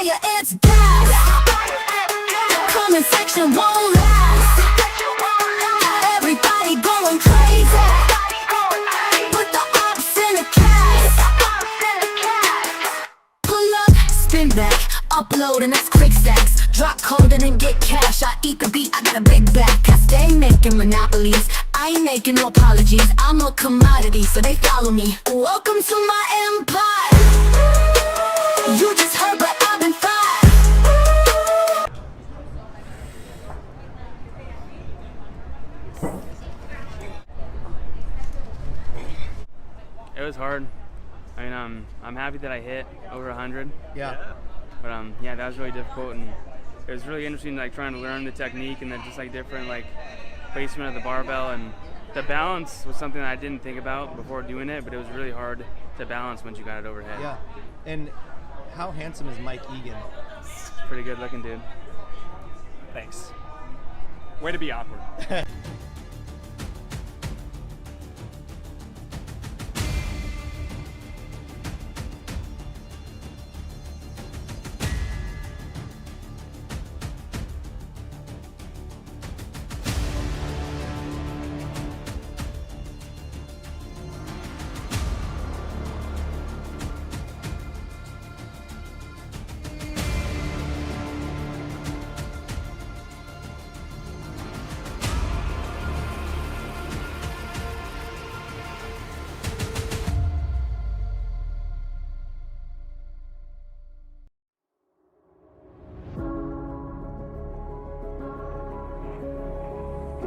fire, it's gas. Comment section won't last. Everybody going crazy. Put the ops in a cast. Pull up, spin back, upload and that's quick stacks. Drop code and then get cash. I eat the beat, I got a big back. I stay making monopolies, I ain't making no apologies. I'm a commodity, so they follow me. Welcome to my empire. You just heard, but I've been fired. It was hard. I mean, I'm happy that I hit over 100. Yeah. But yeah, that was really difficult, and it was really interesting, like trying to learn the technique and then just like different like placement of the barbell, and the balance was something that I didn't think about before doing it, but it was really hard to balance once you got it overhead. Yeah. And how handsome is Mike Egan? Pretty good looking dude. Thanks. Way to be awkward.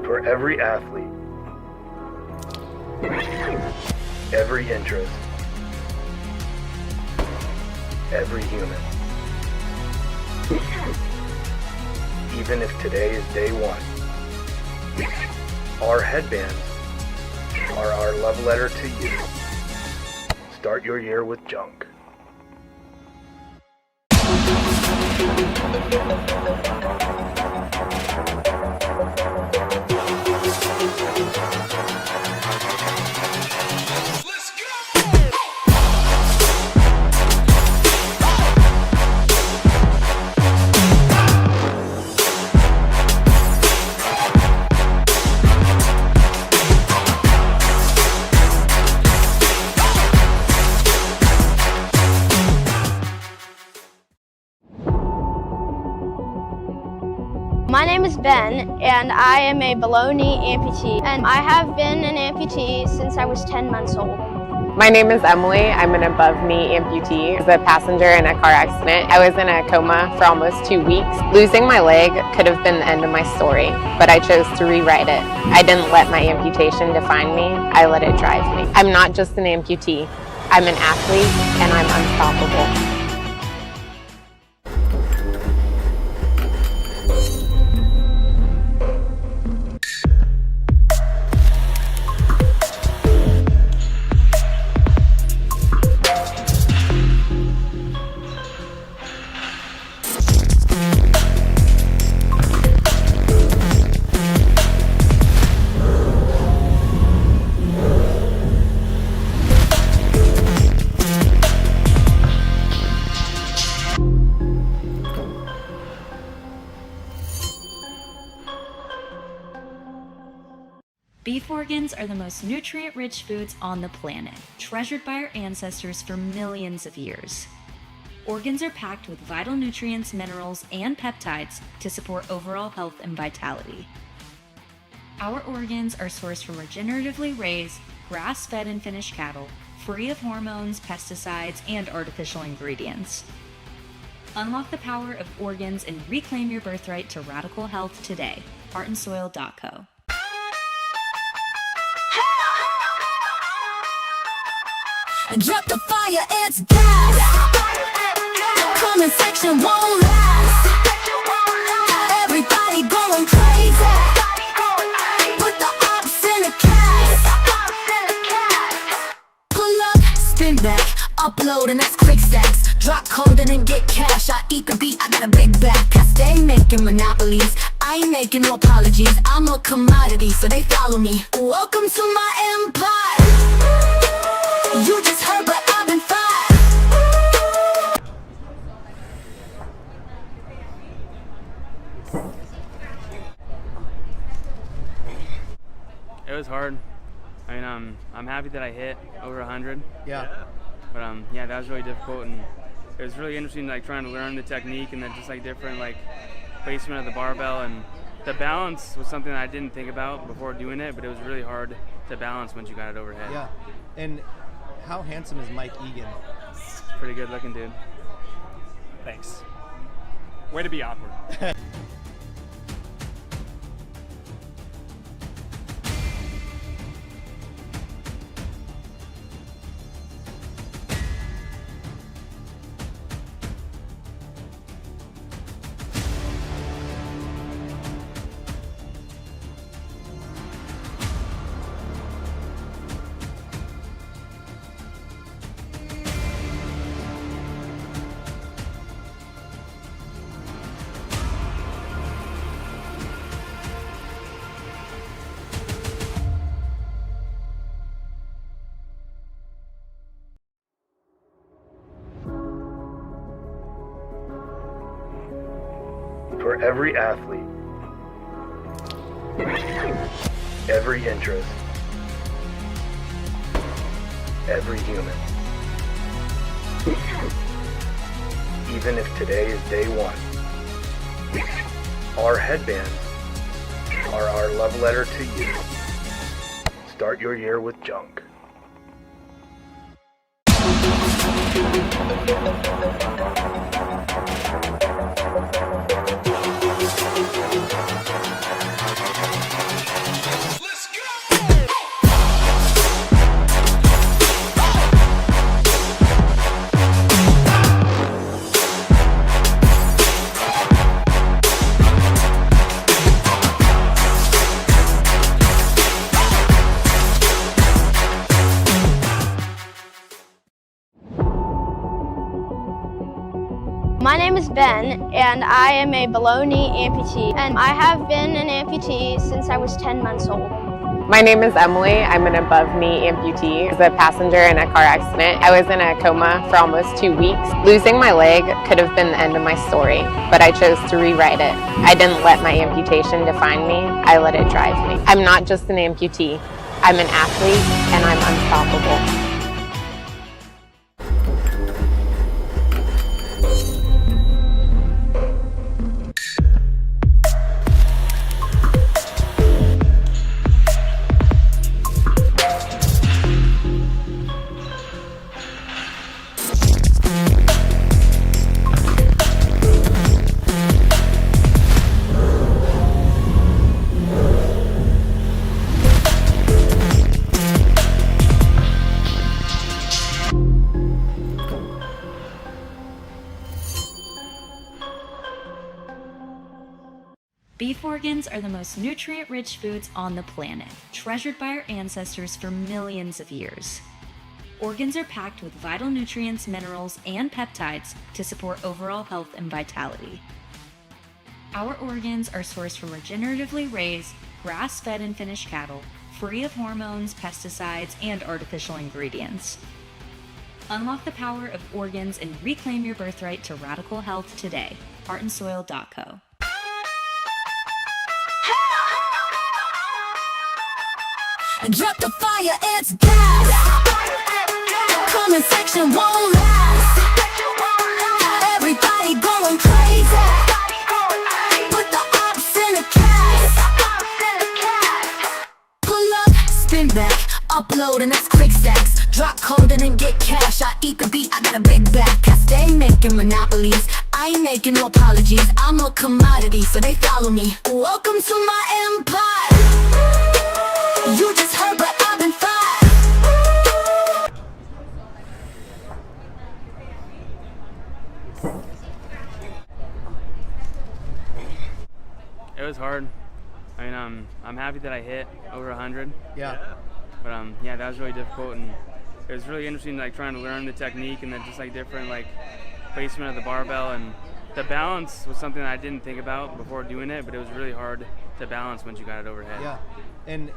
For every athlete, every interest, every human. Even if today is day one, our headbands are our love letter to you. Start your year with junk. My name is Ben, and I am a below-knee amputee, and I have been an amputee since I was 10 months old. My name is Emily. I'm an above-knee amputee. I was a passenger in a car accident. I was in a coma for almost 2 weeks. Losing my leg could have been the end of my story, but I chose to rewrite it. I didn't let my amputation define me. I let it drive me. I'm not just an amputee. I'm an athlete, and I'm unstoppable. Beef organs are the most nutrient-rich foods on the planet, treasured by our ancestors for millions of years. Organs are packed with vital nutrients, minerals, and peptides to support overall health and vitality. Our organs are sourced from regeneratively raised, grass-fed and finished cattle, free of hormones, pesticides, and artificial ingredients. Unlock the power of organs and reclaim your birthright to radical health today. heartandsoil.co. Drop the fire, it's gas. Comment section won't last. Everybody going crazy. Put the ops in a cast. Pull up, spin back, upload and that's quick stacks. Drop code and then get cash. I eat the beat, I got a big back. I stay making monopolies, I ain't making no apologies. I'm a commodity, so they follow me. Welcome to my empire. You just heard, but I've been fired. was hard. I mean, I'm happy that I hit over 100. Yeah. But yeah, that was really difficult, and it was really interesting, like trying to learn the technique and then just like different like placement of the barbell, and the balance was something that I didn't think about before doing it, but it was really hard to balance once you got it overhead. Yeah. And how handsome is Mike Egan? Pretty good looking dude. Thanks. Way to be awkward. For every athlete, every interest, every human. Even if today is day one, our headbands are our love letter to you. Start your year with junk. My name is Ben, and I am a below-knee amputee, and I have been an amputee since I was 10 months old. My name is Emily. I'm an above-knee amputee. I was a passenger in a car accident. I was in a coma for almost 2 weeks. Losing my leg could have been the end of my story, but I chose to rewrite it. I didn't let my amputation define me. I let it drive me. I'm not just an amputee. I'm an athlete, and I'm unstoppable. Beef organs are the most nutrient-rich foods on the planet, treasured by our ancestors for millions of years. Organs are packed with vital nutrients, minerals, and peptides to support overall health and vitality. Our organs are sourced from regeneratively raised, grass-fed and finished cattle, free of hormones, pesticides, and artificial ingredients. Unlock the power of organs and reclaim your birthright to radical health today. heartandsoil.co. Drop the fire, it's gas. Comment section won't last. Everybody going crazy. Put the ops in the cast. Pull up, spin back, upload and that's quick stacks. Drop code and then get cash. I eat the beat, I got a big back. I stay making monopolies. I ain't making no apologies. I'm a commodity, so they follow me. Welcome to my empire. You just heard, but I've been fired. It was hard. I mean, I'm happy that I hit over 100. Yeah. But yeah, that was really difficult, and it was really interesting, like trying to learn the technique and then just like different like placement of the barbell, and the balance was something that I didn't think about before doing it, but it was really hard to balance once you got it overhead. Yeah. And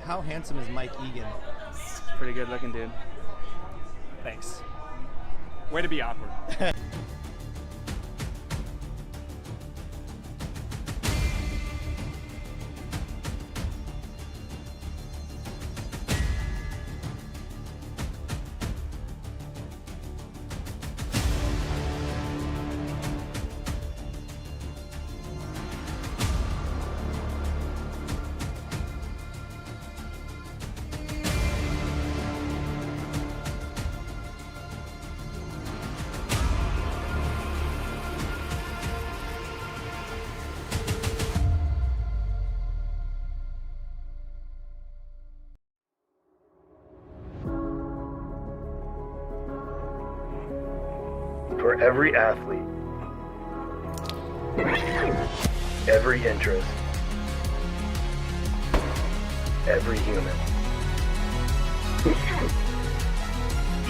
how handsome is Mike Egan? Pretty good looking dude. Thanks. Way to be awkward. for every athlete, every interest, every human.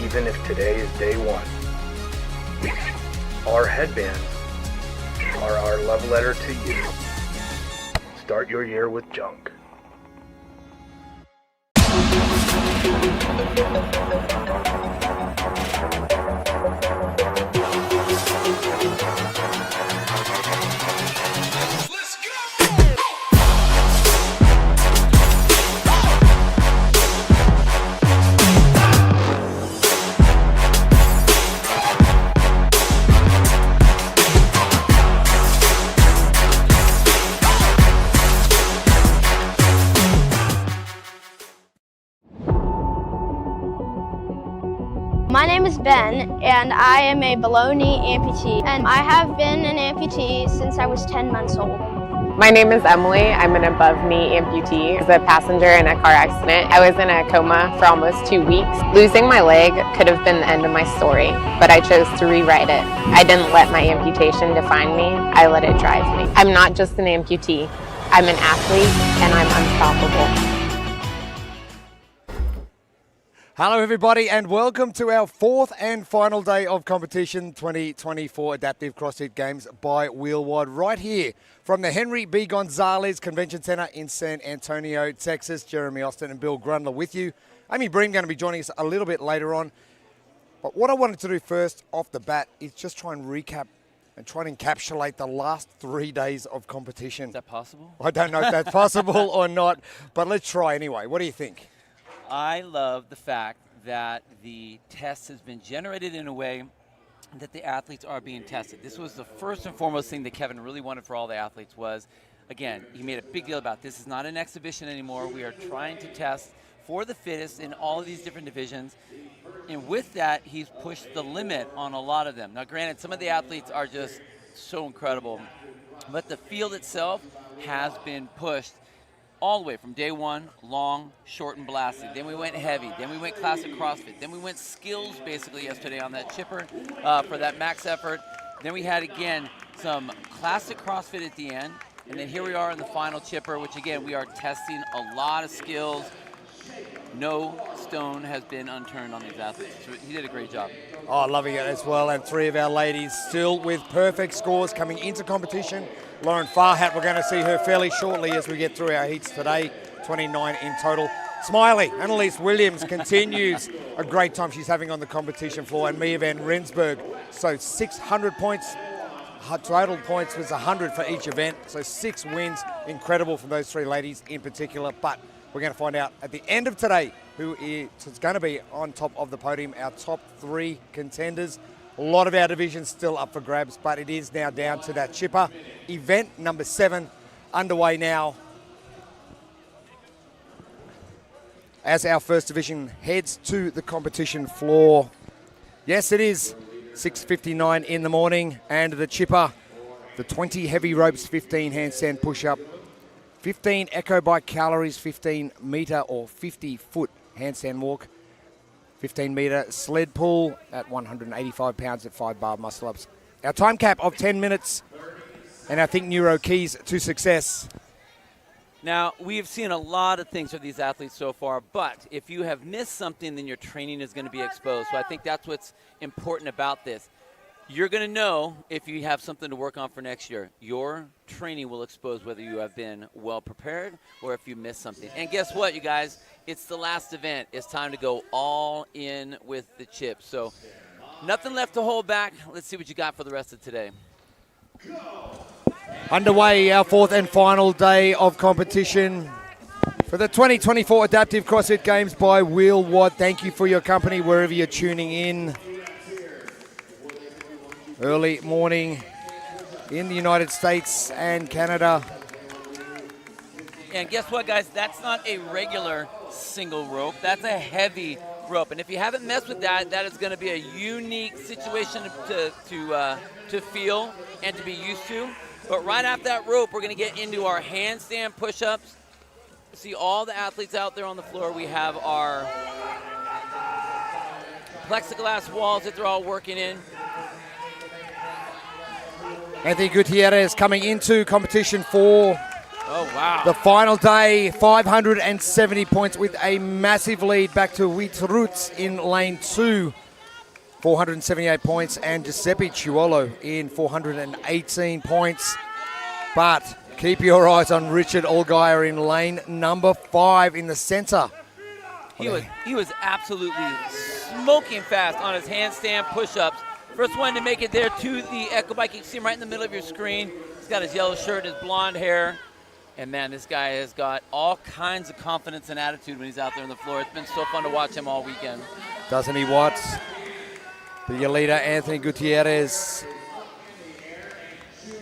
Even if today is day one, our headbands are our love letter to you. Start your year with junk. My name is Ben, and I am a below-knee amputee, and I have been an amputee since I was 10 months old. My name is Emily. I'm an above-knee amputee. I was a passenger in a car accident. I was in a coma for almost 2 weeks. Losing my leg could have been the end of my story, but I chose to rewrite it. I didn't let my amputation define me. I let it drive me. I'm not just an amputee. I'm an athlete, and I'm unstoppable. Hello everybody and welcome to our fourth and final day of competition 2024 Adaptive CrossFit Games by Wheelwide right here from the Henry B. Gonzalez Convention Center in San Antonio, Texas. Jeremy Austin and Bill Grundler with you. Amy Bream going to be joining us a little bit later on. But what I wanted to do first off the bat is just try and recap and try and encapsulate the last 3 days of competition. Is that possible? I don't know if that's possible or not, but let's try anyway. What do you think? I love the fact that the test has been generated in a way that the athletes are being tested. This was the first and foremost thing that Kevin really wanted for all the athletes was, again, he made a big deal about this is not an exhibition anymore. We are trying to test for the fittest in all of these different divisions. And with that, he's pushed the limit on a lot of them. Now, granted, some of the athletes are just so incredible, but the field itself has been pushed all the way from day one, long, short, and blasted. Then we went heavy. Then we went classic CrossFit. Then we went skills basically yesterday on that chipper for that max effort. Then we had, again, some classic CrossFit at the end. And then here we are in the final chipper, which, again, we are testing a lot of skills. No stone has been unturned on these athletes. He did a great job. Oh, loving it as well. And three of our ladies still with perfect scores coming into competition. Lauren Farhat, we're going to see her fairly shortly as we get through our heats today. 29 in total. Smiley, Annalise Williams continues a great time she's having on the competition floor. And Mia Van Rensburg, so 600 points. Her total points was 100 for each event. So 6 wins. Incredible from those three ladies in particular. But we're going to find out at the end of today who is going to be on top of the podium, our top 3 contenders. A lot of our divisions still up for grabs, but it is now down to that chipper. Event number 7 underway now as our first division heads to the competition floor. Yes, it is 6:59 in the morning, and the chipper, the 20 heavy ropes, 15 handstand push-up, 15 echo bike calories, 15 meter or 50 foot handstand walk, 15 meter sled pull at 185 pounds at 5 bar muscle ups. Our time cap of 10 minutes, and I think neuro keys to success. Now, we've seen a lot of things for these athletes so far, but if you have missed something, then your training is going to be exposed. So I think that's what's important about this. You're going to know if you have something to work on for next year. Your training will expose whether you have been well prepared or if you missed something. And guess what, you guys? It's the last event. It's time to go all in with the chips. So nothing left to hold back. Let's see what you got for the rest of today. Underway, our fourth and final day of competition for the 2024 Adaptive CrossFit Games by Wheelwide. Thank you for your company wherever you're tuning in. Early morning in the United States and Canada. And guess what, guys? That's not a regular single rope. That's a heavy rope. And if you haven't messed with that, that is going to be a unique situation to feel and to be used to. But right after that rope, we're going to get into our handstand push-ups. See all the athletes out there on the floor. We have our plexiglass walls that they're all working in. Anthony Gutierrez coming into competition for Oh, wow. the final day, 570 points with a massive lead back to Wheatroots in lane 2, 478 points, and Giuseppe Ciuolo in 418 points. But keep your eyes on Richard Allgaier in lane number 5 in the center. He was absolutely smoking fast on his handstand push-ups. First one to make it there to the Echo Bike. You can see him right in the middle of your screen. He's got his yellow shirt, his blonde hair. And man, this guy has got all kinds of confidence and attitude when he's out there on the floor. It's been so fun to watch him all weekend. Doesn't he, Watts? But your leader, Anthony Gutierrez.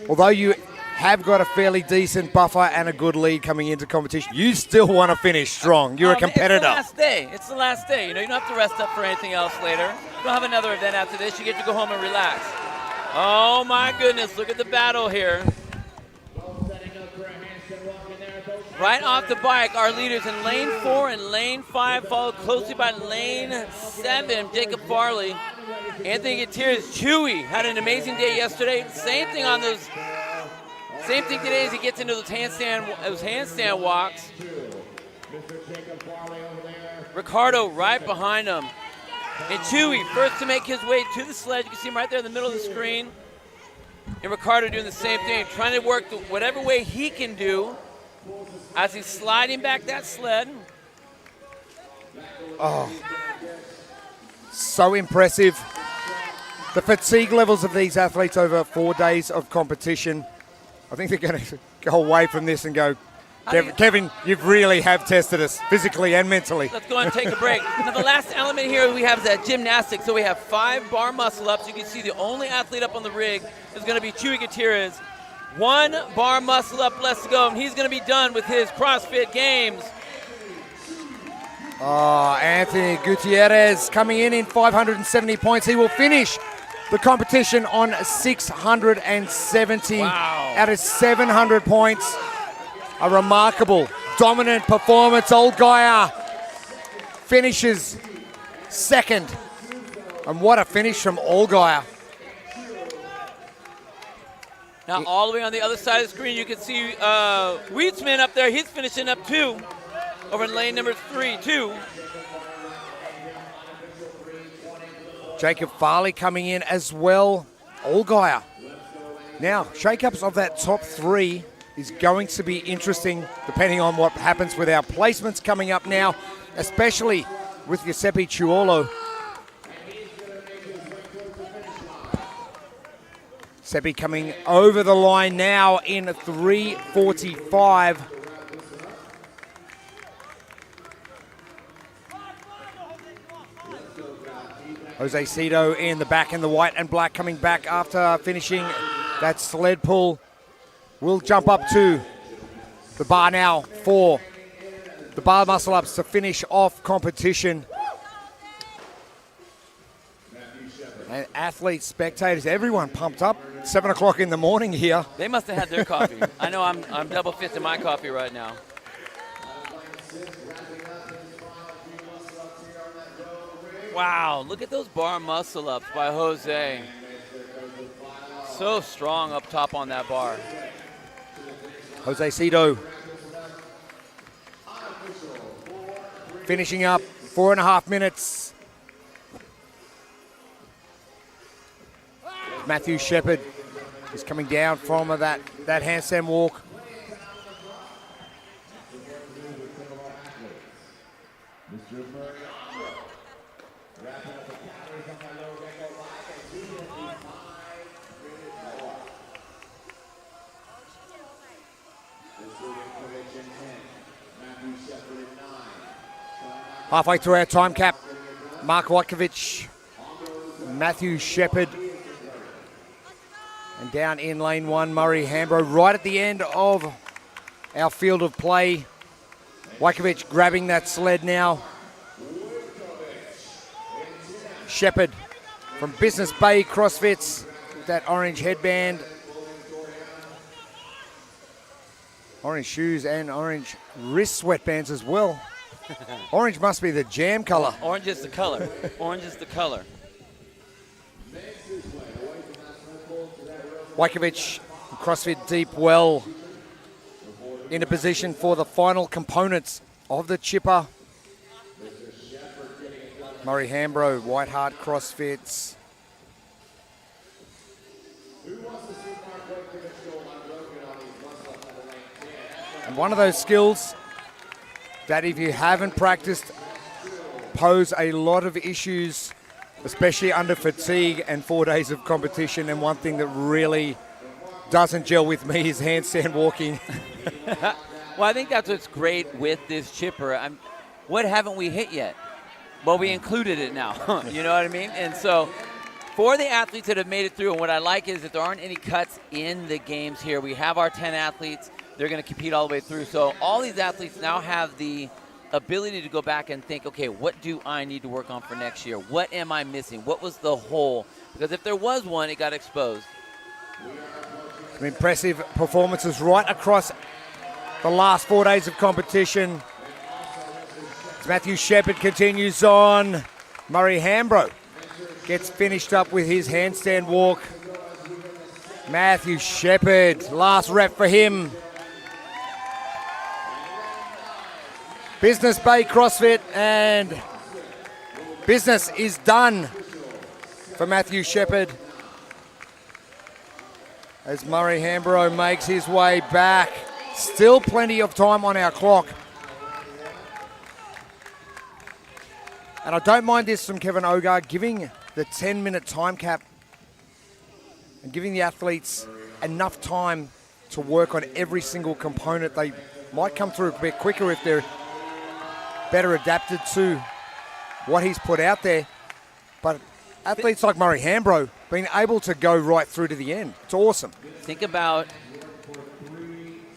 Although you have got a fairly decent buffer and a good lead coming into competition, you still want to finish strong. You're a competitor. It's the last day. It's the last day. You know, you don't have to rest up for anything else later. You don't have another event after this. You get to go home and relax. Oh my goodness, look at the battle here. Right off the bike, our leaders in lane 4 and lane 5, followed closely by lane 7, Jacob Farley. Anthony Gutierrez, Chewy, had an amazing day yesterday. Same thing on those. Same thing today as he gets into those handstand walks. Ricardo right behind him. And Chewy, first to make his way to the sled. You can see him right there in the middle of the screen. And Ricardo doing the same thing, trying to work whatever way he can do as he's sliding back that sled. Oh, so impressive. The fatigue levels of these athletes over 4 days of competition. I think they're going to go away from this and go, Kevin, you really have tested us physically and mentally. Let's go and take a break. Now the last element here we have is that gymnastics. So we have 5 bar muscle ups. You can see the only athlete up on the rig is going to be Chewy Gutierrez. 1 bar muscle up left to go, and he's going to be done with his CrossFit Games. Oh, Anthony Gutierrez coming in 570 points. He will finish the competition on 670 out of 700 points. A remarkable, dominant performance. Allgaier finishes second. And what a finish from Allgaier. Now all the way on the other side of the screen, you can see Wheatsman up there. He's finishing up 2 over in lane number 3, 2. Jacob Farley coming in as well. Allgaier. Now, shake-ups of that top 3 is going to be interesting depending on what happens with our placements coming up now, especially with Giuseppe Ciuolo. Giuseppe coming over the line now in 3:45. Jose Cito in the back in the white and black coming back after finishing that sled pull. We'll jump up to the bar now for the bar muscle ups to finish off competition. And athletes, spectators, everyone pumped up. 7 o'clock in the morning here. They must have had their coffee. I know I'm double fisting my coffee right now. Wow, look at those bar muscle ups by Jose. So strong up top on that bar. Jose Cito finishing up 4.5 minutes. Matthew Shepard is coming down from that handstand walk. Halfway through our time cap, Mark Wojtkiewicz, Matthew Shepard, and down in lane 1, Murray Hambro, right at the end of our field of play. Wojtkiewicz grabbing that sled now. Shepard from Business Bay CrossFits, with that orange headband, orange shoes, and orange wrist sweatbands as well. Orange must be the jam color. Orange is the color. Orange is the color. Wykovich, CrossFit Deep well in a position for the final components of the chipper. Murray Hambro, White Hart CrossFits. And one of those skills that if you haven't practiced pose a lot of issues, especially under fatigue and 4 days of competition. And one thing that really doesn't gel with me is handstand walking. Well, I think that's what's great with this chipper. What haven't we hit yet? Well, we included it now. You know what I mean? And so for the athletes that have made it through, and what I like is that there aren't any cuts in the games here. We have our 10 athletes. They're going to compete all the way through. So all these athletes now have the ability to go back and think, okay, what do I need to work on for next year? What am I missing? What was the hole? Because if there was one, it got exposed. Some impressive performances right across the last 4 days of competition. As Matthew Shepard continues on, Murray Hambro gets finished up with his handstand walk. Matthew Shepard, last rep for him. Business Bay CrossFit, and business is done for Matthew Shepard as Murray Hambro makes his way back. Still plenty of time on our clock. And I don't mind this from Kevin Ogar, giving the 10-minute time cap and giving the athletes enough time to work on every single component. They might come through a bit quicker if they're better adapted to what he's put out there. But athletes like Murray Hambro being able to go right through to the end, it's awesome. Think about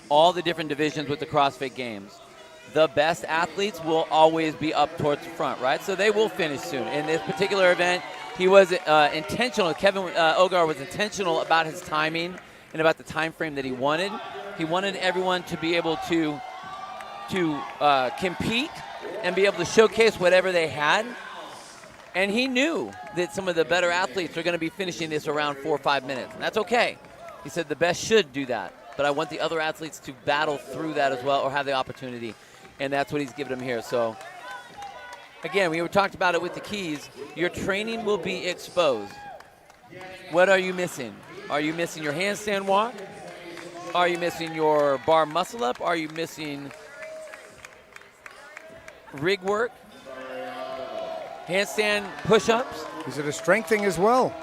all the different divisions with the CrossFit Games. The best athletes will always be up towards the front, right? So they will finish soon. In this particular event, he was intentional. Kevin Ogar was intentional about his timing and about the time frame that he wanted. He wanted everyone to be able to compete and be able to showcase whatever they had. And he knew that some of the better athletes are going to be finishing this around 4 or 5 minutes. And that's okay. He said the best should do that. But I want the other athletes to battle through that as well, or have the opportunity. And that's what he's given them here. So, again, we talked about it with the keys. Your training will be exposed. What are you missing? Are you missing your handstand walk? Are you missing your bar muscle up? Are you missing rig work? Handstand push-ups? Is it a strength thing as well?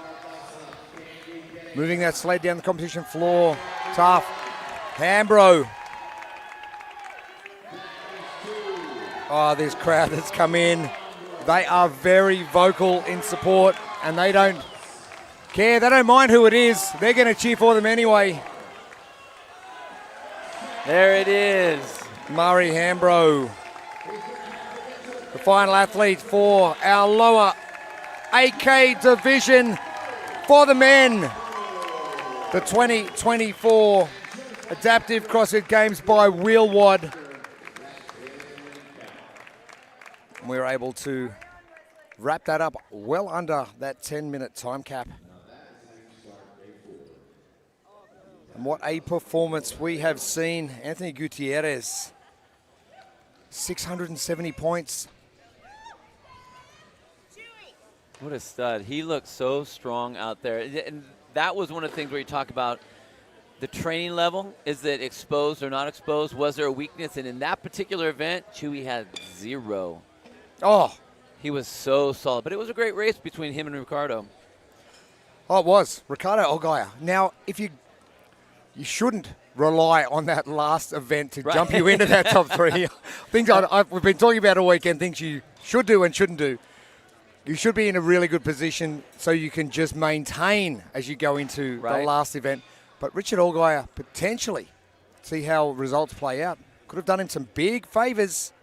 Moving that sled down the competition floor. Tough. Hambro. Oh, this crowd that's come in. They are very vocal in support, and they don't care. They don't mind who it is. They're going to cheer for them anyway. There it is. Murray Hambro, the final athlete for our lower AK division for the men. The 2024 Adaptive CrossFit Games by Wheelwad. We were able to wrap that up well under that 10-minute time cap. And what a performance we have seen. Anthony Gutierrez, 670 points. What a stud. He looked so strong out there. And that was one of the things where you talk about the training level. Is it exposed or not exposed? Was there a weakness? And in that particular event, Chewy had 0. Oh. He was so solid. But it was a great race between him and Ricardo. Oh, it was. Ricardo Ogaya. Now, if you shouldn't rely on that last event to jump you into that top 3. Things we've been talking about all weekend, things you should do and shouldn't do. You should be in a really good position so you can just maintain as you go into the last event. But Richard Allgaier, potentially, see how results play out. Could have done him some big favours.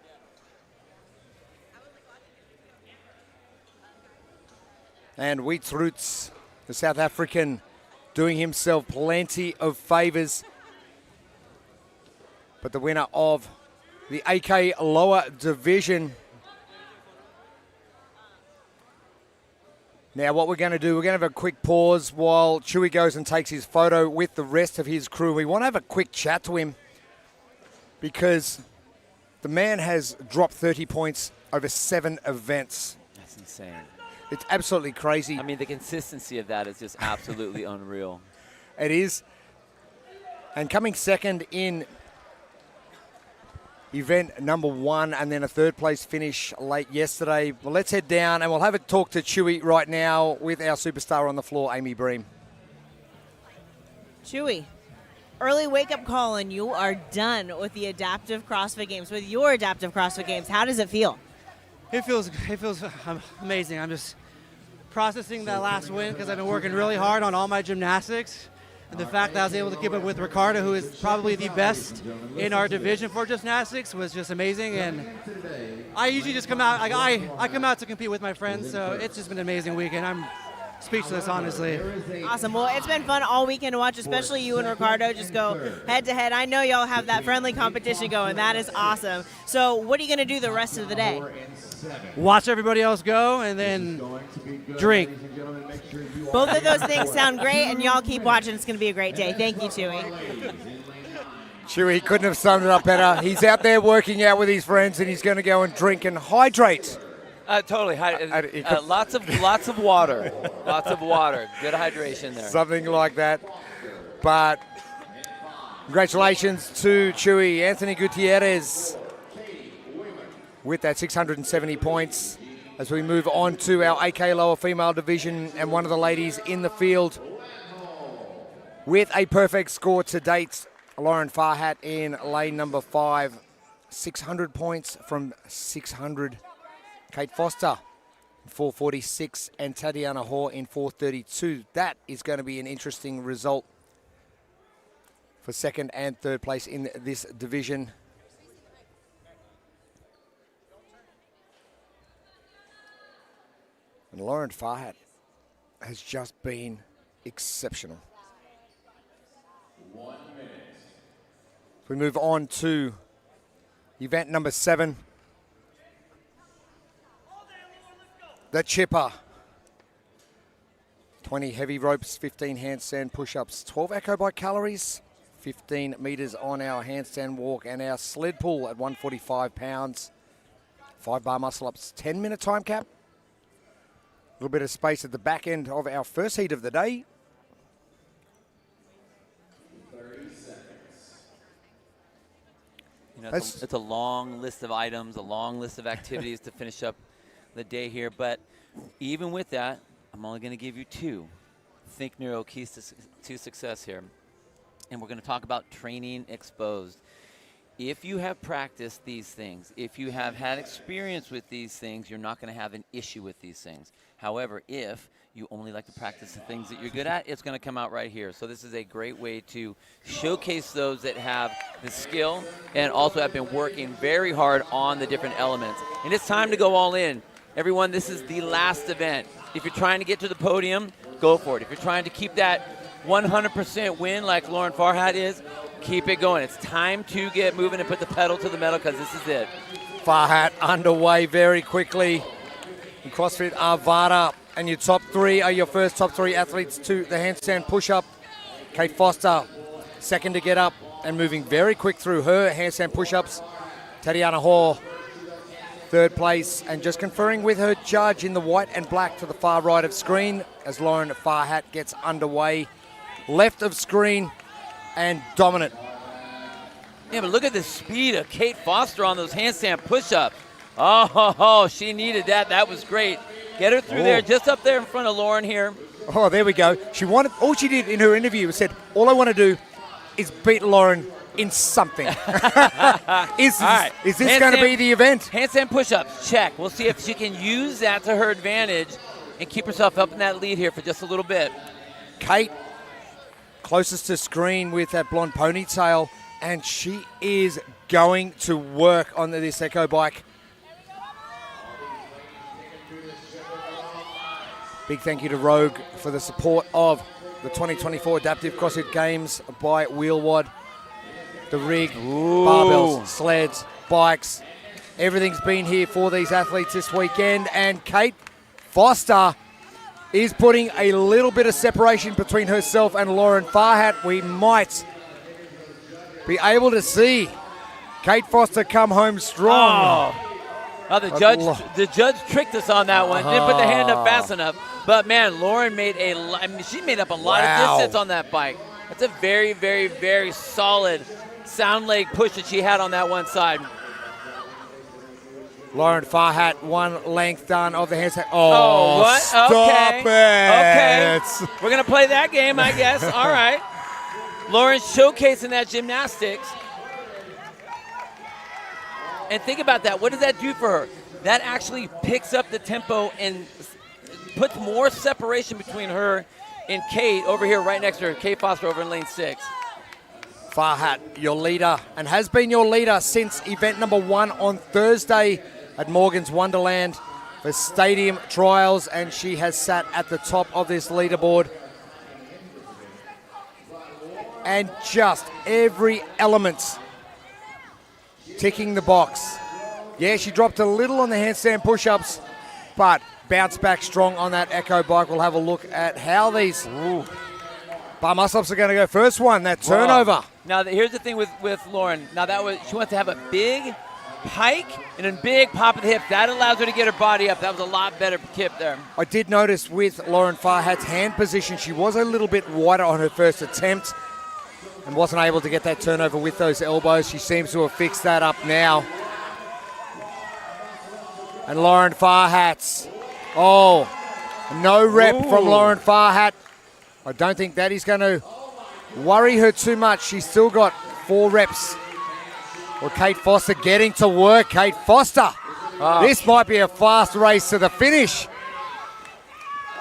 And Wheatroots, the South African, doing himself plenty of favours. But the winner of the AK lower division Now what we're going to do, we're going to have a quick pause while Chewy goes and takes his photo with the rest of his crew. We want to have a quick chat to him because the man has dropped 30 points over 7 events. That's insane. It's absolutely crazy. I mean, the consistency of that is just absolutely unreal. It is. And coming second in event number 1 and then a third place finish late yesterday. Well, let's head down and we'll have a talk to Chewy right now with our superstar on the floor, Amy Bream. Chewy, early wake-up call and you are done with the adaptive CrossFit Games, with your adaptive CrossFit Games. How does it feel? It feels amazing. I'm just processing that last win because I've been working really hard on all my gymnastics. And the fact that I was able to keep up with Ricardo, who is probably the best in our division for gymnastics, was just amazing. And I usually just come out, I come out to compete with my friends, so it's just been an amazing weekend. I'm speechless, honestly. Awesome. Well, it's been fun all weekend to watch, especially you and Ricardo just go head-to-head. I know y'all have that friendly competition going. That is awesome. So what are you going to do the rest of the day? Watch everybody else go and then drink. Both of those things sound great, and y'all keep watching. It's going to be a great day. Thank you, Chewy. Chewy couldn't have summed it up better. He's out there working out with his friends, and he's going to go and drink and hydrate. Totally. Lots of water. Lots of water. Good hydration there. Something like that. But congratulations to Chewy. Anthony Gutierrez with that 670 points as we move on to our AK lower female division, and one of the ladies in the field with a perfect score to date, Lauren Farhat in lane number 5. 600 points from 600. Kate Foster in 446 and Tatiana Hoare in 432. That is going to be an interesting result for second and third place in this division. And Lauren Farhat has just been exceptional. 1 minute. We move on to event number 7. The Chipper. 20 heavy ropes, 15 handstand push-ups, 12 echo bike calories, 15 meters on our handstand walk, and our sled pull at 145 pounds. 5 bar muscle-ups, 10-minute time cap. A little bit of space at the back end of our first heat of the day. 30 seconds. You know, it's a long list of items, a long list of activities to finish up the day here, but even with that, I'm only going to give you 2 Think Neuro keys to success here. And we're going to talk about training exposed. If you have practiced these things, if you have had experience with these things, you're not going to have an issue with these things. However, if you only like to practice the things that you're good at, it's going to come out right here. So this is a great way to showcase those that have the skill and also have been working very hard on the different elements. And it's time to go all in. Everyone, this is the last event. If you're trying to get to the podium, go for it. If you're trying to keep that 100% win like Lauren Farhat is, keep it going. It's time to get moving and put the pedal to the metal because this is it. Farhat underway very quickly. In CrossFit Arvada, and your top 3 are your first top 3 athletes to the handstand push-up. Kate Foster, second to get up and moving very quick through her handstand push-ups. Tatiana Hoare, third place, and just conferring with her judge in the white and black to the far right of screen as Lauren Farhat gets underway. Left of screen and dominant. Yeah, but look at the speed of Kate Foster on those handstand push-ups. Oh, she needed that. That was great. Get her through there, just up there in front of Lauren here. Oh, there we go. All she did in her interview was said, all I want to do is beat Lauren in something. Is this going to be the event? Handstand push-ups, check. We'll see if she can use that to her advantage and keep herself up in that lead here for just a little bit. Kate, closest to screen with that blonde ponytail, and she is going to work on this Echo bike. Big thank you to Rogue for the support of the 2024 Adaptive CrossFit Games by Wheelwad. The rig, barbells, sleds, bikes, everything's been here for these athletes this weekend. And Kate Foster is putting a little bit of separation between herself and Lauren Farhat. We might be able to see Kate Foster come home strong. Oh, the judge tricked us on that one. Didn't put the hand up fast enough. But man, Lauren made she made up a lot of distance on that bike. That's a very, very, very solid sound leg push that she had on that one side. Lauren Farhat, one length done of the handstand. What? Stop Okay. it. Okay. We're going to play that game, I guess. All right. Lauren showcasing that gymnastics. And think about that. What does that do for her? That actually picks up the tempo and puts more separation between her and Kate over here right next to her. Kate Foster over in lane 6. Farhat, your leader, and has been your leader since event number 1 on Thursday at Morgan's Wonderland for stadium trials, and she has sat at the top of this leaderboard. And just every element ticking the box. Yeah, she dropped a little on the handstand push-ups, but bounced back strong on that Echo bike. We'll have a look at how these bar muscle-ups are going to go. First one, that turnover. Wow. Now, here's the thing with Lauren. Now, she wants to have a big hike and a big pop of the hip. That allows her to get her body up. That was a lot better kip there. I did notice with Lauren Farhat's hand position, she was a little bit wider on her first attempt and wasn't able to get that turnover with those elbows. She seems to have fixed that up now. And Lauren Farhat's, no rep from Lauren Farhat. I don't think that is going to worry her too much. She's still got 4 reps. Well, Kate Foster getting to work. Kate Foster. This might be a fast race to the finish.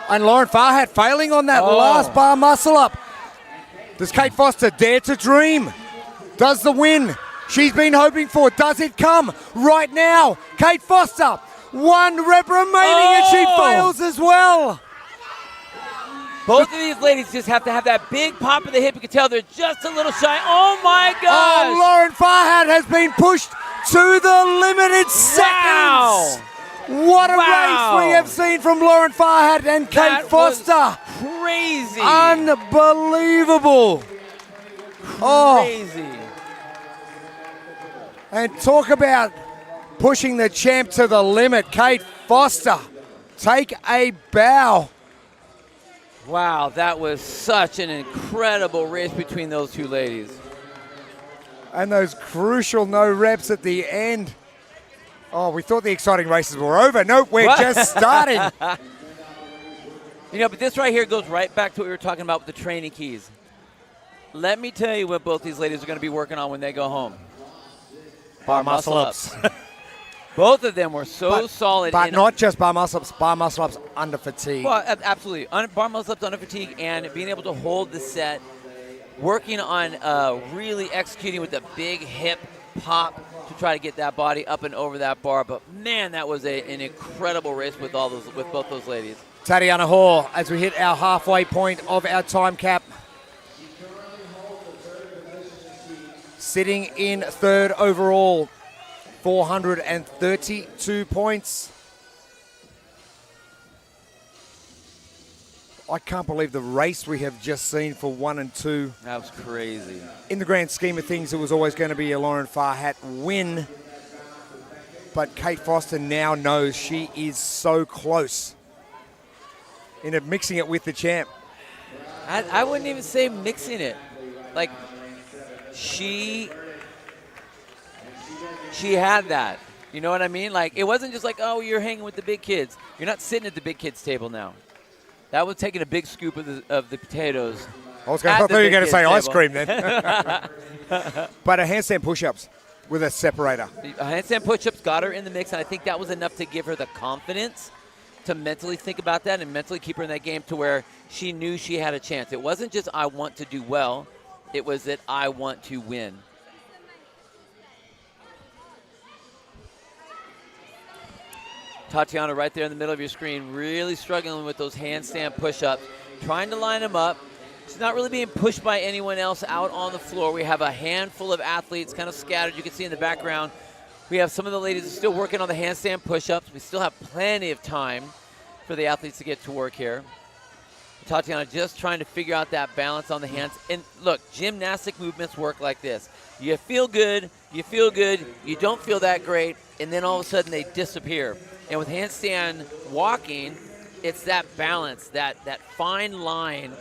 And Lauren Farhat failing on that last bar muscle up. Does Kate Foster dare to dream? Does the win she's been hoping for, does it come right now? Kate Foster, 1 rep remaining and she fails as well. Both of these ladies just have to have that big pop of the hip. You can tell they're just a little shy. Oh my gosh! Lauren Farhat has been pushed to the limited seconds. What a race we have seen from Lauren Farhat and Kate Foster. Crazy. Unbelievable. Crazy. And talk about pushing the champ to the limit. Kate Foster, take a bow. Wow, that was such an incredible race between those two ladies. And those crucial no reps at the end. We thought the exciting races were over. Nope, we're just starting. But this right here goes right back to what we were talking about with the training keys. Let me tell you what both these ladies are going to be working on when they go home. Bar muscle ups. Both of them were solid. But not just bar muscle ups under fatigue. Well, absolutely. Bar muscle ups under fatigue and being able to hold the set, working on really executing with a big hip pop to try to get that body up and over that bar. But man, that was an incredible race with both those ladies. Tatiana Hall, as we hit our halfway point of our time cap, sitting in 3rd overall, 432 points. I can't believe the race we have just seen for 1 and 2. That was crazy. In the grand scheme of things, it was always going to be a Lauren Farhat win. But Kate Foster now knows she is so close in mixing it with the champ. I wouldn't even say mixing it. Like, she had that. You know what I mean? Like, it wasn't just like, you're hanging with the big kids. You're not sitting at the big kids table now. That was taking a big scoop of the potatoes. I thought you were going to say ice cream then. But a handstand push-ups with a separator. A handstand push-ups got her in the mix, and I think that was enough to give her the confidence to mentally think about that and mentally keep her in that game to where she knew she had a chance. It wasn't just I want to do well. It was that I want to win. Tatiana right there in the middle of your screen, really struggling with those handstand push-ups, trying to line them up. She's not really being pushed by anyone else out on the floor. We have a handful of athletes kind of scattered. You can see in the background, we have some of the ladies still working on the handstand push-ups. We still have plenty of time for the athletes to get to work here. Tatiana just trying to figure out that balance on the hands. And look, gymnastic movements work like this. You feel good, you don't feel that great, and then all of a sudden they disappear. And with handstand walking, it's that balance, that fine line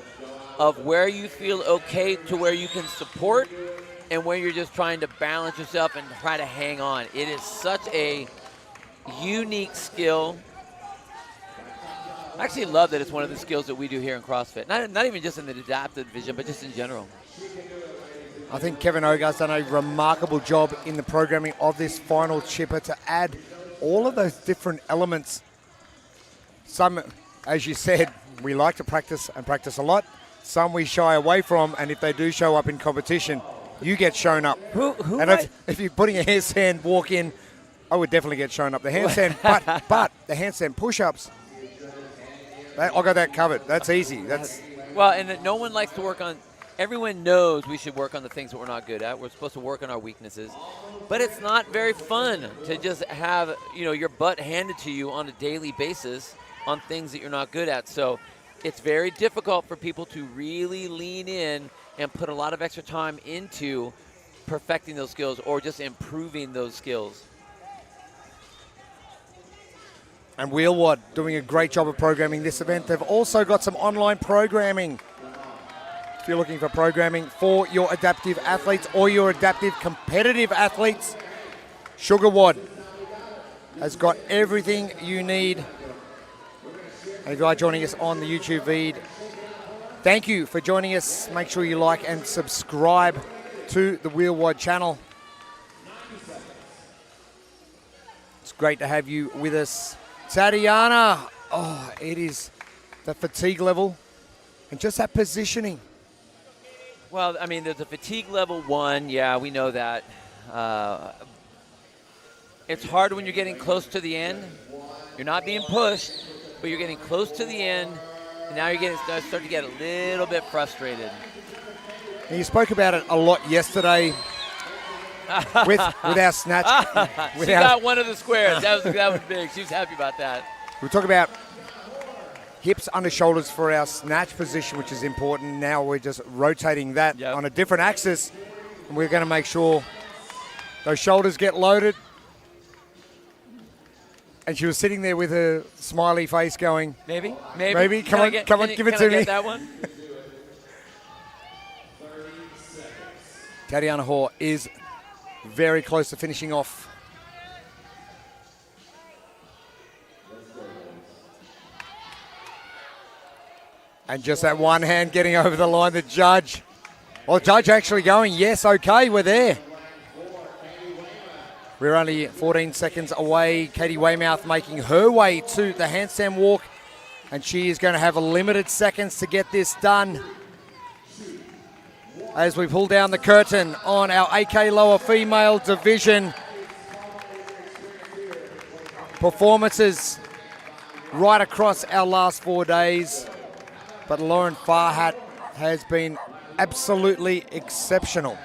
of where you feel okay to where you can support and where you're just trying to balance yourself and try to hang on. It is such a unique skill. I actually love that it's one of the skills that we do here in CrossFit. Not even just in the adaptive division, but just in general. I think Kevin Ogar's done a remarkable job in the programming of this final chipper to add all of those different elements. Some, as you said, we like to practice and practice a lot. Some we shy away from, and if they do show up in competition, you get shown up. And if you're putting a handstand walk in, I would definitely get shown up. The handstand, but the handstand push-ups, I got that covered. That's easy. Well, and no one likes to work on. Everyone knows we should work on the things that we're not good at. We're supposed to work on our weaknesses, but it's not very fun to just have your butt handed to you on a daily basis on things that you're not good at. So it's very difficult for people to really lean in and put a lot of extra time into perfecting those skills or just improving those skills. And Wheelwad doing a great job of programming this event. They've also got some online programming. If you're looking for programming for your adaptive athletes or your adaptive competitive athletes, SugarWad has got everything you need. And if you are joining us on the YouTube feed, thank you for joining us. Make sure you like and subscribe to the Wheelwad channel. It's great to have you with us. Tatiana, it is the fatigue level and just that positioning. Well, I mean, there's a fatigue level 1. Yeah, we know that. It's hard when you're getting close to the end. You're not being pushed, but you're getting close to the end, and now you're starting to get a little bit frustrated. And you spoke about it a lot yesterday with our snatch. She got one of the squares. That was big. She was happy about that. We talk about hips under shoulders for our snatch position, which is important. Now we're just rotating that on a different axis, and we're going to make sure those shoulders get loaded. And she was sitting there with her smiley face going, Maybe. Come on, give it to me. Get that one? Tatiana Hoare is very close to finishing off. And just that one hand getting over the line, the judge. Well, the judge actually going, yes, okay, we're there. We're only 14 seconds away. Katie Weymouth making her way to the handstand walk, and she is going to have a limited seconds to get this done. As we pull down the curtain on our AK lower female division. Performances right across our last 4 days. But Lauren Farhat has been absolutely exceptional.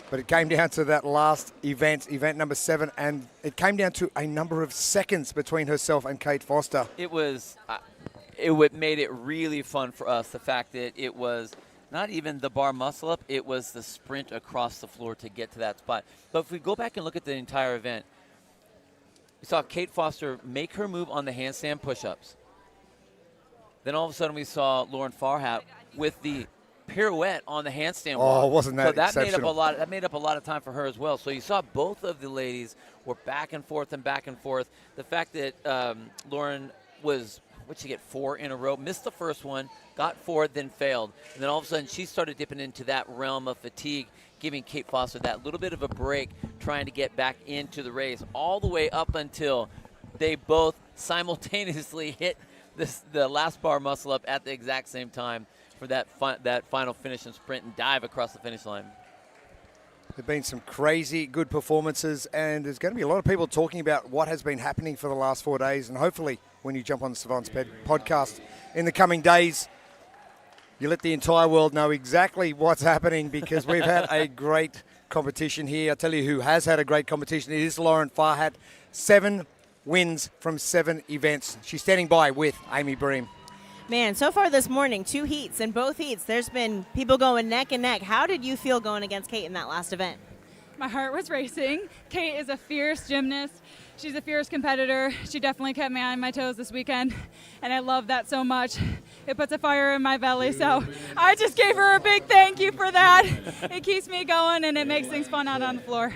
But it came down to that last event number 7, and it came down to a number of seconds between herself and Kate Foster. It made it really fun for us, the fact that it was not even the bar muscle up, it was the sprint across the floor to get to that spot. But if we go back and look at the entire event, we saw Kate Foster make her move on the handstand push-ups. Then all of a sudden we saw Lauren Farhat with the pirouette on the handstand walk. Oh, wasn't that exceptional? That made up a lot of time for her as well. So you saw both of the ladies were back and forth and back and forth. The fact that Lauren was, what'd she get, 4 in a row, missed the first one, got 4, then failed. And then all of a sudden she started dipping into that realm of fatigue, giving Kate Foster that little bit of a break, trying to get back into the race, all the way up until they both simultaneously hit the last bar muscle up at the exact same time for that final finish and sprint and dive across the finish line. There have been some crazy good performances, and there's going to be a lot of people talking about what has been happening for the last 4 days, and hopefully when you jump on the Savants podcast in the coming days, you let the entire world know exactly what's happening, because we've had a great competition here. I'll tell you who has had a great competition. It is Lauren Farhat. 7 wins from 7 events. She's standing by with Amy Bream. Man, so far this morning, 2 heats. In both heats, there's been people going neck and neck. How did you feel going against Kate in that last event? My heart was racing. Kate is a fierce gymnast. She's a fierce competitor. She definitely kept me on my toes this weekend, and I love that so much. It puts a fire in my belly, so I just gave her a big thank you for that. It keeps me going, and it makes things fun out on the floor.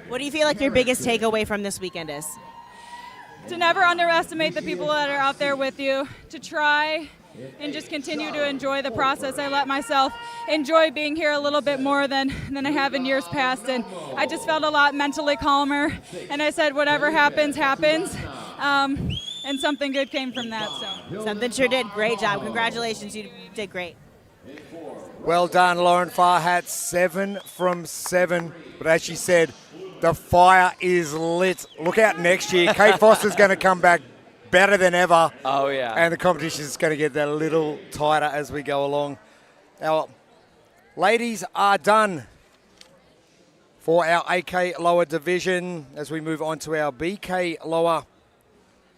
What do you feel like your biggest takeaway from this weekend is? To never underestimate the people that are out there with you, to try and just continue to enjoy the process. I let myself enjoy being here a little bit more than I have in years past, and I just felt a lot mentally calmer, and I said whatever happens, happens, and something good came from that. So something sure did. Great job. Congratulations. You did great. Well done, Lauren Farhat. 7 from 7. But as she said, the fire is lit. Look out next year. Kate Foster's going to come back better than ever. Oh, yeah. And the competition is going to get that a little tighter as we go along. Our ladies are done for our AK lower division. As we move on to our BK lower,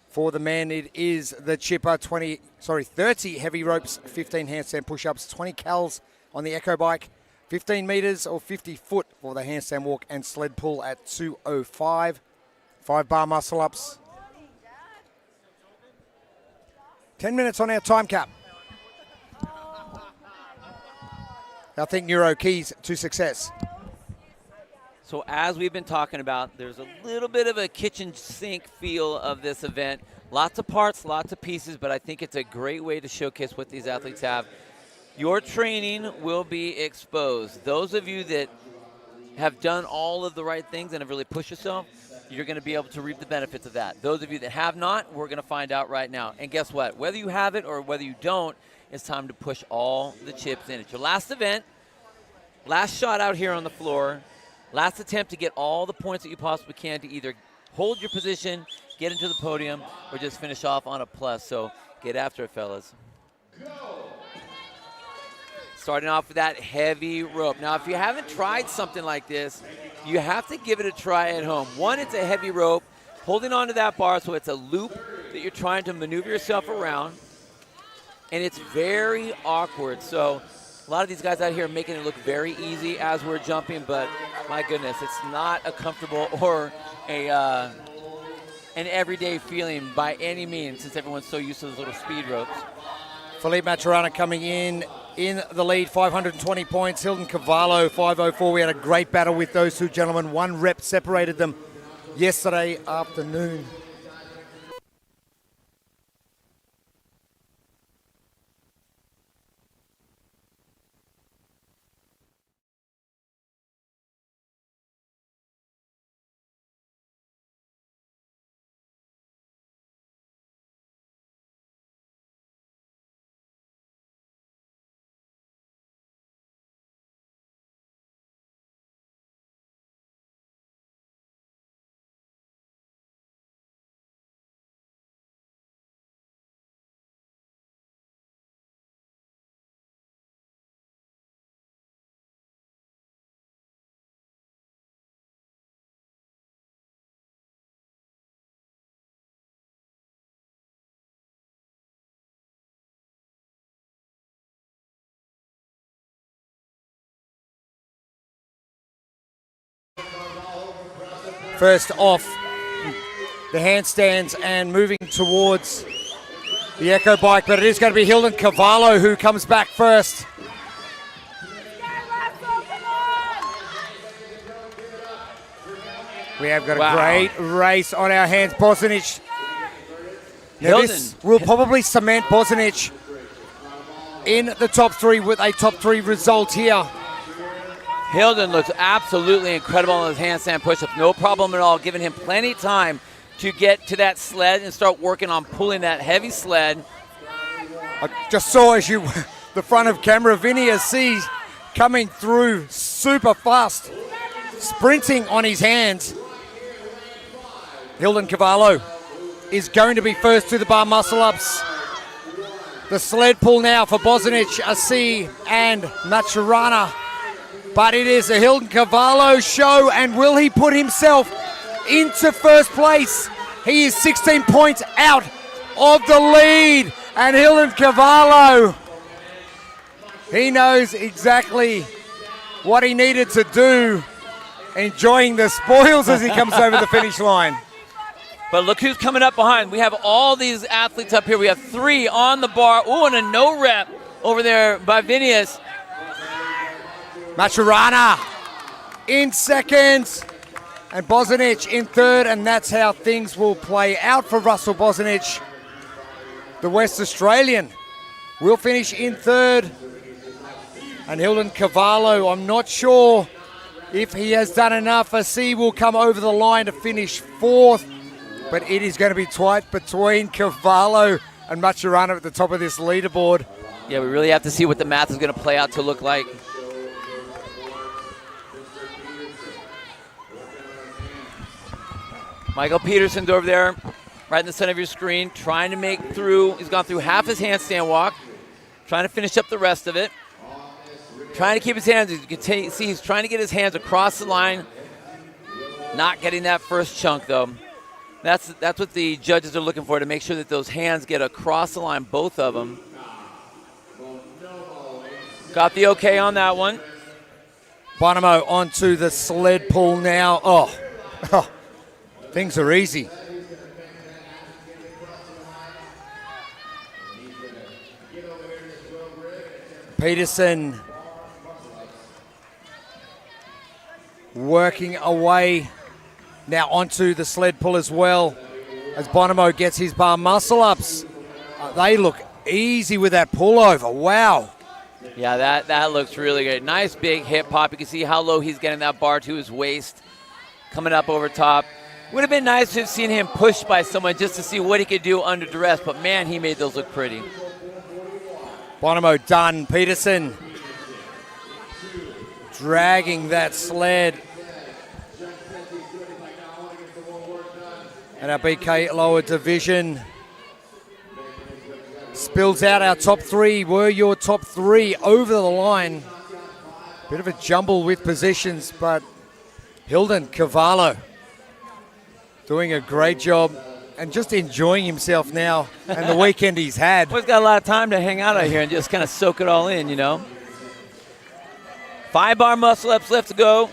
for the men, it is the chipper, 30 heavy ropes, 15 handstand push-ups, 20 cals on the Echo bike, 15 meters or 50 foot for the handstand walk and sled pull at 205, 5 bar muscle-ups. 10 minutes on our time cap. I think Neuro keys to success. So as we've been talking about, there's a little bit of a kitchen sink feel of this event. Lots of parts, lots of pieces, but I think it's a great way to showcase what these athletes have. Your training will be exposed. Those of you that have done all of the right things and have really pushed yourself, you're going to be able to reap the benefits of that. Those of you that have not, we're going to find out right now. And guess what? Whether you have it or whether you don't, it's time to push all the chips in. It's your last event, last shot out here on the floor, last attempt to get all the points that you possibly can to either hold your position, get into the podium, or just finish off on a plus. So get after it, fellas. Starting off with that heavy rope. Now, if you haven't tried something like this, you have to give it a try at home. One, it's a heavy rope, holding onto that bar, so it's a loop that you're trying to maneuver yourself around, and it's very awkward. So a lot of these guys out here are making it look very easy as we're jumping, but my goodness, it's not a comfortable or an everyday feeling by any means, since everyone's so used to those little speed ropes. Philippe Maturana coming in the lead, 520 points. Hilton Cavallo, 504. We had a great battle with those two gentlemen. 1 rep separated them yesterday afternoon. First off the handstands and moving towards the Echo bike, but it is going to be Hilton Cavallo who comes back first. We have got a great race on our hands. Bosanic. Now this will probably cement Bosanic in the top 3 with a top 3 result here. Hilden looks absolutely incredible on his handstand push-ups. No problem at all, giving him plenty of time to get to that sled and start working on pulling that heavy sled. I just saw as you, the front of camera, Vinny Assis coming through super fast, sprinting on his hands. Hilden Cavallo is going to be first to the bar muscle-ups. The sled pull now for Bosanic, Assis, and Maturana. But it is a Hilton Cavallo show, and will he put himself into first place? He is 16 points out of the lead. And Hilton Cavallo, he knows exactly what he needed to do, enjoying the spoils as he comes over the finish line. But look who's coming up behind. We have all these athletes up here. We have 3 on the bar. Oh, and a no rep over there by Vinius. Maturana in second, and Bosanic in third, and that's how things will play out for Russell Bosanic. The West Australian will finish in third, and Hilton Cavallo, I'm not sure if he has done enough. Asi will come over the line to finish fourth, but it is going to be tight between Cavallo and Maturana at the top of this leaderboard. Yeah, we really have to see what the math is going to play out to look like. Michael Peterson's over there, right in the center of your screen, trying to make through. He's gone through half his handstand walk, trying to finish up the rest of it. Trying to keep his hands, you can see he's trying to get his hands across the line. Not getting that first chunk, though. That's what the judges are looking for, to make sure that those hands get across the line, both of them. Got the okay on that one. Bonomo onto the sled pull now. Oh. Things are easy. Peterson working away now onto the sled pull as well, as Bonomo gets his bar muscle ups. They look easy with that pullover. Wow. Yeah, that looks really good. Nice big hip pop. You can see how low he's getting that bar to his waist, coming up over top. Would have been nice to have seen him pushed by someone just to see what he could do under duress, but man, he made those look pretty. Bonomo done. Peterson dragging that sled. And our BK lower division spills out. Our top 3 were your top 3 over the line. Bit of a jumble with positions, but Hilton Cavallo doing a great job and just enjoying himself now and the weekend he's had. Well, he's got a lot of time to hang out here and just kind of soak it all in, you know. 5 bar muscle ups left to go.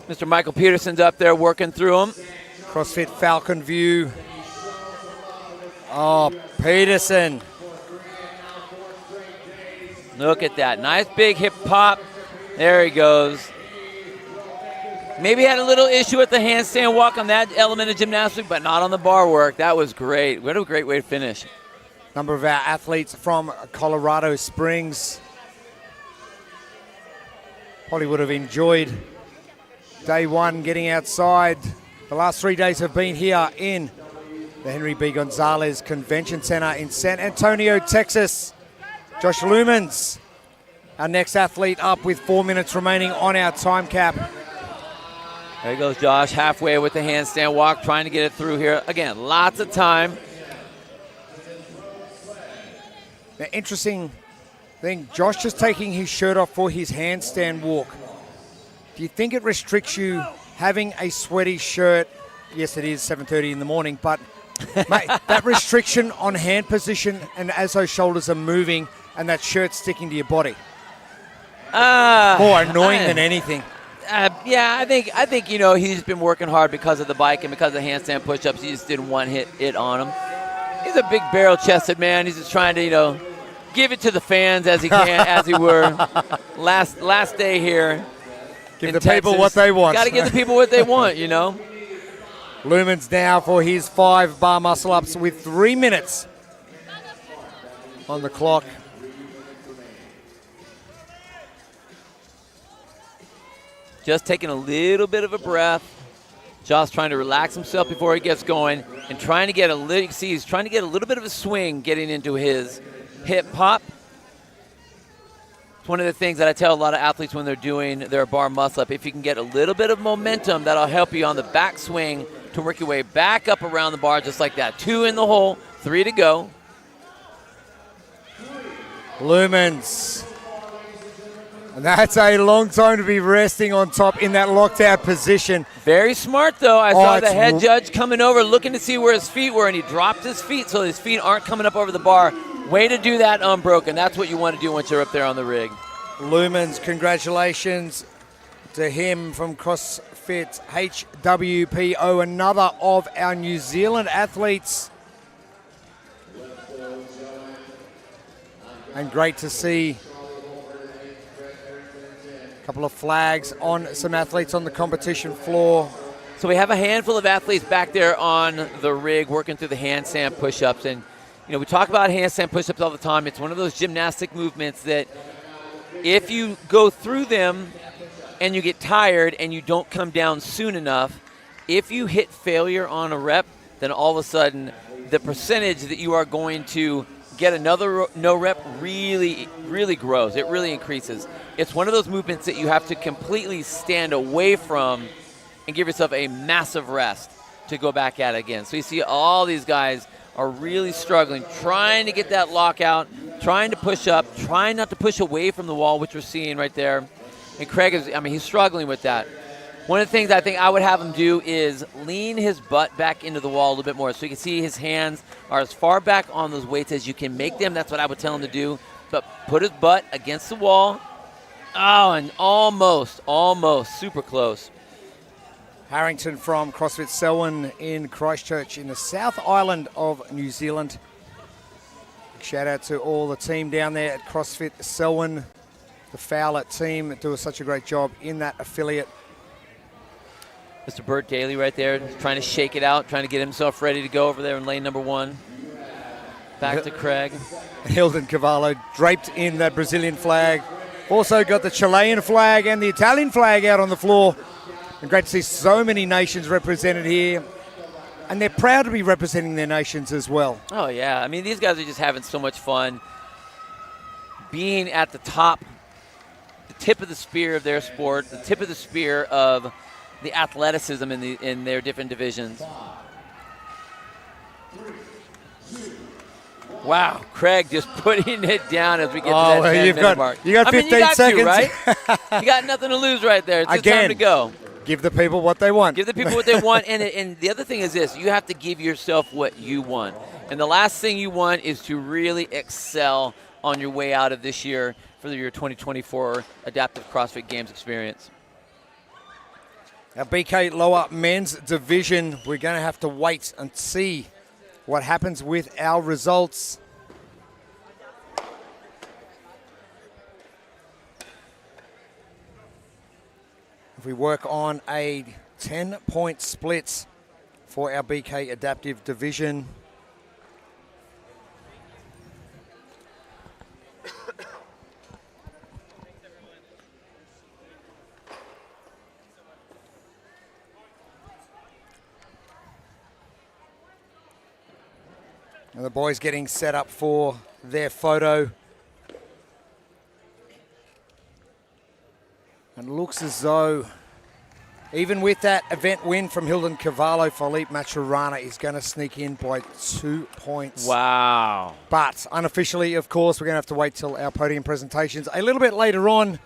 Mr. Michael Peterson's up there working through them. CrossFit Falcon View. Oh, Peterson. Look at that. Nice big hip pop. There he goes. Maybe had a little issue with the handstand walk on that element of gymnastics, but not on the bar work. That was great. What a great way to finish. Number of our athletes from Colorado Springs probably would have enjoyed day one getting outside. The last 3 days have been here in the Henry B. Gonzalez Convention Center in San Antonio, Texas. Josh Lumens, our next athlete up with 4 minutes remaining on our time cap. There goes Josh, halfway with the handstand walk, trying to get it through here. Again, lots of time. The interesting thing, Josh just taking his shirt off for his handstand walk. Do you think it restricts you having a sweaty shirt? Yes, it is 7:30 in the morning, but mate, that restriction on hand position and as those shoulders are moving and that shirt sticking to your body. More annoying than anything. Yeah, I think you know, he's been working hard because of the bike and because of the handstand push-ups. He just didn't want to hit it on him. He's a big barrel-chested man. He's just trying to, you know, give it to the fans as he can, as he were. Last day here. Give the people what they want. Got to give the people what they want, you know. Lumens now for his 5 bar muscle ups with 3 minutes on the clock. Just taking a little bit of a breath. Josh trying to relax himself before he gets going and trying to get a little, see, he's trying to get a little bit of a swing getting into his hip pop. It's one of the things that I tell a lot of athletes when they're doing their bar muscle up. If you can get a little bit of momentum, that'll help you on the back swing to work your way back up around the bar just like that. 2 in the hole, 3 to go. Lumens And that's a long time to be resting on top in that locked out position. Very smart, though. I saw the it's head judge coming over looking to see where his feet were, and he dropped his feet so his feet aren't coming up over the bar. Way to do that unbroken. That's what you want to do once you're up there on the rig. Lumens, congratulations to him from CrossFit HWPO, another of our New Zealand athletes. And great to see a couple of flags on some athletes on the competition floor. So we have a handful of athletes back there on the rig working through the handstand push-ups. And, you know, we talk about handstand push-ups all the time. It's one of those gymnastic movements that if you go through them and you get tired and you don't come down soon enough, if you hit failure on a rep, then all of a sudden the percentage that you are going to get another no rep really grows. It really increases. It's one of those movements that you have to completely stand away from and give yourself a massive rest to go back at it again. So you see all these guys are really struggling, trying to get that lockout, trying to push up, trying not to push away from the wall, which we're seeing right there. And Craig is, he's struggling with that. One of the things I think I would have him do is lean his butt back into the wall a little bit more so you can see his hands are as far back on those weights as you can make them. That's what I would tell him to do. But put his butt against the wall. Oh, and almost, super close. Harrington from CrossFit Selwyn in Christchurch in the South Island of New Zealand. Shout out to all the team down there at CrossFit Selwyn. The Fowler team do such a great job in that affiliate. Mr. Burt Daly right there trying to shake it out, trying to get himself ready to go over there in lane number 1. Back to Craig. Hilton Cavallo draped in that Brazilian flag. Also got the Chilean flag and the Italian flag out on the floor. And great to see so many nations represented here. And they're proud to be representing their nations as well. Oh, yeah. These guys are just having so much fun being at the top, the tip of the spear of their sport, the tip of the spear of the athleticism in their different divisions. Wow, Craig just putting it down as we get to that 10-minute mark. You got 15 seconds. Right? You got nothing to lose right there. It's just time to go. Give the people what they want. Give the people what they want. And the other thing is this. You have to give yourself what you want. And the last thing you want is to really excel on your way out of this year for your 2024 Adaptive CrossFit Games experience. Our BK lower men's division, we're going to have to wait and see what happens with our results. If we work on a 10-point split for our BK adaptive division. And the boys getting set up for their photo. And looks as though, even with that event win from Hilton Cavallo, Felipe Maturana is going to sneak in by 2 points. Wow. But unofficially, of course, we're going to have to wait till our podium presentations a little bit later on.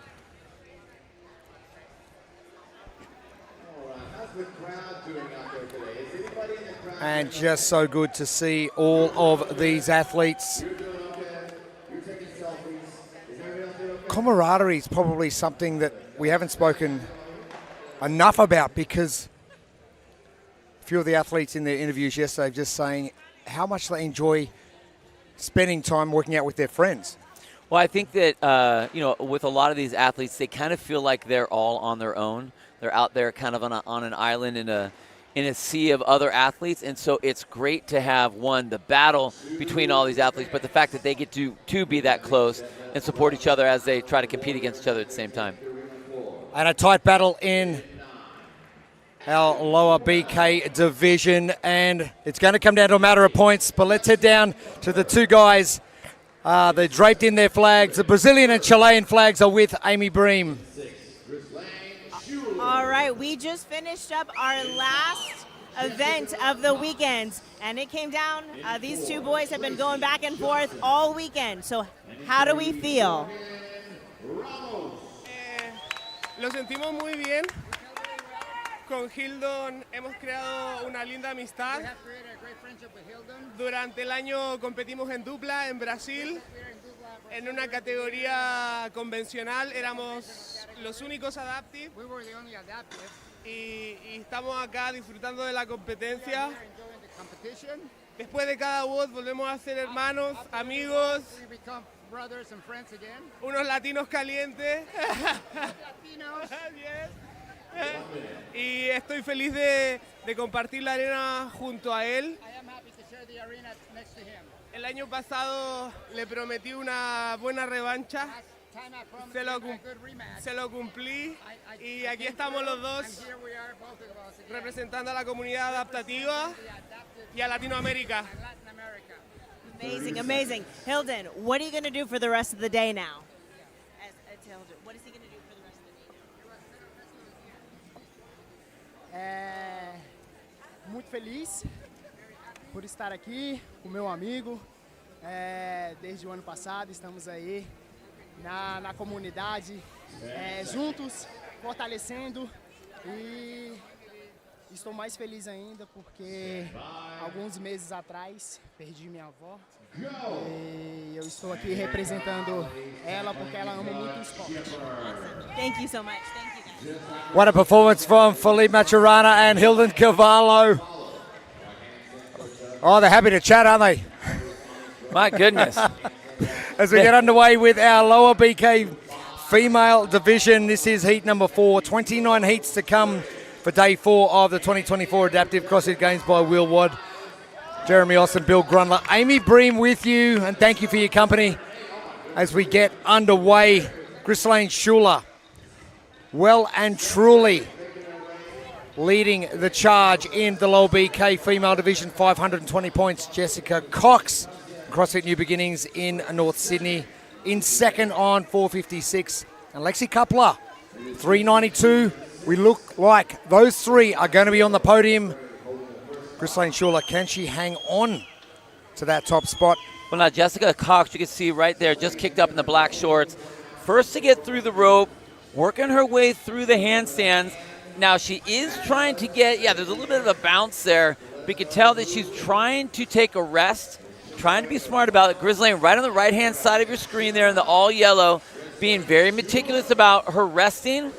And just so good to see all of these athletes. Camaraderie is probably something that we haven't spoken enough about, because a few of the athletes in their interviews yesterday just saying how much they enjoy spending time working out with their friends. Well, I think that, with a lot of these athletes, they kind of feel like they're all on their own. They're out there kind of on an island in a sea of other athletes, and so it's great to have, the battle between all these athletes, but the fact that they get to be that close and support each other as they try to compete against each other at the same time. And a tight battle in our lower BK division, and it's going to come down to a matter of points, but let's head down to the two guys. They're draped in their flags. The Brazilian and Chilean flags are with Amy Bream. All right, we just finished up our last event of the weekend, and it came down. These two boys have been going back and forth all weekend. So how do we feel? Lo sentimos muy bien. Con Hildon hemos creado una linda amistad. Durante el año competimos en dupla en Brasil. En una categoría convencional éramos los únicos adaptive. Y estamos acá disfrutando de la competencia. Después de cada WOD volvemos a ser hermanos, amigos, unos latinos calientes. Y estoy feliz de compartir la arena junto a él. El año pasado le prometí una buena revancha. Se lo cumplí y aquí estamos los dos representando a la comunidad adaptativa y a Latinoamérica. Amazing, amazing. Hildon, what are you going to do for the rest of the day now? As Hildon, what is he going to do for the rest of the day? Muito feliz por estar aqui com meu amigo. Desde o ano passado estamos aí na comunidade, juntos, fortalecendo, e estou mais feliz ainda porque alguns meses atrás perdi minha avó e eu estou aqui representando ela porque ela ama muito o esporte. Thank you so much. Thank you, guys. What a performance from Felipe Maturana and Hildon Cavallo. Oh, they're happy to chat, aren't they? My goodness. As we get underway with our lower BK female division, this is heat number 4. 29 heats to come for day 4 of the 2024 Adaptive CrossFit Games by Will Wadd, Jeremy Austin, Bill Grundler. Amy Bream with you, and thank you for your company as we get underway. Ghislaine Schuler, well and truly leading the charge in the low BK female division, 520 points. Jessica Cox, CrossFit New Beginnings in North Sydney, in second on 456. And Lexi Coupler, 392. We look like those three are going to be on the podium. Ghislaine Schuler, can she hang on to that top spot? Well, now Jessica Cox, you can see right there, just kicked up in the black shorts. First to get through the rope, working her way through the handstands. Now she is trying to get, there's a little bit of a bounce there. We can tell that she's trying to take a rest, trying to be smart about it. Ghislaine right on the right-hand side of your screen there in the all yellow, being very meticulous about her resting.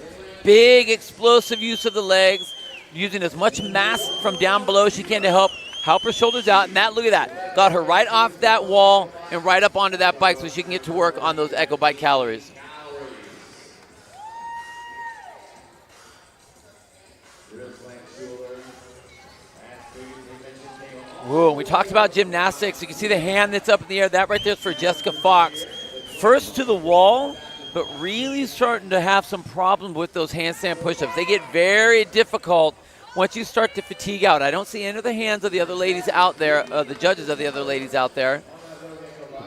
Big explosive use of the legs, using as much mass from down below as she can to help her shoulders out. And that, look at that, got her right off that wall and right up onto that bike so she can get to work on those Echo Bike calories. Whoa, we talked about gymnastics. You can see the hand that's up in the air. That right there is for Jessica Fox. First to the wall, but really starting to have some problems with those handstand push-ups. They get very difficult once you start to fatigue out. I don't see any of the hands of the other ladies out there, the judges of the other ladies out there.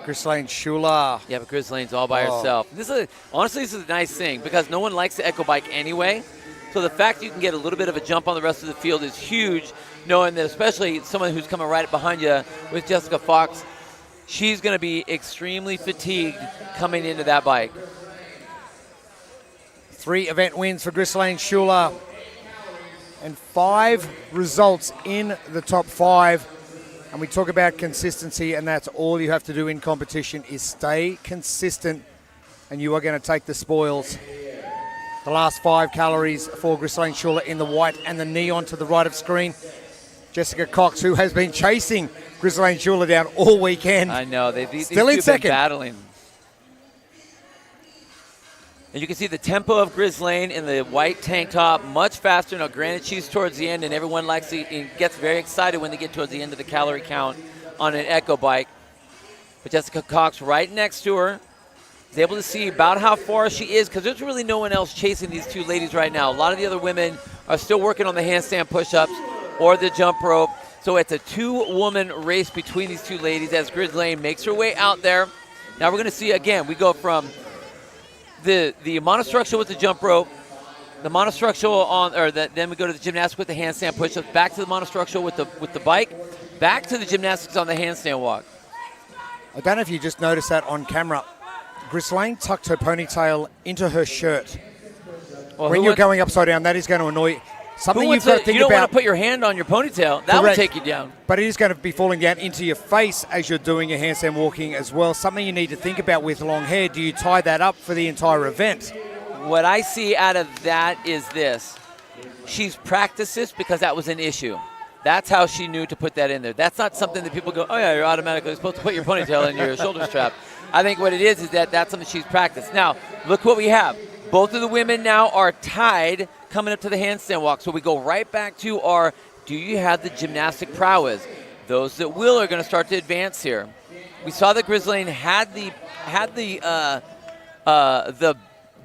Ghislaine Schuler. Yeah, but Ghislaine's all by herself. Honestly, this is a nice thing because no one likes the Echo Bike anyway. So the fact you can get a little bit of a jump on the rest of the field is huge, knowing that especially someone who's coming right behind you with Jessica Fox, she's going to be extremely fatigued coming into that bike. 3 event wins for Ghislaine Schuler and 5 results in the top 5. And we talk about consistency, and that's all you have to do in competition is stay consistent, and you are going to take the spoils. The last 5 calories for Ghislaine Schuler in the white and the neon to the right of screen. Jessica Cox, who has been chasing Ghislaine Schuler down all weekend. I know. These still two in have second. Been battling. And you can see the tempo of Ghislaine in the white tank top, much faster. Now, granted, she's towards the end, and everyone gets very excited when they get towards the end of the calorie count on an Echo Bike. But Jessica Cox right next to her is able to see about how far she is because there's really no one else chasing these two ladies right now. A lot of the other women are still working on the handstand push-ups or the jump rope. So it's a 2-woman race between these 2 ladies as Ghislaine makes her way out there. Now we're going to see, again, we go from the monostructural with the jump rope, the monostructural then we go to the gymnastics with the handstand push-ups, back to the monostructural with the bike, back to the gymnastics on the handstand walk. I don't know if you just noticed that on camera. Ghislaine tucked her ponytail into her shirt. Well, when you're going upside down, that is going to annoy you. Something you've got to think you don't about. want to put your hand on your ponytail. That would take you down. But it is going to be falling down into your face as you're doing your handstand walking as well. Something you need to think about with long hair. Do you tie that up for the entire event? What I see out of that is this. She's practiced this because that was an issue. That's how she knew to put that in there. That's not something that people go, oh, yeah, you're automatically supposed to put your ponytail in your shoulder strap. I think what it is that that's something she's practiced. Now, look what we have. Both of the women now are tied coming up to the handstand walk. So we go right back to our, do you have the gymnastic prowess? Those that will are going to start to advance here. We saw that Ghislaine had the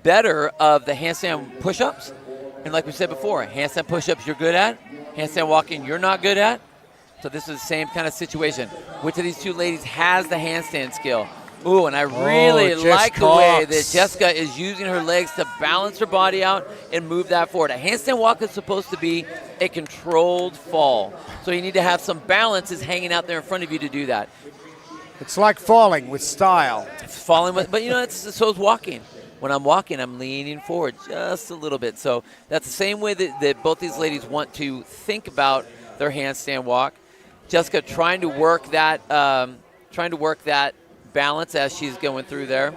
better of the handstand push-ups. And like we said before, handstand push-ups you're good at, handstand walking you're not good at. So this is the same kind of situation. Which of these two ladies has the handstand skill? Ooh, and I really like the way that Jessica is using her legs to balance her body out and move that forward. A handstand walk is supposed to be a controlled fall. So you need to have some balances hanging out there in front of you to do that. It's like falling with style. It's falling with, but you know, so is walking. When I'm walking, I'm leaning forward just a little bit. So that's the same way that both these ladies want to think about their handstand walk. Jessica trying to work that balance as she's going through there.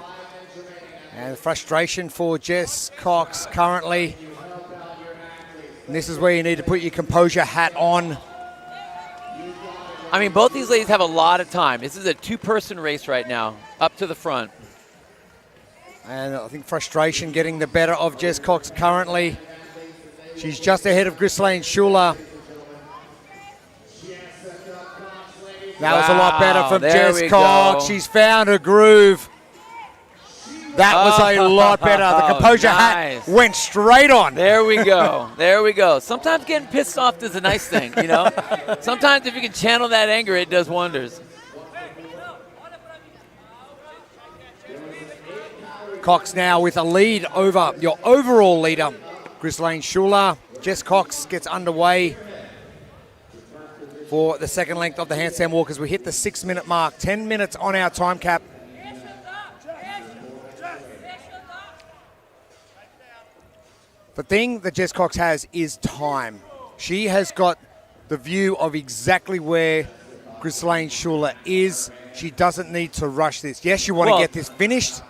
And the frustration for Jess Cox currently. And this is where you need to put your composure hat on. I mean, both these ladies have a lot of time. This is a two-person race right now, up to the front. And I think frustration getting the better of Jess Cox currently. She's just ahead of Ghislaine Schuler. That was a lot better from Jess Cox. She's found a groove. That was a lot better. The composure hat went straight on. There we go. There we go. Sometimes getting pissed off is a nice thing, you know. Sometimes if you can channel that anger, it does wonders. Cox now with a lead over your overall leader, Ghislaine Schuler. Jess Cox gets underway for the second length of the handstand walk as we hit the 6-minute mark. 10 minutes on our time cap. The thing that Jess Cox has is time. She has got the view of exactly where Ghislaine Schuler is. She doesn't need to rush this. Yes, you want to get this finished.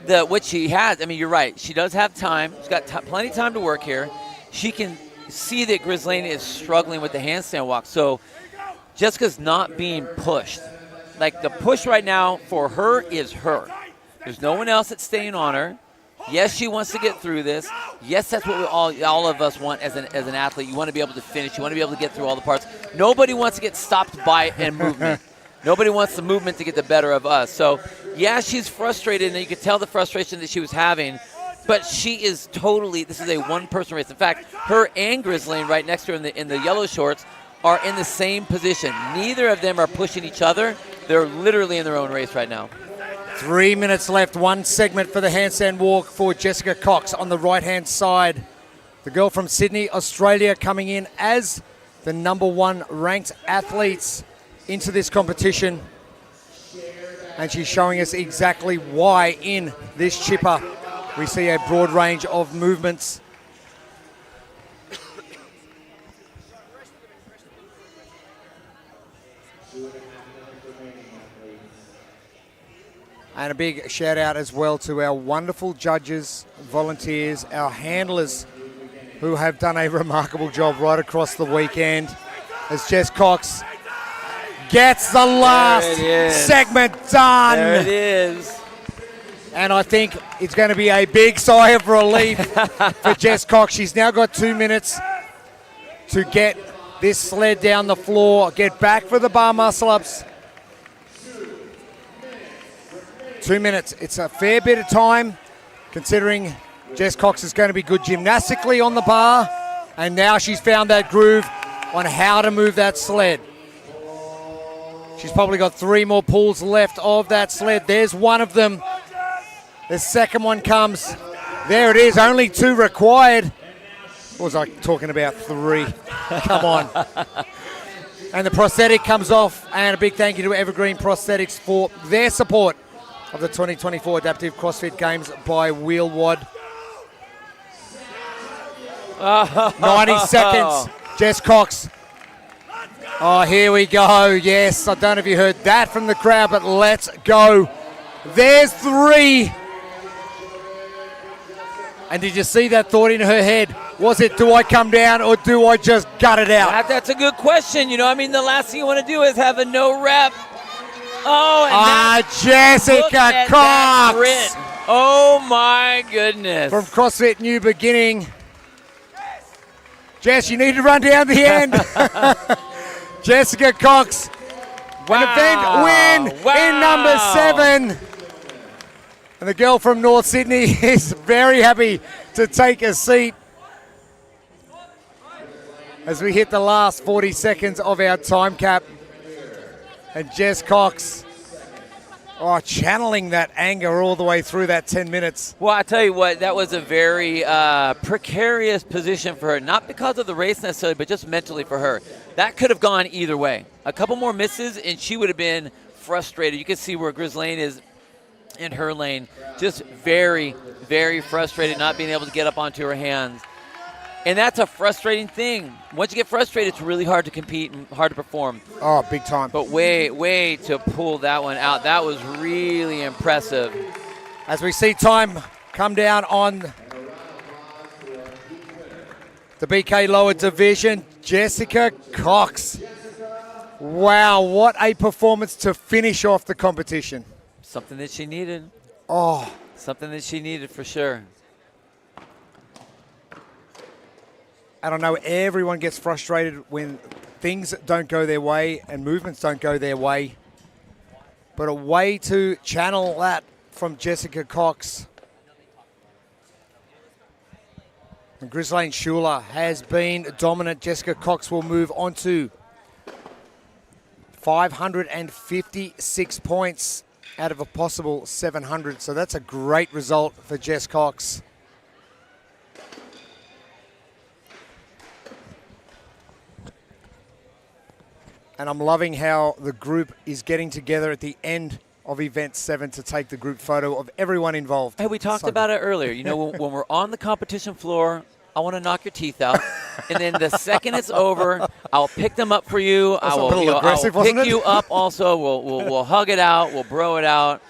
What she has, I mean, you're right. She does have time. She's got plenty of time to work here. She can see that Ghislaine is struggling with the handstand walk. So Jessica's not being pushed. Like, the push right now for her is her. There's no one else that's staying on her. Yes, she wants to get through this. Yes, that's what all of us want as an athlete. You want to be able to finish. You want to be able to get through all the parts. Nobody wants to get stopped by a movement. Nobody wants the movement to get the better of us. So, yeah, she's frustrated, and you could tell the frustration that she was having. But she is totally, this is a one-person race. In fact, her and Ghislaine right next to her in the yellow shorts are in the same position. Neither of them are pushing each other. They're literally in their own race right now. 3 minutes left, one segment for the handstand walk for Jessica Cox on the right-hand side. The girl from Sydney, Australia, coming in as the #1 ranked athletes into this competition. And she's showing us exactly why in this chipper we see a broad range of movements. And a big shout out as well to our wonderful judges, volunteers, our handlers who have done a remarkable job right across the weekend as Jess Cox gets the last segment done. There it is. And I think it's going to be a big sigh of relief for Jess Cox. She's now got 2 minutes to get this sled down the floor, get back for the bar muscle-ups. 2 minutes. It's a fair bit of time, considering Jess Cox is going to be good gymnastically on the bar, and now she's found that groove on how to move that sled. She's probably got 3 more pulls left of that sled. There's one of them. The second one comes. There it is, only 2 required. What was I talking about? 3. Come on. And the prosthetic comes off, and a big thank you to Evergreen Prosthetics for their support of the 2024 Adaptive CrossFit Games by Wheelwad. 90 seconds. Jess Cox. Oh, here we go. Yes, I don't know if you heard that from the crowd, but let's go. There's 3. And did you see that thought in her head? Was it, do I come down or do I just gut it out? That's a good question. You know, I mean, the last thing you want to do is have a no rep. Oh, and Jessica Cox. Oh, my goodness. From CrossFit New Beginning. Jess, you need to run down the end. Jessica Cox. Wow. An event win in number 7. And the girl from North Sydney is very happy to take a seat as we hit the last 40 seconds of our time cap. And Jess Cox, channeling that anger all the way through that 10 minutes. Well, I tell you what, that was a very precarious position for her, not because of the race necessarily, but just mentally for her. That could have gone either way. A couple more misses, and she would have been frustrated. You can see where Ghislaine is in her lane, just very, very frustrated, not being able to get up onto her hands. And that's a frustrating thing. Once you get frustrated, it's really hard to compete and hard to perform. Oh, big time. But way to pull that one out. That was really impressive. As we see time come down on the BK lower division, Jessica Cox. Wow, what a performance to finish off the competition. Something that she needed. Oh. Something that she needed for sure. And I know everyone gets frustrated when things don't go their way and movements don't go their way. But a way to channel that from Jessica Cox. And Ghislaine Schuler has been dominant. Jessica Cox will move on to 556 points out of a possible 700. So that's a great result for Jess Cox. And I'm loving how the group is getting together at the end of Event 7 to take the group photo of everyone involved. Hey, we talked about it earlier. You know, when we're on the competition floor, I want to knock your teeth out. And then the second it's over, I'll pick them up for you. That's a little aggressive, I'll pick wasn't it? you up also. We'll hug it out. We'll bro it out.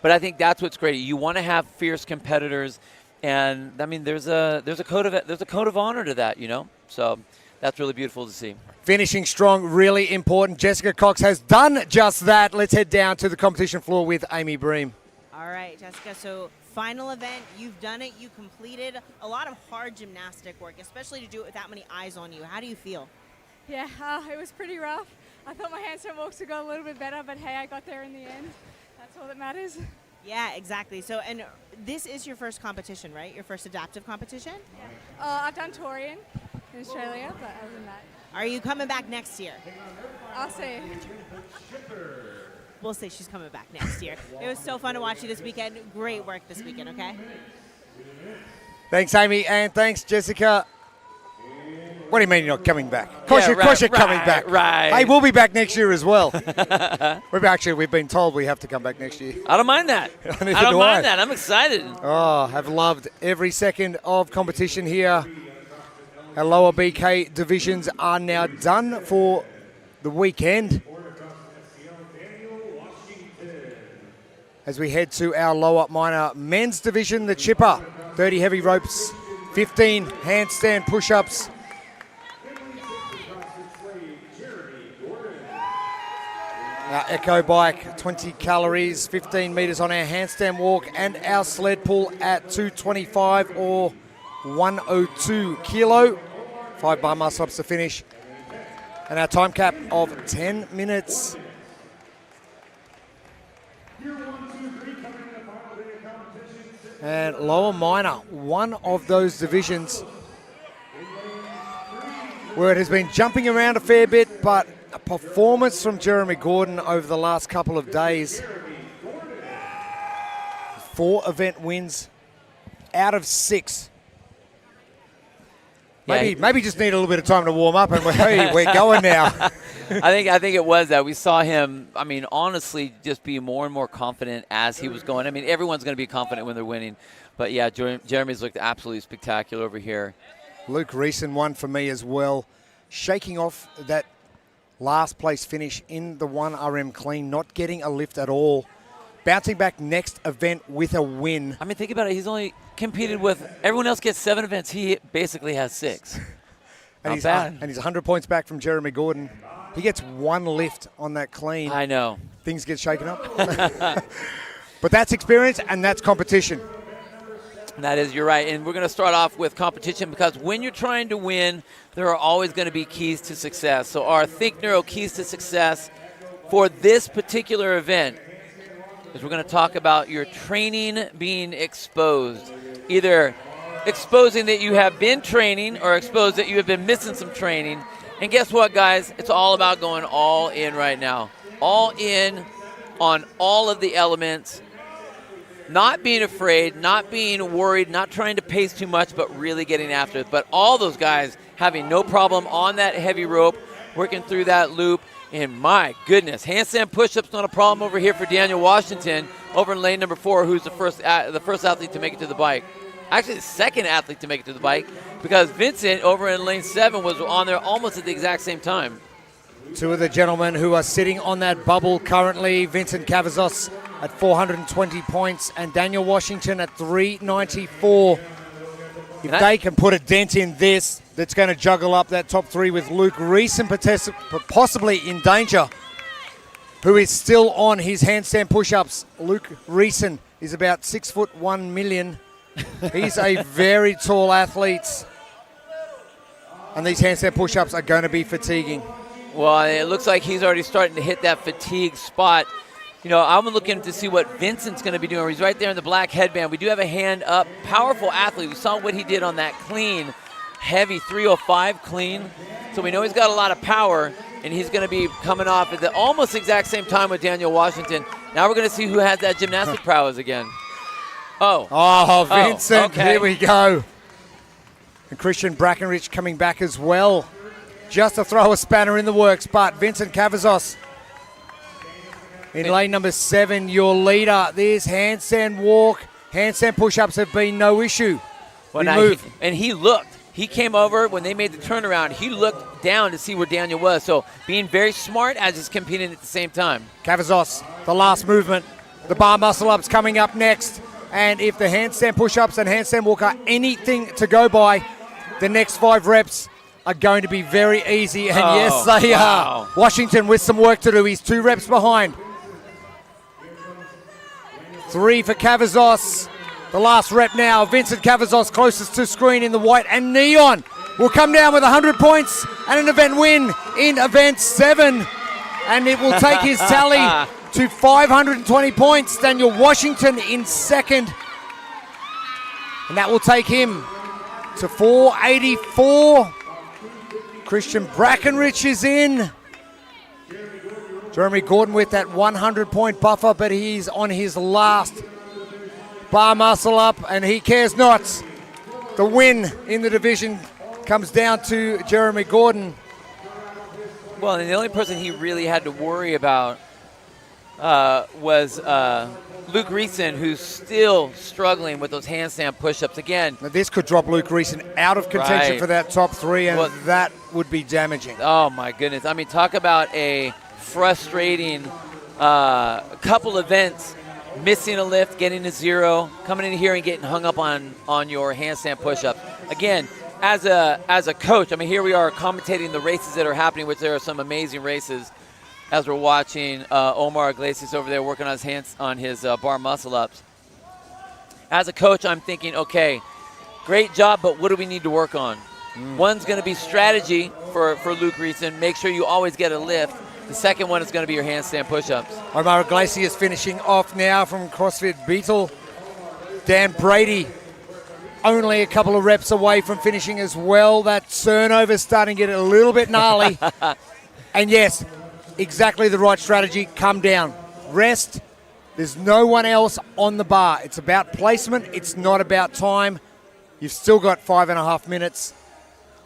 But I think that's what's great. You want to have fierce competitors. And, I mean, there's a code of honor to that, you know. So that's really beautiful to see. Finishing strong, really important. Jessica Cox has done just that. Let's head down to the competition floor with Amy Bream. All right, Jessica, so final event, you've done it, you completed a lot of hard gymnastic work, especially to do it with that many eyes on you. How do you feel? Yeah, it was pretty rough. I thought my handstand walks would go a little bit better, but hey, I got there in the end. That's all that matters. Yeah, exactly. So, and this is your first competition, right? Your first adaptive competition? I've done Torian in Australia, but other than that. Are you coming back next year? I'll see. We'll say she's coming back next year. It was so fun to watch you this weekend. Great work this weekend, okay? Thanks, Amy, and thanks, Jessica. What do you mean you're not coming back? Of course, you're coming back. Right. Hey, we'll be back next year as well. We've been told we have to come back next year. I don't mind that. I don't mind that. I'm excited. Oh, have loved every second of competition here. Our lower BK divisions are now done for the weekend. As we head to our lower minor men's division, the chipper, 30 heavy ropes, 15 handstand push-ups. Our echo bike, 20 calories, 15 meters on our handstand walk, and our sled pull at 225 or 102 kilo. 5 bar muscle-ups to finish. And our time cap of 10 minutes. And lower minor, one of those divisions where it has been jumping around a fair bit, but a performance from Jeremy Gordon over the last couple of days. 4 event wins out of 6. Maybe just need a little bit of time to warm up, and we're going now. I think it was that we saw him. I mean, honestly, just be more and more confident as he was going. I mean, everyone's going to be confident when they're winning, but yeah, Jeremy's looked absolutely spectacular over here. Luke Reeson, one for me as well. Shaking off that last place finish in the 1RM clean, not getting a lift at all. Bouncing back next event with a win. I mean, think about it. He's only competed with, everyone else gets 7 events. He basically has 6. And he's 100 points back from Jeremy Gordon. He gets 1 lift on that clean. I know. Things get shaken up. But that's experience and that's competition. That is, you're right. And we're going to start off with competition because when you're trying to win, there are always going to be keys to success. So our Think Neuro keys to success for this particular event is we're going to talk about your training being exposed. Either exposing that you have been training or exposed that you have been missing some training. And guess what, guys? It's all about going all in right now. All in on all of the elements. Not being afraid, not being worried, not trying to pace too much, but really getting after it. But all those guys having no problem on that heavy rope, working through that loop. And my goodness, handstand push-ups not a problem over here for Daniel Washington over in lane number 4, who's the first athlete to make it to the bike. Actually, the second athlete to make it to the bike because Vincent over in lane 7 was on there almost at the exact same time. 2 of the gentlemen who are sitting on that bubble currently, Vincent Cavazos at 420 points and Daniel Washington at 394. If they can put a dent in this, that's going to juggle up that top 3 with Luke Reeson possibly in danger, who is still on his handstand push-ups. Luke Reeson is about 6'1". He's a very tall athlete. And these handstand push-ups are going to be fatiguing. Well, it looks like he's already starting to hit that fatigue spot. You know, I'm looking to see what Vincent's going to be doing. He's right there in the black headband. We do have a hand up. Powerful athlete. We saw what he did on that clean, heavy 305 clean. So we know he's got a lot of power, and he's going to be coming off at the almost exact same time with Daniel Washington. Now we're going to see who has that gymnastic prowess again. Oh, Vincent, okay. Here we go. And Christian Brackenrich coming back as well. Just to throw a spanner in the works, but Vincent Cavazos in lane number 7, your leader. There's handstand walk. Handstand push-ups have been no issue. Well, he looked. He came over when they made the turnaround. He looked down to see where Daniel was. So being very smart as he's competing at the same time. Cavazos, the last movement. The bar muscle-ups coming up next. And if the handstand push-ups and handstand walk are anything to go by, the next 5 reps are going to be very easy. And yes, they are. Washington with some work to do. He's 2 reps behind. 3 for Cavazos. The last rep now. Vincent Cavazos closest to screen in the white and neon. Will come down with 100 points and an event win in event 7. And it will take his tally to 520 points. Daniel Washington in second. And that will take him to 484. Christian Brackenrich is in. Jeremy Gordon with that 100-point buffer, but he's on his last bar muscle up, and he cares not. The win in the division comes down to Jeremy Gordon. Well, and the only person he really had to worry about was Luke Reeson, who's still struggling with those handstand push-ups. Again, now this could drop Luke Reeson out of contention for that top 3, and that would be damaging. Oh, my goodness. I mean, talk about a frustrating couple events, missing a lift, getting a 0, coming in here and getting hung up on your handstand push-ups. Again, as a coach, I mean, here we are commentating the races that are happening, which there are some amazing races as we're watching Omar Iglesias over there working on his bar muscle-ups. As a coach, I'm thinking, okay, great job, but what do we need to work on? One's going to be strategy for Luke Reeson. Make sure you always get a lift. The second one is going to be your handstand push-ups. Omar Iglesias finishing off now from CrossFit Beetle. Dan Brady only a couple of reps away from finishing as well. That turnover starting to get a little bit gnarly. And yes, exactly the right strategy. Come down. Rest. There's no one else on the bar. It's about placement. It's not about time. You've still got 5.5 minutes.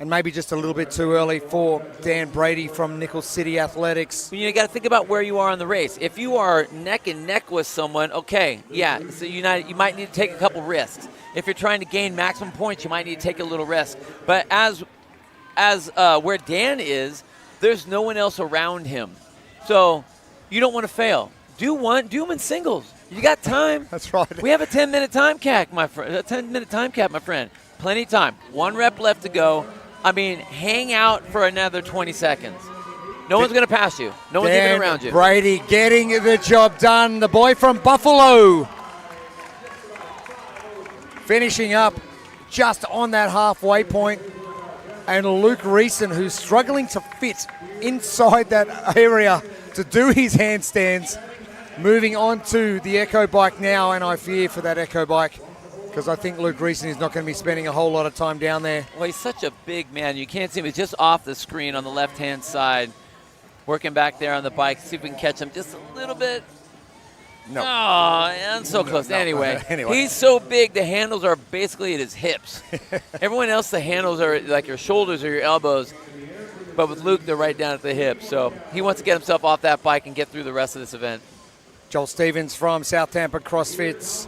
and maybe just a little bit too early for Dan Brady from Nickel City Athletics. You got to think about where you are in the race. If you are neck and neck with someone, okay, yeah, so you might need to take a couple risks. If you're trying to gain maximum points, you might need to take a little risk. But as where Dan is, there's no one else around him. So you don't want to fail. Do them in singles. You got time. That's right. We have a 10-minute time cap, my friend. A 10-minute time cap, my friend. Plenty of time. 1 rep left to go. I mean, hang out for another 20 seconds. No one's going to pass you. No one's even around you. Brady getting the job done. The boy from Buffalo. Finishing up just on that halfway point. And Luke Reeson, who's struggling to fit inside that area to do his handstands, moving on to the Echo Bike now. And I fear for that Echo Bike, because I think Luke Reeson is not going to be spending a whole lot of time down there. Well, he's such a big man. You can't see him. He's just off the screen on the left-hand side, working back there on the bike. See if we can catch him just a little bit. No. Oh, and so close. No. Anyway, he's so big, the handles are basically at his hips. Everyone else, the handles are like your shoulders or your elbows. But with Luke, they're right down at the hips. So he wants to get himself off that bike and get through the rest of this event. Joel Stevens from South Tampa CrossFits.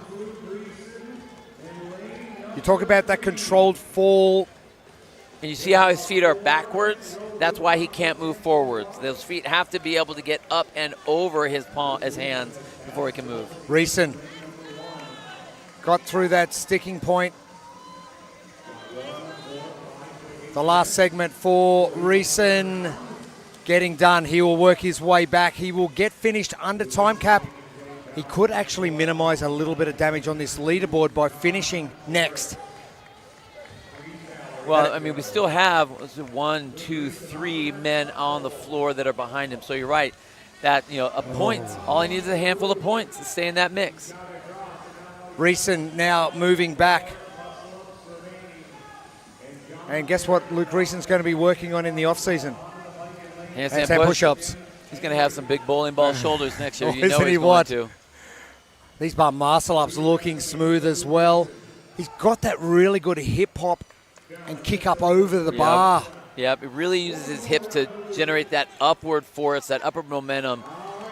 You talk about that controlled fall. And you see how his feet are backwards? That's why he can't move forwards. Those feet have to be able to get up and over his hands before he can move. Reeson got through that sticking point. The last segment for Reeson getting done. He will work his way back. He will get finished under time cap. He could actually minimize a little bit of damage on this leaderboard by finishing next. Well, I mean, we still have 1, 2, 3 men on the floor that are behind him. So you're right that, a point, all he needs is a handful of points to stay in that mix. Reeson now moving back. And guess what Luke Reeson's going to be working on in the off-season? Handstand push-ups. He's going to have some big bowling ball shoulders next year. You know Isn't he's he going what? to. These bar muscle-ups looking smooth as well. He's got that really good hip-hop and kick up over the bar. Yep, it really uses his hips to generate that upward force, that upward momentum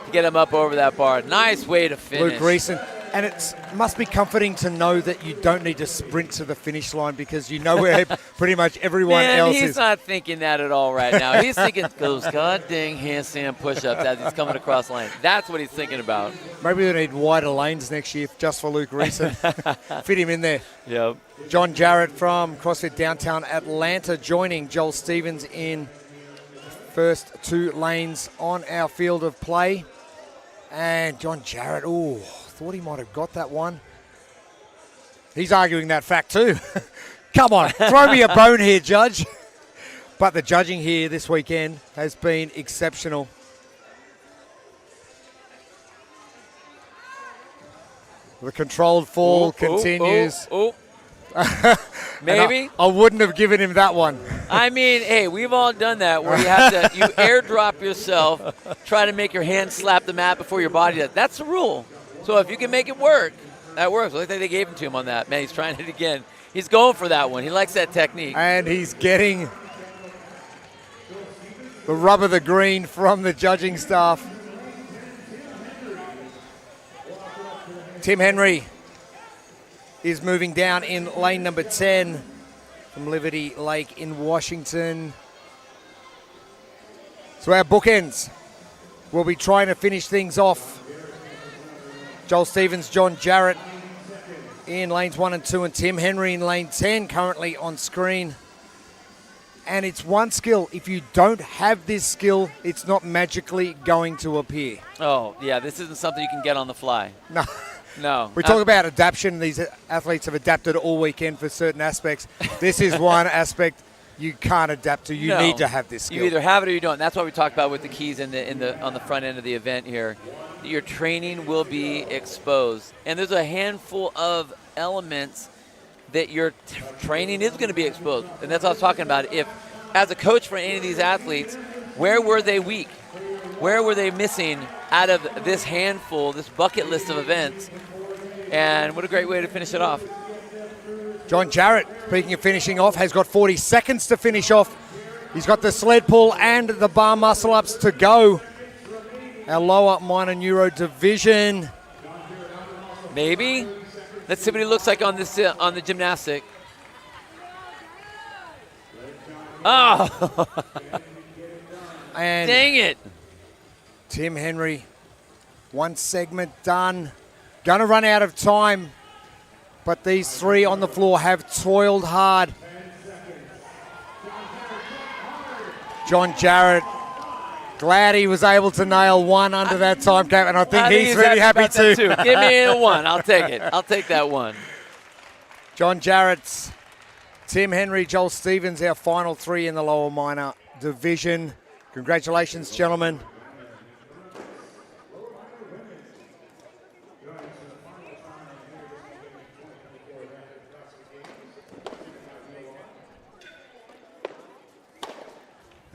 to get him up over that bar. Nice way to finish. Luke Reeson. And it must be comforting to know that you don't need to sprint to the finish line, because you know where pretty much everyone else is. He's not thinking that at all right now. He's thinking those god dang handstand push-ups as he's coming across lane. That's what he's thinking about. Maybe we need wider lanes next year just for Luke Reeson. Fit him in there. Yep. John Jarrett from CrossFit Downtown Atlanta joining Joel Stevens in first 2 lanes on our field of play. And John Jarrett, thought he might have got that one. He's arguing that fact too. Come on, throw me a bone here, Judge. But the judging here this weekend has been exceptional. The controlled fall continues. Maybe. I wouldn't have given him that one. I mean, hey, we've all done that where you have to, you airdrop yourself, try to make your hand slap the mat before your body does. That's the rule. So if you can make it work, that works. I think they gave it to him on that. Man, he's trying it again. He's going for that one. He likes that technique. And he's getting the rub of the green from the judging staff. Tim Henry is moving down in lane number 10 from Liberty Lake in Washington. So our bookends will be trying to finish things off. Joel Stevens, John Jarrett in lanes 1 and 2, and Tim Henry in lane 10 currently on screen. And it's one skill. If you don't have this skill, it's not magically going to appear. Oh, yeah, this isn't something you can get on the fly. No. No. We talk about adaptation. These athletes have adapted all weekend for certain aspects. This is one aspect you can't adapt to. You need to have this skill. You either have it or you don't. That's what we talked about with the keys on the front end of the event here. Your training will be exposed. And there's a handful of elements that your training is going to be exposed. And that's what I was talking about. If, as a coach for any of these athletes, where were they weak? Where were they missing out of this handful, this bucket list of events? And what a great way to finish it off. John Jarrett, speaking of finishing off, has got 40 seconds to finish off. He's got the sled pull and the bar muscle-ups to go. Our lower minor neuro division. Maybe. Let's see what he looks like on this on the gymnastic. Oh! And dang it! Tim Henry, one segment done. Gonna run out of time, but these three on the floor have toiled hard. John Jarrett, glad he was able to nail one under that time cap, and I think he's really happy too. Give me a one. I'll take it. I'll take that one. John Jarrett's, Tim Henry, Joel Stevens, our final three in the lower minor division. Congratulations, gentlemen.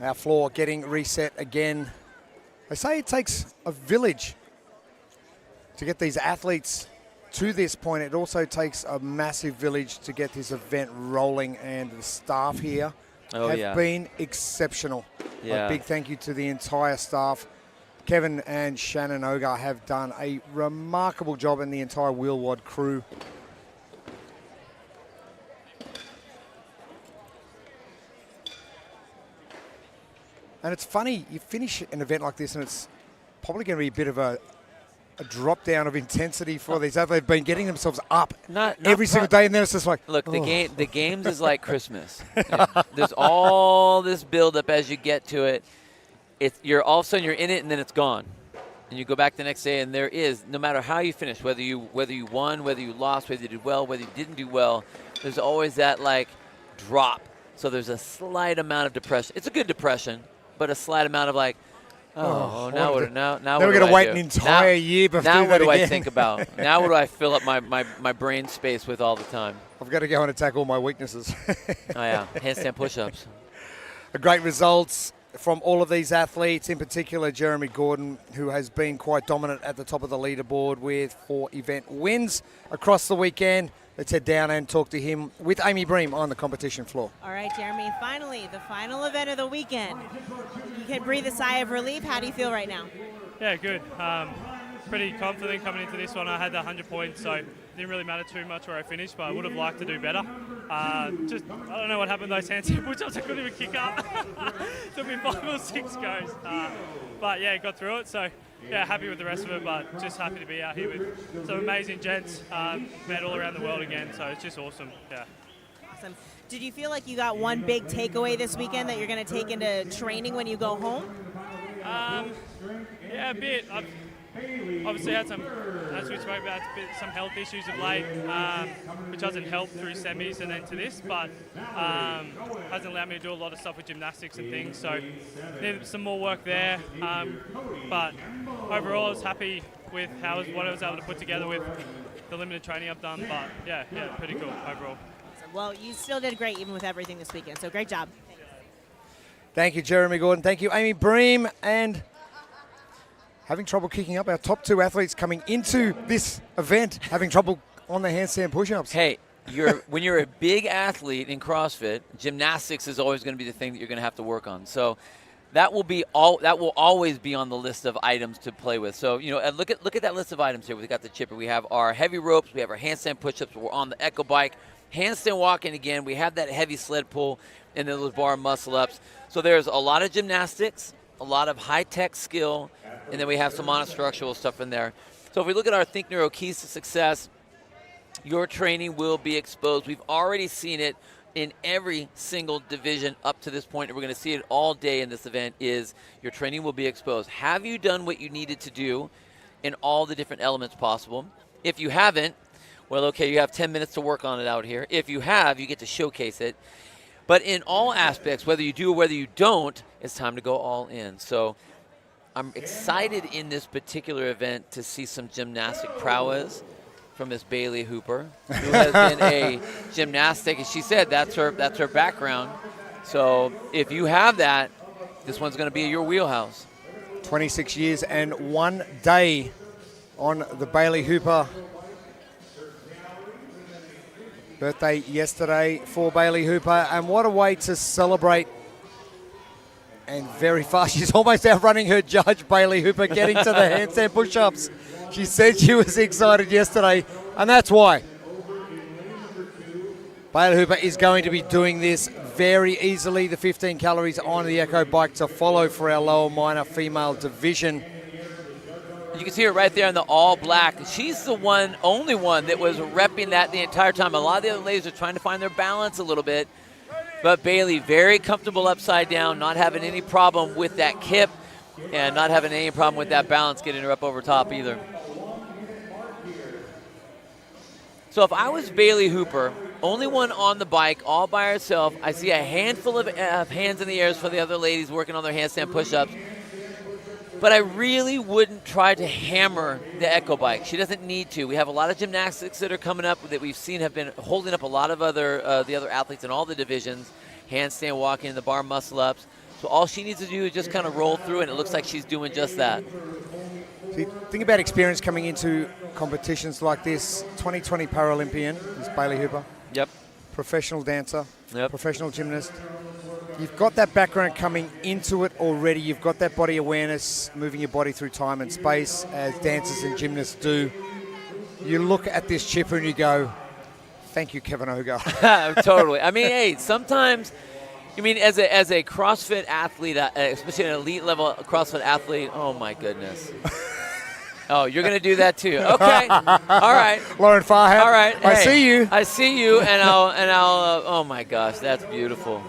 Our floor getting reset again. They say it takes a village to get these athletes to this point. It also takes a massive village to get this event rolling, and the staff here have been exceptional. Yeah. A big thank you to the entire staff. Kevin and Shannon Ogar have done a remarkable job, and the entire Wheelwad crew. And it's funny, you finish an event like this and it's probably going to be a bit of a drop down of intensity for these athletes. They've been getting themselves up every single day, and then it's just like, look, the games is like Christmas. There's all this buildup as you get to it. You're all of a sudden you're in it, and then it's gone. And you go back the next day, and there is, no matter how you finish, whether you won, whether you lost, whether you did well, whether you didn't do well, there's always that like drop. So there's a slight amount of depression. It's a good depression, but a slight amount of like, now we're going to wait an entire year before now what do again. I think about? Now what do I fill up my brain space with all the time? I've got to go and attack all my weaknesses. Oh yeah, handstand push-ups. Great results from all of these athletes, in particular Jeremy Gordon, who has been quite dominant at the top of the leaderboard with 4 event wins across the weekend. Let's head down and talk to him with Amy Bream on the competition floor. All right, Jeremy, finally, the final event of the weekend. You can breathe a sigh of relief. How do you feel right now? Yeah, good. Pretty confident coming into this one. I had the 100 points, so it didn't really matter too much where I finished, but I would have liked to do better. I don't know what happened to those handstand push-ups. I couldn't even kick up. Took me 5 or 6 goes. But yeah, got through it. So yeah, happy with the rest of it, but just happy to be out here with some amazing gents, met all around the world again. So it's just awesome. Yeah. Awesome. Did you feel like you got one big takeaway this weekend that you're going to take into training when you go home? Yeah, a bit. I've obviously had some, as we spoke about, some health issues of late, which hasn't helped through semis and then to this, but hasn't allowed me to do a lot of stuff with gymnastics and things, so needed some more work there. But overall, I was happy with what I was able to put together with the limited training I've done, but yeah, pretty cool overall. Well, you still did great even with everything this weekend, so great job. Thank you, Jeremy Gordon. Thank you, Amy Bream. And having trouble kicking up, our top 2 athletes coming into this event, having trouble on the handstand push-ups. Hey, when you're a big athlete in CrossFit, gymnastics is always going to be the thing that you're going to have to work on. So that will always be on the list of items to play with. So, look at that list of items here. We've got the chipper. We have our heavy ropes. We have our handstand push-ups. We're on the Echo Bike. Handstand walking again. We have that heavy sled pull and then those bar muscle-ups. So there's a lot of gymnastics, a lot of high-tech skill, and then we have some monostructural stuff in there. So if we look at our Think Neuro Keys to Success, your training will be exposed. We've already seen it in every single division up to this point, and we're going to see it all day in this event, is your training will be exposed. Have you done what you needed to do in all the different elements possible? If you haven't, well, okay, you have 10 minutes to work on it out here. If you have, you get to showcase it. But in all aspects, whether you do or whether you don't, it's time to go all in. So I'm excited in this particular event to see some gymnastic prowess from Miss Bailey Hooper, who has been a gymnastic, as she said, that's her background. So if you have that, this one's going to be your wheelhouse. 26 years and 1 day on the Bailey Hooper Birthday yesterday for Bailey Hooper, and what a way to celebrate. And very fast, she's almost outrunning her judge, Bailey Hooper, getting to the handstand push-ups. She said she was excited yesterday, and that's why. Bailey Hooper is going to be doing this very easily. The 15 calories on the Echo bike to follow for our lower minor female division. You can see her right there in the all black. She's the only one that was repping that the entire time. A lot of the other ladies are trying to find their balance a little bit. But Bailey, very comfortable upside down, not having any problem with that kip and not having any problem with that balance getting her up over top either. So if I was Bailey Hooper, only one on the bike, all by herself, I see a handful of hands in the air for the other ladies working on their handstand push-ups. But I really wouldn't try to hammer the Echo bike. She doesn't need to. We have a lot of gymnastics that are coming up that we've seen have been holding up a lot of the other athletes in all the divisions, handstand walking, the bar muscle-ups. So all she needs to do is just kind of roll through, and it looks like she's doing just that. See, think about experience coming into competitions like this. 2020 Paralympian is Bailey Hooper. Yep. Professional dancer. Yep. Professional gymnast. You've got that background coming into it already. You've got that body awareness, moving your body through time and space, as dancers and gymnasts do. You look at this chipper and you go, thank you, Kevin Ogar. Totally. I mean, hey, sometimes, I mean, as a CrossFit athlete, especially an elite level CrossFit athlete, oh my goodness. Oh, you're going to do that too. Okay. All right. Lauren Farhat. All right. I hey, see you. I see you, and I'll oh my gosh, that's beautiful.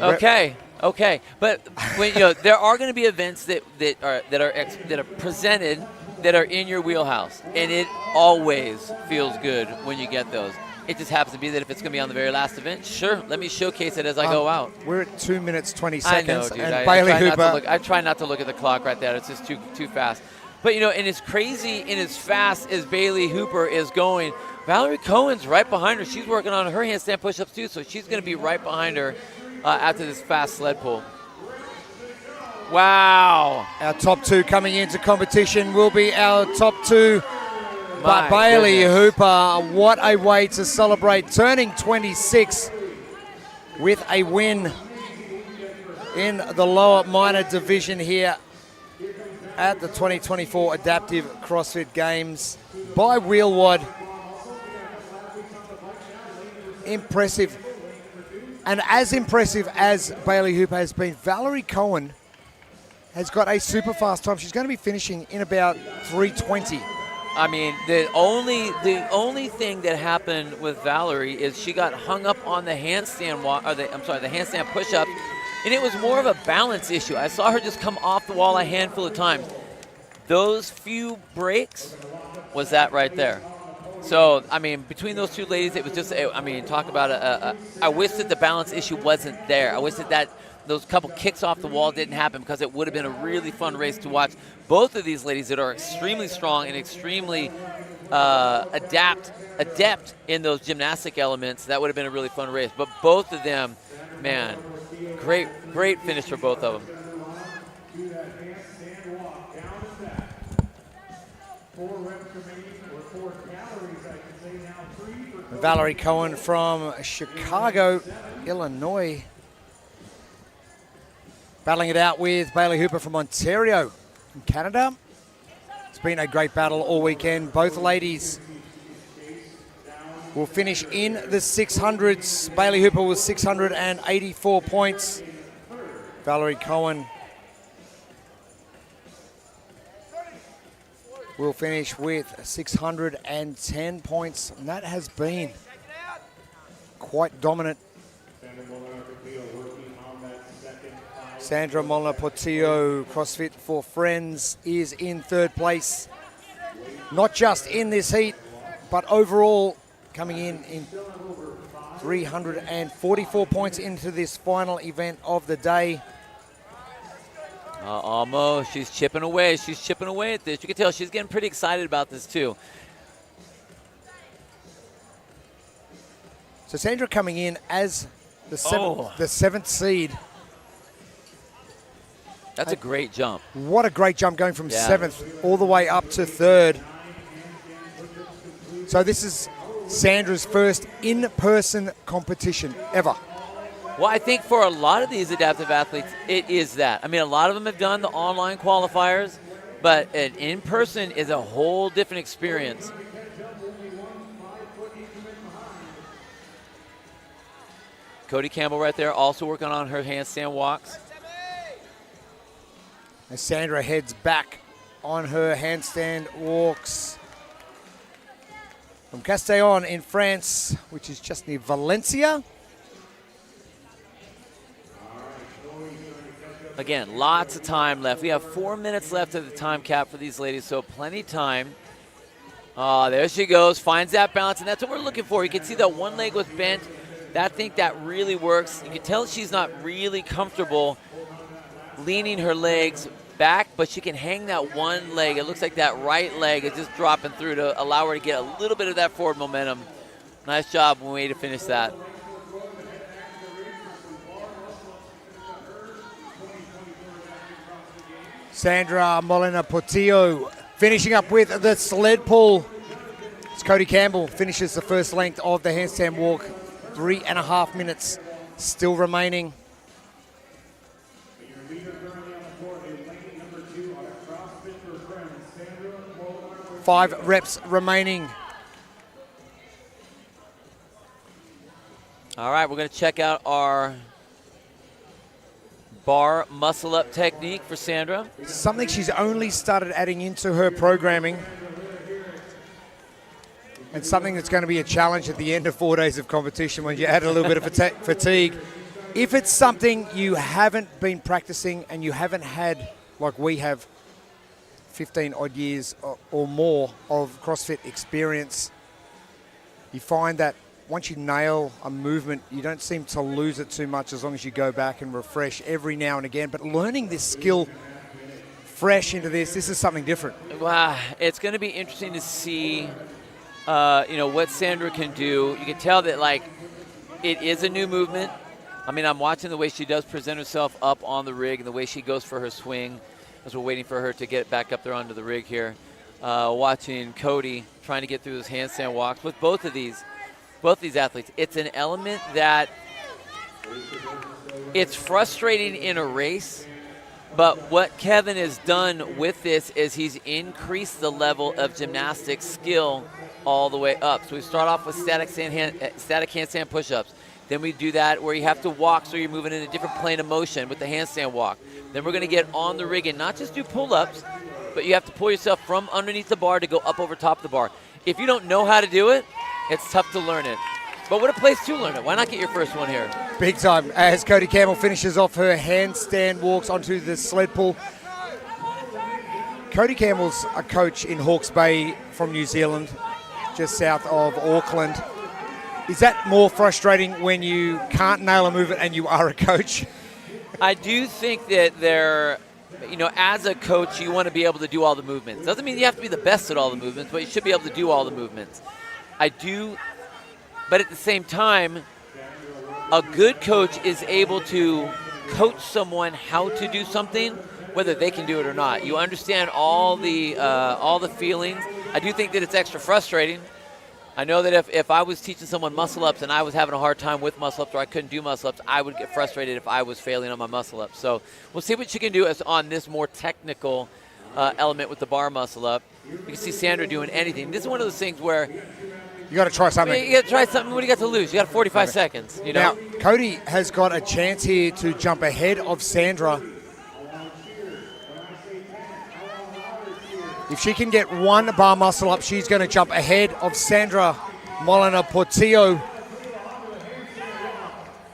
Okay. Okay. But when there are going to be events that are presented that are in your wheelhouse, and it always feels good when you get those. It just happens to be that if it's going to be on the very last event, sure, let me showcase it as I go out. We're at 2 minutes, 20 seconds. I know, dude. And Bailey Hooper. I try not to look at the clock right there. It's just too fast. But, and as crazy and as fast as Bailey Hooper is going, Valerie Cohen's right behind her. She's working on her handstand push-ups too, so she's going to be right behind her after this fast sled pull. Wow. Our top two coming into competition will be our top two. But Bailey Hooper, what a way to celebrate, turning 26 with a win in the lower minor division here at the 2024 Adaptive CrossFit Games by Wheelwad. Impressive. And as impressive as Bailey Hooper has been, Valerie Cohen has got a super fast time. She's going to be finishing in about 3:20. I mean, the only thing that happened with Valerie is she got hung up on the handstand the handstand push-up, and it was more of a balance issue. I saw her just come off the wall a handful of times. Those few breaks was that right there. So, I mean, between those two ladies, it was just, talk about I wish that the balance issue wasn't there. I wish that those couple kicks off the wall didn't happen, because it would have been a really fun race to watch. Both of these ladies that are extremely strong and extremely adept in those gymnastic elements, that would have been a really fun race. But both of them, man, great finish for both of them. Valerie Cohen from Chicago, Illinois. Battling it out with Bailey Hooper from Ontario in Canada. It's been a great battle all weekend. Both ladies will finish in the 600s. Bailey Hooper with 684 points. Valerie Cohen will finish with 610 points. And that has been quite dominant. Sandra Molina-Portillo, CrossFit for Friends, is in third place. Not just in this heat, but overall coming in 344 points into this final event of the day. Almost. She's chipping away. She's chipping away at this. You can tell she's getting pretty excited about this too. So Sandra coming in as the seventh seed. That's a great jump. What a great jump, going from seventh all the way up to third. So this is Sandra's first in-person competition ever. Well, I think for a lot of these adaptive athletes, it is that. I mean, a lot of them have done the online qualifiers, but an in-person is a whole different experience. Cody Campbell right there, also working on her handstand walks. As Sandra heads back on her handstand walks from Castellon in France, which is just near Valencia. Again, lots of time left. We have 4 minutes left of the time cap for these ladies, so plenty time. There she goes, finds that balance, and that's what we're looking for. You can see that one leg was bent. I think that really works. You can tell she's not really comfortable leaning her legs back, but she can hang that one leg. It looks like that right leg is just dropping through to allow her to get a little bit of that forward momentum. Nice job, way to finish that. Sandra Molina Portillo finishing up with the sled pull. As Cody Campbell finishes the first length of the handstand walk. 3.5 minutes still remaining. 5 reps remaining. All right, we're going to check out our bar muscle up technique for Sandra. Something she's only started adding into her programming, and something that's going to be a challenge at the end of 4 days of competition when you add a little bit of fatigue. If it's something you haven't been practicing and you haven't had, like we have, 15 odd years or more of CrossFit experience, you find that once you nail a movement, you don't seem to lose it too much as long as you go back and refresh every now and again. But learning this skill fresh into this is something different. Wow, it's going to be interesting to see what Sandra can do. You can tell that, like, it is a new movement. I mean, I'm watching the way she does present herself up on the rig and the way she goes for her swing as we're waiting for her to get back up there onto the rig here. Watching Cody trying to get through those handstand walks with both these athletes. It's an element that it's frustrating in a race, but what Kevin has done with this is he's increased the level of gymnastics skill all the way up. So we start off with static handstand push-ups. Then we do that where you have to walk, so you're moving in a different plane of motion with the handstand walk. Then we're going to get on the rig and not just do pull-ups, but you have to pull yourself from underneath the bar to go up over top of the bar. If you don't know how to do it, it's tough to learn it. But what a place to learn it. Why not get your first one here? Big time. As Cody Campbell finishes off her handstand walks onto the sled pull. Cody Campbell's a coach in Hawke's Bay from New Zealand, just south of Auckland. Is that more frustrating when you can't nail a movement and you are a coach? I do think that as a coach, you want to be able to do all the movements. Doesn't mean you have to be the best at all the movements, but you should be able to do all the movements. I do, but at the same time, a good coach is able to coach someone how to do something, whether they can do it or not. You understand all the feelings. I do think that it's extra frustrating. I know that if I was teaching someone muscle-ups and I was having a hard time with muscle-ups or I couldn't do muscle-ups, I would get frustrated if I was failing on my muscle-ups. So we'll see what she can do on this more technical element with the bar muscle-up. You can see Sandra doing anything. This is one of those things where you got to try something. You got to try something. What do you got to lose? You got 45 seconds. Now, Cody has got a chance here to jump ahead of Sandra. If she can get one bar muscle up, she's going to jump ahead of Sandra Molina Portillo.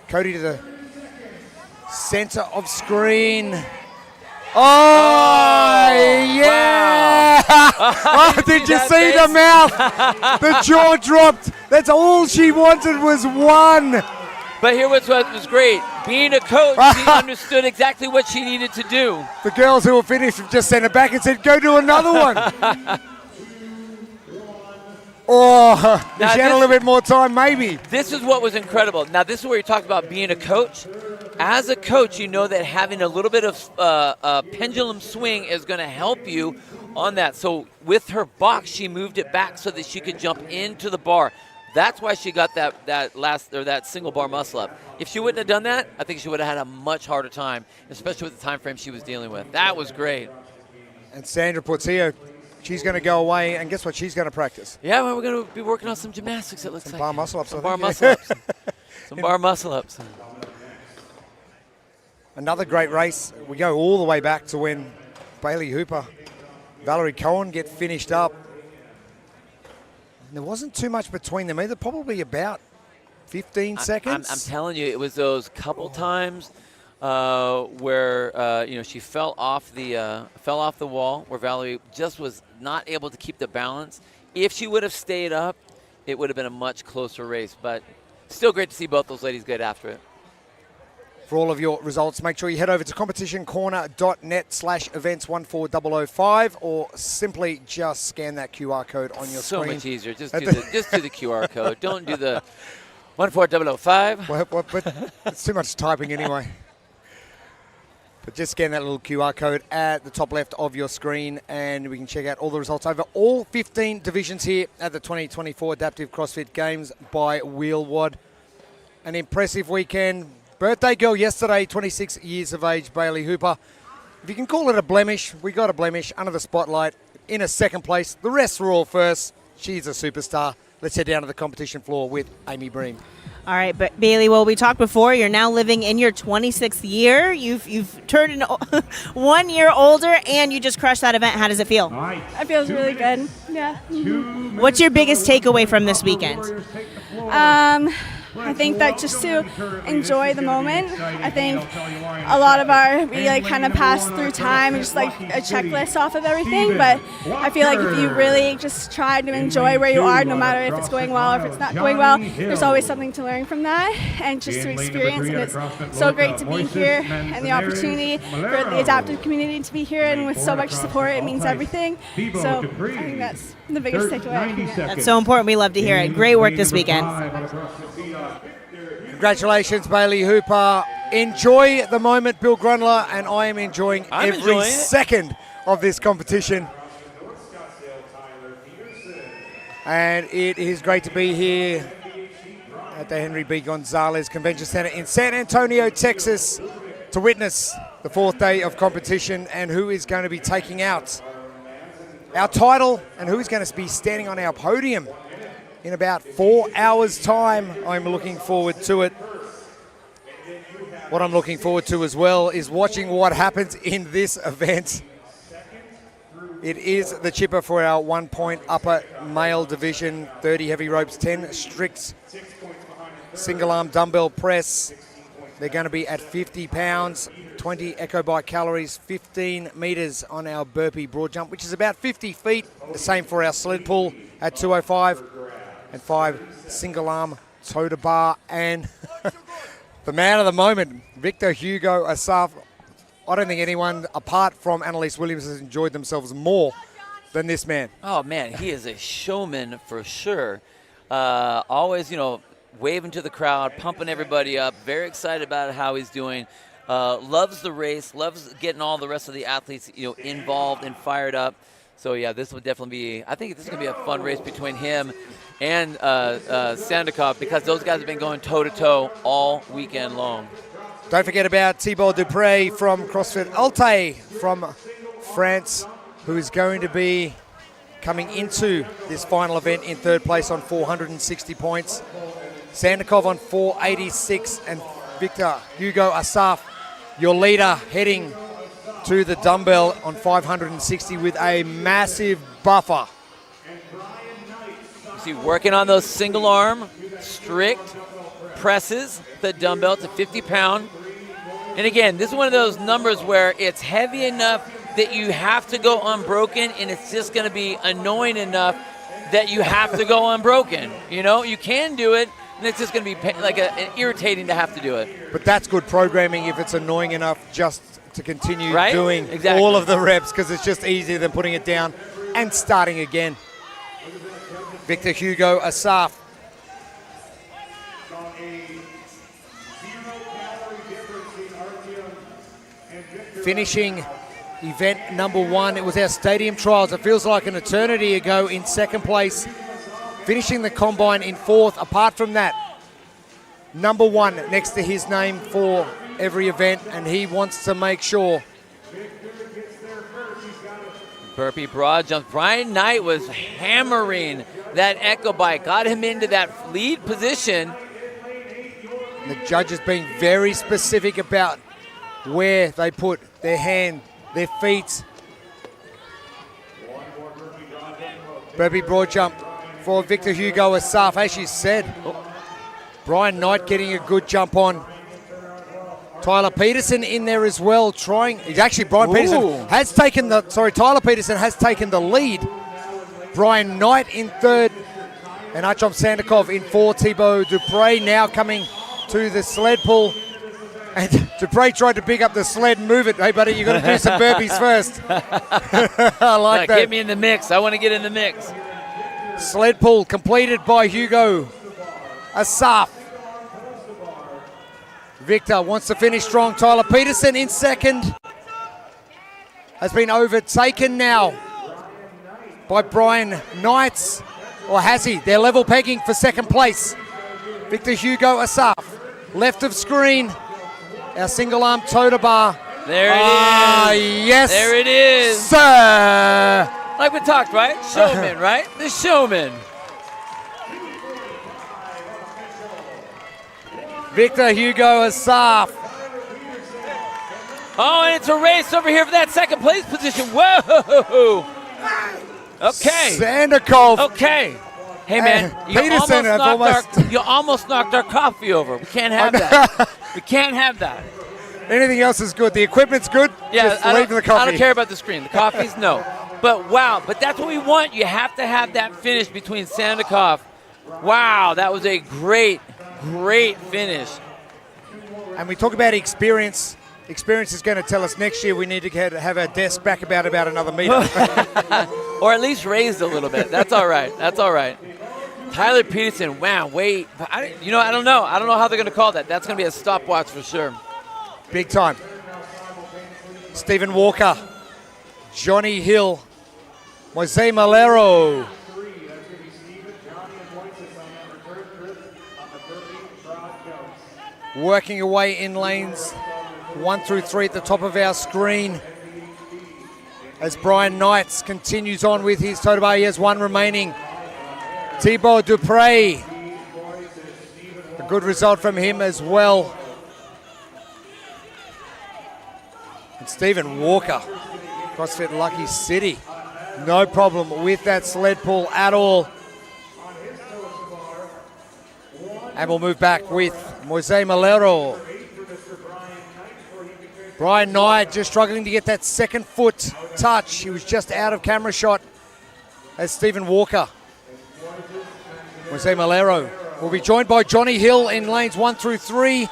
Cody to the center of screen. Oh, yeah! Wow. Oh, did you see the mouth? The jaw dropped. That's all she wanted was one. But here was what was great. Being a coach, she understood exactly what she needed to do. The girls who were finished just sent it back and said, go do another one. If she had a little bit more time, maybe. This is what was incredible. Now, this is where you talked about being a coach. As a coach, you know that having a little bit of pendulum swing is going to help you on that. So with her box, she moved it back so that she could jump into the bar. That's why she got that single bar muscle up. If she wouldn't have done that, I think she would have had a much harder time, especially with the time frame she was dealing with. That was great. And Sandra Portillo, she's going to go away, and guess what? She's going to practice. Yeah, well, we're going to be working on some gymnastics, it looks some like. Bar muscle-ups. Some bar muscle-ups. Some bar muscle-ups. Another great race. We go all the way back to when Bailey Hooper, Valerie Cohen get finished up. And there wasn't too much between them either, probably about 15 seconds. I'm telling you, it was those couple times where she fell off the wall, where Valerie just was not able to keep the balance. If she would have stayed up, it would have been a much closer race. But still great to see both those ladies get after it. For all of your results, make sure you head over to competitioncorner.net/events14005 or simply just scan that QR code on your screen. So much easier. Just do the QR code. Don't do the 14005. But it's too much typing anyway. But just scan that little QR code at the top left of your screen and we can check out all the results over all 15 divisions here at the 2024 Adaptive CrossFit Games by Wheelwad. An impressive weekend. Birthday girl yesterday, 26 years of age, Bailey Hooper. If you can call it a blemish, we got a blemish under the spotlight in a second place. The rest were all first. She's a superstar. Let's head down to the competition floor with Amy Bream. All right, but Bailey, well, we talked before. You're now living in your 26th year. You've turned 1 year older, and you just crushed that event. How does it feel? It feels really good. Yeah. What's your biggest takeaway from this weekend? I think that just to enjoy the moment. I think a lot of we kind of pass through time and just like a checklist off of everything, but I feel like if you really just try to enjoy where you are, no matter if it's going well or if it's not going well, there's always something to learn from that and just to experience. And it's so great to be here and the opportunity for the adaptive community to be here, and with so much support, it means everything. So I think that's the biggest takeaway. That's so important. We love to hear it. Great work this weekend. Congratulations, Bailey Hooper. Enjoy the moment, Bill Grundler, and I am enjoying every second of this competition. And it is great to be here at the Henry B. Gonzalez Convention Center in San Antonio, Texas, to witness the fourth day of competition and who is going to be taking out our title and who is going to be standing on our podium in about 4 hours' time. I'm looking forward to it. What I'm looking forward to as well is watching what happens in this event. It is the chipper for our 1 point upper male division, 30 heavy ropes, 10 strict single arm dumbbell press. They're going to be at 50 pounds, 20 echo bike calories, 15 meters on our burpee broad jump, which is about 50 feet. The same for our sled pull at 205, and 5 single arm toe to bar. And the man of the moment, Victor Hugo Asaf. I don't think anyone apart from Annalise Williams has enjoyed themselves more than this man. Oh man, he is a showman for sure. Always, waving to the crowd, pumping everybody up, very excited about how he's doing. Loves the race, loves getting all the rest of the athletes, involved and fired up. So yeah, this will definitely be, I think this is going to be a fun race between him and Sandikov, because those guys have been going toe-to-toe all weekend long. Don't forget about Thibaut Dupre from CrossFit Alte from France, who is going to be coming into this final event in third place on 460 points. Sandikov on 486, and Victor Hugo Asaf, your leader, heading to the dumbbell on 560 with a massive buffer. You see, working on those single arm, strict presses, the dumbbell to 50 pound. And again, this is one of those numbers where it's heavy enough that you have to go unbroken, and it's just going to be annoying enough that you have to go unbroken. You can do it, and it's just going to be like irritating to have to do it. But that's good programming if it's annoying enough just to continue doing exactly all of the reps, because it's just easier than putting it down and starting again. Victor Hugo Asaf. Finishing event number 1. It was our stadium trials. It feels like an eternity ago in second place finishing the combine in 4th. Apart from that, number 1 next to his name for every event, and he wants to make sure. Burpee broad jump. Brian Knight was hammering that echo bike, got him into that lead position. The judges being very specific about where they put their hand, their feet. Burpee broad jump for Victor Hugo Asaf. As you said, Brian Knight getting a good jump on. Tyler Peterson in there as well, trying. Actually, Peterson has taken the. Tyler Peterson has taken the lead. Brian Knight in 3rd, and Artyom Sandakov in 4th. Thibaut Dupre now coming to the sled pull, and Dupre tried to pick up the sled and move it. Hey, buddy, you got to do some burpees first. I like that. Get me in the mix. I want to get in the mix. Sled pull completed by Hugo Asaf. Victor wants to finish strong. Tyler Peterson in 2nd. Has been overtaken now by Brian Knight. Or has he? They're level pegging for 2nd place. Victor Hugo Asaf, left of screen. Our single arm toter bar. There it is. Yes. There it is. Sir. Like we talked, right? Showman, right? The showman. Victor Hugo Asaf. Oh, and it's a race over here for that 2nd place position. Whoa. Okay. Sandakov. Okay. Hey, man, you almost knocked our coffee over. We can't have that. We can't have that. Anything else is good. The equipment's good. Yeah, just leave the coffee. I don't care about the screen. The coffee's no. But wow, but that's what we want. You have to have that finish between Sandakov. Wow, that was a great finish. And we talk about experience. Experience is going to tell us next year we need to have our desk back about another meter. Or at least raised a little bit. That's all right. That's all right. Tyler Peterson, wow, wait. I don't know. I don't know how they're going to call that. That's going to be a stopwatch for sure. Big time. Stephen Walker, Johnny Hill, Jose Malero. Working away in lanes 1 through 3 at the top of our screen. As Brian Knight continues on with his total bar, he has 1 remaining. Thibaut Dupre, a good result from him as well. And Stephen Walker, CrossFit Lucky City, no problem with that sled pull at all. And we'll move back with Jose Malero. Brian Knight just struggling to get that 2nd foot touch. He was just out of camera shot as Stephen Walker. Jose Malero will be joined by Johnny Hill in lanes 1 through 3.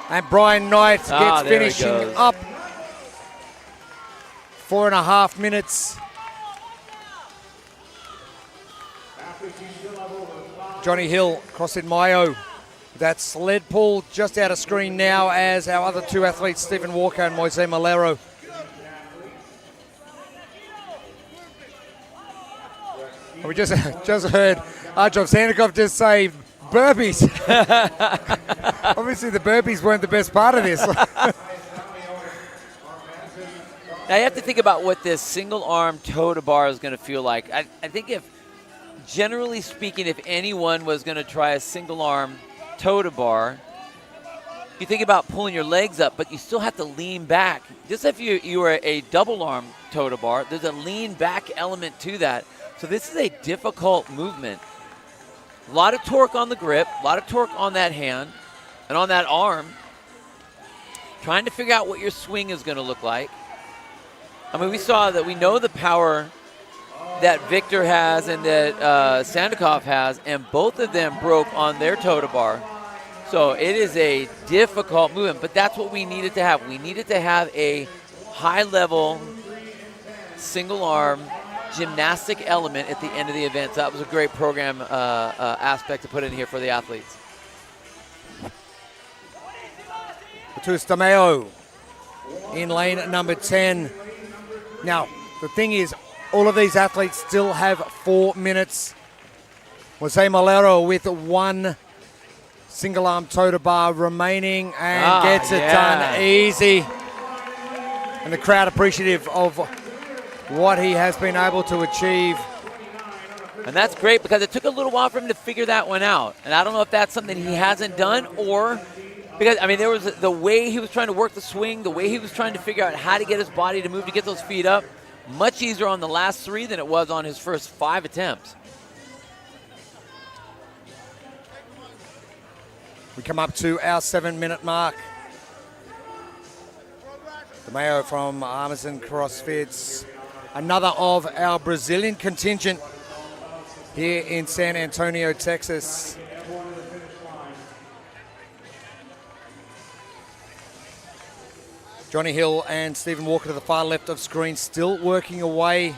And Brian Knight gets finishing up. 4.5 minutes. Johnny Hill, CrossFit Mayo. That sled pull just out of screen now as our other 2 athletes, Stephen Walker and Jose Malero. We just heard Artyom Sandakov just say burpees. Obviously the burpees weren't the best part of this. Now you have to think about what this single arm toe to bar is going to feel like. I think generally speaking, if anyone was going to try a single arm toe to bar, you think about pulling your legs up, but you still have to lean back. Just if you were a double arm toe to bar, there's a lean back element to that. So this is a difficult movement. A lot of torque on the grip, a lot of torque on that hand and on that arm. Trying to figure out what your swing is going to look like. I mean, we know the power that Victor has and that Sandakov has, and both of them broke on their toe to bar. So it is a difficult movement, but that's what we needed to have. We needed to have a high-level, single-arm gymnastic element at the end of the event. So that was a great program aspect to put in here for the athletes. Bautista Mayo in lane number 10. Now, the thing is, All of these athletes still have 4 minutes. Jose Malero with one single arm toe to bar remaining and gets it done easy. And the crowd appreciative of what he has been able to achieve. And that's great because it took a little while for him to figure that one out. And I don't know if that's something he hasn't done or because, I mean, there was the way he was trying to work the swing, the way he was trying to figure out how to get his body to move to get those feet up. Much easier on the last 3 than it was on his first 5 attempts. We come up to our 7-minute mark. The Mayo from Amazon CrossFits, another of our Brazilian contingent here in San Antonio, Texas. Johnny Hill and Stephen Walker to the far left of screen, still working away.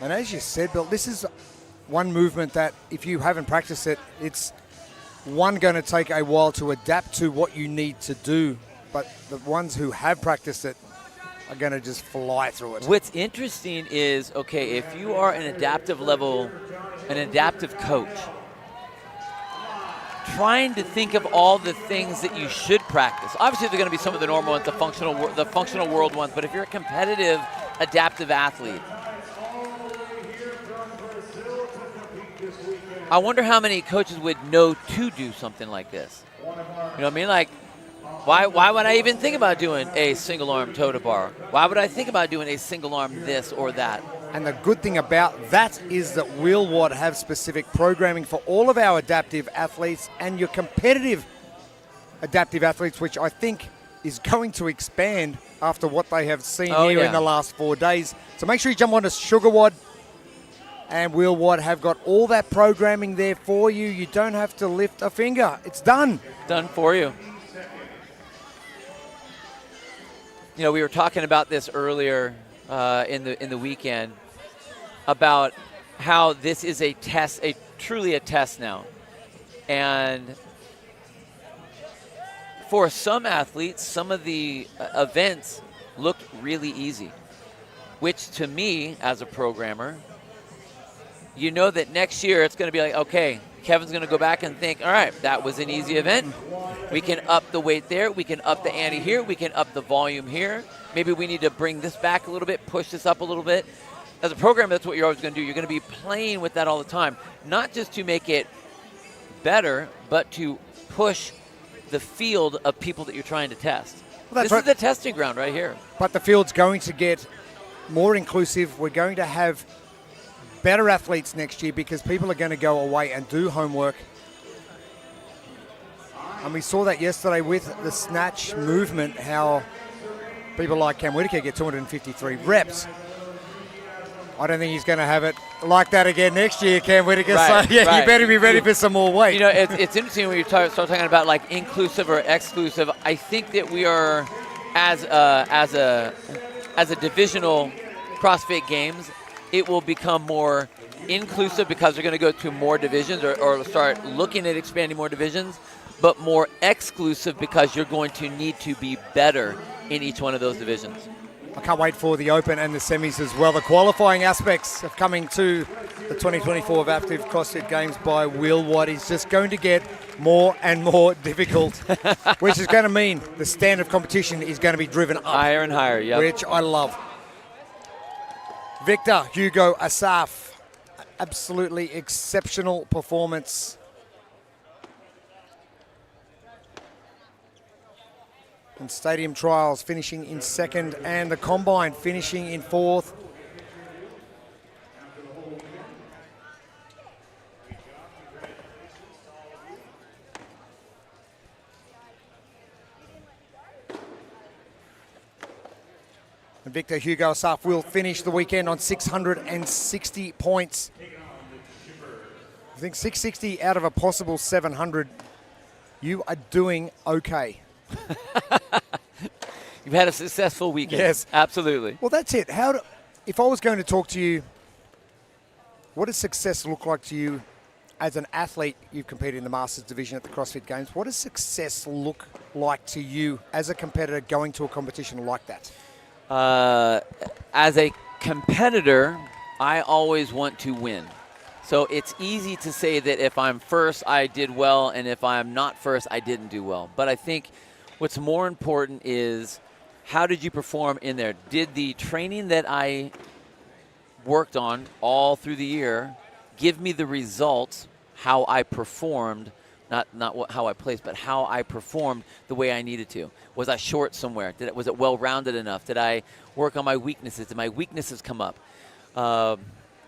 And as you said, Bill, this is one movement that if you haven't practiced it, it's going to take a while to adapt to what you need to do. But the ones who have practiced it are going to just fly through it. What's interesting is, okay, if you are an adaptive coach, trying to think of all the things that you should practice. Obviously, they're going to be some of the normal ones, the functional world ones, but if you're a competitive, adaptive athlete, I wonder how many coaches would know to do something like this. You know what I mean? Like, why would I even think about doing a single arm toe to bar? Why would I think about doing a single arm this or that? And the good thing about that is that Will Watt have specific programming for all of our adaptive athletes and your competitive adaptive athletes, which I think is going to expand after what they have seen in the last 4 days. So make sure you jump on to SugarWOD and Will Watt have got all that programming there for you. You don't have to lift a finger. It's done. Done for you. You know, we were talking about this earlier in the weekend about how this is a test, truly a test now. And for some athletes, some of the events looked really easy, which to me as a programmer, you know that next year it's going to be like, okay, Kevin's going to go back and think, all right, that was an easy event. We can up the weight there. We can up the ante here. We can up the volume here. Maybe we need to bring this back a little bit, push this up a little bit. As a programmer, that's what you're always going to do. You're going to be playing with that all the time, not just to make it better, but to push the field of people that you're trying to test. Well, this is the testing ground right here. But the field's going to get more inclusive. We're going to have better athletes next year because people are going to go away and do homework. And we saw that yesterday with the snatch movement, how people like Cam Whitaker get 253 reps. I don't think he's going to have it like that again next year, Cam Whitaker. Right, so, you better be ready for some more weight. You know, it's interesting when you start talking about, like, inclusive or exclusive. I think that we are, as a divisional CrossFit Games, it will become more inclusive because they're going to go to more divisions or start looking at expanding more divisions, but more exclusive because you're going to need to be better in each one of those divisions. I can't wait for the Open and the semis as well. The qualifying aspects of coming to the 2024 Adaptive CrossFit Games by Will Watt is just going to get more and more difficult, which is going to mean the standard of competition is going to be driven up. Higher and higher, yeah. Which I love. Victor Hugo Asaf, absolutely exceptional performance. And Stadium Trials finishing in second, and the Combine finishing in fourth. And Victor Hugo Asaf will finish the weekend on 660 points. I think 660 out of a possible 700. You are doing okay. You've had a successful weekend. Yes. Absolutely. Well, that's it. If I was going to talk to you, what does success look like to you as an athlete? You've competed in the Masters division at the CrossFit Games. What does success look like to you as a competitor going to a competition like that? As a competitor, I always want to win. So it's easy to say that if I'm first, I did well, and if I'm not first, I didn't do well. But I think what's more important is how did you perform in there? Did the training that I worked on all through the year give me the results, how I performed, not how I placed, but how I performed the way I needed to? Was I short somewhere? Was it well-rounded enough? Did I work on my weaknesses? Did my weaknesses come up?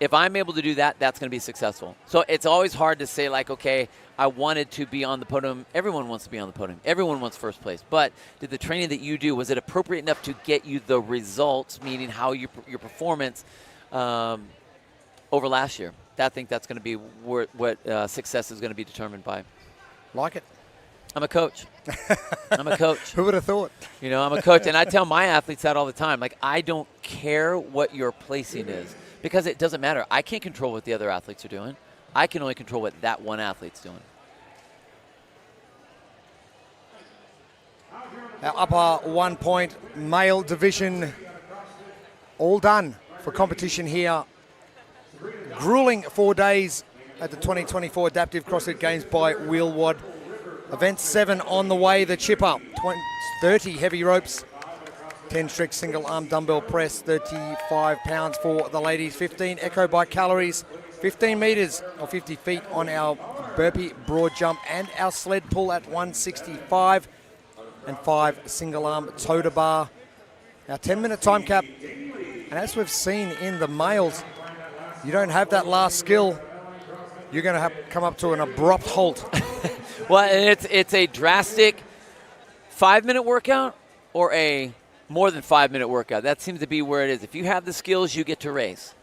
If I'm able to do that, that's going to be successful. So it's always hard to say, like, okay, I wanted to be on the podium. Everyone wants to be on the podium. Everyone wants first place. But did the training that you do, was it appropriate enough to get you the results, meaning how your performance over last year? I think that's going to be what success is going to be determined by. Like it. I'm a coach. I'm a coach. Who would have thought? You know, I'm a coach, and I tell my athletes that all the time. Like, I don't care what your placing is, because it doesn't matter. I can't control what the other athletes are doing. I can only control what that one athlete's doing. Our upper 1 point male division all done for competition here. Grueling 4 days at the 2024 Adaptive CrossFit Games by Wheelwad. Event 7 on the way, the chip up, 30 heavy ropes, 10 strict single arm dumbbell press, 35 pounds for the ladies, 15 echo by calories, 15 meters or 50 feet on our burpee broad jump, and our sled pull at 165, and 5 single arm toe to bar. Our 10-minute time cap, and as we've seen in the males, you don't have that last skill, you're going to have come up to an abrupt halt. Well, and it's a drastic 5-minute workout or a more than 5-minute workout. That seems to be where it is. If you have the skills, you get to race.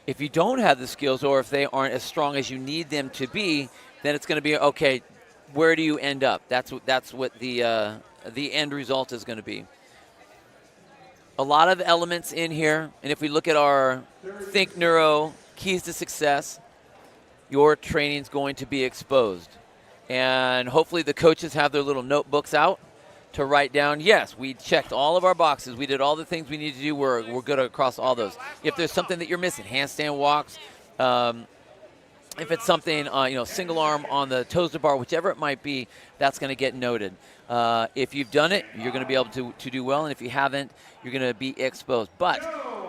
If you don't have the skills, or if they aren't as strong as you need them to be, then it's going to be, okay, where do you end up? That's what the end result is going to be. A lot of elements in here, and if we look at our Think Neuro keys to success, your training is going to be exposed. And hopefully the coaches have their little notebooks out to write down, yes, we checked all of our boxes. We did all the things we need to do. We're good across all those. If there's something that you're missing, handstand walks, if it's something, single arm on the toes to bar, whichever it might be, that's going to get noted. If you've done it, you're going to be able to do well. And if you haven't, you're going to be exposed. But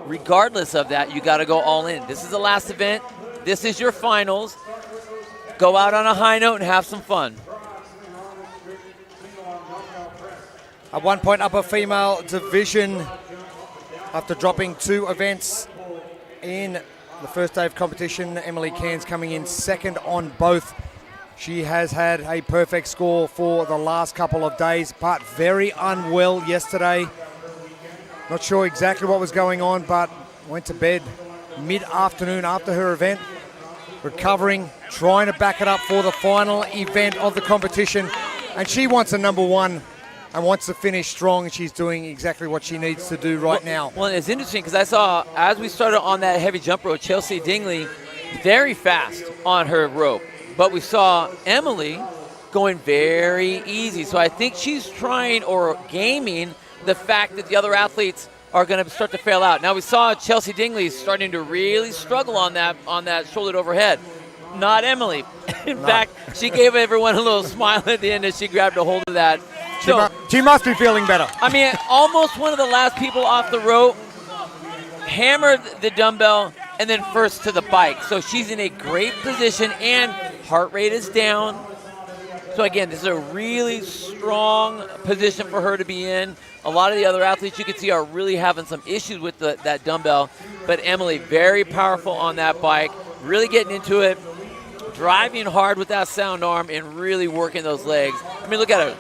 regardless of that, you got to go all in. This is the last event. This is your finals. Go out on a high note and have some fun. A 1 point upper female division after dropping 2 events in the first day of competition. Emily Cairns coming in second on both. She has had a perfect score for the last couple of days, but very unwell yesterday. Not sure exactly what was going on, but went to bed mid-afternoon after her event. Recovering, trying to back it up for the final event of the competition. And she wants a number 1 and wants to finish strong, and she's doing exactly what she needs to do right now. Well, it's interesting because I saw, as we started on that heavy jump rope, Chelsea Dingley very fast on her rope. But we saw Emily going very easy. So I think she's trying or gaming the fact that the other athletes are going to start to fail out. Now we saw Chelsea Dingley starting to really struggle on that shoulder to overhead. Not Emily. In fact, she gave everyone a little smile at the end as she grabbed a hold of that. She must be feeling better. I mean, almost one of the last people off the rope, hammered the dumbbell, and then first to the bike. So she's in a great position, and heart rate is down. So again, this is a really strong position for her to be in. A lot of the other athletes you can see are really having some issues with that dumbbell. But Emily, very powerful on that bike, really getting into it, driving hard with that sound arm, and really working those legs. I mean, look at her.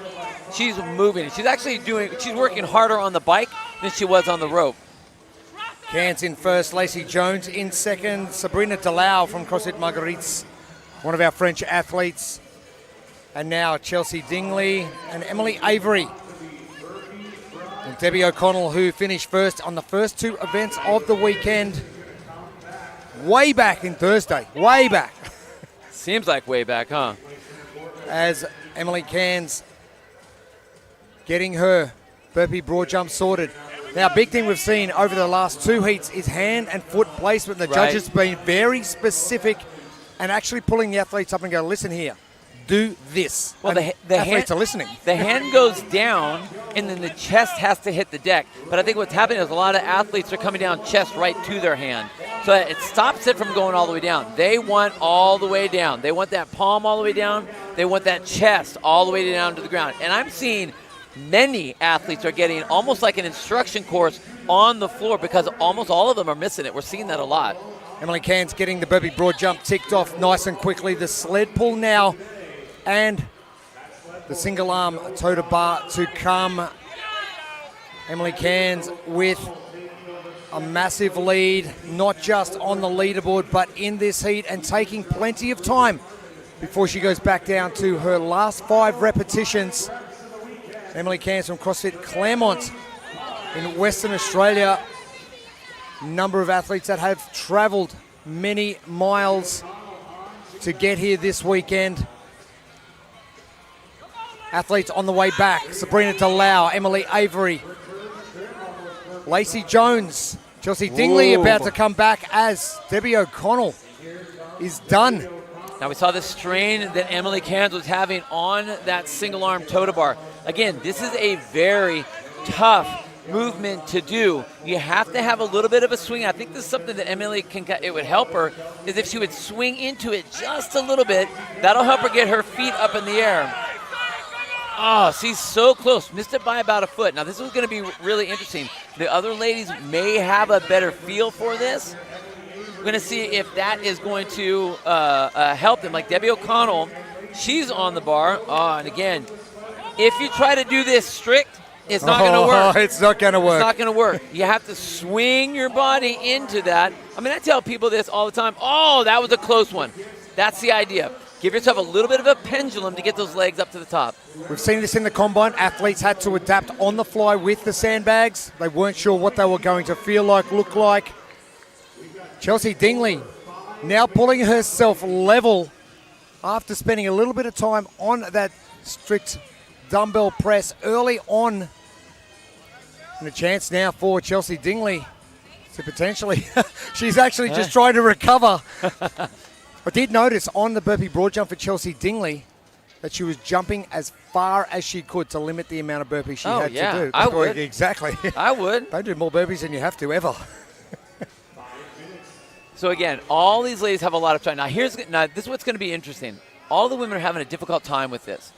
She's moving. She's working harder on the bike than she was on the rope. Cairns in first, Lacey Jones in second, Sabrina Delau from CrossFit Marguerites, one of our French athletes. And now Chelsea Dingley and Emily Avery. And Debbie O'Connell, who finished first on the first 2 events of the weekend. Way back in Thursday, way back. Seems like way back, huh? As Emily Cairns getting her burpee broad jump sorted. Now, big thing we've seen over the last 2 heats is hand and foot placement. The judges have been very specific and actually pulling the athletes up and go, listen here, do this. Well, and the athletes hand, are listening. The hand goes down, and then the chest has to hit the deck. But I think what's happening is a lot of athletes are coming down chest right to their hand. So it stops it from going all the way down. They want all the way down. They want that palm all the way down. They want that chest all the way down to the ground. And I'm seeing many athletes are getting almost like an instruction course on the floor because almost all of them are missing it. We're seeing that a lot. Emily Cairns getting the burpee broad jump ticked off nice and quickly. The sled pull now and the single arm toe to bar to come. Emily Cairns with a massive lead, not just on the leaderboard, but in this heat and taking plenty of time before she goes back down to her last 5 repetitions. Emily Cairns from CrossFit Claremont in Western Australia. Number of athletes that have travelled many miles to get here this weekend. Athletes on the way back. Sabrina Delau, Emily Avery, Lacey Jones, Chelsea Dingley about to come back as Debbie O'Connell is done. Now we saw the strain that Emily Cairns was having on that single arm toe to bar. Again, this is a very tough movement to do. You have to have a little bit of a swing. I think this is something that Emily it would help her, is if she would swing into it just a little bit. That'll help her get her feet up in the air. Oh, she's so close. Missed it by about a foot. Now, this is going to be really interesting. The other ladies may have a better feel for this. We're going to see if that is going to help them. Like Debbie O'Connell, she's on the bar. Oh, and again, if you try to do this strict, it's not going to work. It's not going to work. It's not going to work. You have to swing your body into that. I mean, I tell people this all the time. Oh, that was a close one. That's the idea. Give yourself a little bit of a pendulum to get those legs up to the top. We've seen this in the combine. Athletes had to adapt on the fly with the sandbags. They weren't sure what they were going to feel like, look like. Chelsea Dingley now pulling herself level after spending a little bit of time on that strict dumbbell press early on. And a chance now for Chelsea Dingley to potentially, she's actually just trying to recover. I did notice on the burpee broad jump for Chelsea Dingley that she was jumping as far as she could to limit the amount of burpees she had to do. I would. Exactly. I would. Don't do more burpees than you have to ever. So again, all these ladies have a lot of time. Now this is what's going to be interesting. All the women are having a difficult time with this.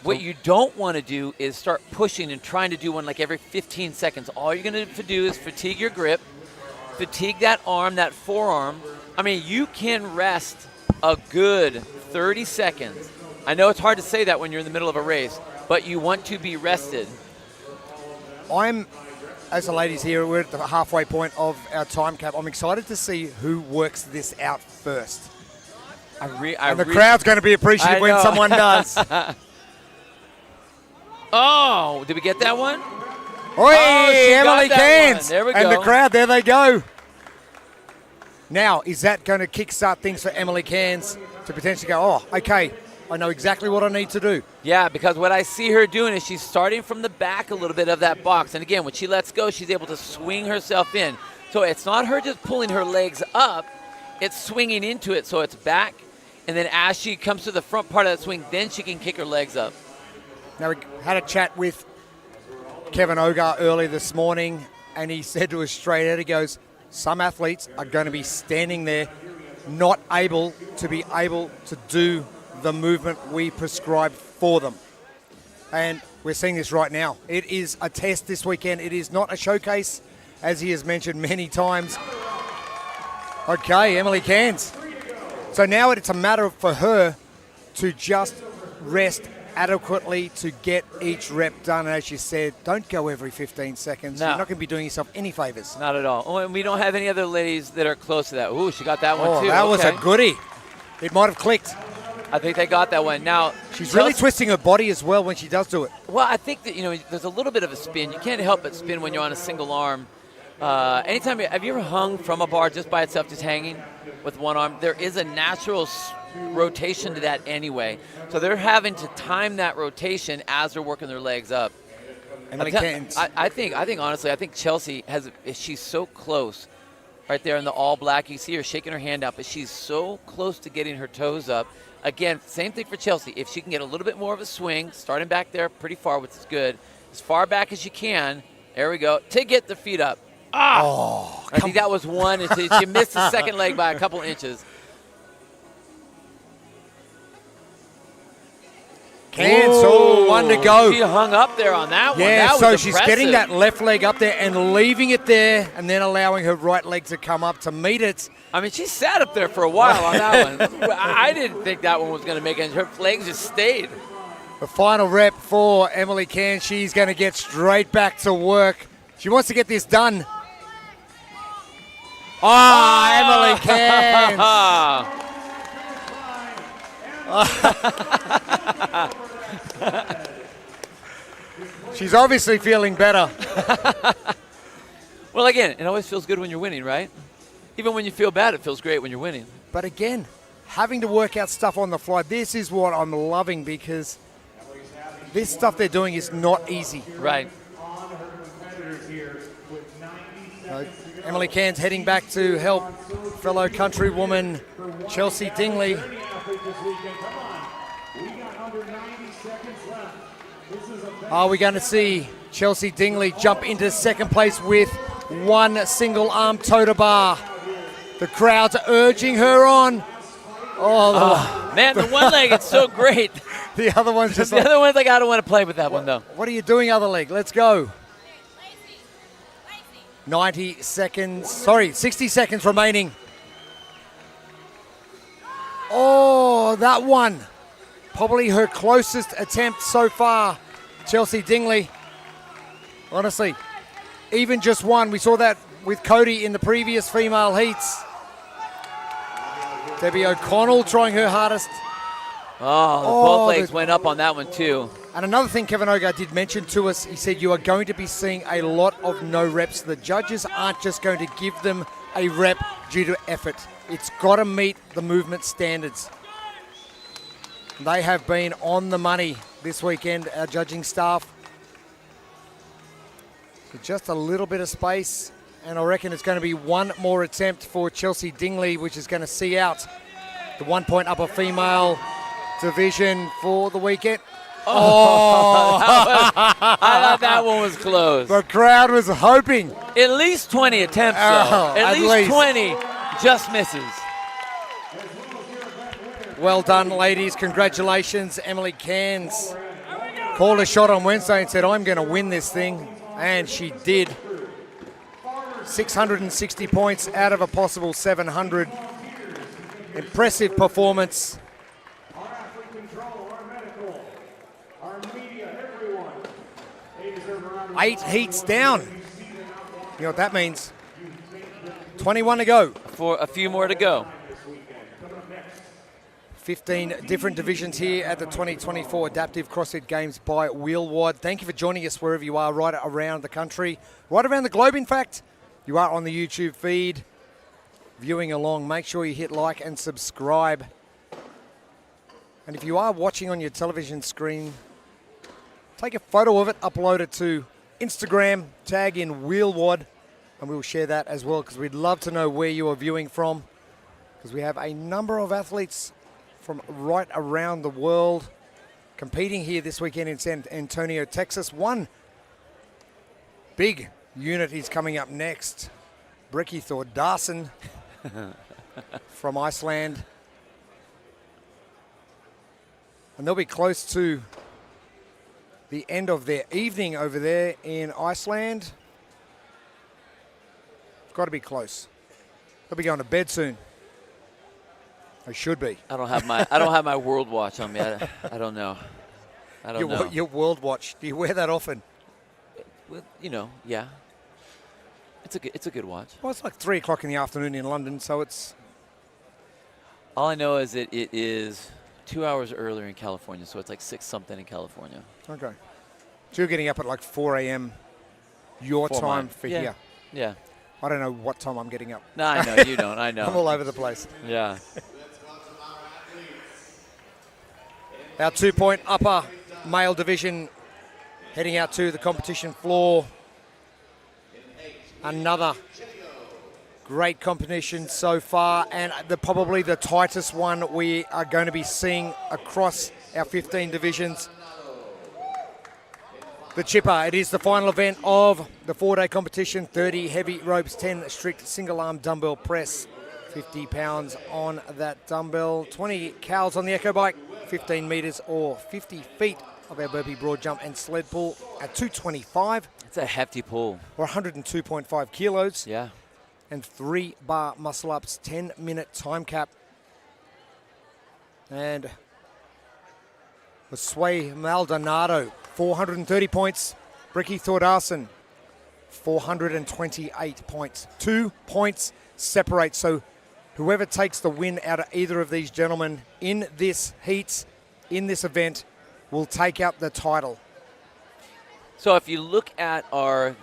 What you don't want to do is start pushing and trying to do one like every 15 seconds. All you're going to do is fatigue your grip, fatigue that arm, that forearm. I mean, you can rest a good 30 seconds. I know it's hard to say that when you're in the middle of a race, but you want to be rested. As the ladies here, we're at the halfway point of our time cap. I'm excited to see who works this out first. The crowd's going to be appreciative when someone does. Oh, did we get that one? Emily Cairns. There we go. And the crowd, there they go. Now, is that going to kickstart things for Emily Cairns to potentially go, oh, okay, I know exactly what I need to do? Yeah, because what I see her doing is she's starting from the back a little bit of that box. And again, when she lets go, she's able to swing herself in. So it's not her just pulling her legs up, it's swinging into it. So it's back, and then as she comes to the front part of that swing, then she can kick her legs up. Now, we had a chat with Kevin Ogar early this morning, and he said to us straight out, he goes, some athletes are going to be standing there not able to do the movement we prescribe for them. And we're seeing this right now. It is a test this weekend. It is not a showcase, as he has mentioned many times. Okay, Emily Cairns. So now it's a matter for her to just rest adequately to get each rep done. And as you said, don't go every 15 seconds. No. You're not going to be doing yourself any favors. Not at all. Oh, and we don't have any other ladies that are close to that. Ooh, she got that one too. That was a goodie. It might have clicked. I think they got that one. Now she's really twisting her body as well when she does do it. Well, I think that there's a little bit of a spin. You can't help but spin when you're on a single arm. Anytime have you ever hung from a bar just by itself, just hanging with one arm? There is a natural rotation to that anyway. So they're having to time that rotation as they're working their legs up. Emily Cairns. I think honestly, I think Chelsea she's so close right there in the all black. You see her shaking her hand out, but she's so close to getting her toes up. Again, same thing for Chelsea. If she can get a little bit more of a swing, starting back there pretty far, which is good, as far back as you can, there we go, to get the feet up. I think that was 1 inch. She missed the second leg by a couple inches. Cairns, one to go. She hung up there on that one. Yeah, That so was she's impressive. getting that left leg up there and leaving it there and then allowing her right leg to come up to meet it. I mean, she sat up there for a while on that one. I didn't think that one was going to make it. Her legs just stayed. The final rep for Emily Cairns. She's going to get straight back to work. She wants to get this done. Emily Cairns. She's obviously feeling better. Well, again, it always feels good when you're winning, right? Even when you feel bad, it feels great when you're winning. But again, having to work out stuff on the fly, this is what I'm loving because this stuff they're doing is not easy. Right. Emily Cairns heading back to help fellow countrywoman Chelsea Dingley. Are we going to see Chelsea Dingley jump into second place with one single arm toe to bar? The crowd's urging her on. Man, the one leg, it's so great. The other one's just the other one's like, I don't want to play with that one, though. What are you doing, other leg? Let's go. 60 seconds remaining. That one. Probably her closest attempt so far, Chelsea Dingley. Honestly, even just one. We saw that with Cody in the previous female heats. Debbie O'Connell trying her hardest. Both legs went up on that one, too. And another thing Kevin Ogar did mention to us, he said you are going to be seeing a lot of no reps. The judges aren't just going to give them a rep due to effort. It's got to meet the movement standards. They have been on the money this weekend, our judging staff. So just a little bit of space, and I reckon it's going to be one more attempt for Chelsea Dingley, which is going to see out the 1 point upper female division for the weekend. I thought that one was close. The crowd was hoping. At least 20 attempts, though. At least 20 just misses. Well done, ladies. Congratulations. Emily Cairns called a shot on Wednesday and said, I'm going to win this thing. And she did. 660 points out of a possible 700. Impressive performance. 8 heats down. You know what that means? 21 to go. For a few more to go. 15 different divisions here at the 2024 Adaptive CrossFit Games by Wheelwad. Thank you for joining us wherever you are, right around the country, right around the globe, in fact. You are on the YouTube feed, viewing along. Make sure you hit like and subscribe. And if you are watching on your television screen, take a photo of it, upload it to Instagram, tag in Wheelwad, and we'll share that as well because we'd love to know where you are viewing from because we have a number of athletes from right around the world competing here this weekend in San Antonio, Texas. One big unit is coming up next. Brecky Thordarson from Iceland. And they'll be close to the end of their evening over there in Iceland. Got to be close. They'll be going to bed soon. I should be. I don't have my world watch on me. I don't know. I don't know. Your world watch. Do you wear that often? Well, yeah. It's a good watch. Well, it's like 3 o'clock in the afternoon in London, so it's. All I know is that it is 2 hours earlier in California, so it's like 6 something in California. Okay. So you're getting up at like 4 a.m. your time for yeah. here. Yeah. I don't know what time I'm getting up. No, I know. You don't. I know. I'm all over the place. Yeah. Our 2 point upper male division heading out to the competition floor. Another great competition so far, and probably the tightest one we are going to be seeing across our 15 divisions. The chipper, it is the final event of the 4-day competition. 30 heavy ropes, 10 strict single arm dumbbell press, 50 pounds on that dumbbell, 20 cows on the echo bike, 15 meters or 50 feet of our burpee broad jump and sled pull at 225. It's a hefty pull. Or 102.5 kilos. Yeah. And 3 bar muscle ups, 10-minute time cap. And Josue Maldonado, 430 points. Bricky Thordarson, 428 points. 2 points separate. So whoever takes the win out of either of these gentlemen in this heat, in this event, will take out the title. So if you look at our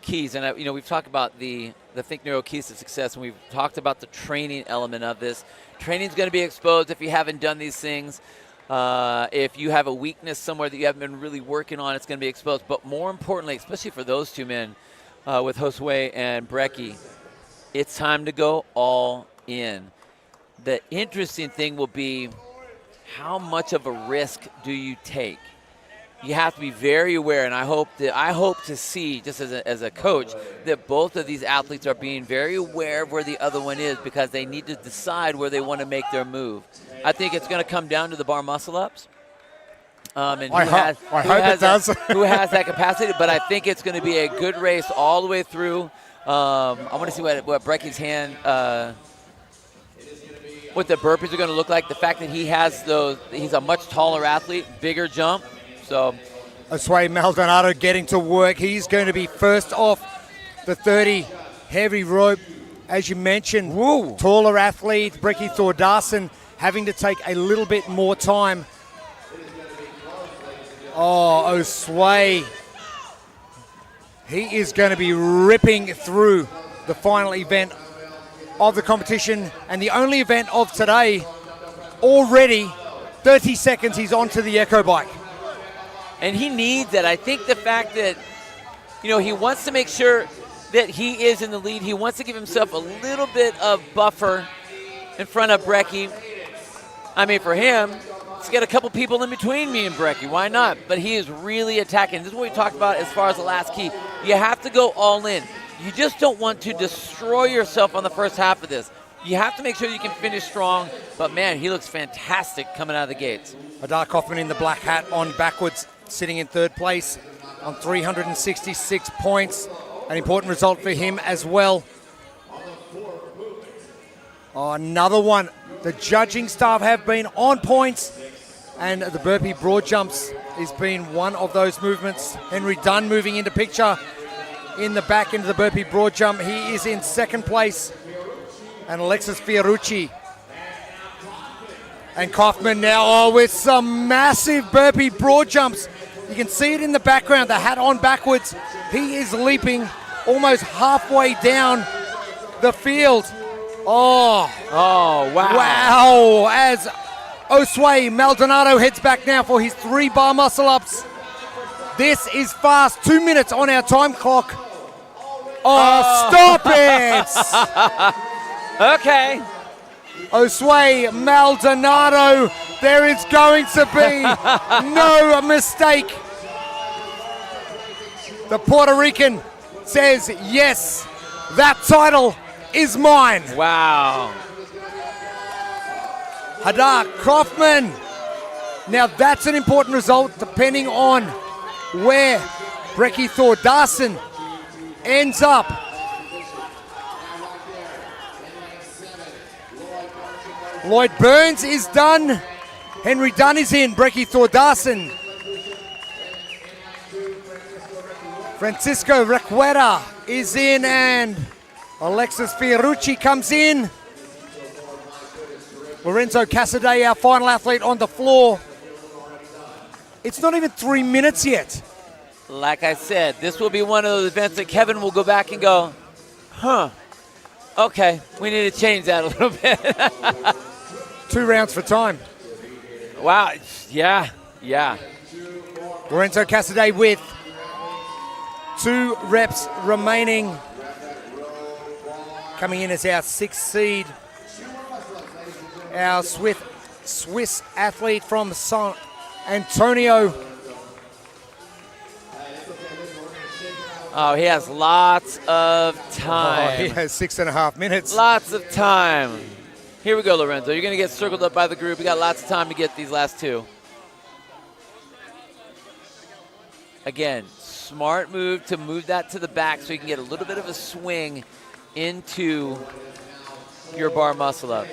keys, and we've talked about the Think Neuro keys to success, and we've talked about the training element of this. Training's going to be exposed if you haven't done these things. If you have a weakness somewhere that you haven't been really working on, it's going to be exposed. But more importantly, especially for those two men, with Josue and Brecky, it's time to go all in. The interesting thing will be, how much of a risk do you take? You have to be very aware, and I hope to see, just as a coach, that both of these athletes are being very aware of where the other one is, because they need to decide where they want to make their move. I think it's going to come down to the bar muscle ups. And I hope it does. Who has that capacity? But I think it's going to be a good race all the way through. I want to see what Brecky's hand, what the burpees are going to look like. The fact that he's a much taller athlete, bigger jump. So Josue Maldonado getting to work. He's going to be first off the 30 heavy rope. As you mentioned, taller athlete, Brecky Thordarson, having to take a little bit more time. Oh, Josue. He is going to be ripping through the final event of the competition, and the only event of today. Already 30 seconds he's onto the echo bike. And he needs it. I think the fact that, he wants to make sure that he is in the lead. He wants to give himself a little bit of buffer in front of Brecky. I mean, for him, let's get a couple people in between me and Brecky. Why not? But he is really attacking. This is what we talked about as far as the last key. You have to go all in. You just don't want to destroy yourself on the first half of this. You have to make sure you can finish strong. But, man, he looks fantastic coming out of the gates. Hadar Kaufman in the black hat on backwards, sitting in third place on 366 points. An important result for him as well. Oh, another one. The judging staff have been on points, and the burpee broad jumps has been one of those movements. Henry Dunn moving into picture in the back into the burpee broad jump. He is in second place. And Alexis Fiorucci and Kaufman now with some massive burpee broad jumps. You can see it in the background, the hat on backwards. He is leaping almost halfway down the field. Oh, wow. Wow. As Josue Maldonado heads back now for his 3 bar muscle ups. This is fast. 2 minutes on our time clock. Oh, stop it. Okay. Josue Maldonado, there is going to be no mistake. The Puerto Rican says, yes, that title is mine. Wow. Hadar Kaufman. Now that's an important result depending on where Brecky Thordarson ends up. Lloyd Burns is done. Henry Dunn is in. Brecky Thordarson. Francisco Requera is in, and Alexis Fiorucci comes in. Lorenzo Casadei, our final athlete on the floor. It's not even 3 minutes yet. Like I said, this will be one of those events that Kevin will go back and go, okay, we need to change that a little bit. 2 rounds for time. Wow, yeah. Lorenzo Casadei with 2 reps remaining. Coming in as our 6th seed. Our Swiss athlete from San Antonio. Oh, he has lots of time. Oh, he has 6.5 minutes. Lots of time. Here we go, Lorenzo. You're going to get circled up by the group. We got lots of time to get these last 2. Again, smart move to move that to the back so you can get a little bit of a swing into your bar muscle up.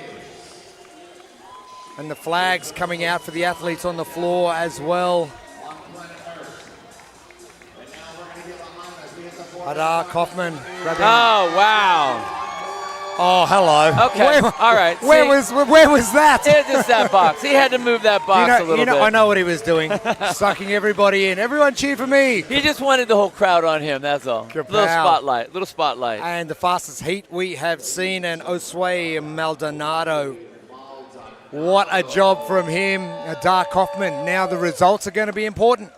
And the flags coming out for the athletes on the floor as well. Hadar Kaufman. Oh, wow. Oh, hello. Okay, all right. Where was that? It's just that box. He had to move that box a little bit. I know what he was doing. Sucking everybody in. Everyone cheer for me. He just wanted the whole crowd on him, that's all. Little spotlight. And the fastest heat we have seen, and Osway Maldonado. What a job from him. Hadar Kaufman. Now the results are going to be important.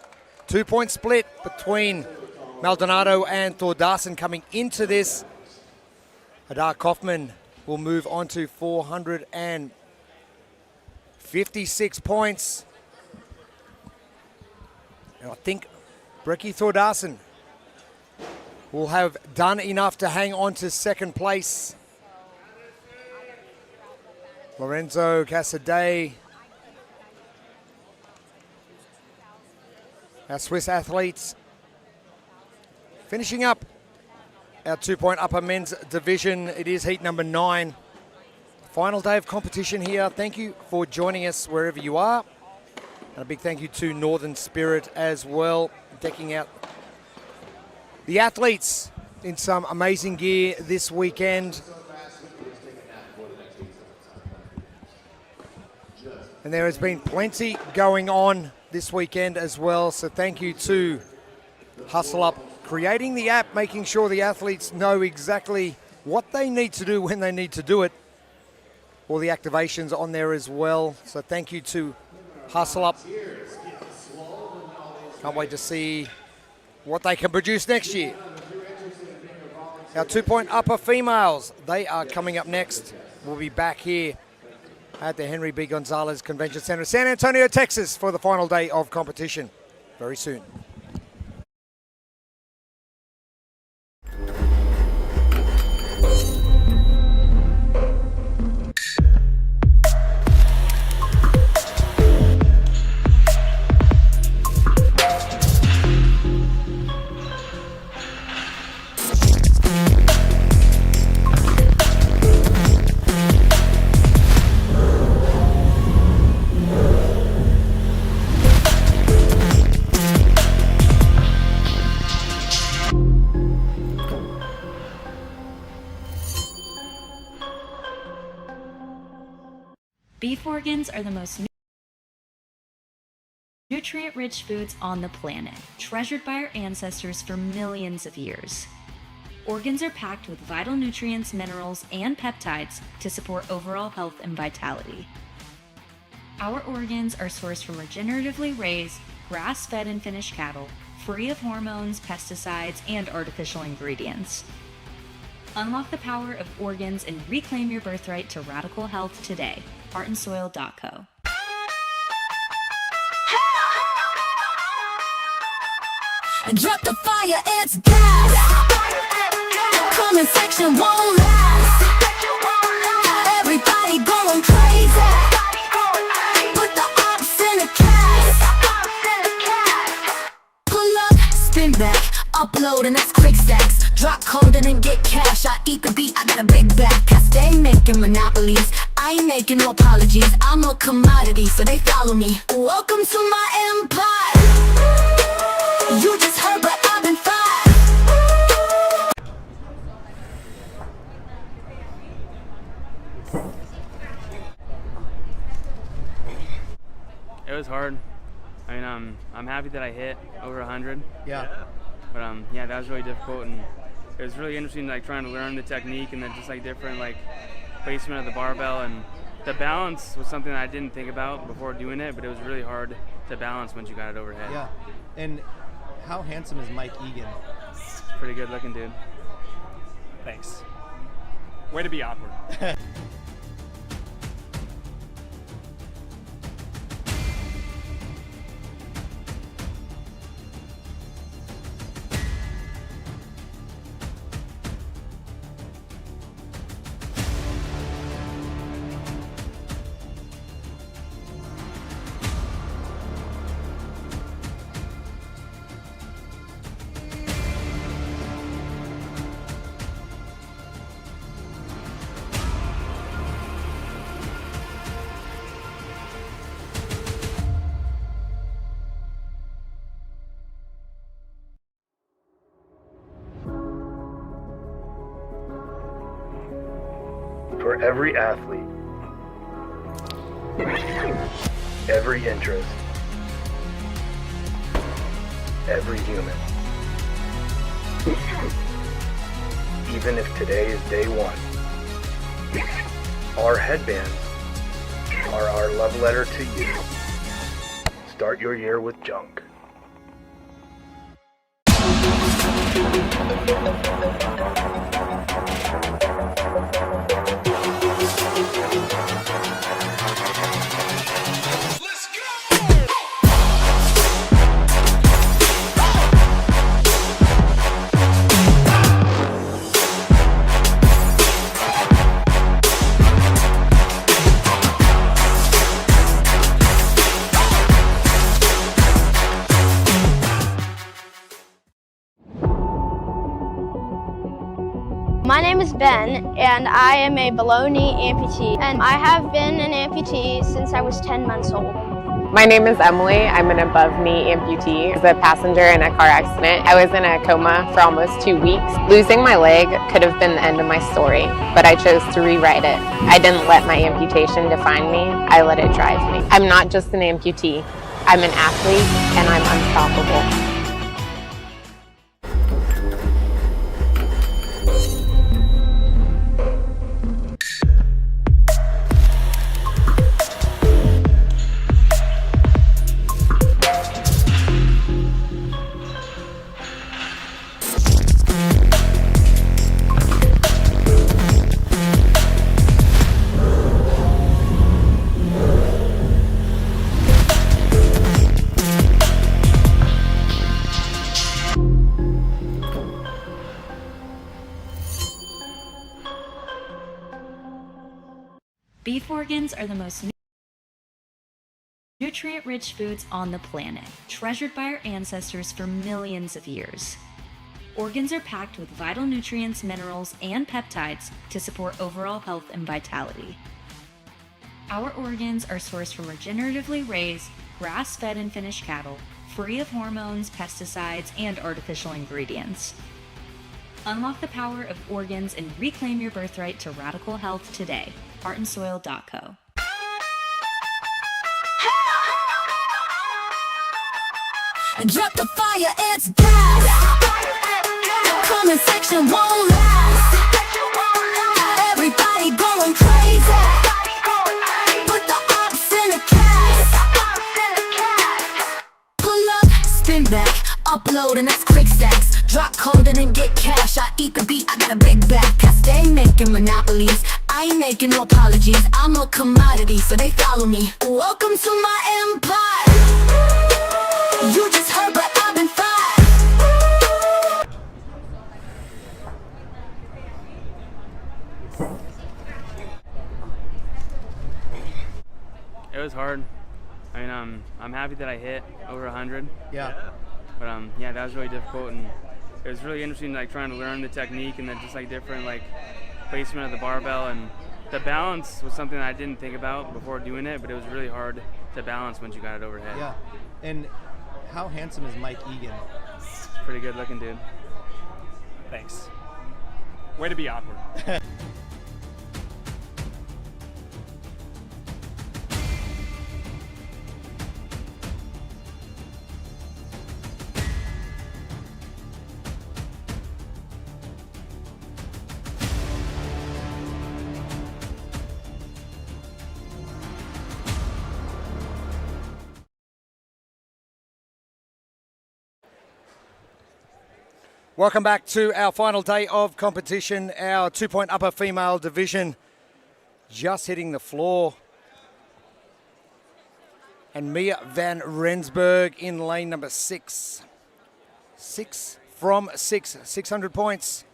2-point split between Maldonado and Thordarson coming into this. Hadar Kaufman will move on to 456 points. And I think Brecky Thordarson will have done enough to hang on to 2nd place. Lorenzo Casadei, our Swiss athletes, finishing up our 2-point upper men's division. It is heat number 9. Final day of competition here. Thank you for joining us wherever you are. And a big thank you to Northern Spirit as well, decking out the athletes in some amazing gear this weekend. And there has been plenty going on this weekend as well. So thank you to Hustle Up, creating the app, making sure the athletes know exactly what they need to do when they need to do it. All the activations on there as well. So thank you to Hustle Up. Can't wait to see what they can produce next year. Our 2-point upper females, they are coming up next. We'll be back here at the Henry B. Gonzalez Convention Center, San Antonio, Texas, for the final day of competition very soon. Beef organs are the most nutrient-rich foods on the planet, treasured by our ancestors for millions of years. Organs are packed with vital nutrients, minerals, and peptides to support overall health and vitality. Our organs are sourced from regeneratively raised, grass-fed and finished cattle, free of hormones, pesticides, and artificial ingredients. Unlock the power of organs and reclaim your birthright to radical health today. heartandsoil.co. Drop the fire, it's gas. Comment section won't last. Everybody going crazy. Put the ops in the cast. Pull up, spin back, upload and that's quick stacks. Drop code and then get cash. I eat the beat, I got a big back. I stay making monopolies. I ain't making no apologies. I'm a commodity, so they follow me. Welcome to my empire. You just heard, but I've been fired. It was hard. I mean, I'm happy that I hit over 100. Yeah. But yeah, that was really difficult, and it was really interesting, like trying to learn the technique and then just like different like placement of the barbell, and the balance was something that I didn't think about before doing it, but it was really hard to balance once you got it overhead. Yeah. And how handsome is Mike Egan? Pretty good looking dude. Thanks. Way to be awkward. For every athlete, every interest, every human. Even if today is day one, our headbands are our love letter to you. Start your year with junk. My name is Ben, and I am a below knee amputee, and I have been an amputee since I was 10 months old. My name is Emily. I'm an above knee amputee. I was a passenger in a car accident. I was in a coma for almost 2 weeks. Losing my leg could have been the end of my story, but I chose to rewrite it. I didn't let my amputation define me. I let it drive me. I'm not just an amputee. I'm an athlete, and I'm unstoppable. Beef organs are the most nutrient-rich foods on the planet, treasured by our ancestors for millions of years. Organs are packed with vital nutrients, minerals, and peptides to support overall health and vitality. Our organs are sourced from regeneratively raised, grass-fed and finished cattle, free of hormones, pesticides, and artificial ingredients. Unlock the power of organs and reclaim your birthright to radical health today. heartandsoil.co. Drop the fire, it's gas. Comment section won't last. Everybody going crazy. Put the ops in a cast. Pull up, spin back, upload and that's quick stacks. Drop code and then get cash. I eat the beat, I got a big back. I stay making monopolies. I ain't making no apologies. I'm a commodity, so they follow me. Welcome to my empire. You just heard, but I've been fired. It was hard. I mean, I'm happy that I hit over 100. Yeah. But yeah, that was really difficult, and it was really interesting, like trying to learn the technique and then just like different like placement of the barbell, and the balance was something that I didn't think about before doing it, but it was really hard to balance once you got it overhead. Yeah. And how handsome is Mike Egan? Pretty good looking dude. Thanks. Way to be awkward. Welcome back to our final day of competition, our 2-point upper female division. Just hitting the floor. And Mia van Rensburg in lane number 6. 6 from 6, 600 points.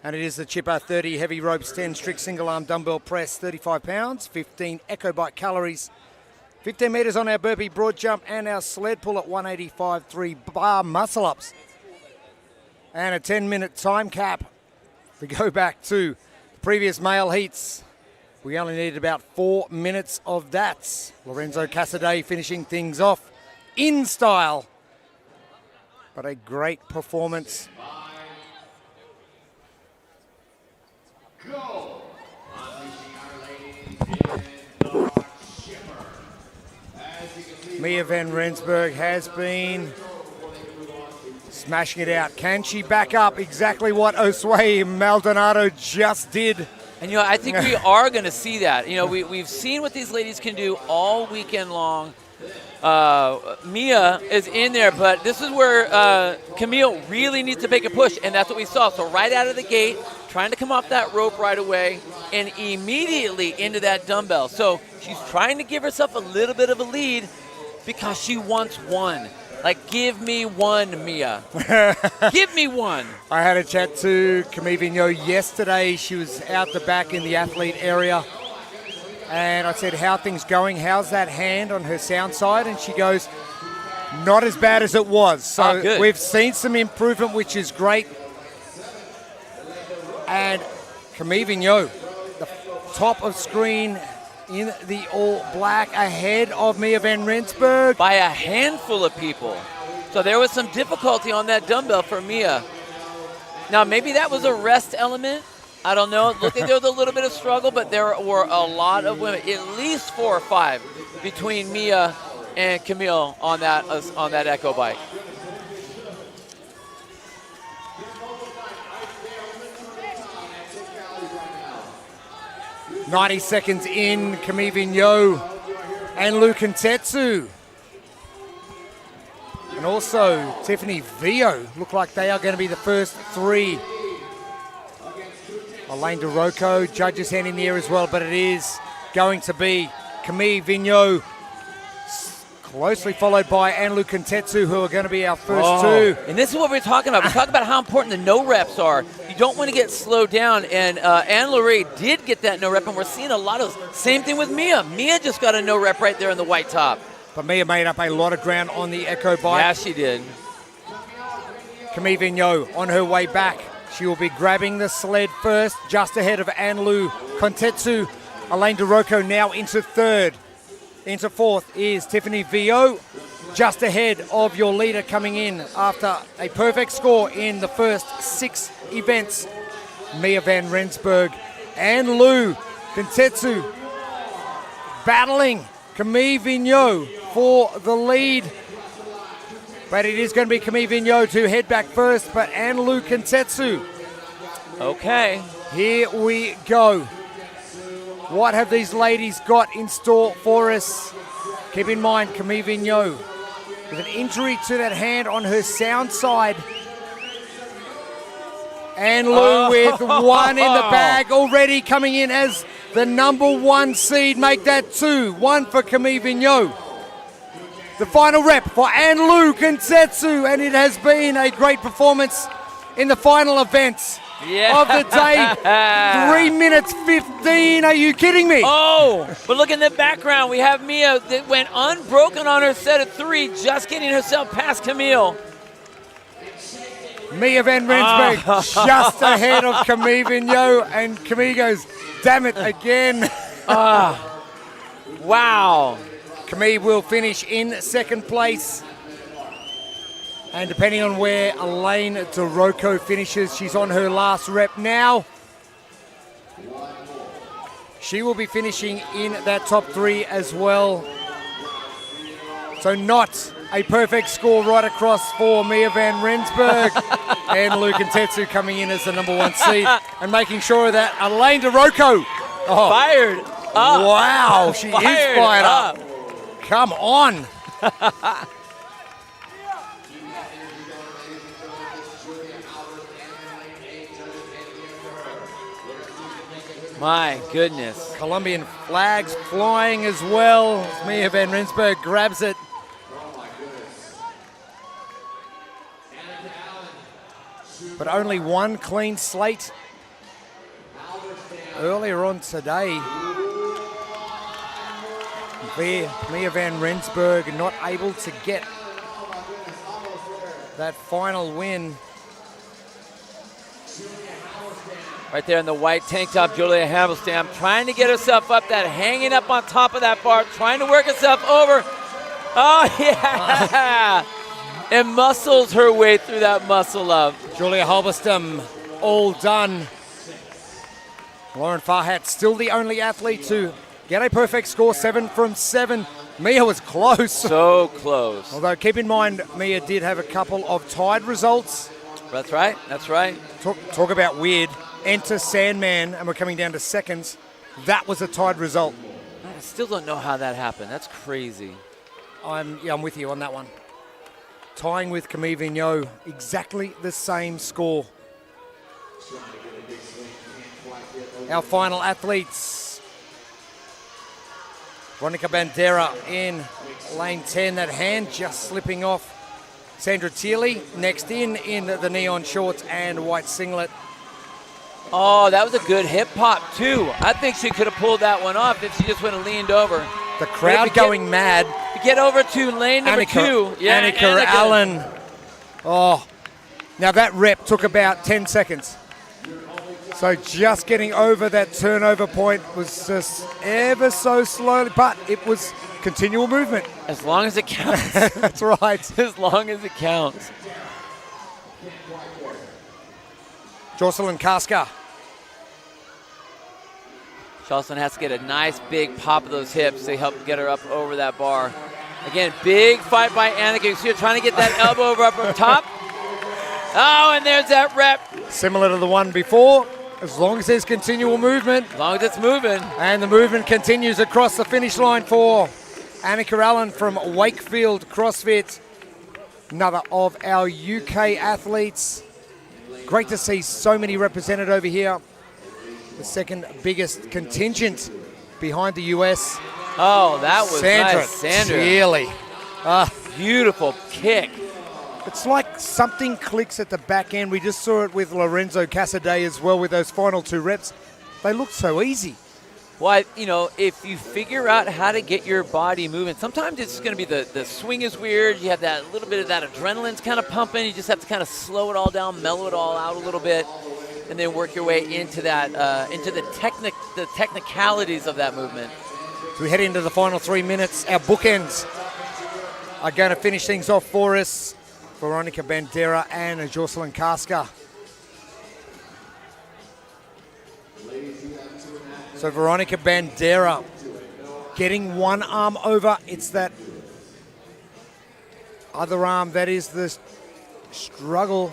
And it is the Chipper 30 heavy ropes, 10 strict single arm dumbbell press, 35 pounds, 15 echo bike calories, 15 meters on our burpee broad jump, and our sled pull at 185, 3 bar muscle ups. And a 10-minute time cap. If we go back to the previous male heats, we only needed about 4 minutes of that. Lorenzo Casadei finishing things off in style. But a great performance. Go! Mia van Rensburg has been smashing it out. Can she back up exactly what Osway Maldonado just did? And, I think we are going to see that. We've seen what these ladies can do all weekend long. Mia is in there, but this is where Camille really needs to make a push, and that's what we saw. So right out of the gate, trying to come off that rope right away, and immediately into that dumbbell. So she's trying to give herself a little bit of a lead because she wants one. Like, give me one, Mia. Give me one. I had a chat to Camille Vigneault yesterday. She was out the back in the athlete area. And I said, how are things going? How's that hand on her sound side? And she goes, not as bad as it was. So we've seen some improvement, which is great. And Camille Vigneault, the top of screen in the all black, ahead of Mia van Rensburg. By a handful of people. So there was some difficulty on that dumbbell for Mia. Now, maybe that was a rest element. I don't know. It looked like there was a little bit of struggle, but there were a lot of women, at least 4 or 5, between Mia and Camille on that Echo bike. .90 seconds in, Camille Vigneault and Lou Contetsu. And also Tiffany Vio look like they are going to be the first 3. Elaine DeRocco, judge's hand in the air as well, but it is going to be Camille Vigneault, closely followed by Anne-Lou Contetsu, who are going to be our first 2. And this is what we're talking about. We're talking about how important the no reps are. You don't want to get slowed down, and Anne-Lorraine did get that no rep, and we're seeing a lot of same thing with Mia. Mia just got a no rep right there in the white top. But Mia made up a lot of ground on the Echo bike. Yeah, she did. Camille Vigneault on her way back. She will be grabbing the sled first, just ahead of Anne-Lou Contetsu. Elaine DeRocco now into 3rd. Into 4th is Tiffany Vio, just ahead of your leader coming in after a perfect score in the first 6 events. Mia van Rensburg and Lou Contetsu battling Camille Vigneault for the lead. But it is going to be Camille Vigneault to head back first, but Anne-Lou Contetsu. Okay. Here we go. What have these ladies got in store for us? Keep in mind, Camille Vigneault with an injury to that hand on her sound side. And Lou with 1 in the bag already coming in as the number 1 seed. Make that 2. 1 for Camille Vigneault. The final rep for Anne-Lou Contetsu, and it has been a great performance in the final events of the day. 3 minutes 15. Are you kidding me? Oh, but look in the background. We have Mia that went unbroken on her set of 3, just getting herself past Camille. Mia van Rensburg just ahead of Camille Vigneault, and Camille goes, damn it, again. Wow. Camille will finish in 2nd place. And depending on where Elaine DeRocco finishes, she's on her last rep now. She will be finishing in that top 3 as well. So not a perfect score right across for Mia van Rensburg. And Lou Contetsu coming in as the number 1 seed and making sure that Elaine DeRocco fired up. Wow, she is fired up. Come on. My goodness. Colombian flags flying as well. Mia van Rensburg grabs it. But only one clean slate earlier on today. Mia van Rensburg not able to get that final win. Right there in the white tank top, Julia Hamelstam trying to get herself up, that hanging up on top of that bar, trying to work herself over. Oh, yeah! And muscles her way through that muscle up. Julia Halberstam all done. Lauren Farhat still the only athlete to get a perfect score, 7 from 7. Mia was close. So close. Although keep in mind, Mia did have a couple of tied results. That's right, that's right. Talk about weird. Enter Sandman, and we're coming down to seconds. That was a tied result. I still don't know how that happened. That's crazy. I'm with you on that one. Tying with Camille Vigneault, exactly the same score. Our final athletes. Veronica Bandera in lane 10. That hand just slipping off. Sandra Thiele next in the neon shorts and white singlet. Oh, that was a good hip pop, too. I think she could have pulled that one off if she just would have leaned over. The crowd going mad. Get over to lane number 2. Yeah, Annika Allen. Oh, now that rep took about 10 seconds. So just getting over that turnover point was just ever so slowly, but it was continual movement. As long as it counts. That's right. As long as it counts. Jocelyn Kaska. Jocelyn has to get a nice big pop of those hips to help get her up over that bar. Again, big fight by Annika. You see her trying to get that elbow over up top. Oh, and there's that rep. Similar to the one before, as long as there's continual movement. As long as it's moving. And the movement continues across the finish line for Annika Allen from Wakefield CrossFit. Another of our UK athletes. Great to see so many represented over here. The second biggest contingent behind the US. Oh, that was Sandra nice. Sandra Thiele. Beautiful kick. It's like something clicks at the back end. We just saw it with Lorenzo Casadei as well with those final 2 reps. They looked so easy. Well, if you figure out how to get your body moving, sometimes it's going to be the swing is weird. You have that little bit of that adrenaline's kind of pumping. You just have to kind of slow it all down, mellow it all out a little bit, and then work your way into that, into the technicalities of that movement. So we head into the final 3 minutes. Our bookends are going to finish things off for us. Veronica Bandera and Jocelyn Kaska. So Veronica Bandera getting one arm over. It's that other arm that is the struggle.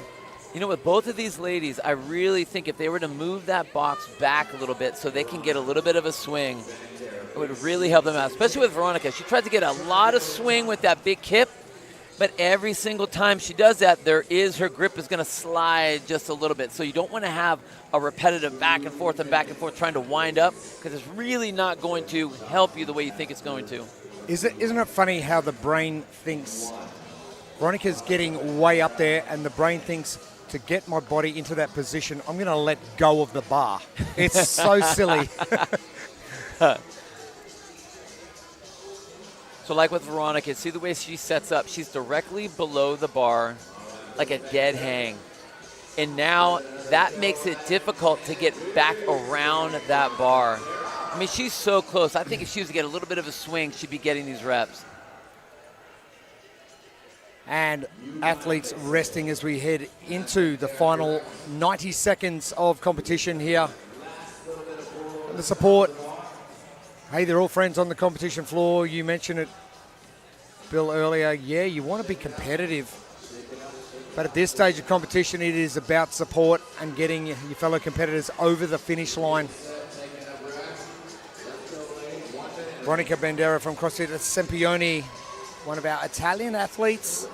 You know, with both of these ladies, I really think if they were to move that box back a little bit so they can get a little bit of a swing, it would really help them out, especially with Veronica. She tries to get a lot of swing with that big hip, but every single time she does that, her grip is going to slide just a little bit. So you don't want to have a repetitive back and forth trying to wind up, because it's really not going to help you the way you think it's going to. Isn't it funny how the brain thinks Veronica's getting way up there and the brain thinks, to get my body into that position, I'm going to let go of the bar. It's so silly. So like with Veronica, see the way she sets up? She's directly below the bar, like a dead hang. And now that makes it difficult to get back around that bar. I mean, she's so close. I think if she was to get a little bit of a swing, she'd be getting these reps. And athletes resting as we head into the final 90 seconds of competition here. And the support. Hey, they're all friends on the competition floor. You mentioned it, Bill, earlier. Yeah, you want to be competitive. But at this stage of competition, it is about support and getting your fellow competitors over the finish line. Veronica Bandera from CrossFit Sempione, one of our Italian athletes.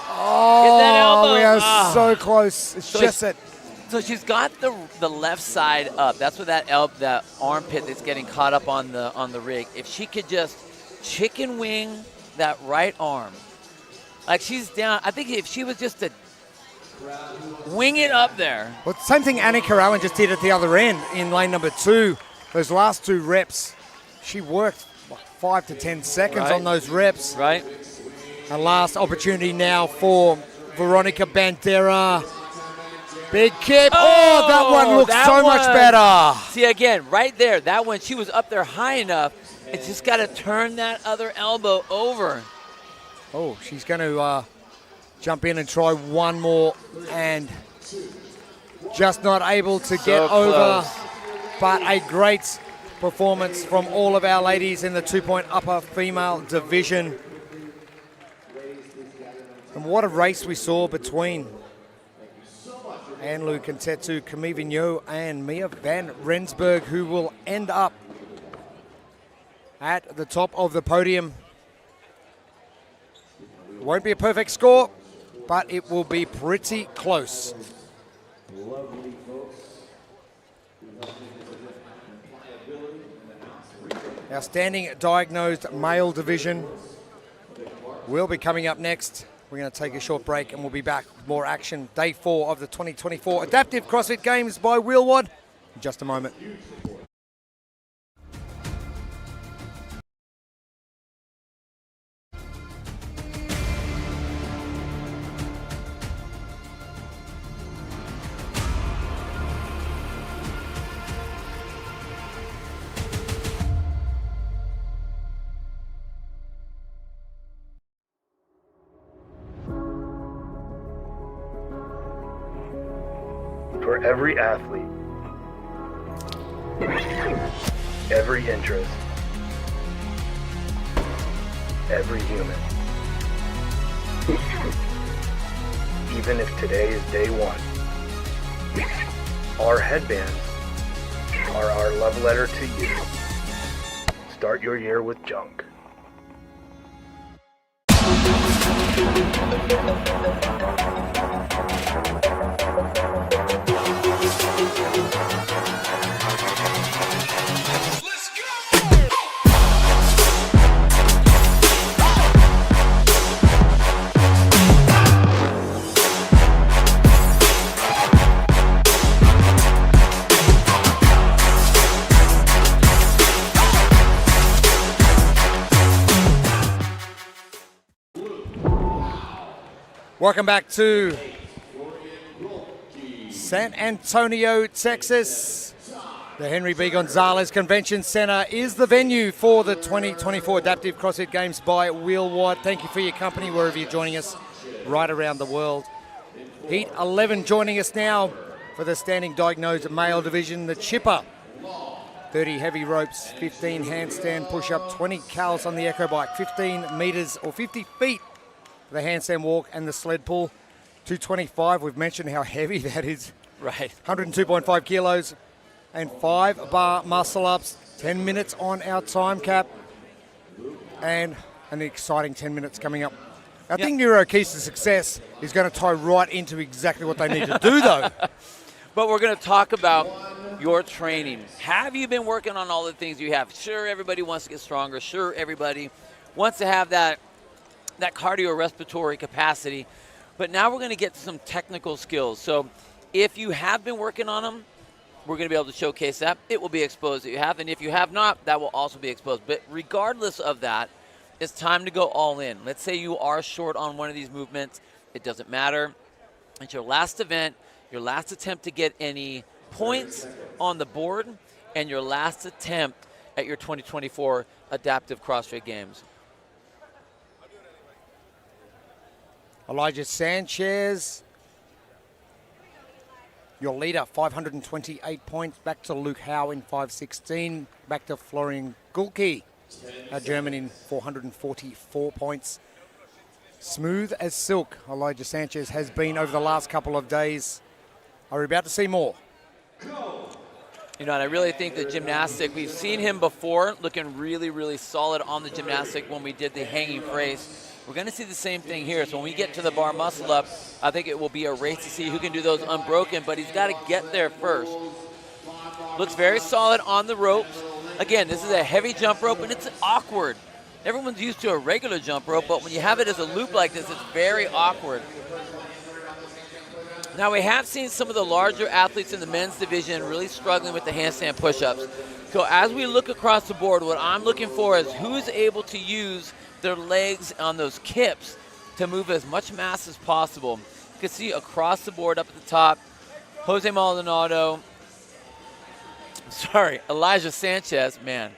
Get that elbow. We are so close. It's so just that So she's got the left side up. That's what that armpit that's getting caught up on the rig. If she could just chicken wing that right arm, like she's down. I think if she was just to wing it up there. Well, same thing Annika Owen just did at the other end in lane number 2. Those last 2 reps, she worked 5 to 10 seconds on those reps. Right. And last opportunity now for Veronica Bandera. Big kick. Oh, that one looks so much better. See, again, right there, that one, she was up there high enough. It's just got to turn that other elbow over. Oh, she's going to jump in and try one more, and just not able to get over. But a great performance from all of our ladies in the 2-point upper female division. And what a race we saw between Anlu Kentetsu, Camille Vigneault, and Mia van Rensburg, who will end up at the top of the podium. It won't be a perfect score, but it will be pretty close. Our standing diagnosed male division will be coming up next. We're going to take a short break and we'll be back with more action. Day 4 of the 2024 Adaptive CrossFit Games by Wheelwad in just a moment. For every athlete, every interest, every human. Even if today is day 1, our headbands are our love letter to you. Start your year with junk. Welcome back to San Antonio, Texas. The Henry B. Gonzalez Convention Center is the venue for the 2024 Adaptive CrossFit Games by Wheelwad. Thank you for your company wherever you're joining us right around the world. Heat 11 joining us now for the standing diagnosed male division, the chipper. 30 heavy ropes, 15 handstand push-up, 20 cals on the echo bike, 15 meters or 50 feet the handstand walk and the sled pull. 225, we've mentioned how heavy that is. Right. 102.5 kilos and 5 bar muscle ups. 10 minutes on our time cap and an exciting 10 minutes coming up. I think Neuro keys to success is going to tie right into exactly what they need to do though. But we're going to talk about your training. Have you been working on all the things you have? Sure, everybody wants to get stronger. Sure, everybody wants to have that cardiorespiratory capacity, but now we're going to get to some technical skills. So if you have been working on them, we're going to be able to showcase that. It will be exposed that you have, and if you have not, that will also be exposed. But regardless of that, it's time to go all in. Let's say you are short on one of these movements. It doesn't matter. It's your last event, your last attempt to get any points on the board, and your last attempt at your 2024 Adaptive CrossFit Games. Elijah Sanchez, your leader, 528 points. Back to Luke Howe in 516. Back to Florian Gulke, our German, in 444 points. Smooth as silk, Elijah Sanchez has been over the last couple of days. Are we about to see more? You know, and I really think the gymnastic, we've seen him before looking really, really solid on the gymnastic when we did the hanging brace. We're going to see the same thing here. So when we get to the bar muscle up, I think it will be a race to see who can do those unbroken, but he's got to get there first. Looks very solid on the ropes. Again, this is a heavy jump rope, and it's awkward. Everyone's used to a regular jump rope, but when you have it as a loop like this, it's very awkward. Now, we have seen some of the larger athletes in the men's division really struggling with the handstand push-ups. So as we look across the board, what I'm looking for is who's able to use their legs on those kips to move as much mass as possible. You can see across the board up at the top, Jose Maldonado, Elijah Sanchez, man,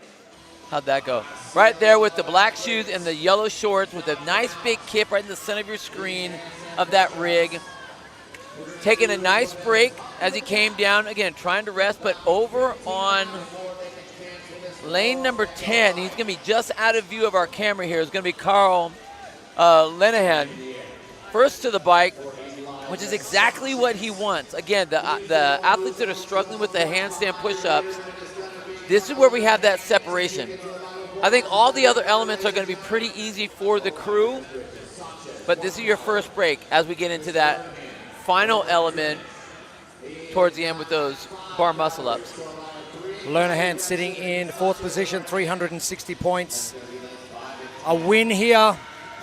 how'd that go? Right there with the black shoes and the yellow shorts with a nice big kip right in the center of your screen of that rig. Taking a nice break as he came down, again, trying to rest, but over on lane number 10, he's going to be just out of view of our camera here, is going to be Carl Lenehan. First to the bike, which is exactly what he wants. Again, the athletes that are struggling with the handstand push-ups, this is where we have that separation. I think all the other elements are going to be pretty easy for the crew, but this is your first break as we get into that final element towards the end with those bar muscle-ups. Lernahan sitting in 4th position, 360 points. A win here.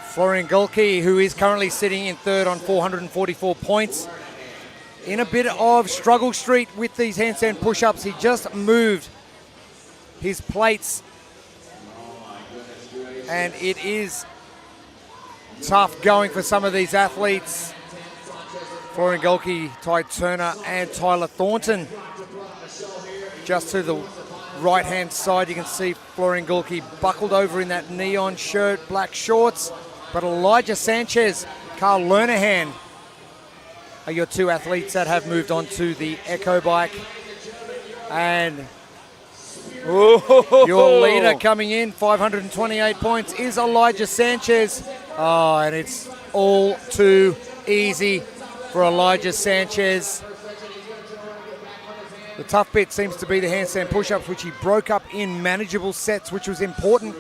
Florian Gulke, who is currently sitting in 3rd on 444 points. In a bit of struggle street with these handstand push-ups. He just moved his plates. And it is tough going for some of these athletes. Florian Gulke, Ty Turner, and Tyler Thornton. Just to the right-hand side, you can see Florian Gulke buckled over in that neon shirt, black shorts. But Elijah Sanchez, Carl Lernahan are your two athletes that have moved on to the Echo bike. And your leader coming in, 528 points, is Elijah Sanchez. Oh, and it's all too easy for Elijah Sanchez. The tough bit seems to be the handstand push-ups, which he broke up in manageable sets, which was important.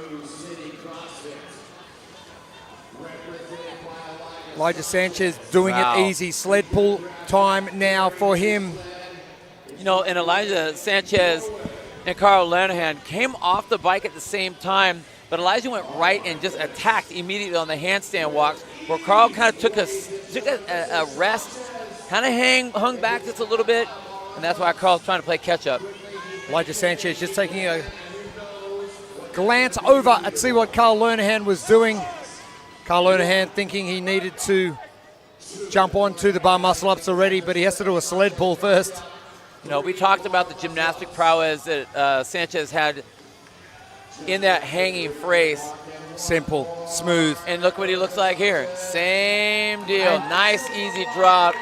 Elijah Sanchez doing it easy. Sled pull time now for him. You know, and Elijah Sanchez and Carl Lernahan came off the bike at the same time, but Elijah went right and just attacked immediately on the handstand walks, where Carl kind of took a rest, kind of hung back just a little bit, and that's why Carl's trying to play catch-up. Elijah Sanchez just taking a glance over at see what Carl Lernahan was doing. Carl Lernahan thinking he needed to jump onto the bar muscle-ups already, but he has to do a sled pull first. You know, we talked about the gymnastic prowess that Sanchez had in that hanging phrase. Simple, smooth. And look what he looks like here. Same deal. Nice, easy drop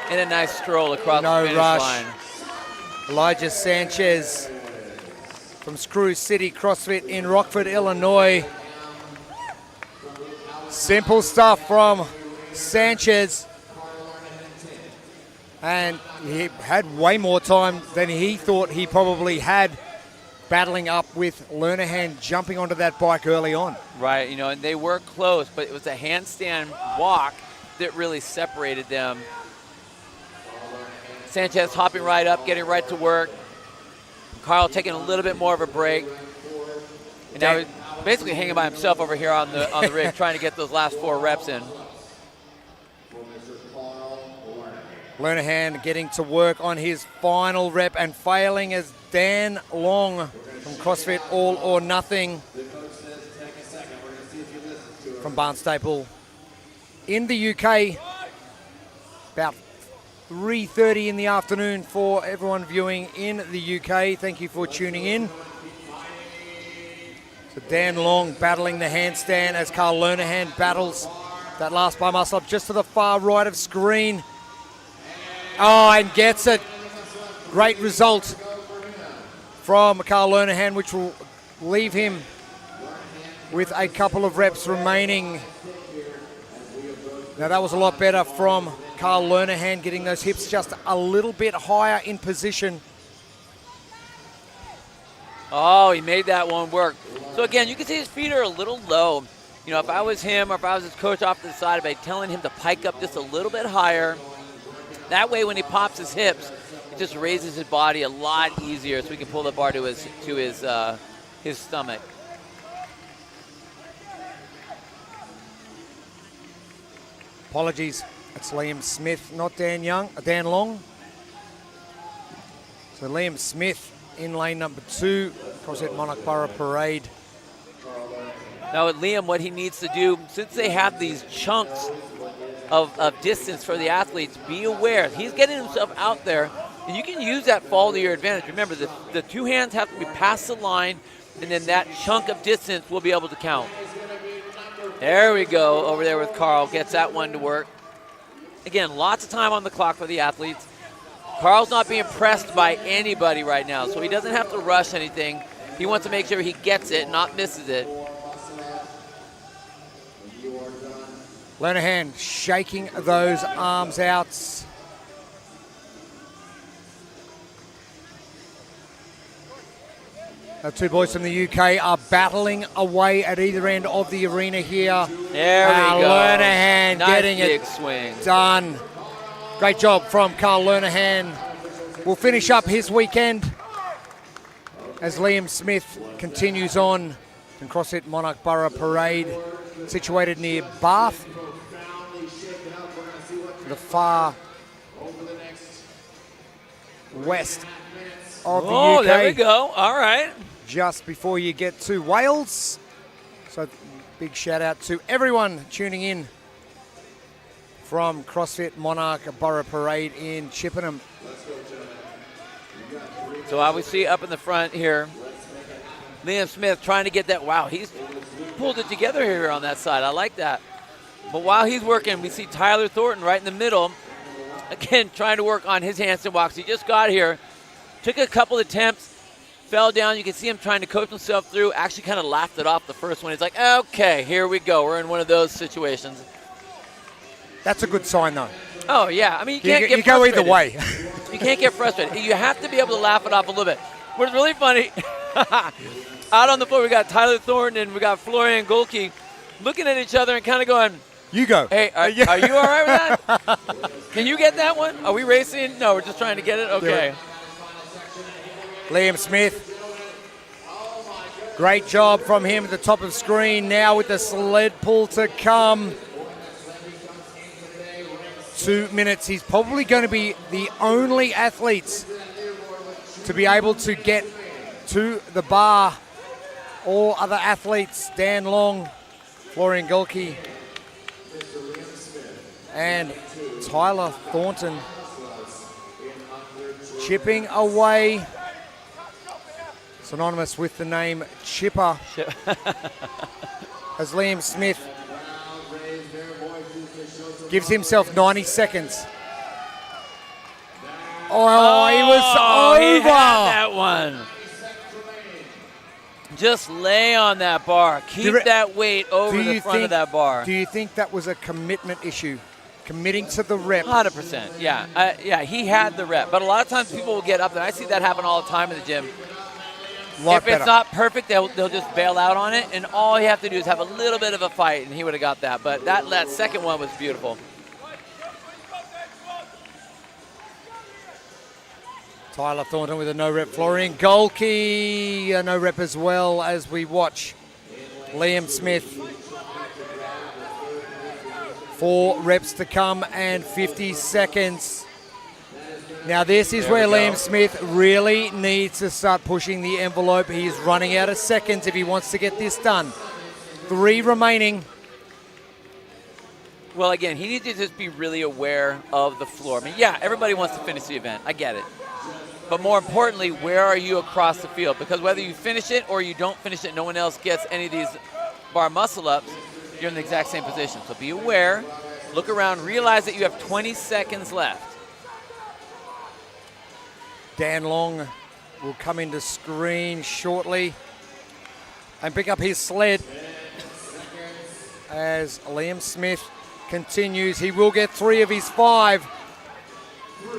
and a nice stroll across the finish line. Elijah Sanchez from Screw City CrossFit in Rockford, Illinois. Simple stuff from Sanchez. And he had way more time than he thought he probably had, battling up with Lernahan jumping onto that bike early on. Right, you know, and they were close, but it was a handstand walk that really separated them. Sanchez hopping right up, getting right to work. Carl taking a little bit more of a break. And now he's basically hanging by himself over here on the rig, trying to get those last 4 reps in. Lernahan getting to work on his final rep and failing as Dan Long from CrossFit All or Nothing from Barnstaple in the UK. About 3:30 in the afternoon for everyone viewing in the UK. Thank you for tuning in. So Dan Long battling the handstand as Carl Lernahan battles that last bar muscle up just to the far right of screen. Oh, and gets it. Great result from Carl Lernahan, which will leave him with a couple of reps remaining. Now that was a lot better from Carl Lernahan, getting those hips just a little bit higher in position. Oh, he made that one work. So again, you can see his feet are a little low. You know, if I was him or if I was his coach off to the side, I'd be telling him to pike up just a little bit higher. That way when he pops his hips, it just raises his body a lot easier so we can pull the bar to his stomach. Apologies, it's Liam Smith, not Dan Long. So Liam Smith in lane number 2, CrossFit Monarch Borough Parade. Now with Liam, what he needs to do, since they have these chunks of distance for the athletes, be aware. He's getting himself out there, and you can use that fall to your advantage. Remember, the 2 hands have to be past the line, and then that chunk of distance will be able to count. There we go, over there with Carl, gets that one to work. Again, lots of time on the clock for the athletes. Carl's not being pressed by anybody right now, so he doesn't have to rush anything. He wants to make sure he gets it, not misses it. Lernahan shaking those arms out. The 2 boys from the UK are battling away at either end of the arena here. There we go. Lernahan nice getting big it swing. done. Great job from Carl Lernahan. We'll finish up his weekend as Liam Smith continues on in CrossFit Monarch Borough Parade, situated near Bath, the far west of the UK. Oh, there we go. All right. Just before you get to Wales. So big shout out to everyone tuning in from CrossFit Monarch Borough Parade in Chippenham. So obviously up in the front here, Liam Smith trying to get that. Wow, he's pulled it together here on that side. I like that. But while he's working, we see Tyler Thornton right in the middle. Again, trying to work on his handstand walks. He just got here, took a couple attempts, fell down. You can see him trying to coach himself through. Actually kind of laughed it off the first one. He's like, okay, here we go. We're in one of those situations. That's a good sign, though. Oh, yeah. I mean, you can't get you go either way. You can't get frustrated. You have to be able to laugh it off a little bit. What's really funny, out on the floor, we got Tyler Thornton and we got Florian Golke looking at each other and kind of going, you go. Hey, are you all right with that? Can you get that one? Are we racing? No, we're just trying to get it? Okay. Liam Smith. Great job from him at the top of the screen. Now with the sled pull to come. 2 minutes. He's probably going to be the only athlete to be able to get to the bar. All other athletes, Dan Long, Florian Golke, and Tyler Thornton chipping away. Synonymous with the name Chipper. As Liam Smith gives himself 90 seconds. Oh, he was over. He had that one. Just lay on that bar. Keep that weight over the front of that bar. Do you think that was a commitment issue? Committing to the rep? 100%, yeah. Yeah, he had the rep. But a lot of times people will get up there. I see that happen all the time in the gym. If it's not perfect, they'll just bail out on it, and all you have to do is have a little bit of a fight, and he would have got that. But that second one was beautiful. Tyler Thornton with a no-rep. Florian Golke, a no-rep as well, as we watch Liam Smith. 4 reps to come and 50 seconds. Now this is where Liam Smith really needs to start pushing the envelope. He is running out of seconds if he wants to get this done. 3 remaining. Well, again, he needs to just be really aware of the floor. I mean, yeah, everybody wants to finish the event. I get it. But more importantly, where are you across the field? Because whether you finish it or you don't finish it, no one else gets any of these bar muscle-ups, you're in the exact same position. So be aware, look around, realize that you have 20 seconds left. Dan Long will come into screen shortly and pick up his sled as Liam Smith continues. He will get 3 of his 5.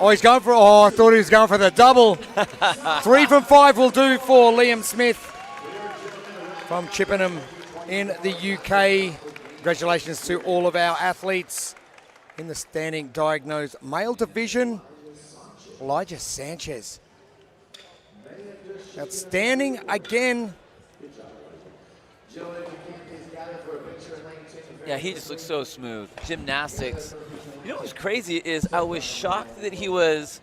Oh, he's going for, I thought he was going for the double. 3 from 5 will do for Liam Smith from Chippenham. in the UK. Congratulations to all of our athletes in the standing diagnosed male division. Elijah Sanchez. Outstanding again. Yeah, he just looks so smooth. Gymnastics. You know what was crazy is I was shocked that he was,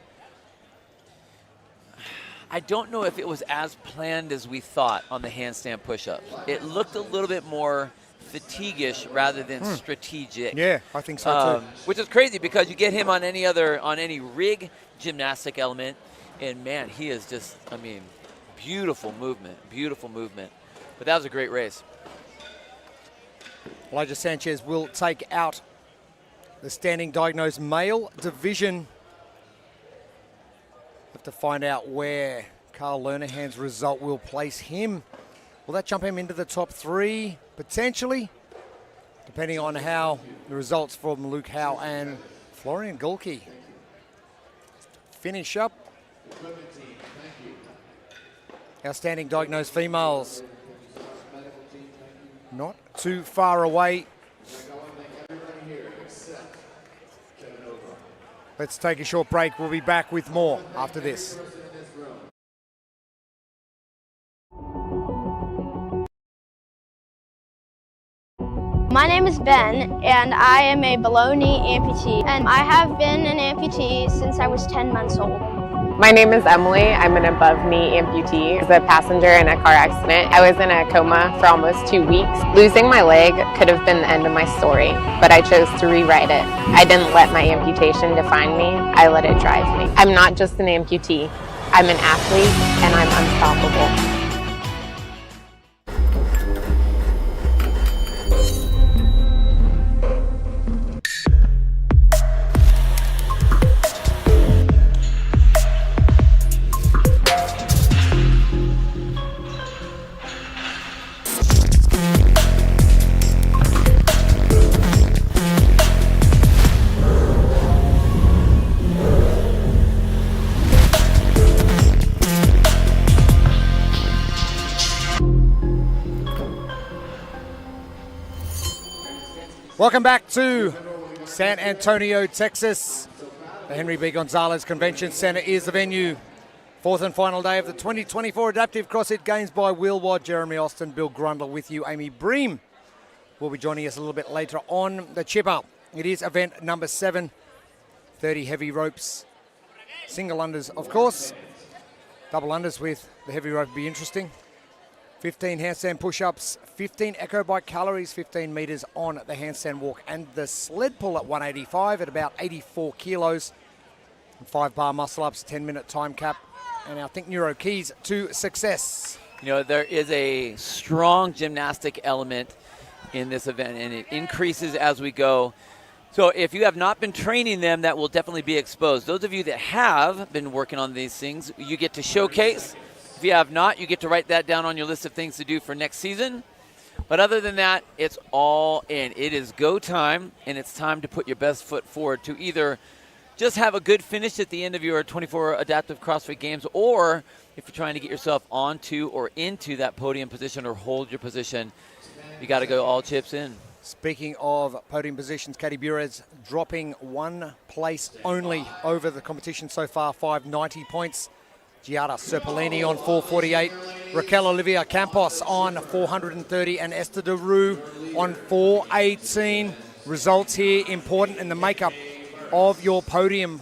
I don't know if it was as planned as we thought on the handstand push-ups. It looked a little bit more fatigue-ish rather than strategic. Yeah, I think so too. Which is crazy because you get him on any rig gymnastic element, and man, he is just, I mean, beautiful movement. But that was a great race. Elijah Sanchez will take out the standing diagnosed male division. Have to find out where Carl Lernerhand's result will place him. Will that jump him into the top 3? Potentially, depending on how the results from Luke Howe and Florian Gulke finish up. Outstanding diagnosed females. Not too far away. Let's take a short break. We'll be back with more after this. My name is Ben, and I am a below-knee amputee, and I have been an amputee since I was 10 months old. My name is Emily. I'm an above-knee amputee. I was a passenger in a car accident. I was in a coma for almost 2 weeks. Losing my leg could have been the end of my story, but I chose to rewrite it. I didn't let my amputation define me. I let it drive me. I'm not just an amputee. I'm an athlete, and I'm unstoppable. Welcome back to San Antonio, Texas. The Henry B. Gonzalez Convention Center is the venue. Fourth and final day of the 2024 Adaptive CrossFit Games by Will Watt, Jeremy Austin, Bill Grundle with you. Amy Bream will be joining us a little bit later on the chipper. It is event number 7, 30 heavy ropes. Single unders, of course. Double unders with the heavy rope would be interesting. 15 handstand push-ups, 15 echo bike calories, 15 meters on the handstand walk, and the sled pull at 185 at about 84 kilos. 5 bar muscle-ups, 10-minute time cap, and our Think Neuro keys to success. You know, there is a strong gymnastic element in this event, and it increases as we go. So if you have not been training them, that will definitely be exposed. Those of you that have been working on these things, you get to showcase. If you have not, you get to write that down on your list of things to do for next season. But other than that, it's all in. It is go time, and it's time to put your best foot forward to either just have a good finish at the end of your 24 Adaptive CrossFit Games, or if you're trying to get yourself onto or into that podium position or hold your position, you got to go all chips in. Speaking of podium positions, Katie Burez dropping 1 place only over the competition so far, 590 points. Giada Serpellini on 448, Raquel Olivia Campos on 430, and Esther DeRue on 418. Results here important in the makeup of your podium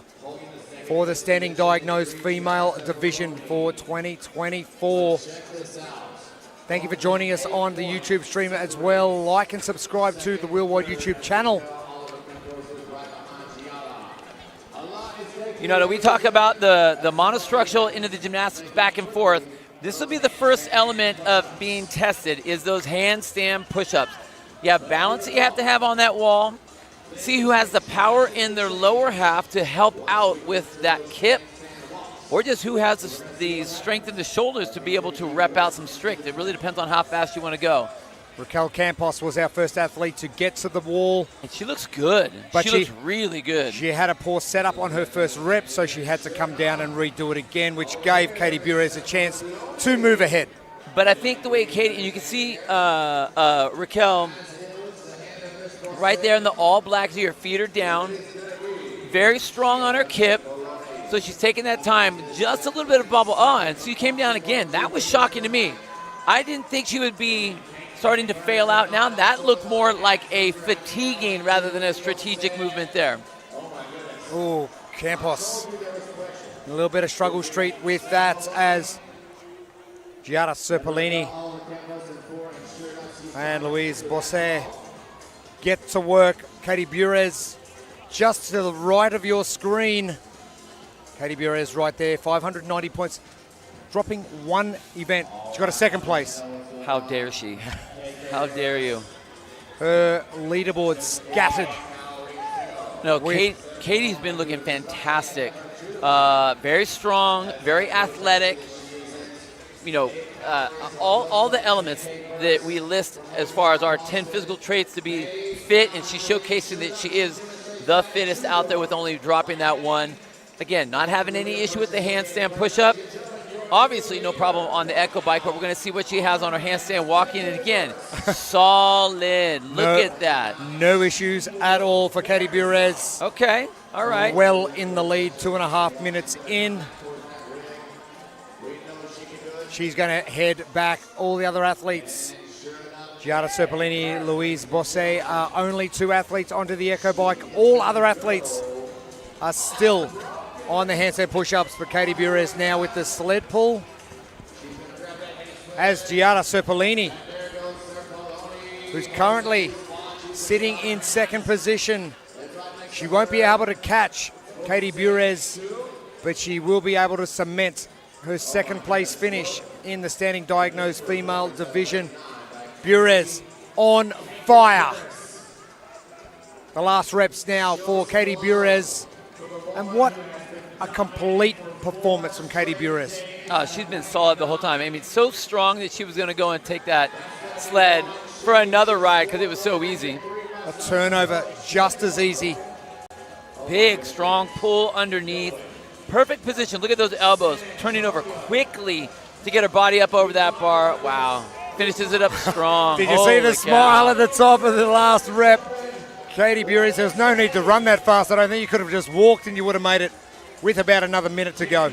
for the standing diagnosed female division for 2024. Thank you for joining us on the YouTube stream as well. Like and subscribe to the Will Watt YouTube channel. You know, we talk about the monostructural into the gymnastics back and forth. This will be the first element of being tested, is those handstand push-ups. You have balance that you have to have on that wall. See who has the power in their lower half to help out with that kip, or just who has the strength in the shoulders to be able to rep out some strict. It really depends on how fast you want to go. Raquel Campos was our first athlete to get to the wall. And she looks good. She looks really good. She had a poor setup on her first rep, so she had to come down and redo it again, which gave Katie Burez a chance to move ahead. But I think the way Katie, and you can see Raquel right there in the all black, so her feet are down, very strong on her kip. So she's taking that time, just a little bit of bubble. Oh, and so you came down again. That was shocking to me. I didn't think she would be starting to fail out now. That looked more like a fatiguing rather than a strategic movement there. Oh, Campos. A little bit of struggle street with that as Giada Serpellini and Louise Bosset get to work. Katie Burez just to the right of your screen. Katie Burez right there, 590 points, dropping one event. She got a second place. How dare she? How dare you? Her leaderboard scattered. No, Katie's been looking fantastic. Very strong, very athletic. You know, all the elements that we list as far as our 10 physical traits to be fit, and she's showcasing that she is the fittest out there with only dropping that one. Again, not having any issue with the handstand push-up. Obviously, no problem on the Echo bike, but we're going to see what she has on her handstand walking. And again, solid. Look at that. No issues at all for Katie Burez. Okay, all right. Well in the lead, 2.5 minutes in. She's going to head back. All the other athletes, Giada Serpellini, Louise Bosset, are only two athletes onto the Echo bike. All other athletes are still on the handstand push-ups, but Katie Burez now with the sled pull. As Giada Serpellini, who's currently sitting in second position, she won't be able to catch Katie Burez, but she will be able to cement her second place finish in the standing diagnosed female division. Burez on fire. The last reps now for Katie Burez. And what a complete performance from Katie Burez. Oh, she's been solid the whole time. I mean, so strong that she was going to go and take that sled for another ride because it was so easy. A turnover just as easy. Big, strong pull underneath. Perfect position. Look at those elbows. Turning over quickly to get her body up over that bar. Wow. Finishes it up strong. Did you see the smile at the top of the last rep? Katie Burez, there was no need to run that fast. I don't think you could have just walked and you would have made it with about another minute to go.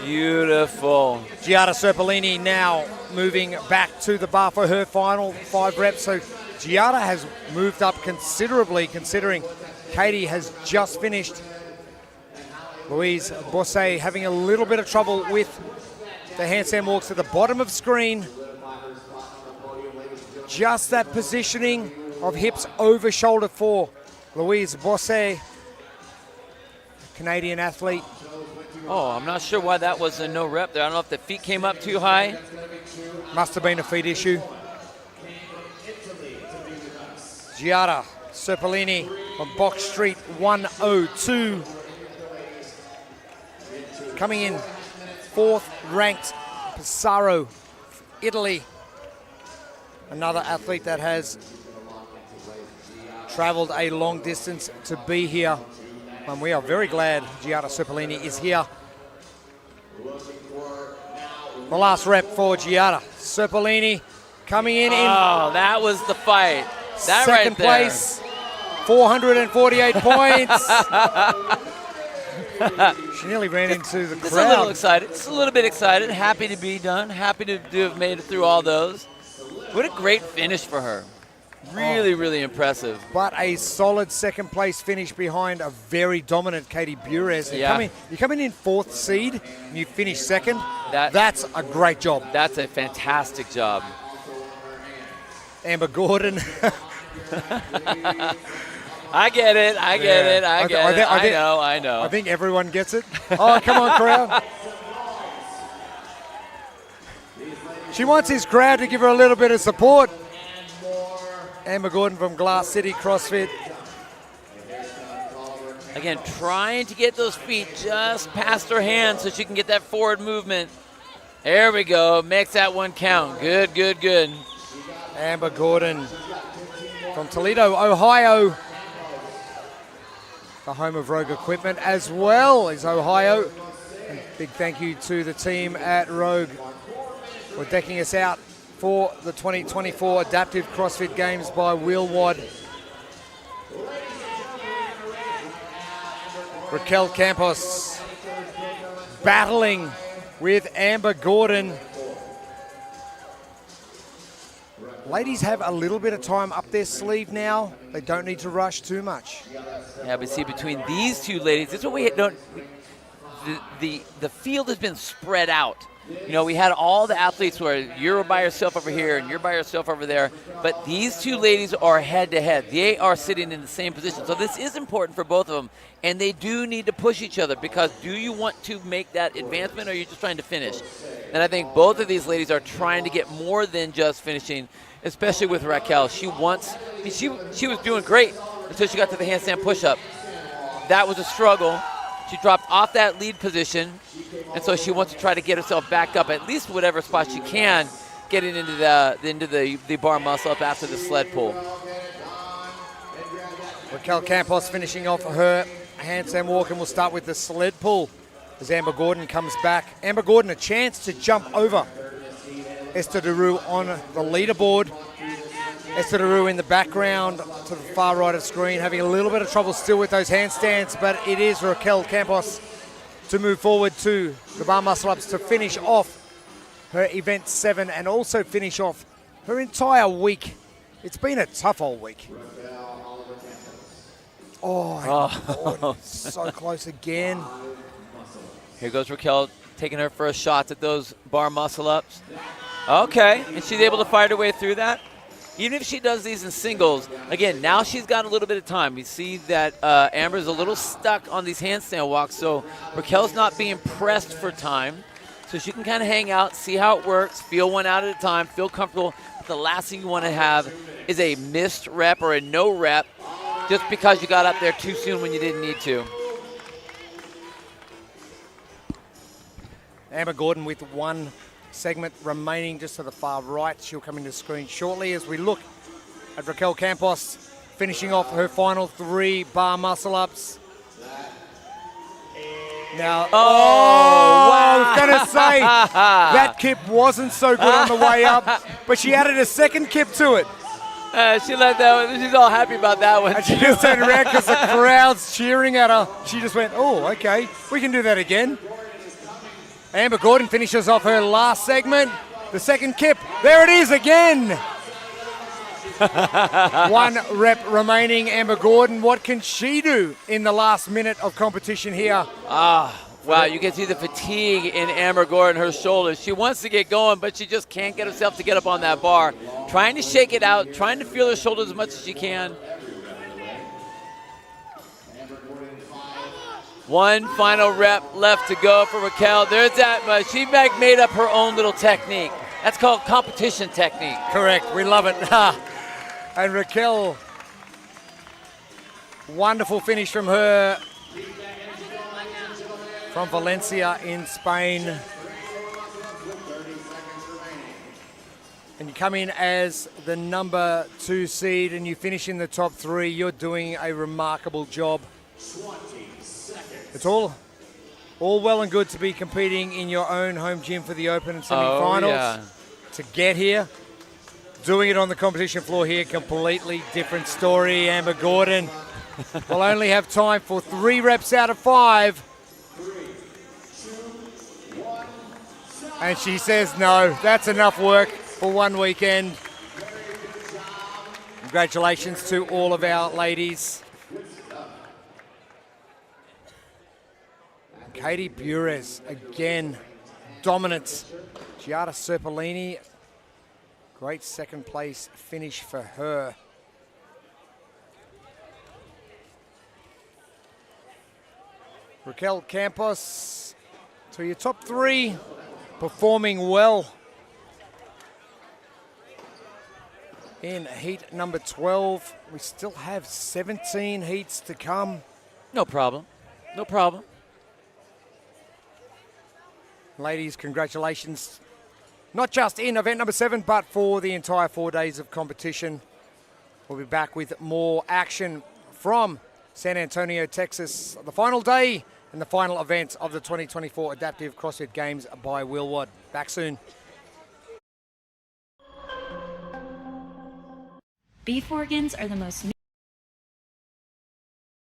Beautiful. Giada Serpellini now moving back to the bar for her final 5 reps. So Giada has moved up considerably considering Katie has just finished. Louise Bosset having a little bit of trouble with the handstand walks at the bottom of screen. Just that positioning of hips over shoulder for Louise Bosset, Canadian athlete. Oh, I'm not sure why that was a no rep there. I don't know if the feet came up too high. Must have been a feet issue. Giada Serpellini from Box Street 102. Coming in 4th ranked, Pesaro, Italy. Another athlete that has traveled a long distance to be here. And we are very glad Giada Serpellini is here. The last rep for Giada Serpellini coming in. Oh, that was the fight. That second right there. Place, 448 points. She nearly ran into the crowd. Just a little excited. Just a little bit excited. Happy to be done. Happy to have made it through all those. What a great finish for her. Really, really impressive. But a solid second place finish behind a very dominant Katie Burez. Yeah. You're coming in 4th seed and you finish second. That's a great job. That's a fantastic job. Amber Gordon. I get it. I get it. I know. I think everyone gets it. Oh, come on, crowd. She wants his crowd to give her a little bit of support. Amber Gordon from Glass City CrossFit. Again, trying to get those feet just past her hands so she can get that forward movement. There we go. Makes that one count. Good, good, good. Amber Gordon from Toledo, Ohio. The home of Rogue Equipment as well is Ohio. And big thank you to the team at Rogue We're decking us out for the 2024 Adaptive CrossFit Games by Wheelwad. Raquel Campos battling with Amber Gordon. Ladies have a little bit of time up their sleeve now. They don't need to rush too much. Yeah, but see, between these two ladies, this is what we don't. The field has been spread out. You know, we had all the athletes where you're by yourself over here and you're by yourself over there, but these two ladies are head-to-head. They are sitting in the same position. So this is important for both of them, and they do need to push each other, because do you want to make that advancement, or are you just trying to finish? And I think both of these ladies are trying to get more than just finishing, especially with Raquel. She wants, I mean, she was doing great until she got to the handstand push-up. That was a struggle. She dropped off that lead position, and so she wants to try to get herself back up, at least whatever spot she can, getting into the bar muscle up after the sled pull. Raquel Campos finishing off her handstand walk, and we'll start with the sled pull as Amber Gordon comes back. Amber Gordon, a chance to jump over Esther Deroux on the leaderboard. Esther Deroux in the background to the far right of the screen, having a little bit of trouble still with those handstands, but it is Raquel Campos to move forward to the bar muscle ups to finish off her event 7 and also finish off her entire week. It's been a tough old week. Oh, so close again. Here goes Raquel taking her first shots at those bar muscle ups. Okay, and she's able to fight her way through that. Even if she does these in singles, again, now she's got a little bit of time. We see that Amber's a little stuck on these handstand walks, so Raquel's not being pressed for time. So she can kind of hang out, see how it works, feel one out at a time, feel comfortable. But the last thing you want to have is a missed rep or a no rep just because you got up there too soon when you didn't need to. Amber Gordon with one segment remaining just to the far right. She'll come into the screen shortly as we look at Raquel Campos finishing off her final 3 bar muscle ups. Now, wow. I was going to say that kip wasn't so good on the way up, but she added a second kip to it. She let that one. She's all happy about that one. And she just turned around because the crowd's cheering at her. She just went, oh, okay, we can do that again. Amber Gordon finishes off her last segment. The second kip, there it is again. 1 rep remaining. Amber Gordon, what can she do in the last minute of competition here? Wow, you can see the fatigue in Amber Gordon, her shoulders. She wants to get going, but she just can't get herself to get up on that bar. Trying to shake it out, trying to feel her shoulders as much as she can. One final rep left to go for Raquel. There's that. She made up her own little technique. That's called competition technique. Correct. We love it. And Raquel, wonderful finish from her from Valencia in Spain. And you come in as the number 2 seed and you finish in the top 3. You're doing a remarkable job. It's all well and good to be competing in your own home gym for the Open and semi-finals. Yeah. To get here, doing it on the competition floor here, completely different story. Amber Gordon will only have time for 3 reps out of 5. And she says, no, that's enough work for one weekend. Congratulations to all of our ladies. Katie Bures, again, dominance. Giada Serpellini, great second place finish for her. Raquel Campos, to your top 3, performing well. In heat number 12, we still have 17 heats to come. No problem. No problem. Ladies, congratulations. Not just in event number 7, but for the entire 4 days of competition. We'll be back with more action from San Antonio, Texas. The final day and the final event of the 2024 Adaptive CrossFit Games by Wheelwad. Back soon. Beef organs are the most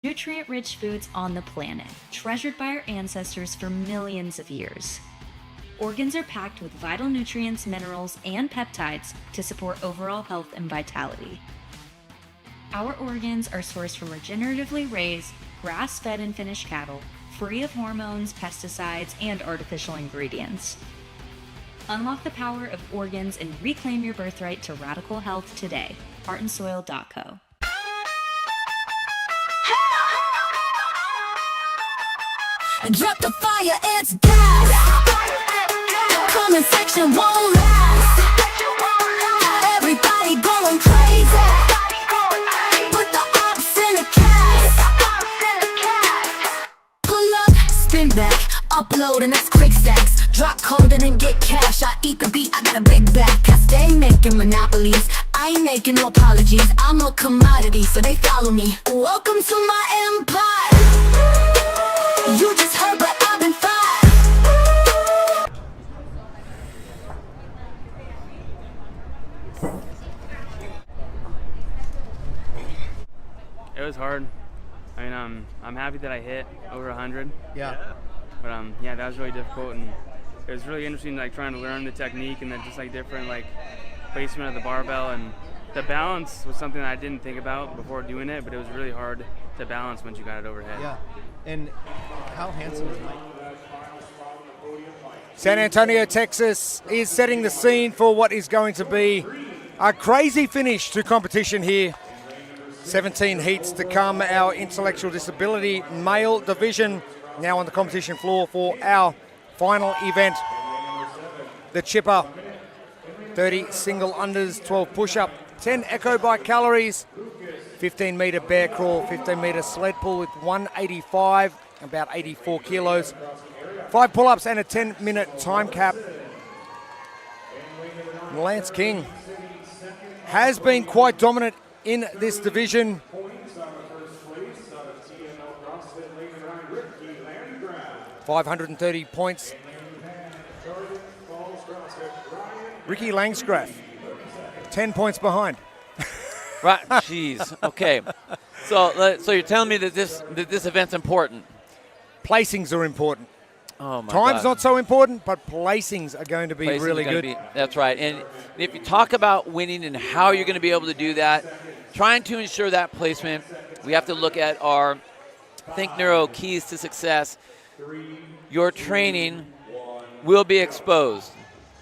nutrient-rich foods on the planet, treasured by our ancestors for millions of years. Organs are packed with vital nutrients, minerals, and peptides to support overall health and vitality. Our organs are sourced from regeneratively raised, grass-fed and finished cattle, free of hormones, pesticides, and artificial ingredients. Unlock the power of organs and reclaim your birthright to radical health today. heartandsoil.co. And drop the fire, it's gas. Comment section won't last. Everybody going crazy. Put the ops in the cast. Pull up, spin back, upload and that's quick stacks. Drop code and then get cash. I eat the beat, I got a big back. I stay making monopolies. I ain't making no apologies. I'm a commodity, so they follow me. Welcome to my empire. You just heard, but I've been fired. It was hard. I mean, I'm happy that I hit over 100. Yeah. But yeah, that was really difficult, and it was really interesting, like trying to learn the technique and then just like different like placement of the barbell, and the balance was something that I didn't think about before doing it, but it was really hard to balance once you got it overhead. Yeah. And how handsome is Mike? San Antonio, Texas is setting the scene for what is going to be a crazy finish to competition here. 17 heats to come. Our intellectual disability male division now on the competition floor for our final event. The chipper, 30 single unders, 12 push-up, 10 echo bike calories, 15 meter bear crawl, 15 meter sled pull with 185, about 84 kilos, 5 pull-ups and a 10-minute time cap. Lance King has been quite dominant in this division. $530 points. Ricky Langsgraff, 10 points behind. Right, jeez. Okay, so you're telling me that this event's important? Placings are important. Oh my Time's God. not so important, but placings are going to be Placing's really gonna good. That's right. And if you talk about winning and how you're going to be able to do that, trying to ensure that placement, we have to look at our Think Neuro keys to success. Your training will be exposed.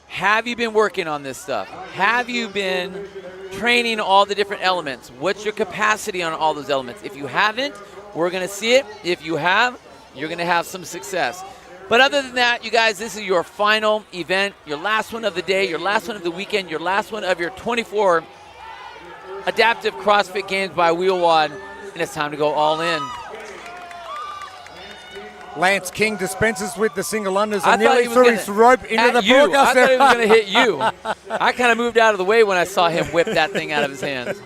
Have you been working on this stuff? Have you been training all the different elements? What's your capacity on all those elements? If you haven't, we're going to see it. If you have, you're going to have some success. But other than that, you guys, this is your final event, your last one of the day, your last one of the weekend, your last one of your 24 adaptive CrossFit Games by Wheelwad, and it's time to go all in. Lance King dispenses with the single unders I and thought nearly he was threw gonna- his rope into at the you. broadcast. I thought he was going to hit you. I kind of moved out of the way when I saw him whip that thing out of his hands.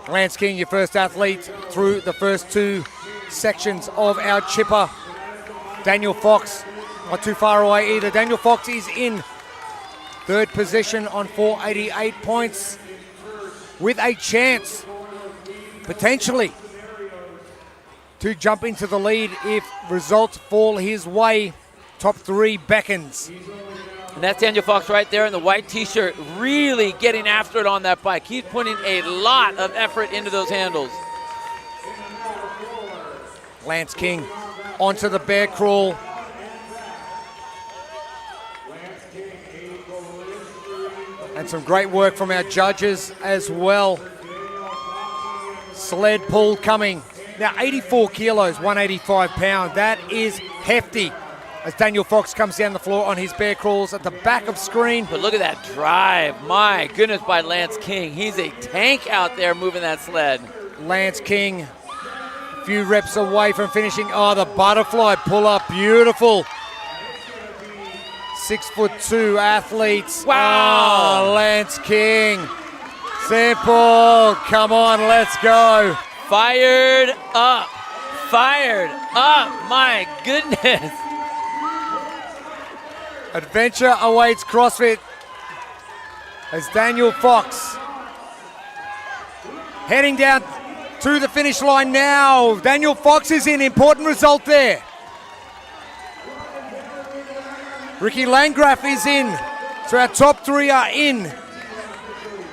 Lance King, your first athlete through the first two sections of our chipper. Daniel Fox, not too far away either. Daniel Fox is in third position on 488 points with a chance, potentially, to jump into the lead if results fall his way. Top three beckons. And that's Daniel Fox right there in the white t-shirt, really getting after it on that bike. He's putting a lot of effort into those handles. Lance King onto the bear crawl. And some great work from our judges as well. Sled pull coming. Now 84 kilos, 185 pound. That is hefty. As Daniel Fox comes down the floor on his bear crawls at the back of screen. But look at that drive. My goodness, by Lance King. He's a tank out there moving that sled. Lance King, a few reps away from finishing. Oh, the butterfly pull up, beautiful. 6'2" athletes. Wow. Oh, Lance King. Simple. Come on, let's go. Fired up. Fired up. My goodness. Adventure awaits CrossFit as Daniel Fox Heading down to the finish line now. Daniel Fox is in. Important result there. Ricky Landgraf is in. So our top three are in.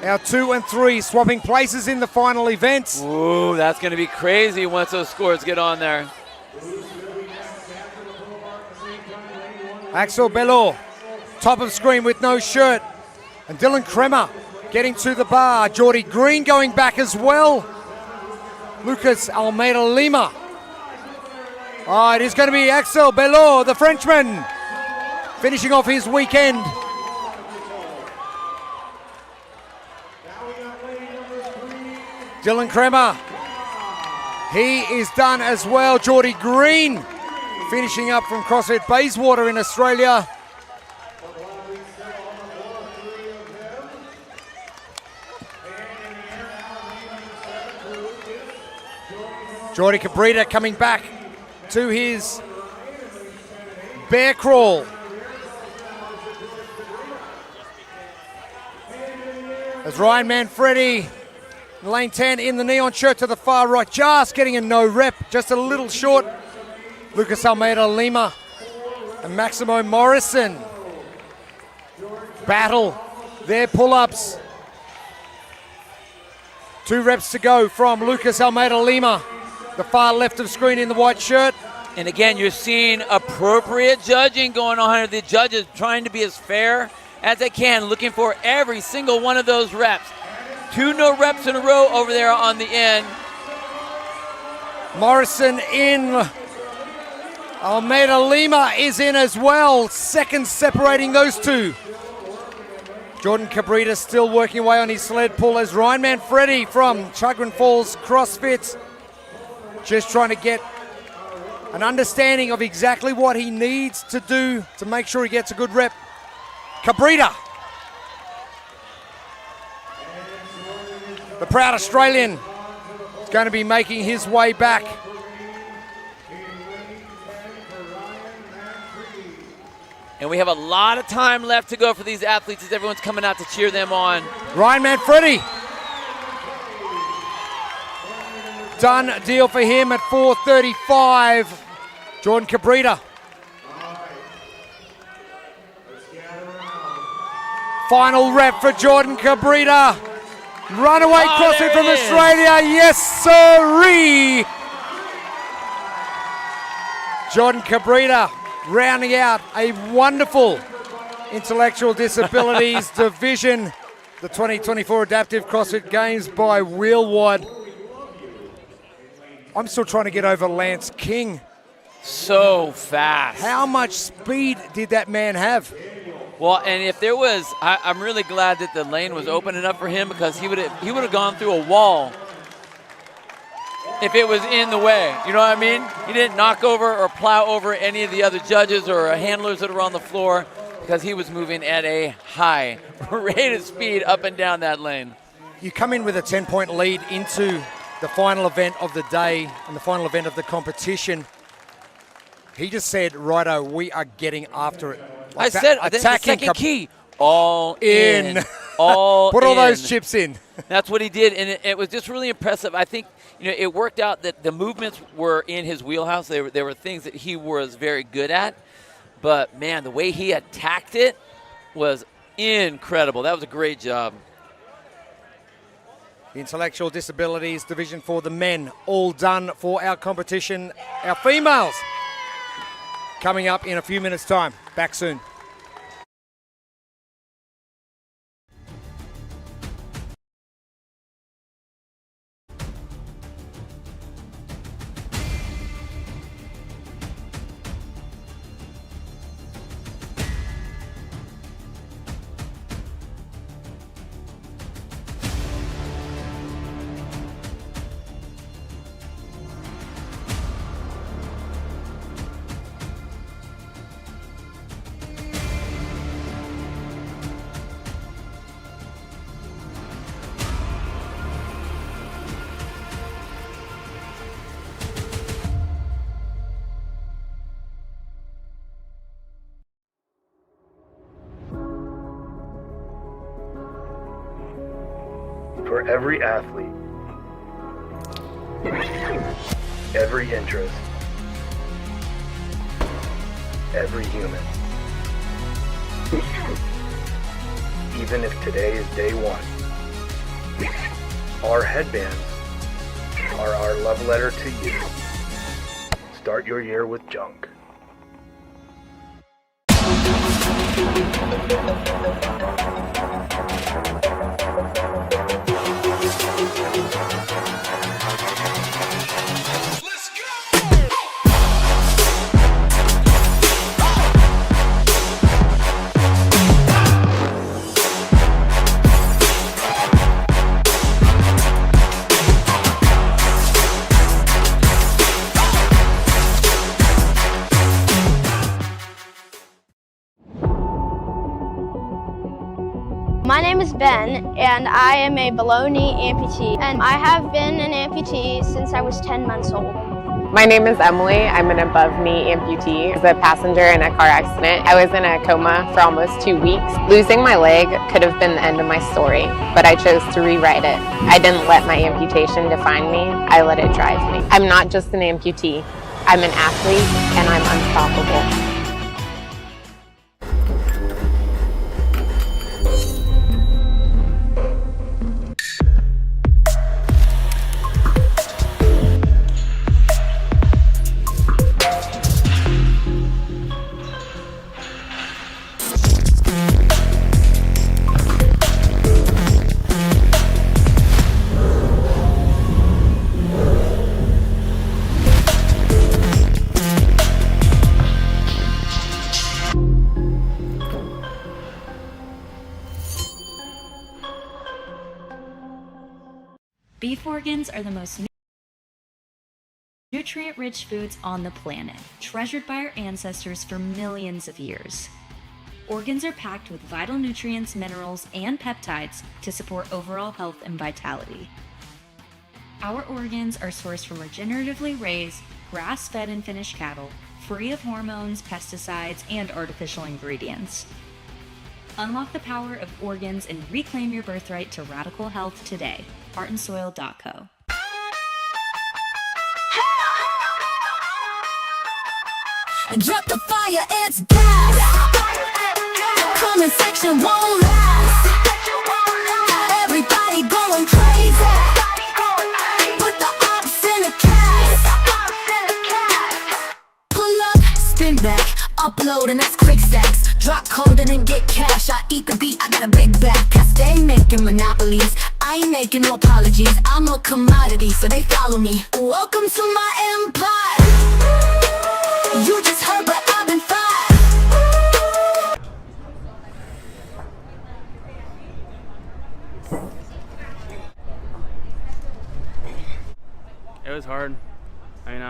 Our 2 and 3 swapping places in the final event. Ooh, that's going to be crazy once those scores get on there. Axel Bello, top of screen with no shirt. And Dylan Kremer getting to the bar. Geordie Green going back as well. Lucas Almeida Lima. It is going to be Axel Bello, the Frenchman, finishing off his weekend. Dylan Kremer, he is done as well. Geordie Green finishing up from CrossFit Bayswater in Australia. Jordi Cabrita coming back to his bear crawl. As Ryan Manfredi, lane 10 in the neon shirt to the far right, just getting a no rep, just a little short. Lucas Almeida Lima and Maximo Morrison battle their pull-ups. 2 reps to go from Lucas Almeida Lima, the far left of screen in the white shirt. And again, you're seeing appropriate judging going on here. The judges trying to be as fair as they can, looking for every single one of those reps. 2 no reps in a row over there on the end. Morrison in. Almeida Lima is in as well. Seconds separating those two. Jordan Cabrita still working away on his sled pull as Ryan Manfredi from Chagrin Falls CrossFit just trying to get an understanding of exactly what he needs to do to make sure he gets a good rep. Cabrita, the proud Australian, is going to be making his way back. And we have a lot of time left to go for these athletes as everyone's coming out to cheer them on. Ryan Manfredi. Done deal for him at 4:35. Jordan Cabrita. Final rep for Jordan Cabrita. Runaway CrossFit from Australia. Yes, sirree. Jordan Cabrita rounding out a wonderful intellectual disabilities division, the 2024 Adaptive CrossFit Games by Wheelwad. I'm still trying to get over Lance King. So fast. How much speed did that man have? Well, and if there was, I'm really glad that the lane was open enough for him, because he would have gone through a wall if it was in the way. You know what I mean? He didn't knock over or plow over any of the other judges or handlers that were on the floor, because he was moving at a high rate of speed up and down that lane. You come in with a 10-point lead into the final event of the day and the final event of the competition. He just said, righto, we are getting after it. I said, the second key, all in. All Put all those chips in. That's what he did, and it was just really impressive. I think it worked out that the movements were in his wheelhouse. There were things that he was very good at, but man, the way he attacked it was incredible. That was a great job. The Intellectual Disabilities Division for the men, all done for our competition. Our females coming up in a few minutes' time. Back soon. For every athlete, Every interest, every human. Even if today is day one, our headbands are our love letter to you. Start your year with junk. My name is Ben, and I am a below knee amputee, and I have been an amputee since I was 10 months old. My name is Emily. I'm an above knee amputee. I was a passenger in a car accident. I was in a coma for almost 2 weeks. Losing my leg could have been the end of my story, but I chose to rewrite it. I didn't let my amputation define me. I let it drive me. I'm not just an amputee. I'm an athlete, and I'm unstoppable. Beef organs are the most nutrient-rich foods on the planet, treasured by our ancestors for millions of years. Organs are packed with vital nutrients, minerals, and peptides to support overall health and vitality. Our organs are sourced from regeneratively raised, grass-fed and finished cattle, free of hormones, pesticides, and artificial ingredients. Unlock the power of organs and reclaim your birthright to radical health today. heartandsoil.co. Drop the fire, it's gas. Comment section won't last. Everybody going crazy. Put the ops in the cast. Pull up, spin back, upload and that's quick stacks. Drop code and then get cash. I eat the beat, I got a big back. I stay making monopolies. I ain't making no apologies. I'm a commodity, so they follow me. Welcome to my empire. You just heard, but I've been fired. It was hard. I mean,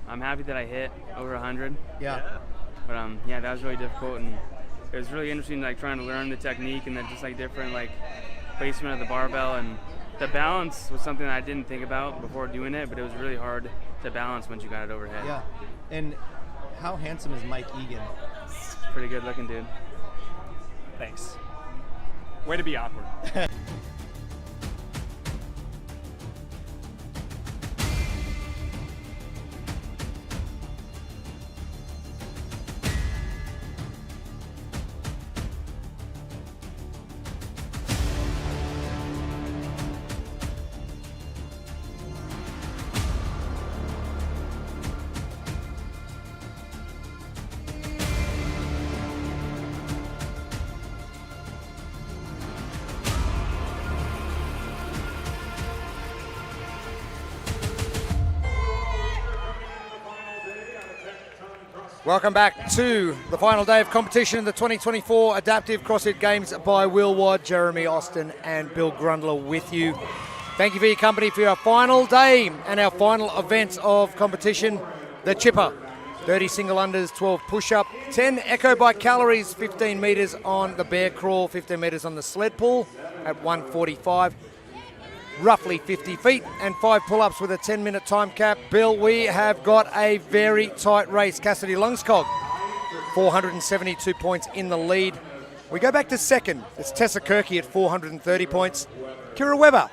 I'm happy that I hit over 100. Yeah. But yeah, that was really difficult, and it was really interesting, like trying to learn the technique and then just like different like placement of the barbell, and the balance was something that I didn't think about before doing it, but it was really hard to balance once you got it overhead. Yeah. And how handsome is Mike Egan? Pretty good looking dude. Thanks. Way to be awkward. Welcome back to the final day of competition in the 2024 Adaptive CrossFit Games by Will Watt, Jeremy Austin and Bill Grundler with you. Thank you for your company for our final day and our final event of competition, the Chipper. 30 single unders, 12 push-up, 10 echo bike calories, 15 metres on the bear crawl, 15 metres on the sled pull at 1:45. Roughly 50 feet and 5 pull-ups with a 10-minute time cap. Bill, we have got a very tight race. Cassidy Lungskog, 472 points in the lead. We go back to second. It's Tessa Kirky at 430 points. Kira Weber,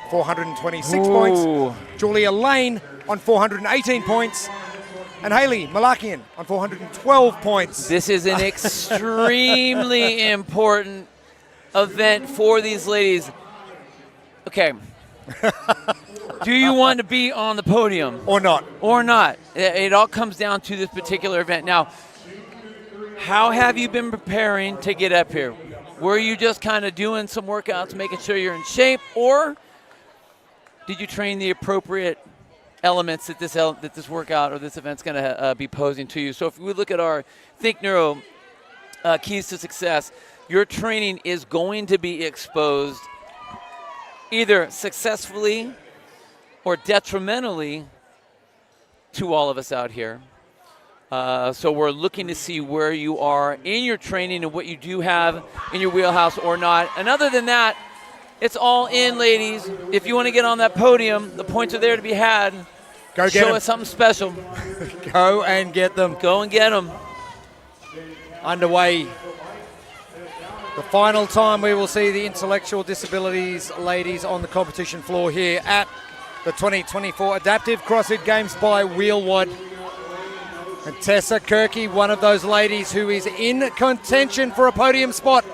426 Ooh. points. Julia Lane on 418 points. And Haley Malakian on 412 points. This is an extremely important event for these ladies. Okay. Do you want to be on the podium? Or not. Or not. It all comes down to this particular event. Now, how have you been preparing to get up here? Were you just kind of doing some workouts, making sure you're in shape, or did you train the appropriate elements that this workout or this event's going to be posing to you? So if we look at our Think Neuro keys to success, your training is going to be exposed either successfully or detrimentally to all of us out here. So we're looking to see where you are in your training and what you do have in your wheelhouse or not. And other than that, it's all in, ladies. If you want to get on that podium, the points are there to be had. Go get Show them. us something special. Go and get them. Go and get them. Underway. The final time we will see the intellectual disabilities ladies on the competition floor here at the 2024 Adaptive CrossFit Games by Wheelwad. And Tessa Kirky, one of those ladies who is in contention for a podium spot,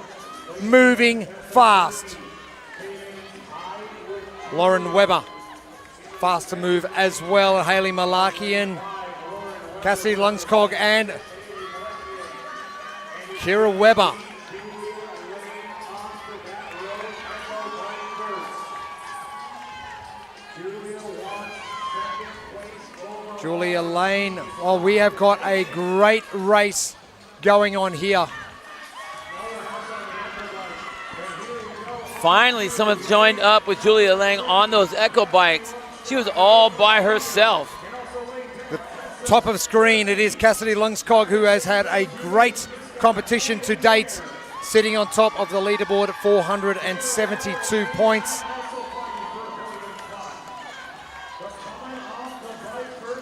moving fast. Lauren Weber, fast to move as well. Haley Malakian, Cassidy Lungskog, and Kira Weber. Julia Lane. Well, we have got a great race going on here. Finally, someone's joined up with Julia Lang on those Echo bikes. She was all by herself. The top of screen, it is Cassidy Lungskog, who has had a great competition to date, sitting on top of the leaderboard at 472 points.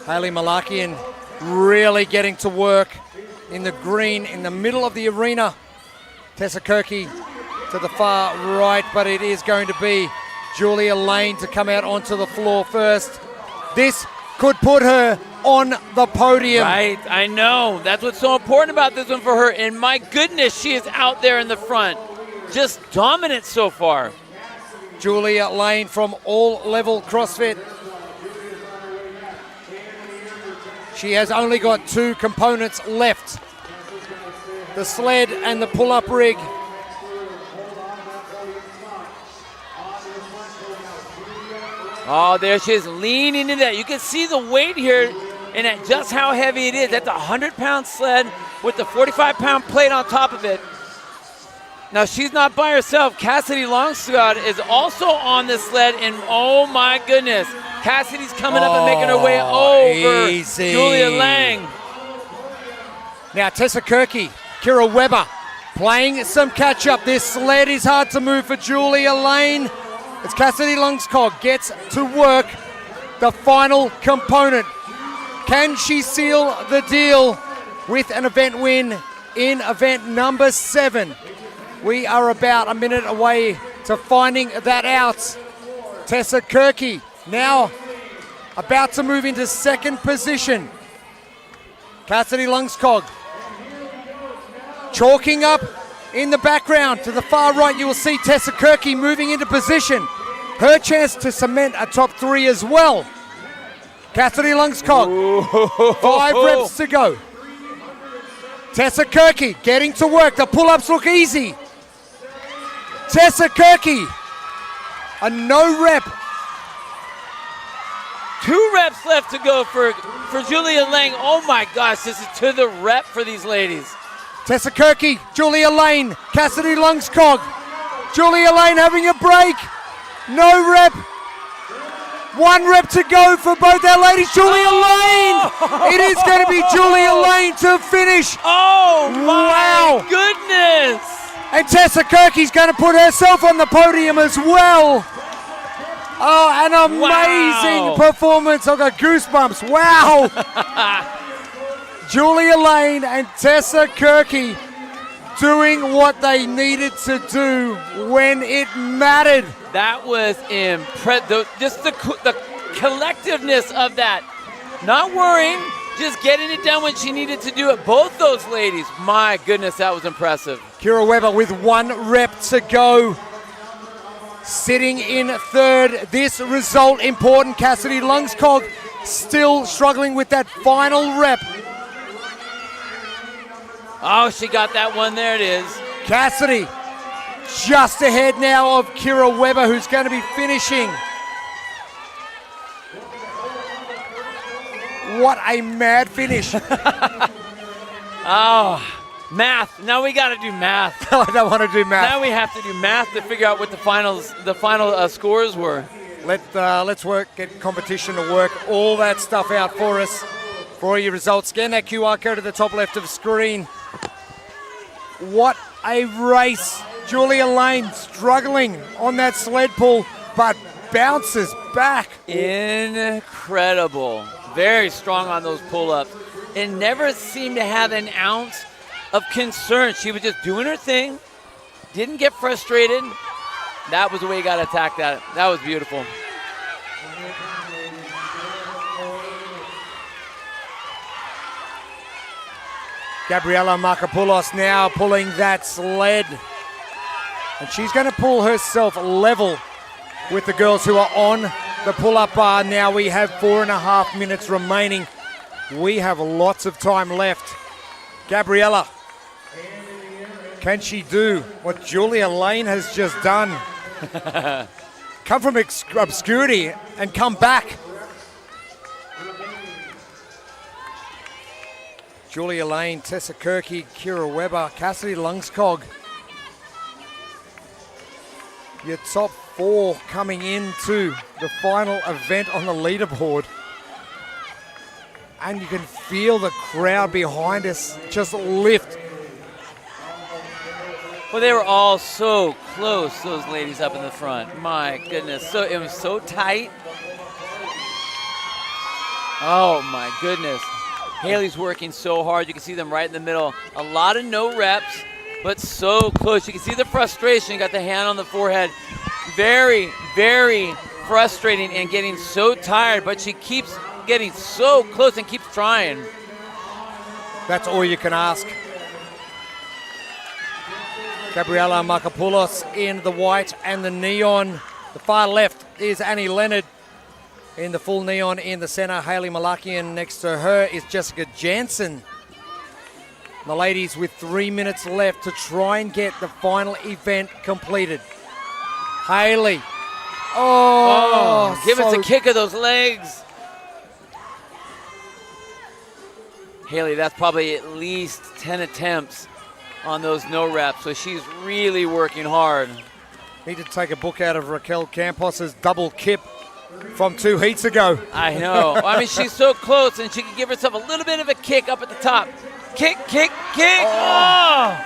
Haley Malakian really getting to work in the green in the middle of the arena. Tessa Kirky to the far right, but it is going to be Julia Lane to come out onto the floor first. This could put her on the podium. Right, I know. That's what's so important about this one for her. And my goodness, she is out there in the front. Just dominant so far. Julia Lane from All Level CrossFit. She has only got two components left. The sled and the pull-up rig. Oh, there she is, leaning into that. You can see the weight here and at just how heavy it is. That's a 100-pound sled with the 45-pound plate on top of it. Now, she's not by herself. Cassidy Longstocks is also on this sled, and oh my goodness, Cassidy's coming up and making her way over easy. Julia Lang. Now, Tessa Kirky, Kira Weber playing some catch-up. This sled is hard to move for Julia Lane. As Cassidy Lungskog gets to work the final component. Can she seal the deal with an event win in event number 7? We are about a minute away to finding that out. Tessa Kirky now about to move into second position. Cassidy Lungskog chalking up in the background. To the far right, you will see Tessa Kirky moving into position. Her chance to cement a top 3 as well. Cassidy Lungskog, 5 reps to go. Tessa Kirky getting to work. The pull-ups look easy. Tessa Kirky, a no rep. 2 reps left to go for Julia Lang. Oh my gosh, this is to the rep for these ladies. Tessa Kirky, Julia Lane, Cassidy Lungskog. Julia Lane having a break. No rep. 1 rep to go for both our ladies. Julia Lane. It is going to be Julia Lane to finish. Oh my goodness. And Tessa Kirky's going to put herself on the podium as well. Oh, an amazing performance. I've got goosebumps. Wow. Julia Lane and Tessa Kirky doing what they needed to do when it mattered. That was impressive. Just the collectiveness of that. Not worrying, just getting it done when she needed to do it. Both those ladies, my goodness, that was impressive. Kira Weber with 1 rep to go. Sitting in third. This result important. Cassidy Lungskog still struggling with that final rep. Oh, she got that one. There it is. Cassidy just ahead now of Kira Weber, who's going to be finishing. What a mad finish. Oh, math. Now we got to do math. I don't want to do math. Now we have to do math to figure out what the final scores were. Let's get competition to work all that stuff out for us. For all your results, scan that QR code at the top left of the screen. What a race. Julia Lane struggling on that sled pull, but bounces back. Incredible. Very strong on those pull-ups. And never seemed to have an ounce of concern. She was just doing her thing, didn't get frustrated. That was the way you got to attack that. That was beautiful. Gabriela Markopoulos now pulling that sled. And she's going to pull herself level with the girls who are on the pull-up bar. Now we have 4.5 minutes remaining. We have lots of time left. Gabriela, can she do what Julia Lane has just done? Come from obscurity and come back. Julia Lane, Tessa Kirky, Kira Weber, Cassidy Lungskog. Your top 4 coming into the final event on the leaderboard. And you can feel the crowd behind us just lift. Well, they were all so close, those ladies up in the front. My goodness, so it was so tight. Oh my goodness. Haley's working so hard. You can see them right in the middle. A lot of no reps, but so close. You can see the frustration. Got the hand on the forehead. Very, very frustrating and getting so tired, but she keeps getting so close and keeps trying. That's all you can ask. Gabriela Markopoulos in the white and the neon. The far left is Annie Leonard in the full neon in the center. Hayley Malakian next to her is Jessica Jansen. The ladies with 3 minutes left to try and get the final event completed. Hayley. Oh, give us a kick of those legs. Haley, that's probably at least 10 attempts on those no reps, so she's really working hard. Need to take a book out of Raquel Campos's double kip from 2 heats ago. I know. I mean, she's so close, and she can give herself a little bit of a kick up at the top. Kick, kick, kick. Oh!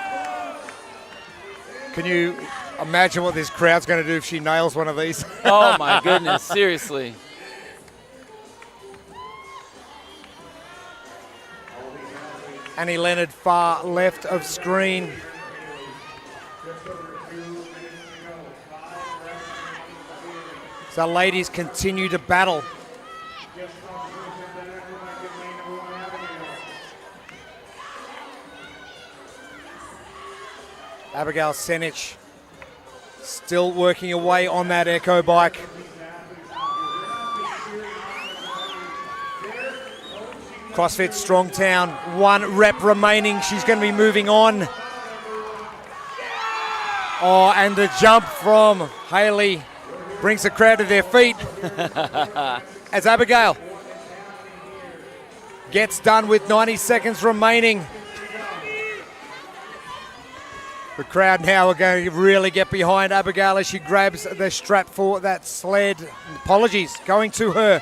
Can you imagine what this crowd's going to do if she nails one of these? Oh, my goodness. Seriously. Annie Leonard far left of screen. So ladies continue to battle. Abigail Senich still working away on that Echo bike. CrossFit Strongtown, 1 rep remaining. She's going to be moving on. Oh, and the jump from Hayley brings the crowd to their feet as Abigail gets done with 90 seconds remaining. The crowd now are going to really get behind Abigail as she grabs the strap for that sled. Apologies going to her.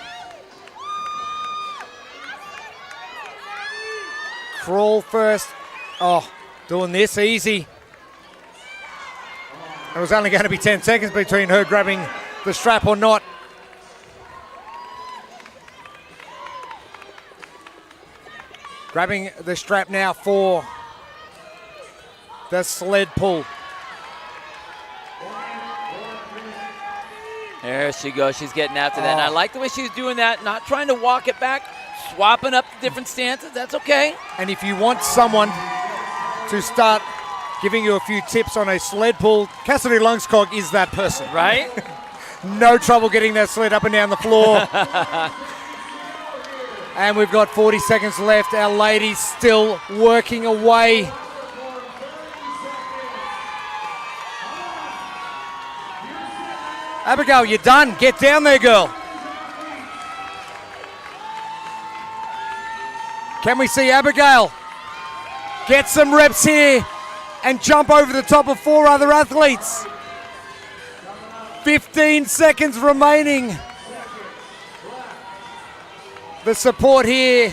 Crawl first. Oh, doing this easy. It was only going to be 10 seconds between her grabbing the strap or not. Grabbing the strap now for the sled pull. There she goes. She's getting after that. And I like the way she's doing that, not trying to walk it back, swapping up the different stances. That's okay. And if you want someone to start giving you a few tips on a sled pull, Cassidy Lungscog is that person. Right? No trouble getting that sled up and down the floor. And we've got 40 seconds left. Our ladies still working away. Abigail, you're done. Get down there, girl. Can we see Abigail get some reps here and jump over the top of 4 other athletes? 15 seconds remaining. The support here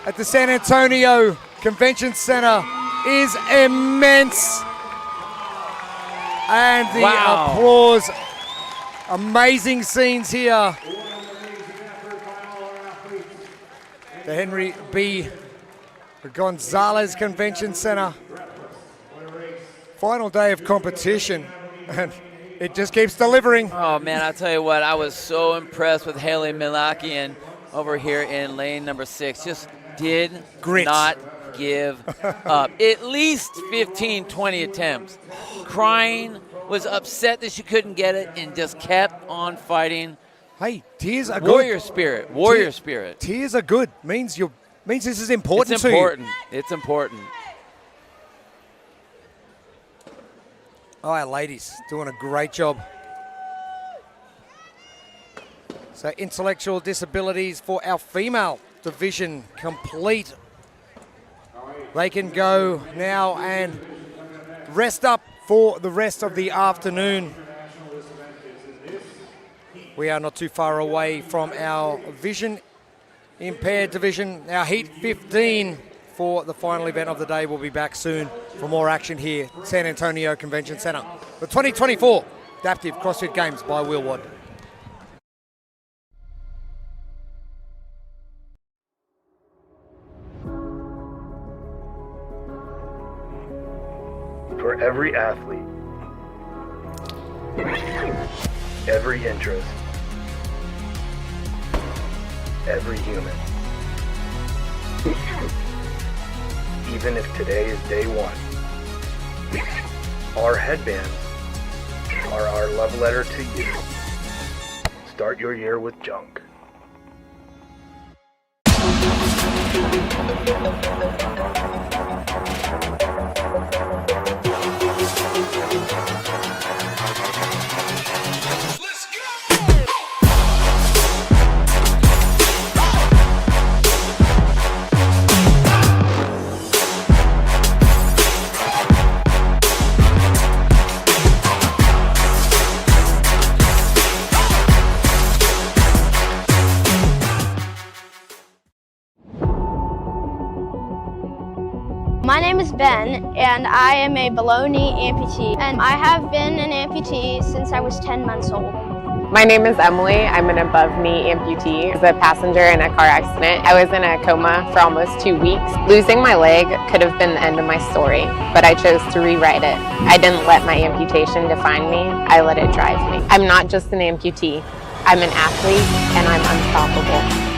at the San Antonio Convention Center is immense. And the applause. Amazing scenes here. The Henry B. Gonzalez Convention Center. Final day of competition, and it just keeps delivering. Oh, man, I tell you what, I was so impressed with Haley Malakian over here in lane number 6. Just did not give up. At least 15, 20 attempts. Crying, was upset that she couldn't get it, and just kept on fighting. Hey, tears are good. Warrior spirit, warrior spirit. Tears are good. Means this is important It's to important. you. It's important. All right, ladies, doing a great job. So intellectual disabilities for our female division complete. They can go now and rest up for the rest of the afternoon. We are not too far away from our vision impaired division. Our Heat 15 for the final event of the day will be back soon for more action here, San Antonio Convention Center. The 2024 Adaptive CrossFit Games by Will Watt. For every athlete, every interest, every human. Even if today is day 1, our headbands are our love letter to you. Start your year with junk. My name is Ben, and I am a below-knee amputee, and I have been an amputee since I was 10 months old. My name is Emily. I'm an above-knee amputee. I was a passenger in a car accident. I was in a coma for almost 2 weeks. Losing my leg could have been the end of my story, but I chose to rewrite it. I didn't let my amputation define me. I let it drive me. I'm not just an amputee. I'm an athlete, and I'm unstoppable.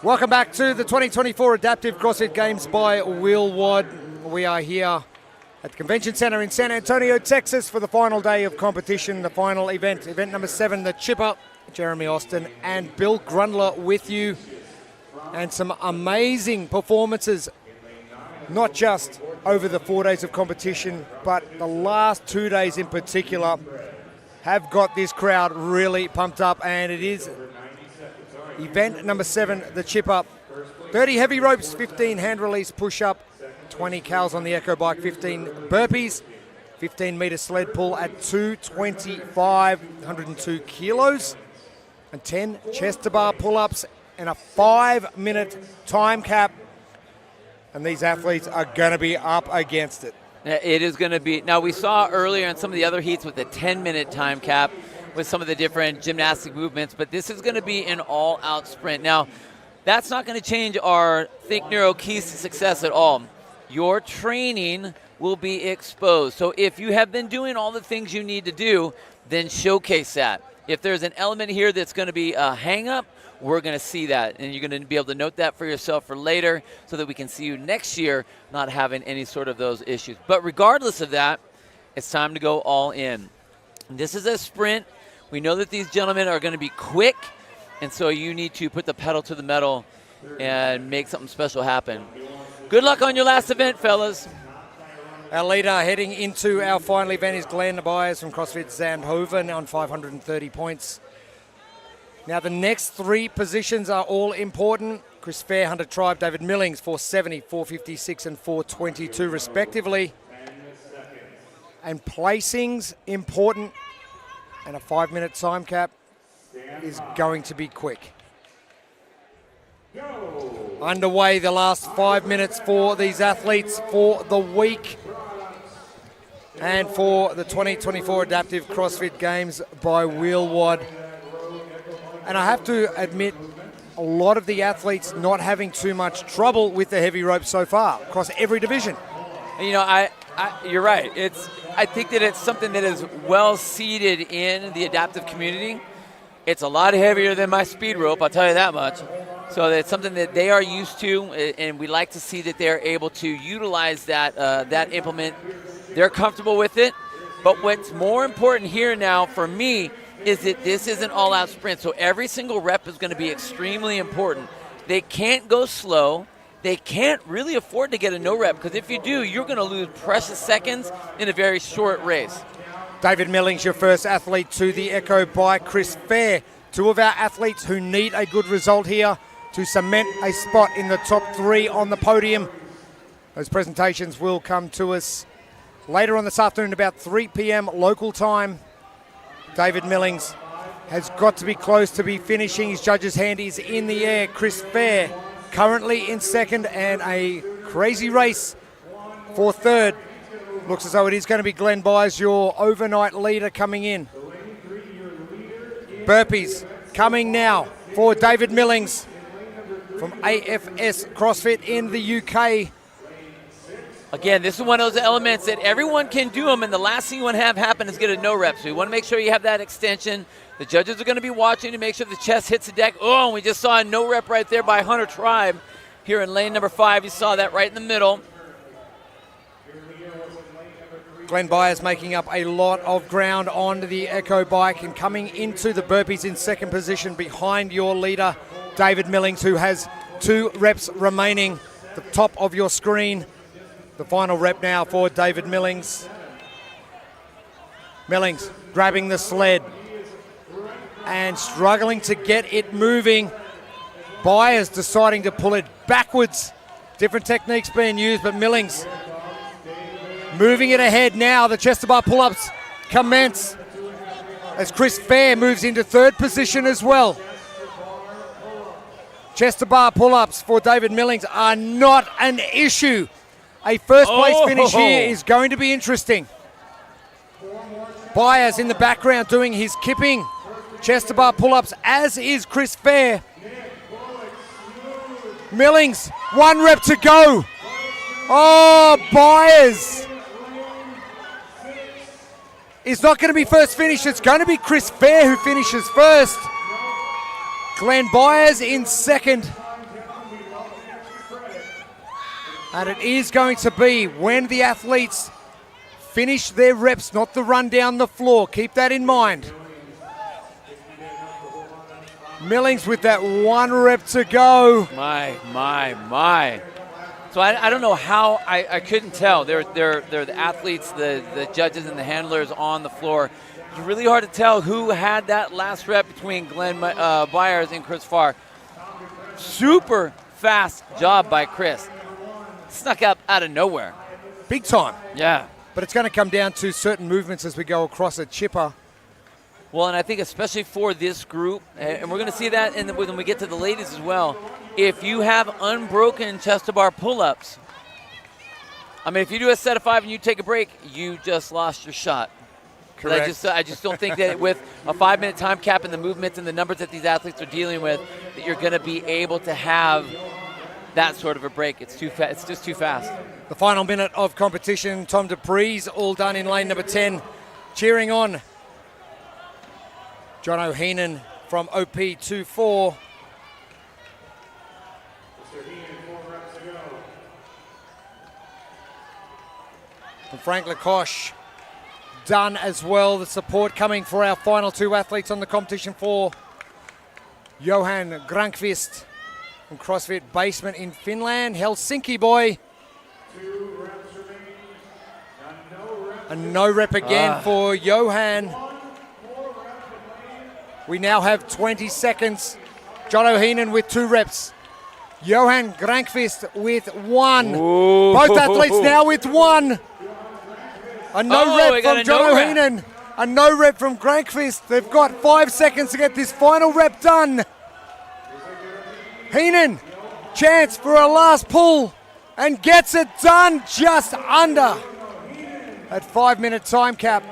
Welcome back to the 2024 Adaptive CrossFit Games by Will Watt. We are here at the Convention Center in San Antonio, Texas for the final day of competition, the final event, event number 7, the Chipper. Jeremy Austin and Bill Grundler with you. And some amazing performances, not just over the 4 days of competition, but the last 2 days in particular have got this crowd really pumped up, and it is event number 7, the chip up. 30 heavy ropes, 15 hand release push up, 20 cows on the Echo Bike, 15 burpees, 15 meter sled pull at 225, 102 kilos, and 10 chest to bar pull ups, and a 5-minute time cap. And these athletes are going to be up against it. It is going to be. Now, we saw earlier in some of the other heats with the 10-minute time cap. with some of the different gymnastic movements, but this is going to be an all-out sprint. Now, that's not going to change our Think Neuro keys to success at all. Your training will be exposed. So if you have been doing all the things you need to do, then showcase that. If there's an element here that's going to be a hang-up, we're going to see that, and you're going to be able to note that for yourself for later so that we can see you next year not having any sort of those issues. But regardless of that, it's time to go all in. This is a sprint. We know that these gentlemen are going to be quick, and so you need to put the pedal to the metal and make something special happen. Good luck on your last event, fellas. Our leader heading into our final event is Glenn Byers from CrossFit Zandhoven on 530 points. Now the next three positions are all important. Chris Fair, Hunter Tribe, David Millings, 470, 456 and 422 respectively. And placings important, and a 5-minute time cap is going to be quick. Underway the last 5 minutes for these athletes for the week and for the 2024 Adaptive CrossFit Games by Wheelwad. And I have to admit, a lot of the athletes not having too much trouble with the heavy rope so far across every division. You know, you're right. I think that it's something that is well seated in the adaptive community. It's a lot heavier than my speed rope, I'll tell you that much. So it's something that they are used to, and we like to see that they're able to utilize that implement. They're comfortable with it. But what's more important here now for me is that this is an all-out sprint. So every single rep is going to be extremely important. They can't go slow. They can't really afford to get a no rep, because if you do, you're going to lose precious seconds in a very short race. David Millings, your first athlete to the Echo by Chris Fair. Two of our athletes who need a good result here to cement a spot in the top three on the podium. Those presentations will come to us later on this afternoon, about 3 p.m. local time. David Millings has got to be close to be finishing. His judge's hand is in the air. Chris Fair currently in second, and a crazy race for third. Looks as though it is going to be Glenn Byers, your overnight leader, coming in. Burpees coming now for David Millings from AFS CrossFit in the UK. Again, this is one of those elements that everyone can do them, and the last thing you want to have happen is get a no rep. So you want to make sure you have that extension. The judges are going to be watching to make sure the chest hits the deck. Oh, and we just saw a no rep right there by Hunter Tribe here in lane number 5. You saw that right in the middle. Glenn Byers making up a lot of ground on the Echo bike and coming into the burpees in second position behind your leader, David Millings, who has 2 reps remaining. The top of your screen. The final rep now for David Millings. Millings grabbing the sled and struggling to get it moving. Byers deciding to pull it backwards. Different techniques being used, but Millings moving it ahead now. The chest to bar pull-ups commence as Chris Fair moves into third position as well. Chest to bar pull-ups for David Millings are not an issue. A first place finish here is going to be interesting. Byers in the background doing his kipping chest to bar pull-ups, as is Chris Fair. Millings, 1 rep to go. Oh, Byers is not going to be first finish. It's going to be Chris Fair who finishes first. Glenn Byers in second. And it is going to be when the athletes finish their reps, not the run down the floor. Keep that in mind. Millings with that 1 rep to go. My. So I don't know how, I couldn't tell. They're the athletes, the judges, and the handlers on the floor. It's really hard to tell who had that last rep between Glenn Byers and Chris Farr. Super fast job by Chris. Snuck up out of nowhere. Big time. Yeah. But it's going to come down to certain movements as we go across a chipper. Well, and I think especially for this group, and we're going to see that when we get to the ladies as well, if you have unbroken chest to bar pull-ups, I mean, if you do a set of 5 and you take a break, you just lost your shot. Correct. I just don't think that with a 5-minute time cap and the movements and the numbers that these athletes are dealing with, that you're going to be able to have that sort of a break. It's just too fast. The final minute of competition, Tom Dupree's all done in lane number 10, cheering on John O'Heenan from OP24. And Frank Lacoche done as well. The support coming for our final 2 athletes on the competition floor. Johan Grankvist from CrossFit Basement in Finland, Helsinki boy. A no rep again for Johan. We now have 20 seconds. John O'Heenan with 2 reps. Johan Grankvist with 1. Ooh. Both athletes now with 1. A no rep from John O'Heenan. A no rep from Grankvist. They've got 5 seconds to get this final rep done. Heenan, chance for a last pull and gets it done just under that 5-minute time cap.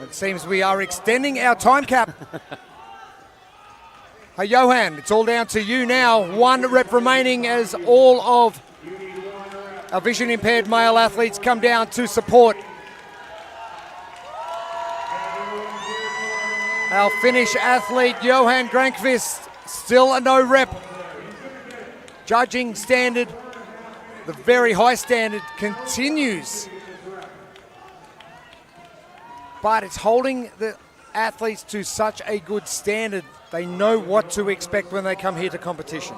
It seems we are extending our time cap. Hey, Johan, it's all down to you now. 1 rep remaining as all of our vision-impaired male athletes come down to support our Finnish athlete, Johan Grankvist, still a no rep. Judging standard, the very high standard, continues. But it's holding the athletes to such a good standard. They know what to expect when they come here to competition.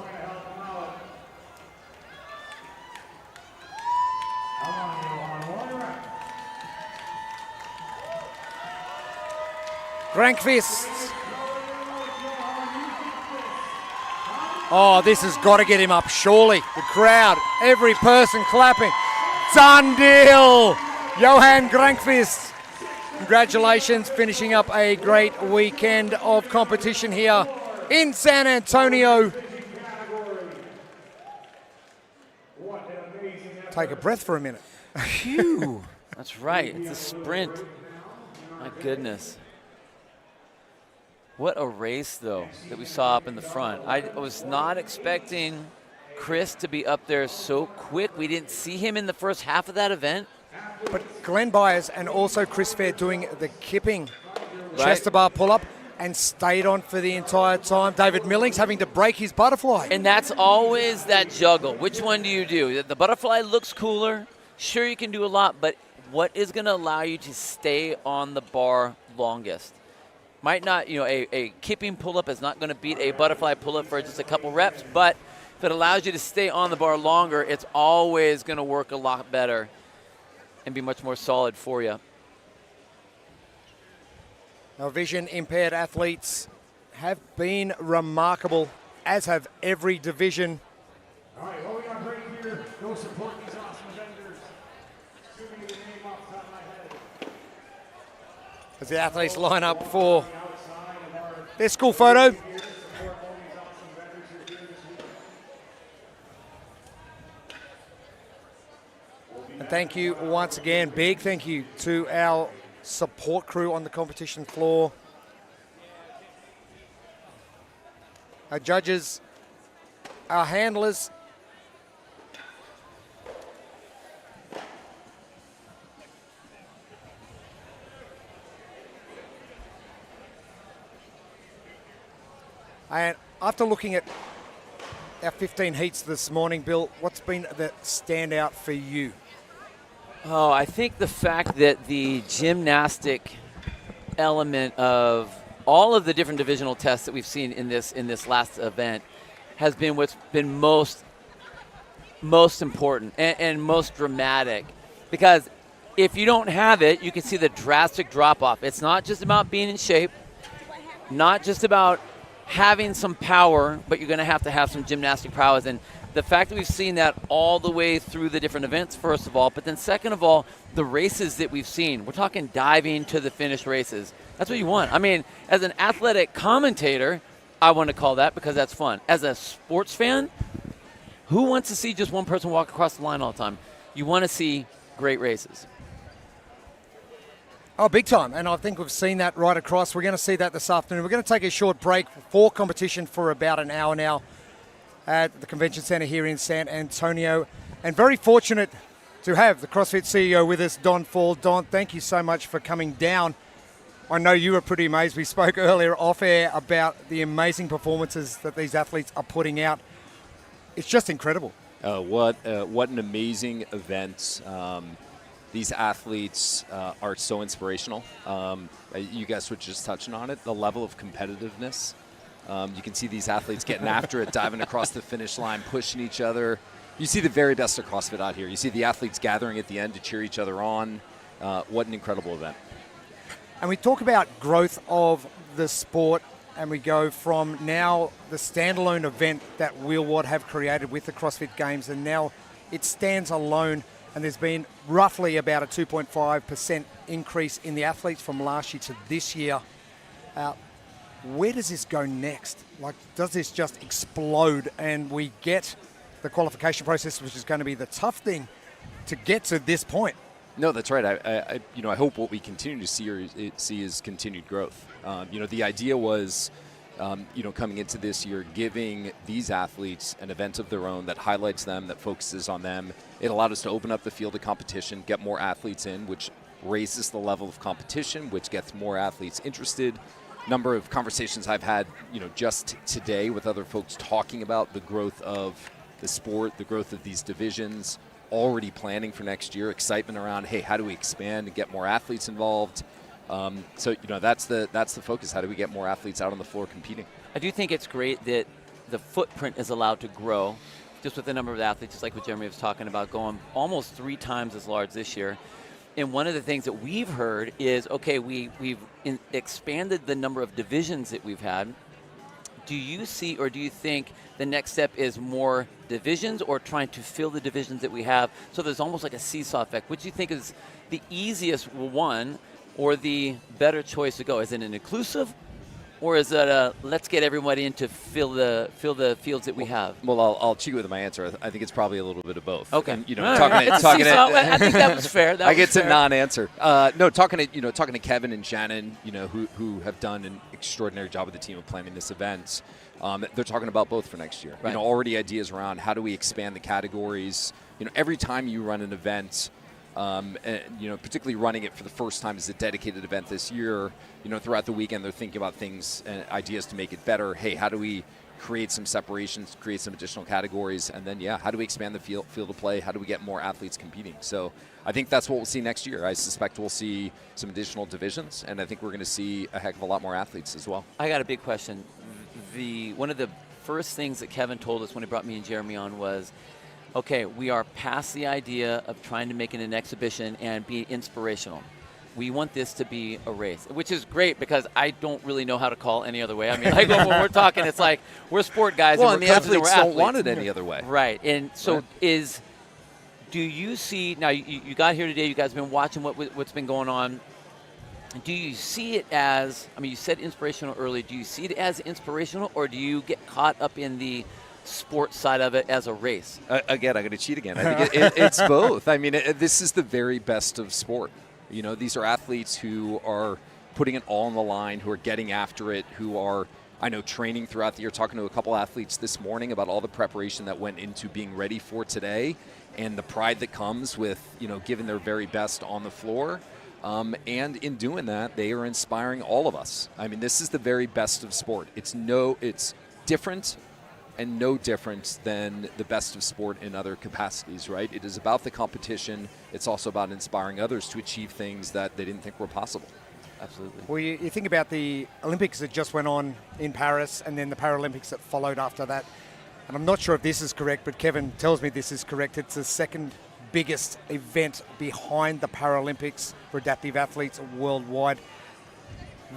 Grankvist. Oh, this has got to get him up, surely. The crowd, every person clapping. Done deal! Johan Grankvist. Congratulations, finishing up a great weekend of competition here in San Antonio. Take a breath for a minute. Phew. That's right, it's a sprint. My goodness. What a race, though, that we saw up in the front. I was not expecting Chris to be up there so quick. We didn't see him in the first half of that event. But Glenn Byers and also Chris Fair doing the kipping chest to bar pull-up and stayed on for the entire time. David Millings having to break his butterfly. And that's always that juggle. Which one do you do? The butterfly looks cooler. Sure, you can do a lot, but what is going to allow you to stay on the bar longest? Might not, a kipping pull-up is not going to beat a butterfly pull-up for just a couple reps, but if it allows you to stay on the bar longer, it's always going to work a lot better and be much more solid for you. Our vision-impaired athletes have been remarkable, as have every division. All right, what we got right here, go support these awesome vendors. Assuming the name off the top of my head. As the athletes line up for their school photo. And thank you once again, big thank you to our support crew on the competition floor. Our judges, our handlers, and after looking at our 15 heats this morning, Bill, what's been the standout for you? Oh, I think the fact that the gymnastic element of all of the different divisional tests that we've seen in this last event has been what's been most important and most dramatic. Because if you don't have it, you can see the drastic drop-off. It's not just about being in shape, not just about having some power, but you're going to have some gymnastic prowess. And the fact that we've seen that all the way through the different events, first of all, but then second of all, the races that we've seen. We're talking diving to the finish races. That's what you want. I mean, as an athletic commentator, I want to call that because that's fun. As a sports fan, Who wants to see just one person walk across the line all the time? You want to see great races. Oh, big time. And I think we've seen that right across. We're going to see that this afternoon. We're going to take a short break for competition for about an hour now at the Convention Center here in San Antonio. And very fortunate to have the CrossFit CEO with us, Don Fall. Don, thank you so much for coming down. I know you were pretty amazed. We spoke earlier off air about the amazing performances that these athletes are putting out. It's just incredible. What an amazing event. These athletes are so inspirational. You guys were just touching on it, the level of competitiveness. You can see these athletes getting after it, diving across the finish line, pushing each other. You see the very best of CrossFit out here. You see the athletes gathering at the end to cheer each other on. What an incredible event. And we talk about growth of the sport, and we go from now the standalone event that Wheelwad have created with the CrossFit Games, and now it stands alone, and there's been roughly about a 2.5% increase in the athletes from last year to this year. Where does this go next? Like, does this just explode and we get the qualification process, which is going to be the tough thing to get to this point? No, that's right. I hope what we continue to see is continued growth. The idea was, coming into this year, giving these athletes an event of their own that highlights them, that focuses on them. It allowed us to open up the field of competition, get more athletes in, which raises the level of competition, which gets more athletes interested. Number of conversations I've had, just today with other folks talking about the growth of the sport, the growth of these divisions, already planning for next year, excitement around, hey, how do we expand and get more athletes involved? That's the focus. How do we get more athletes out on the floor competing? I do think it's great that the footprint is allowed to grow just with the number of athletes, just like what Jeremy was talking about, going almost 3 times as large this year. And one of the things that we've heard is, okay, we've expanded the number of divisions that we've had. Do you see, or do you think the next step is more divisions, or trying to fill the divisions that we have? So there's almost like a seesaw effect. Which do you think is the easiest one, or the better choice to go? Is it an inclusive, or is it let's get everybody in to fill the fields that we have? Well, I'll cheat with my answer. I think it's probably a little bit of both. Okay. And, I think that was fair. I get to non-answer. Talking to Kevin and Shannon, who have done an extraordinary job with the team of planning this event. They're talking about both for next year. Right. Already ideas around how do we expand the categories. Every time you run an event, particularly running it for the first time as a dedicated event this year, throughout the weekend they're thinking about things and ideas to make it better. Hey, how do we create some separations, create some additional categories, and then, how do we expand the field of play? How do we get more athletes competing? So I think that's what we'll see next year. I suspect we'll see some additional divisions, and I think we're going to see a heck of a lot more athletes as well. I got a big question. One of the first things that Kevin told us when he brought me and Jeremy on was, okay, we are past the idea of trying to make it an exhibition and be inspirational. We want this to be a race, which is great because I don't really know how to call any other way. I mean, like when we're talking, it's like we're sport guys and we're the coaches athletes and we're don't want it any other way. Right. And so do you see, now you got here today, you guys have been watching what's been going on. Do you see it as, you said inspirational early, do you see it as inspirational, or do you get caught up in the sports side of it as a race? Again, I'm going to cheat again. I think it's both. This is the very best of sport. These are athletes who are putting it all on the line, who are getting after it, who are, training throughout the year. Talking to a couple athletes this morning about all the preparation that went into being ready for today and the pride that comes with, giving their very best on the floor. And in doing that, they are inspiring all of us. This is the very best of sport. It's different and no different than the best of sport in other capacities, right? It is about the competition. It's also about inspiring others to achieve things that they didn't think were possible. Absolutely. Well, you think about the Olympics that just went on in Paris and then the Paralympics that followed after that. And I'm not sure if this is correct, but Kevin tells me this is correct. It's the second biggest event behind the Paralympics for adaptive athletes worldwide.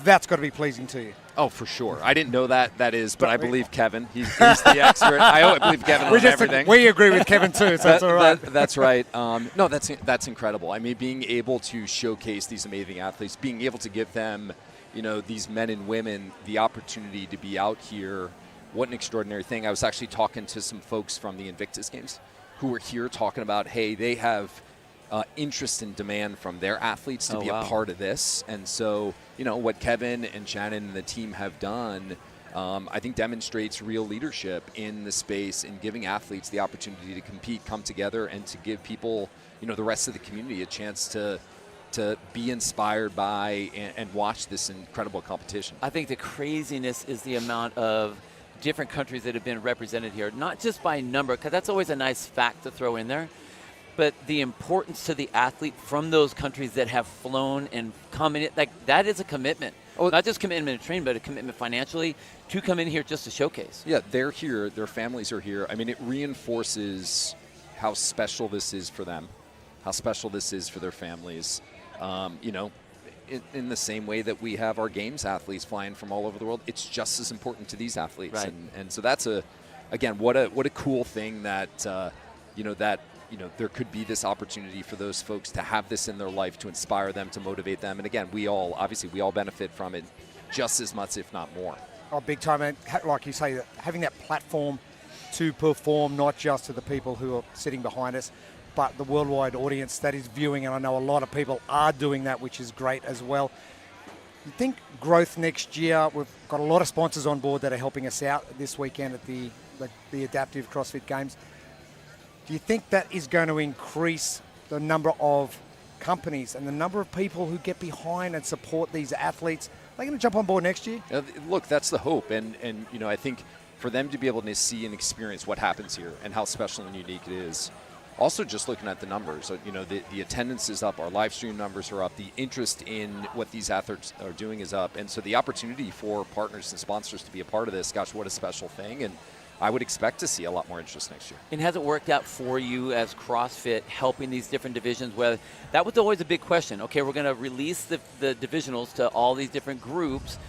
That's got to be pleasing to you. Oh, for sure. I didn't know that is, but I believe Kevin. He's the expert. I believe Kevin on everything. We agree with Kevin too, so that's all right. That's right. No, that's incredible. Being able to showcase these amazing athletes, being able to give them, these men and women the opportunity to be out here what an extraordinary thing. I was actually talking to some folks from the Invictus Games who were here talking about, hey, they have interest and demand from their athletes to be a part of this. And so, you know, what Kevin and Shannon and the team have done, I think demonstrates real leadership in the space in giving athletes the opportunity to compete, come together, and to give people, you know, the rest of the community a chance to be inspired by and watch this incredible competition. I think the craziness is the amount of different countries that have been represented here, not just by number, because that's always a nice fact to throw in there, but the importance to the athlete from those countries that have flown and come in. Like, that is a commitment. Not just commitment to train, but a commitment financially to come in here just to showcase. Yeah, they're here. Their families are here. I mean, it reinforces how special this is for them, how special this is for their families. You know, in the same way that we have our games athletes flying from all over the world, it's just as important to these athletes. Right. And so that's again, what a cool thing that, there could be this opportunity for those folks to have this in their life, to inspire them, to motivate them. And again, we all benefit from it just as much, if not more. Oh, big time. And like you say, having that platform to perform, not just to the people who are sitting behind us, but the worldwide audience that is viewing. And I know a lot of people are doing that, which is great as well. You think growth next year? We've got a lot of sponsors on board that are helping us out this weekend at the Adaptive CrossFit Games. Do you think that is going to increase the number of companies and the number of people who get behind and support these athletes? Are they going to jump on board next year? Look, that's the hope. And you know, I think for them to be able to see and experience what happens here and how special and unique it is. Also, just looking at the numbers, you know, the attendance is up, our live stream numbers are up, the interest in what these athletes are doing is up. And so the opportunity for partners and sponsors to be a part of this, gosh, what a special thing. And I would expect to see a lot more interest next year. And has it worked out for you as CrossFit helping these different divisions? Where that was always a big question. Okay, we're going to release the divisionals to all these different groups.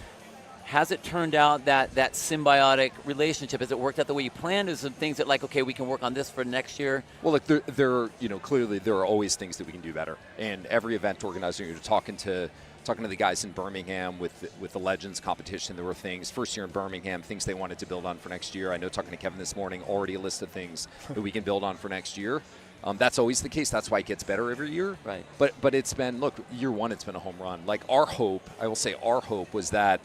Has it turned out that symbiotic relationship, has it worked out the way you planned? Is some things that, like, okay, we can work on this for next year? Well, look, clearly there are always things that we can do better. And every event organizer, you're talking to the guys in Birmingham with the Legends competition, there were things, first year in Birmingham, things they wanted to build on for next year. I know, talking to Kevin this morning, already a list of things that we can build on for next year. That's always the case. That's why it gets better every year. Right. But it's been, look, year one, it's been a home run. Like, our hope was that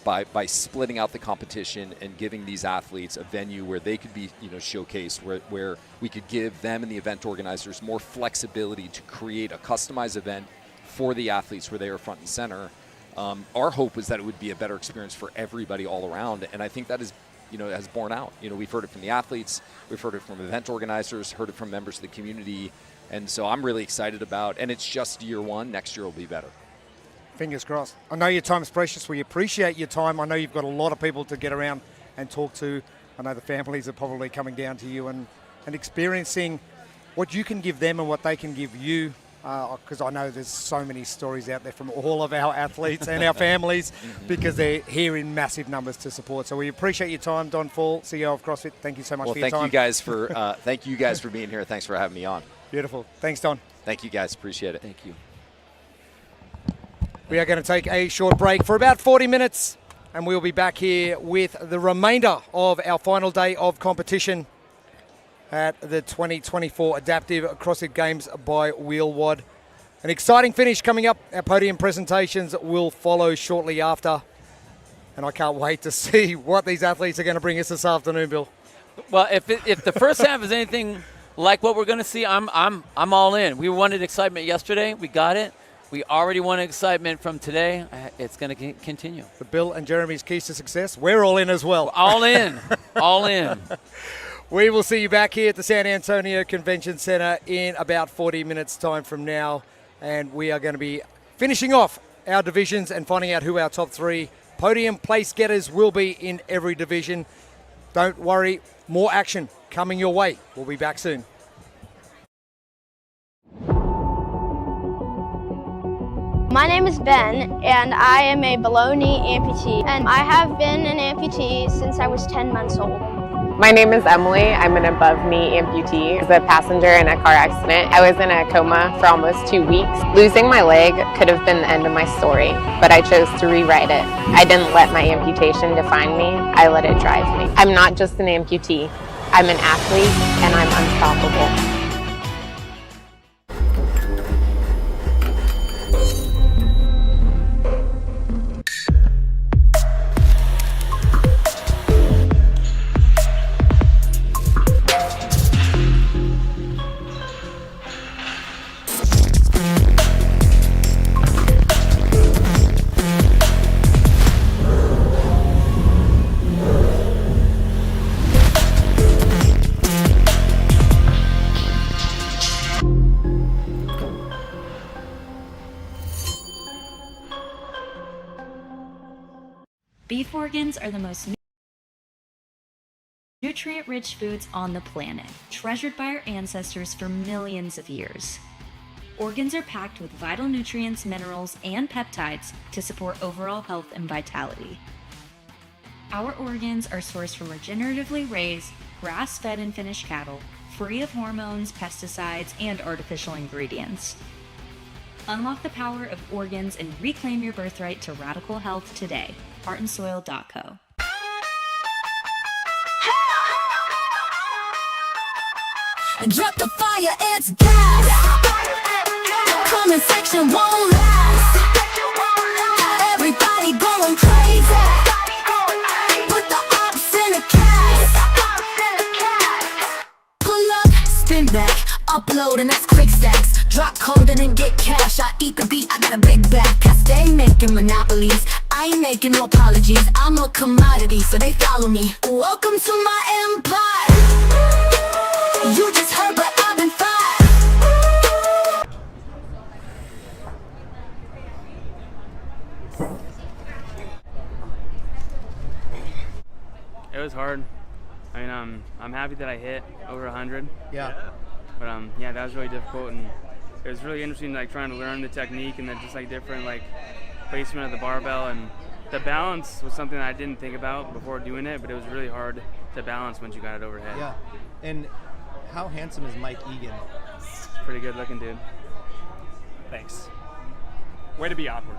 by splitting out the competition and giving these athletes a venue where they could be, you know, showcased, where we could give them and the event organizers more flexibility to create a customized event for the athletes where they are front and center. Our hope was that it would be a better experience for everybody all around, and I think that is, you know, has borne out. You know, we've heard it from the athletes, we've heard it from event organizers, heard it from members of the community, and so I'm really excited about, and it's just year one, next year will be better. Fingers crossed. I know your time is precious. We appreciate your time. I know you've got a lot of people to get around and talk to. I know the families are probably coming down to you and experiencing what you can give them and what they can give you, because I know there's so many stories out there from all of our athletes and our families because they're here in massive numbers to support. So we appreciate your time, Don Fall, CEO of CrossFit. Thank you so much for your time. Thank you guys for being here. Thanks for having me on. Beautiful. Thanks, Don. Thank you guys. Appreciate it. Thank you. We are going to take a short break for about 40 minutes, and we'll be back here with the remainder of our final day of competition at the 2024 Adaptive CrossFit Games by Wheelwad. An exciting finish coming up. Our podium presentations will follow shortly after, and I can't wait to see what these athletes are going to bring us this afternoon, Bill. Well, if the first half is anything like what we're going to see, I'm all in. We wanted excitement yesterday. We got it. We already wanted excitement from today. It's going to continue. The Bill and Jeremy's keys to success. We're all in as well. All in. All in. We will see you back here at the San Antonio Convention Center in about 40 minutes time from now. And we are going to be finishing off our divisions and finding out who our top three podium place getters will be in every division. Don't worry, more action coming your way. We'll be back soon. My name is Ben, and I am a below-knee amputee, and I have been an amputee since I was 10 months old. My name is Emily. I'm an above-knee amputee. I was a passenger in a car accident. I was in a coma for almost 2 weeks. Losing my leg could have been the end of my story, but I chose to rewrite it. I didn't let my amputation define me. I let it drive me. I'm not just an amputee. I'm an athlete, and I'm unstoppable. Beef organs are the most nutrient-rich foods on the planet, treasured by our ancestors for millions of years. Organs are packed with vital nutrients, minerals, and peptides to support overall health and vitality. Our organs are sourced from regeneratively raised, grass-fed and finished cattle, free of hormones, pesticides, and artificial ingredients. Unlock the power of organs and reclaim your birthright to radical health today. heartandsoil.co. Drop the fire, it's gas. Comment section won't last. Everybody going crazy. Put the ops in a cast. Pull up, spin back, upload and that's quick stacks. Drop code and then get cash. I eat the beat, I got a big back. I stay making monopolies. I ain't making no apologies. I'm a commodity, so they follow me. Welcome to my empire. You just heard, but I've been fired. It was hard. I mean, I'm happy that I hit over 100. Yeah. But yeah, that was really difficult, and it was really interesting, like trying to learn the technique and then just like different like placement of the barbell, and the balance was something that I didn't think about before doing it, but it was really hard to balance once you got it overhead. Yeah. And how handsome is Mike Egan? Pretty good looking dude. Thanks. Way to be awkward.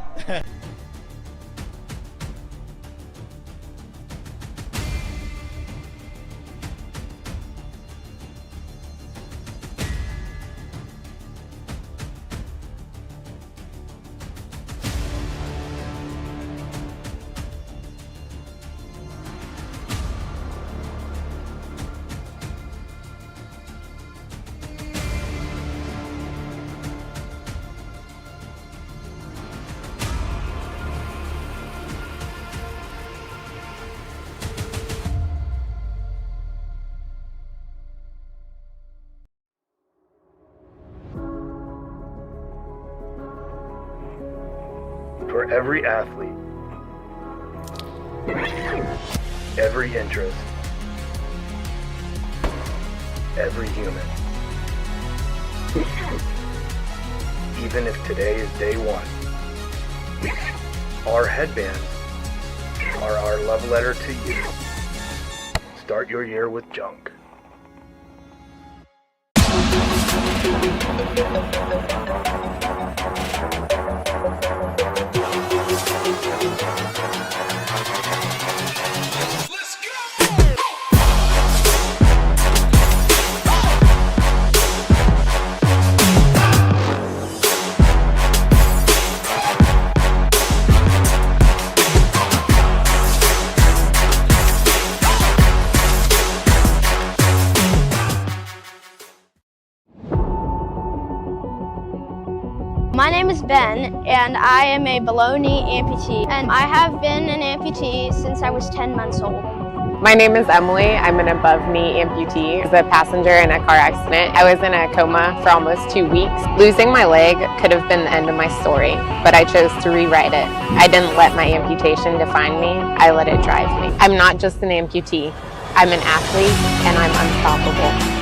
For every athlete, every interest, every human. Even if today is day one, our headbands are our love letter to you. Start your year with junk. My name is Ben, and I am a below-knee amputee, and I have been an amputee since I was 10 months old. My name is Emily. I'm an above-knee amputee. I was a passenger in a car accident. I was in a coma for almost 2 weeks. Losing my leg could have been the end of my story, but I chose to rewrite it. I didn't let my amputation define me. I let it drive me. I'm not just an amputee. I'm an athlete, and I'm unstoppable.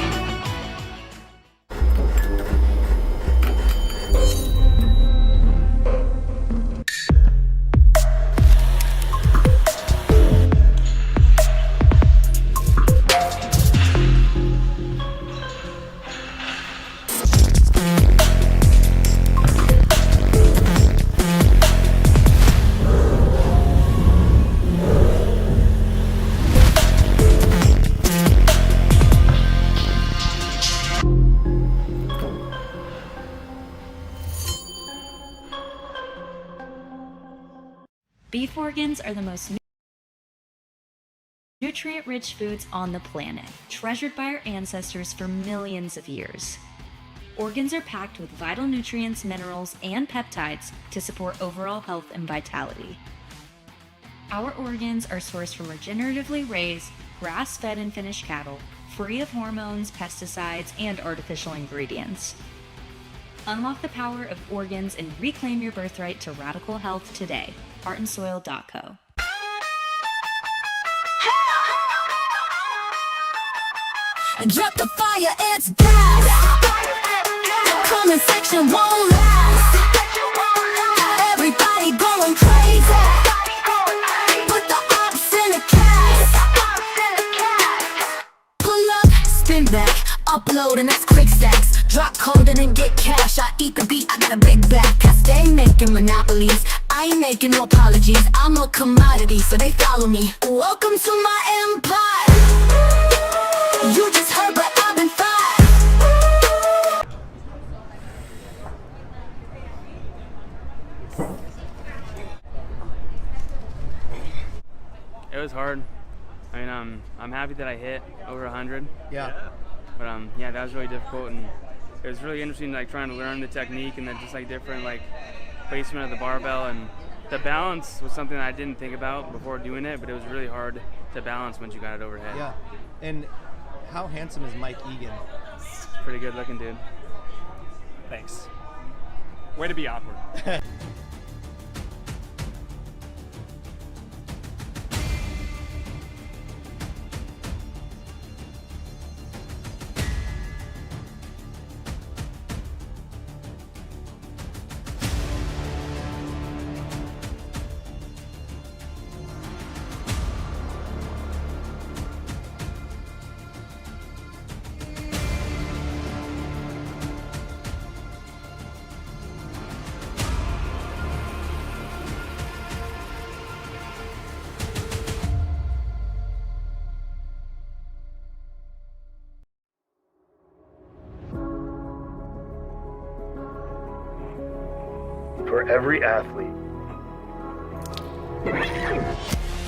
Beef organs are the most nutrient-rich foods on the planet, treasured by our ancestors for millions of years. Organs are packed with vital nutrients, minerals, and peptides to support overall health and vitality. Our organs are sourced from regeneratively raised, grass-fed and finished cattle, free of hormones, pesticides, and artificial ingredients. Unlock the power of organs and reclaim your birthright to radical health today. Heartandsoil.co. Drop the fire, it's gas. Comment section won't last. Everybody going crazy. Put the ops in the cast. Pull up, spin back, upload and that's quick stacks. Drop code and then get cash. I eat the beat, I got a big back. I stay making monopolies. I ain't making no apologies. I'm a commodity, so they follow me. Welcome to my empire. You just heard, but I've been fired. It was hard. I mean, I'm happy that I hit over 100. Yeah. But yeah, that was really difficult, and it was really interesting, like trying to learn the technique and then just like different like placement of the barbell, and the balance was something that I didn't think about before doing it, but it was really hard to balance once you got it overhead. Yeah. And how handsome is Mike Egan? Pretty good looking dude. Thanks. Way to be awkward. For every athlete,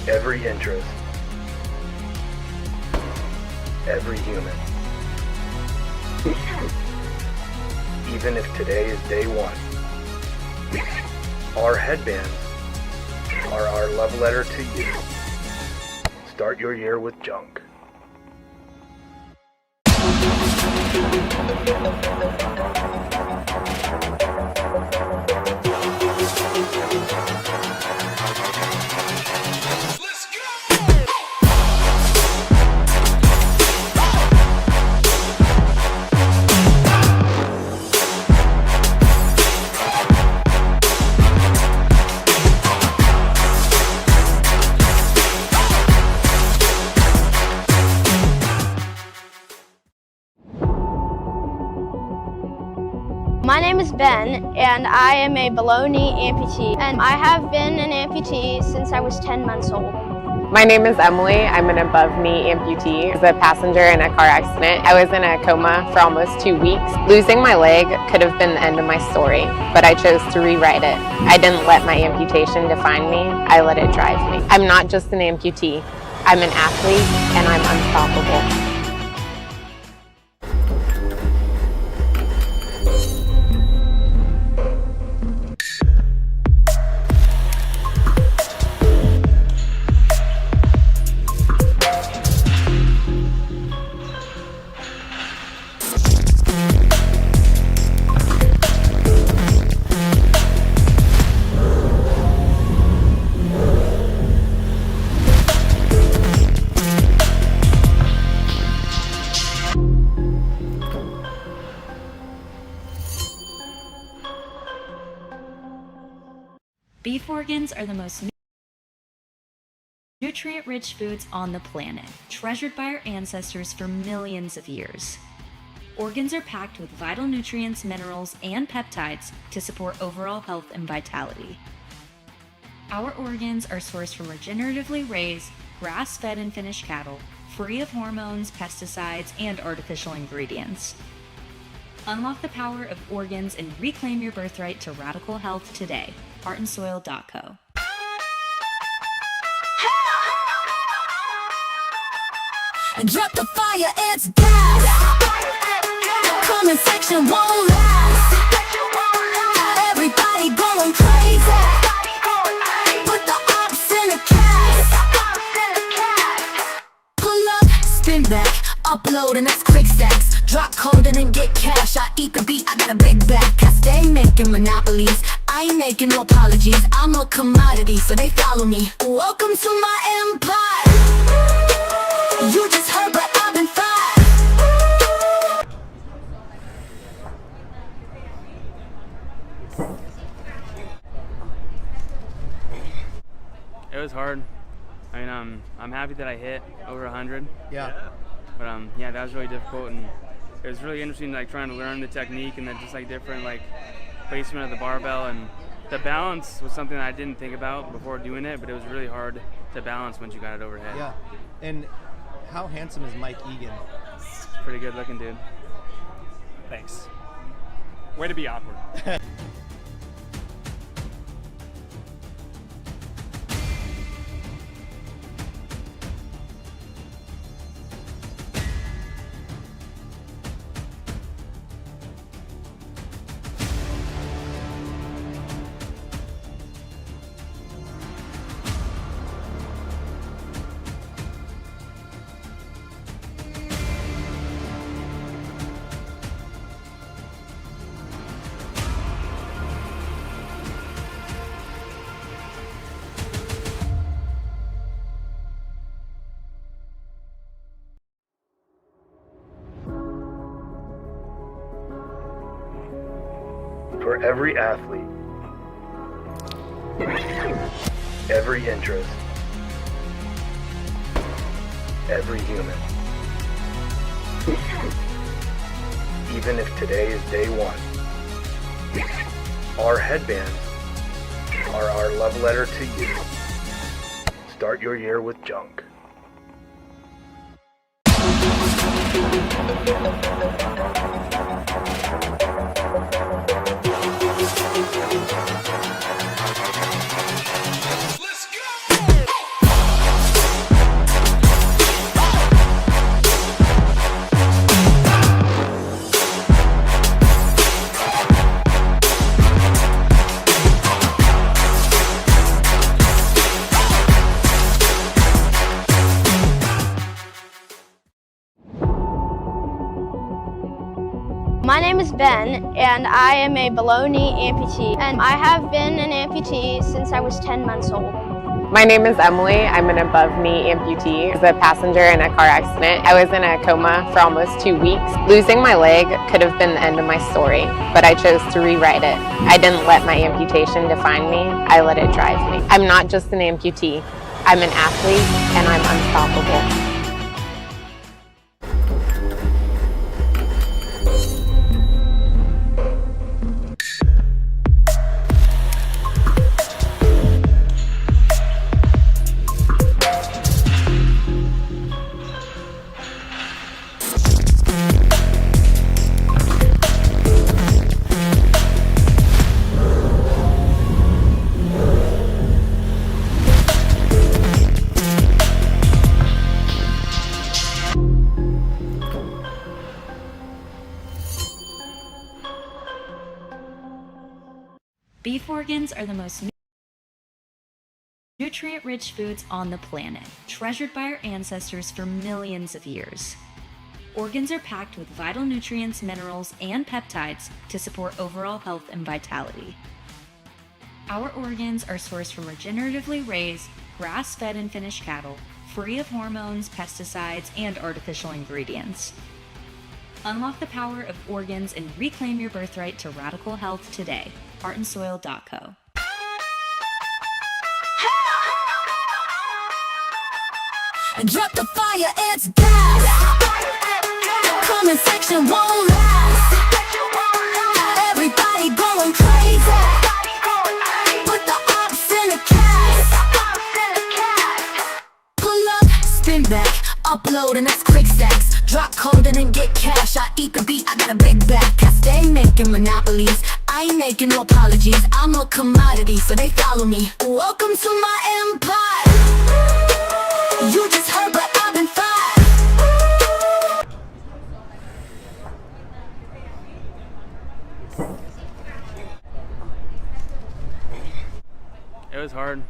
every interest, every human. Even if today is day one, our headbands are our love letter to you. Start your year with junk. My name is Ben, and I am a below knee amputee, and I have been an amputee since I was 10 months old. My name is Emily. I'm an above knee amputee. I was a passenger in a car accident. I was in a coma for almost 2 weeks. Losing my leg could have been the end of my story, but I chose to rewrite it. I didn't let my amputation define me. I let it drive me. I'm not just an amputee. I'm an athlete, and I'm unstoppable. Beef organs are the most nutrient-rich foods on the planet, treasured by our ancestors for millions of years. Organs are packed with vital nutrients, minerals, and peptides to support overall health and vitality. Our organs are sourced from regeneratively raised, grass-fed and finished cattle, free of hormones, pesticides, and artificial ingredients. Unlock the power of organs and reclaim your birthright to radical health today. Heartandsoil.co. Drop the fire, it's gas. Comment section won't last. Everybody going crazy. Put the ops in a cast. Pull up, spin back, upload and that's quick stacks. Drop code and then get cash. I eat the beat, I got a big back. I stay making monopolies. I ain't making no apologies. I'm a commodity, so they follow me. Welcome to my empire. You just heard, but I've been fired. It was hard. I mean, I'm happy that I hit over 100. Yeah. But yeah, that was really difficult, and it was really interesting, like trying to learn the technique and then just like different like placement of the barbell, and the balance was something that I didn't think about before doing it, but it was really hard to balance once you got it overhead. Yeah. And how handsome is Mike Egan? Pretty good looking dude. Thanks. Way to be awkward. For every athlete, every interest, every human. Even if today is day one, our headbands are our love letter to you. Start your year with junk. My name is Ben, and I am a below knee amputee, and I have been an amputee since I was 10 months old. My name is Emily. I'm an above knee amputee. I was a passenger in a car accident. I was in a coma for almost 2 weeks. Losing my leg could have been the end of my story, but I chose to rewrite it. I didn't let my amputation define me. I let it drive me. I'm not just an amputee. I'm an athlete, and I'm unstoppable. Beef organs are the most nutrient-rich foods on the planet, treasured by our ancestors for millions of years. Organs are packed with vital nutrients, minerals, and peptides to support overall health and vitality. Our organs are sourced from regeneratively raised, grass-fed and finished cattle, free of hormones, pesticides, and artificial ingredients. Unlock the power of organs and reclaim your birthright to radical health today. heartandsoil.co. Drop the fire, it's gas. Comment section won't last. Everybody going crazy. Put the ops in a cast. Pull up, spin back, upload and that's quick stacks. Drop code and then get cash. I eat the beat, I got a big back. I stay making monopolies. I ain't making no apologies. I'm a commodity, so they follow me. Welcome to my empire. You just heard, but I've been fired. It was hard.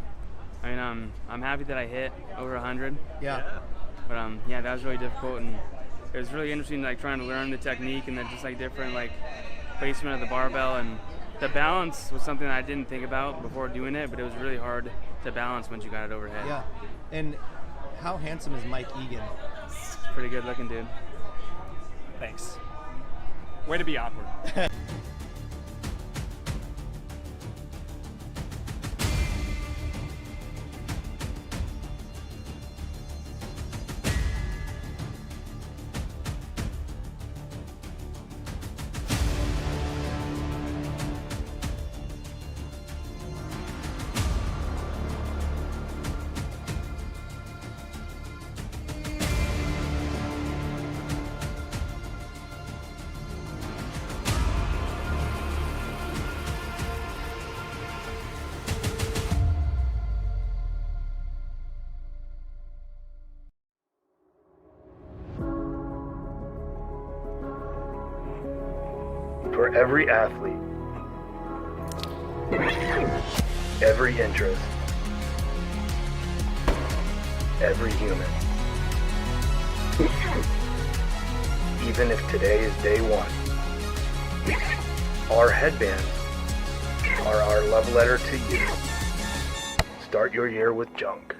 I mean, I'm happy that I hit over 100. Yeah. But yeah, that was really difficult, and it was really interesting, like trying to learn the technique and then just like different like placement of the barbell, and the balance was something I didn't think about before doing it, but it was really hard to balance once you got it overhead. Yeah. And how handsome is Mike Egan? Pretty good looking dude. Thanks. Way to be awkward. For every athlete, every interest, every human. Even if today is day one, our headbands are our love letter to you. Start your year with junk.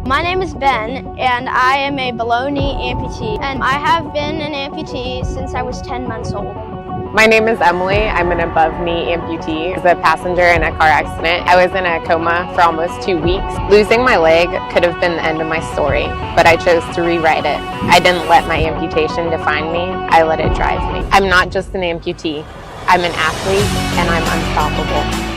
My name is Ben, and I am a below-knee amputee, and I have been an amputee since I was 10 months old. My name is Emily. I'm an above-knee amputee. I was a passenger in a car accident. I was in a coma for almost 2 weeks. Losing my leg could have been the end of my story, but I chose to rewrite it. I didn't let my amputation define me. I let it drive me. I'm not just an amputee. I'm an athlete, and I'm unstoppable.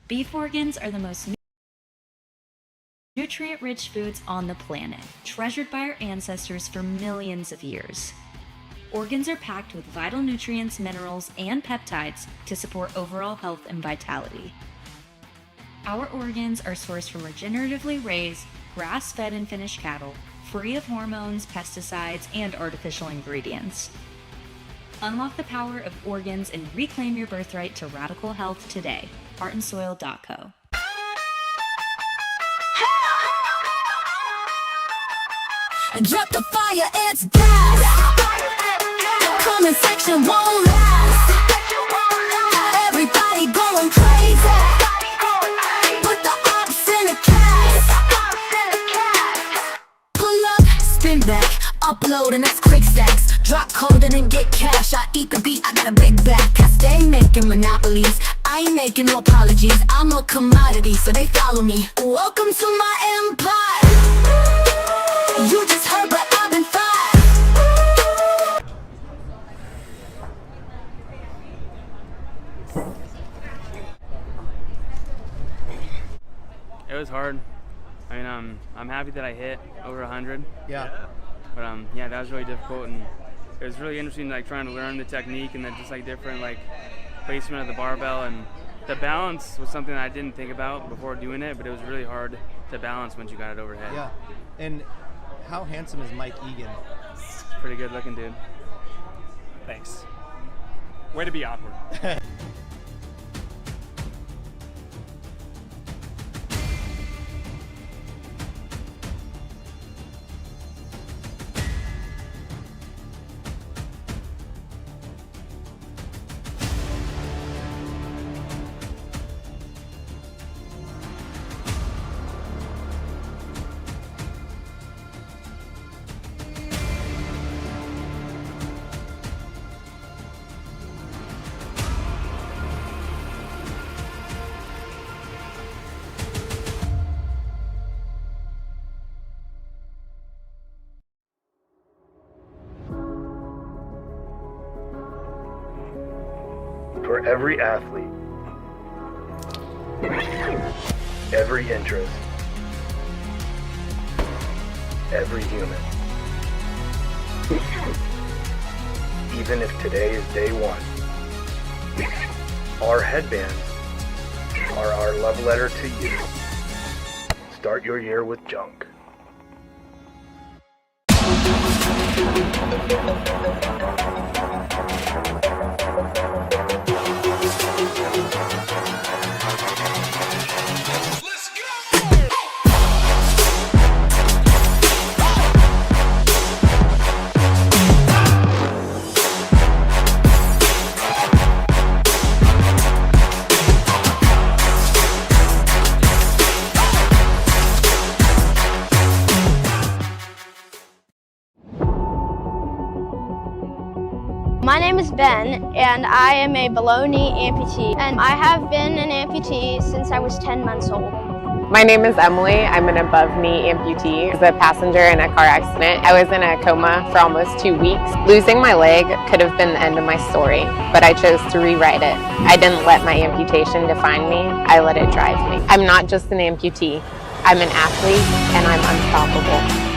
Beef organs are the most nutrient-rich foods on the planet, treasured by our ancestors for millions of years. Organs are packed with vital nutrients, minerals, and peptides to support overall health and vitality. Our organs are sourced from regeneratively raised, grass-fed and finished cattle, free of hormones, pesticides, and artificial ingredients. Unlock the power of organs and reclaim your birthright to radical health today. heartandsoil.co. Drop the fire, it's gas. Comment section won't last. Everybody going crazy. Put the ops in a cast. Pull up, spin back, upload and that's quick stacks. Drop code and then get cash. I eat the beat, I got a big back. I stay making monopolies. I ain't making no apologies. I'm a commodity, so they follow me. Welcome to my empire. You just heard, but I've been fired. It was hard. I mean, I'm happy that I hit over 100. Yeah. But yeah, that was really difficult, and it was really interesting, like trying to learn the technique and then just like different like placement of the barbell, and the balance was something I didn't think about before doing it, but it was really hard to balance once you got it overhead. Yeah. And how handsome is Mike Egan? Pretty good looking dude. Thanks. Way to be awkward. For every athlete, every interest, every human. Even if today is day one, our headbands are our love letter to you. Start your year with junk. My name is Ben, and I am a below-knee amputee, and I have been an amputee since I was 10 months old. My name is Emily. I'm an above-knee amputee. I was a passenger in a car accident. I was in a coma for almost 2 weeks. Losing my leg could have been the end of my story, but I chose to rewrite it. I didn't let my amputation define me. I let it drive me. I'm not just an amputee. I'm an athlete, and I'm unstoppable.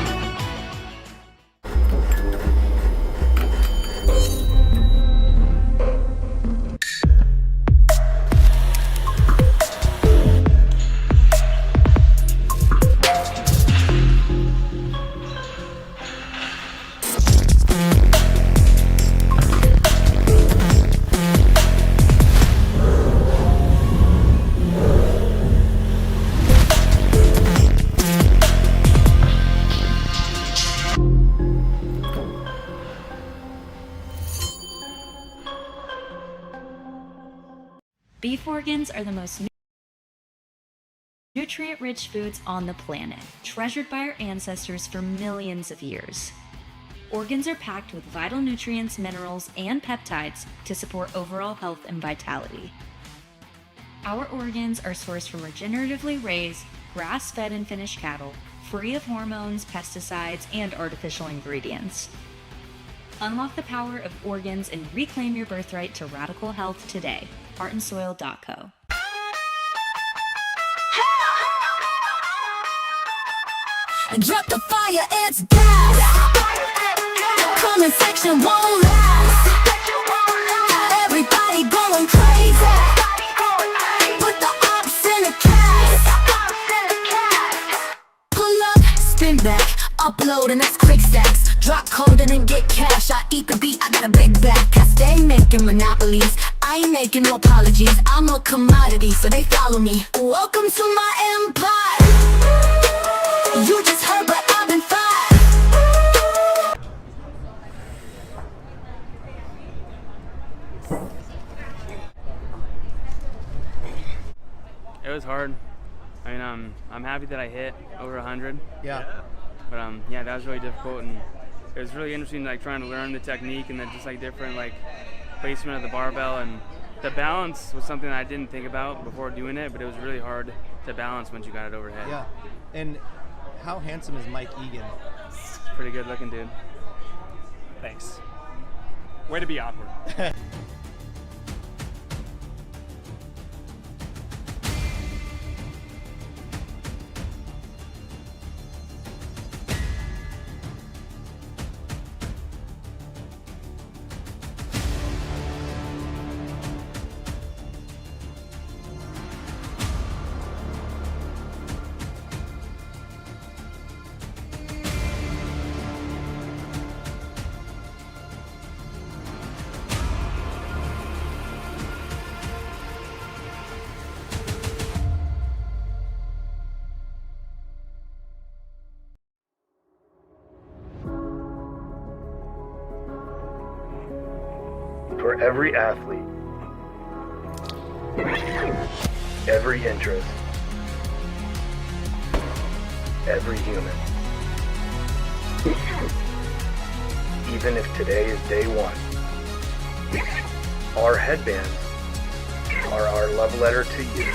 Beef organs are the most nutrient-rich foods on the planet, treasured by our ancestors for millions of years. Organs are packed with vital nutrients, minerals, and peptides to support overall health and vitality. Our organs are sourced from regeneratively raised, grass-fed and finished cattle, free of hormones, pesticides, and artificial ingredients. Unlock the power of organs and reclaim your birthright to radical health today. heartandsoil.co. Drop the fire, it's gas. Come infection won't last. Everybody going crazy. Put the ops in a cast. Pull up, spin back, upload and that's quick stacks. Drop code and then get cash. I eat the beat, I got a big back. I stay making monopolies. I ain't making no apologies. I'm a commodity, so they follow me. Welcome to my empire. You just heard, but I've been fired. It was hard. I mean, I'm happy that I hit over 100. Yeah. But yeah, that was really difficult, and it was really interesting, like trying to learn the technique and then just like different like placement of the barbell, and the balance was something that I didn't think about before doing it, but it was really hard to balance once you got it overhead. Yeah. And how handsome is Mike Egan? Pretty good looking dude. Thanks. Way to be awkward. For every athlete, every interest, every human. Even if today is day one, our headbands are our love letter to you.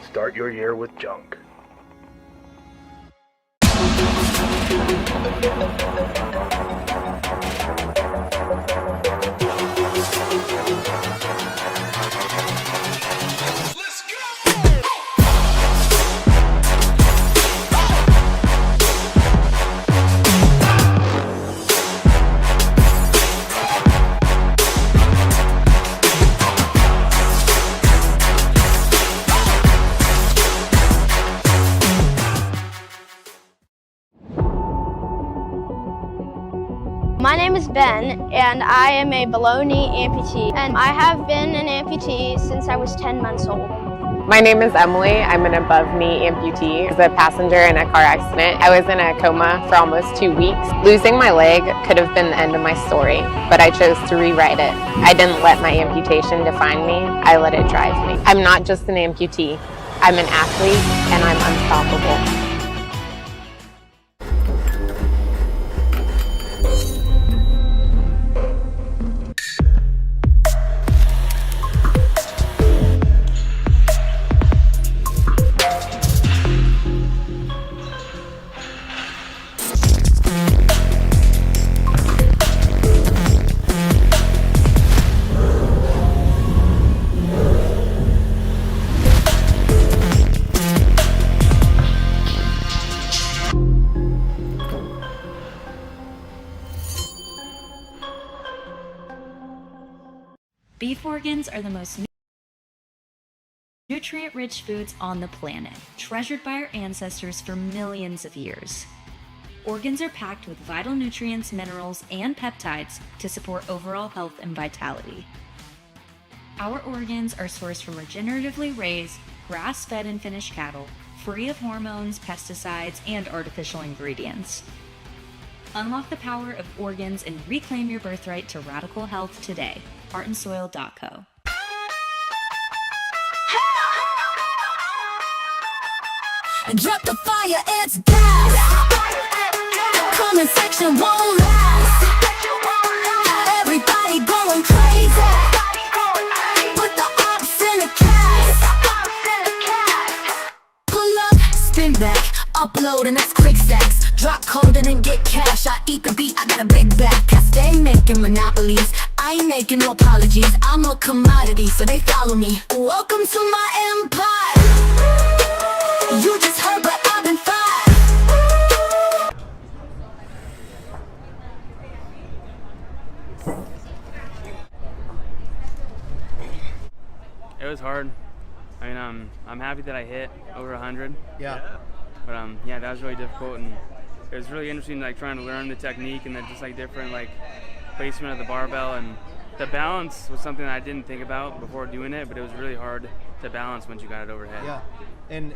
Start your year with junk. My name is Ben, and I am a below knee amputee, and I have been an amputee since I was 10 months old. My name is Emily. I'm an above knee amputee. I was a passenger in a car accident. I was in a coma for almost 2 weeks. Losing my leg could have been the end of my story, but I chose to rewrite it. I didn't let my amputation define me. I let it drive me. I'm not just an amputee. I'm an athlete, and I'm unstoppable. Beef organs are the most nutrient-rich foods on the planet, treasured by our ancestors for millions of years. Organs are packed with vital nutrients, minerals, and peptides to support overall health and vitality. Our organs are sourced from regeneratively raised, grass-fed and finished cattle, free of hormones, pesticides, and artificial ingredients. Unlock the power of organs and reclaim your birthright to radical health today. heartandsoil.co. Drop the fire, it's gas. Comment section won't last. Everybody going crazy. Put the ops in the cast. Pull up, spin back, upload and that's quick stacks. Drop code and then get cash. I eat the beat, I got a big back. I stay making monopolies. I ain't making no apologies. I'm a commodity, so they follow me. Welcome to my empire. You just heard, but I've been fired. It was hard. I mean, I'm happy that I hit over 100. Yeah. But yeah, that was really difficult, and it was really interesting, like trying to learn the technique and then just like different like placement of the barbell, and the balance was something that I didn't think about before doing it, but it was really hard to balance once you got it overhead. Yeah. And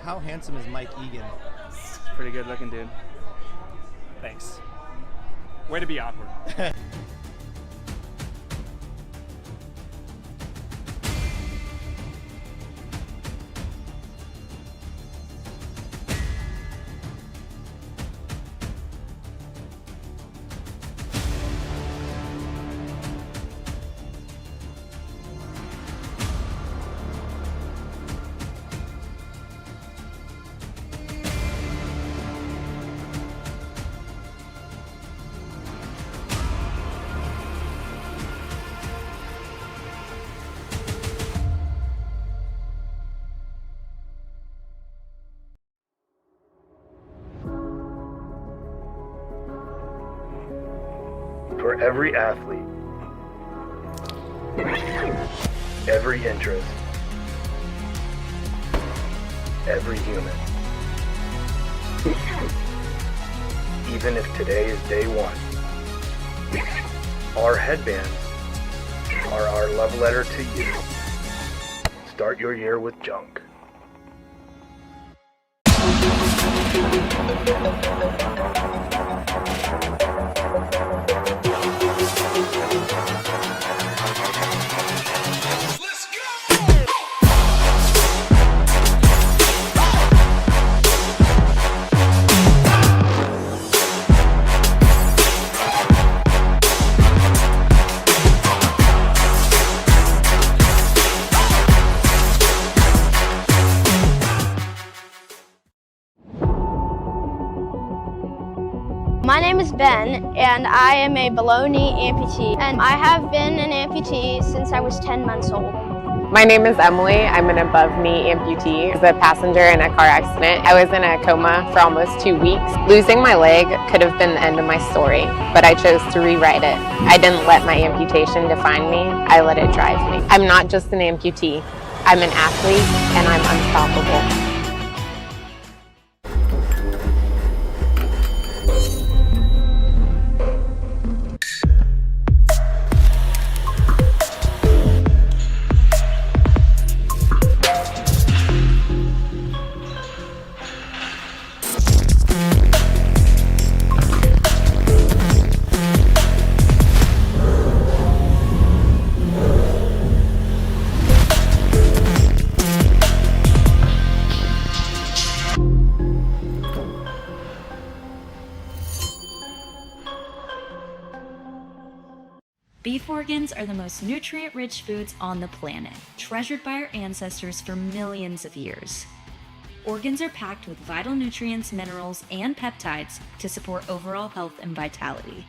how handsome is Mike Egan? Pretty good looking dude. Thanks. Way to be awkward. For every athlete, every interest, every human. Even if today is day one, our headbands are our love letter to you. Start your year with junk. My name is Ben, and I am a below knee amputee, and I have been an amputee since I was 10 months old. My name is Emily. I'm an above knee amputee. I was a passenger in a car accident. I was in a coma for almost 2 weeks. Losing my leg could have been the end of my story, but I chose to rewrite it. I didn't let my amputation define me. I let it drive me. I'm not just an amputee. I'm an athlete, and I'm unstoppable. Beef organs are the most nutrient-rich foods on the planet, treasured by our ancestors for millions of years. Organs are packed with vital nutrients, minerals, and peptides to support overall health and vitality.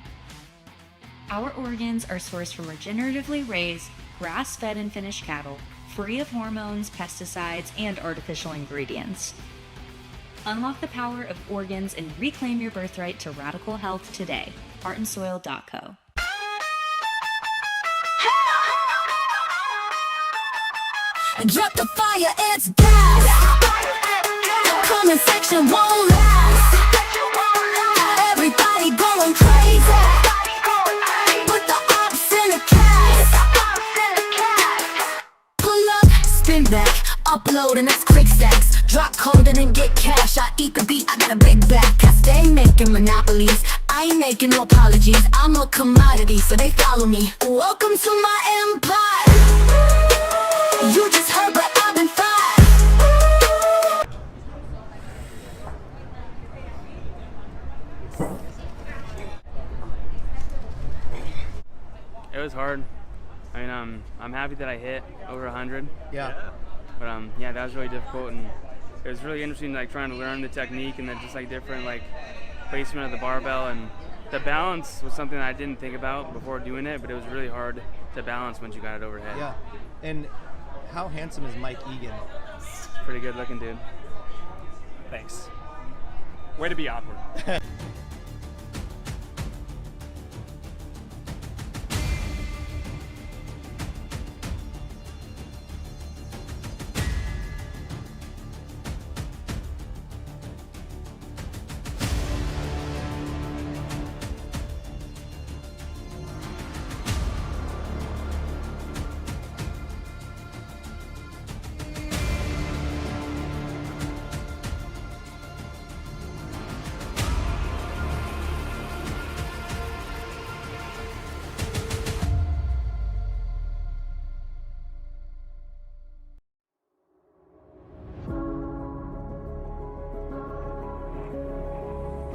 Our organs are sourced from regeneratively raised, grass-fed and finished cattle, free of hormones, pesticides, and artificial ingredients. Unlock the power of organs and reclaim your birthright to radical health today. heartandsoil.co. Drop the fire, it's gas. Comment section won't last. Everybody going crazy. Put the ops in the cast. Pull up, spin back, upload and that's quick stacks. Drop code and then get cash. I eat the beat, I got a big back. I stay making monopolies. I ain't making no apologies. I'm a commodity, so they follow me. Welcome to my empire. You just heard, but I've been fired. It was hard. I mean, I'm happy that I hit over 100. Yeah. But yeah, that was really difficult, and it was really interesting, like trying to learn the technique and then just like different like placement of the barbell, and the balance was something that I didn't think about before doing it, but it was really hard to balance once you got it overhead. Yeah. And how handsome is Mike Egan? Pretty good looking dude. Thanks. Way to be awkward.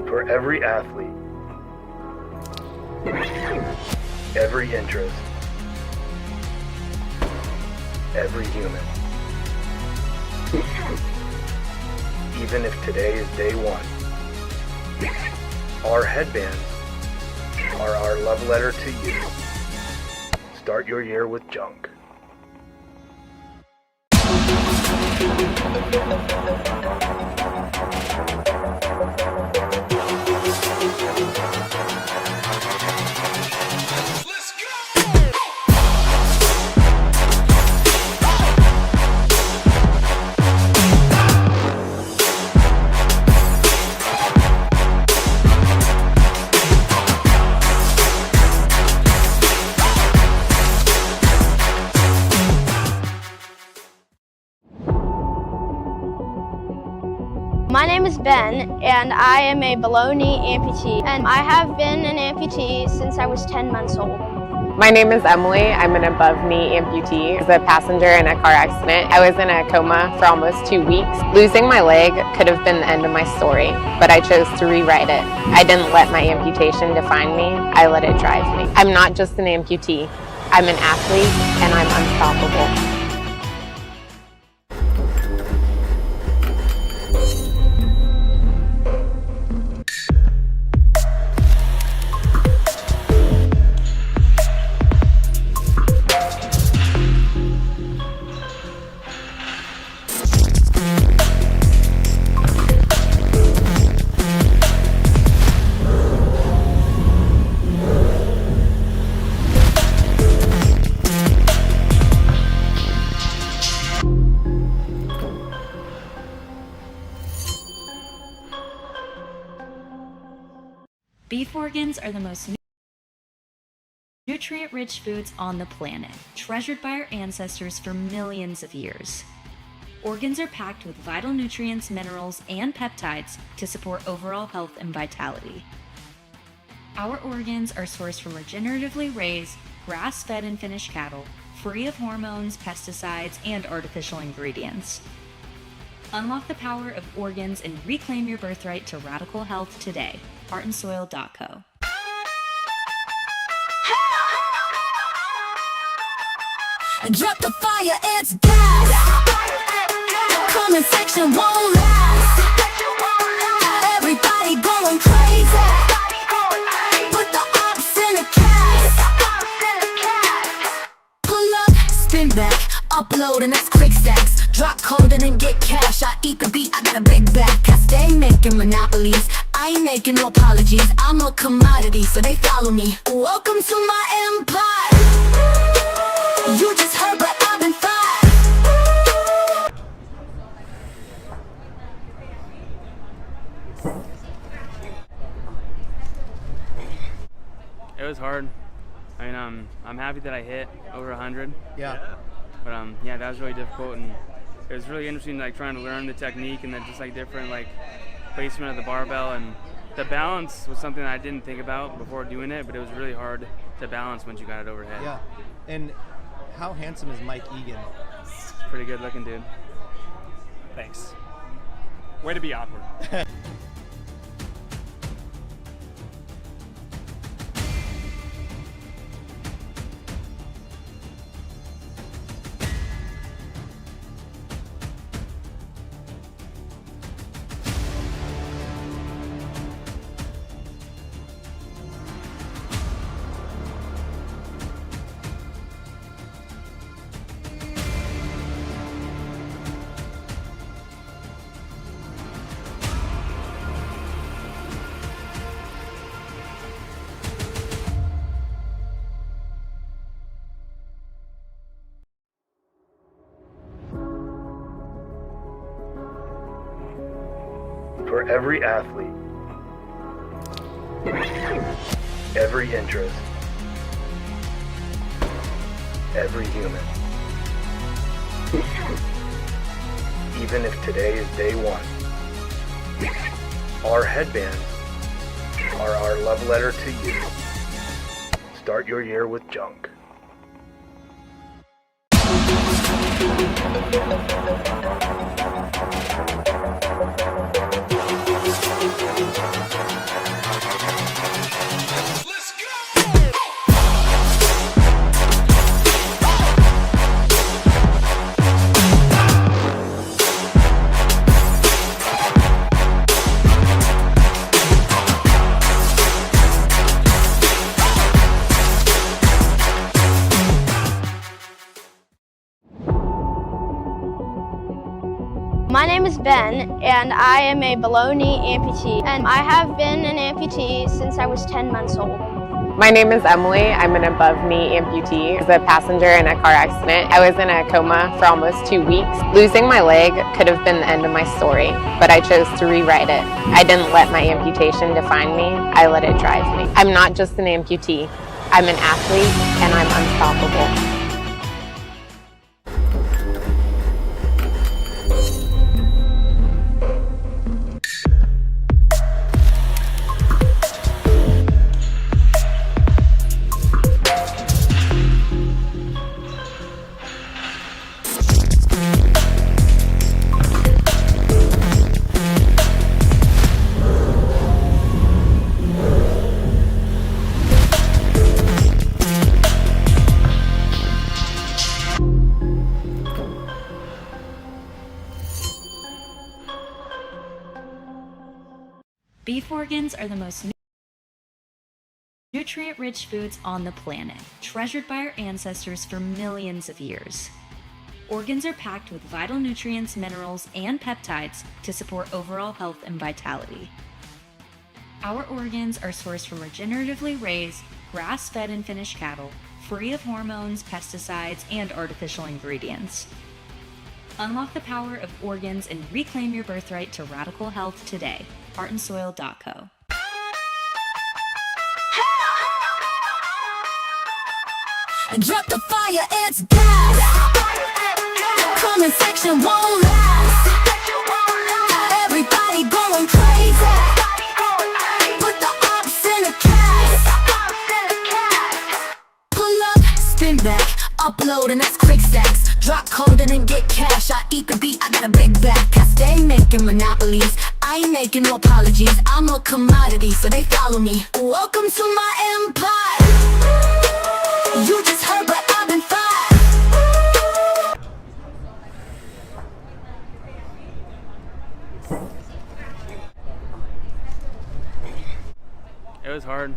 For every athlete, every interest, every human. Even if today is day one, our headbands are our love letter to you. Start your year with junk. My name is Ben, and I am a below-knee amputee, and I have been an amputee since I was 10 months old. My name is Emily. I'm an above-knee amputee. I was a passenger in a car accident. I was in a coma for almost 2 weeks. Losing my leg could have been the end of my story, but I chose to rewrite it. I didn't let my amputation define me. I let it drive me. I'm not just an amputee. I'm an athlete, and I'm unstoppable. Beef organs are the most nutrient-rich foods on the planet, treasured by our ancestors for millions of years. Organs are packed with vital nutrients, minerals, and peptides to support overall health and vitality. Our organs are sourced from regeneratively raised, grass-fed and finished cattle, free of hormones, pesticides, and artificial ingredients. Unlock the power of organs and reclaim your birthright to radical health today. heartandsoil.co. Drop the fire, it's gas. Comment section won't last. Everybody going crazy. Put the ops in a cast. Pull up, spin back, upload and that's quick stacks. Drop code and then get cash. I eat the beat, I got a big back. I stay making monopolies. I ain't making no apologies. I'm a commodity, so they follow me. Welcome to my empire. You just heard, but I've been fired. It was hard. I mean, I'm happy that I hit over 100. Yeah. But yeah, that was really difficult, and it was really interesting, like trying to learn the technique and then just like different like placement of the barbell, and the balance was something that I didn't think about before doing it, but it was really hard to balance once you got it overhead. Yeah. And how handsome is Mike Egan? Pretty good looking dude. Thanks. Way to be awkward. For every athlete, every interest, every human. Even if today is day one, our headbands are our love letter to you. Start your year with junk. My name is Ben, and I am a below-knee amputee, and I have been an amputee since I was 10 months old. My name is Emily. I'm an above-knee amputee. I was a passenger in a car accident. I was in a coma for almost 2 weeks. Losing my leg could have been the end of my story, but I chose to rewrite it. I didn't let my amputation define me. I let it drive me. I'm not just an amputee. I'm an athlete, and I'm unstoppable. Beef organs are the most nutrient-rich foods on the planet, treasured by our ancestors for millions of years. Organs are packed with vital nutrients, minerals, and peptides to support overall health and vitality. Our organs are sourced from regeneratively raised, grass-fed and finished cattle, free of hormones, pesticides, and artificial ingredients. Unlock the power of organs and reclaim your birthright to radical health today. heartandsoil.co. Drop the fire, it's gas. Comment section won't last. Everybody going crazy. Put the ops in a cast. Pull up, spin back, upload and that's quick stacks. Drop code and then get cash. I eat the beat, I got a big back. I stay making monopolies. I ain't making no apologies. I'm a commodity, so they follow me. Welcome to my empire. You just heard, but I've been fired. It was hard.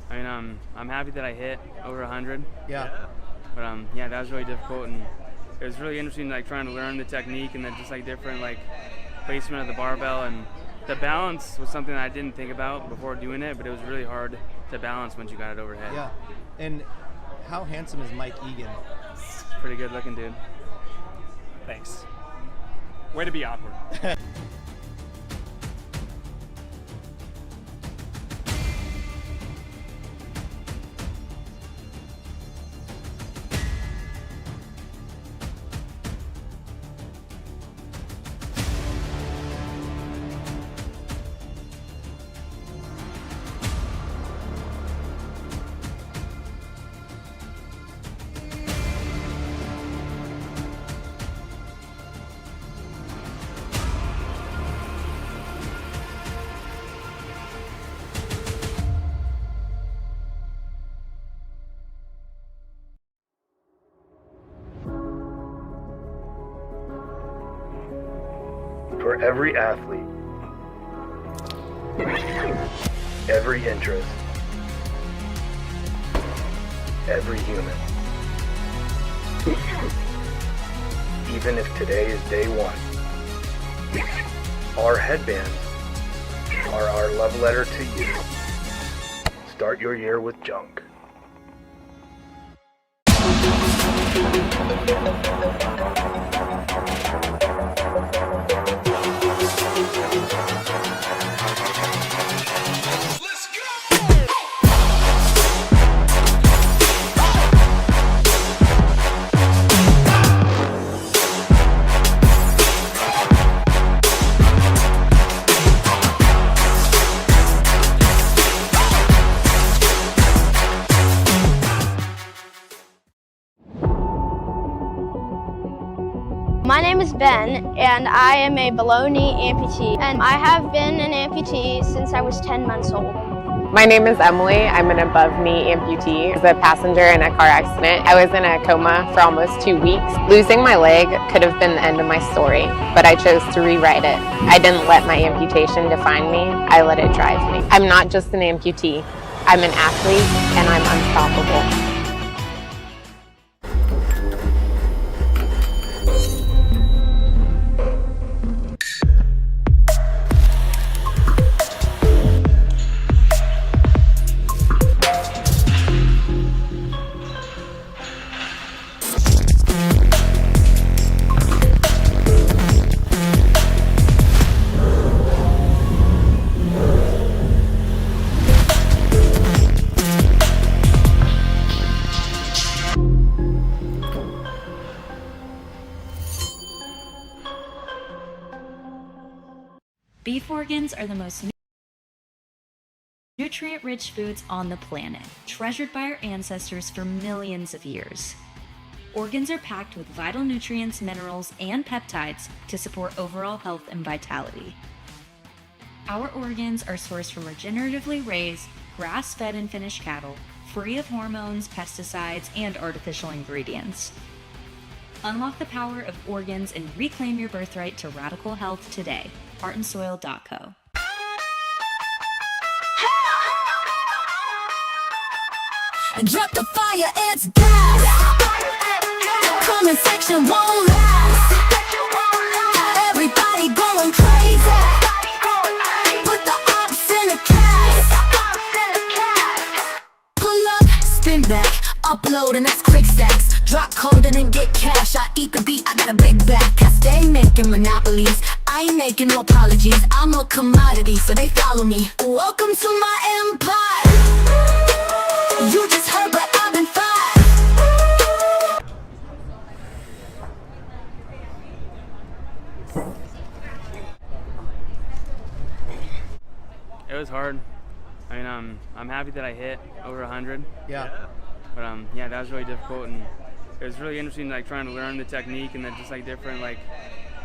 I mean, I'm happy that I hit over 100. Yeah. But yeah, that was really difficult, and it was really interesting, like trying to learn the technique and then just like different like placement of the barbell, and the balance was something that I didn't think about before doing it, but it was really hard to balance once you got it overhead. Yeah. And how handsome is Mike Egan? Pretty good looking dude. Thanks. Way to be awkward. For every athlete, every interest, every human. Even if today is day one, our headbands are our love letter to you. Start your year with junk. My name is Ben, and I am a below-knee amputee, and I have been an amputee since I was 10 months old. My name is Emily. I'm an above-knee amputee. I was a passenger in a car accident. I was in a coma for almost 2 weeks. Losing my leg could have been the end of my story, but I chose to rewrite it. I didn't let my amputation define me. I let it drive me. I'm not just an amputee. I'm an athlete, and I'm unstoppable. Beef organs are the most nutrient-rich foods on the planet, treasured by our ancestors for millions of years. Organs are packed with vital nutrients, minerals, and peptides to support overall health and vitality. Our organs are sourced from regeneratively raised, grass-fed and finished cattle, free of hormones, pesticides, and artificial ingredients. Unlock the power of organs and reclaim your birthright to radical health today. heartandsoil.co. Drop the fire, it's gas. Comment section won't last. Everybody going crazy. Put the ops in the cast. Pull up, spin back, upload and that's quick stacks. Drop code and then get cash. I eat the beat, I got a big back. I stay making monopolies. I ain't making no apologies. I'm a commodity, so they follow me. Welcome to my empire. You just heard, but I've been fired. It was hard. I mean, I'm happy that I hit over 100. Yeah. But yeah, that was really difficult, and it was really interesting, like trying to learn the technique and then just like different like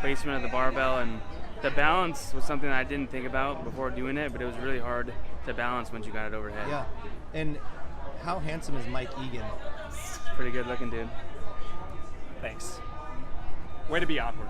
placement of the barbell, and the balance was something that I didn't think about before doing it, but it was really hard to balance once you got it overhead. Yeah. And how handsome is Mike Egan? Pretty good looking dude. Thanks. Way to be awkward.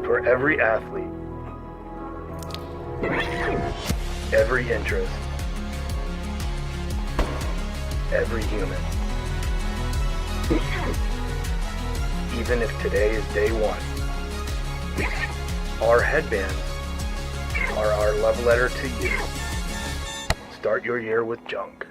For every athlete, every interest, every human. Even if today is day one, our headbands are our love letter to you. Start your year with junk.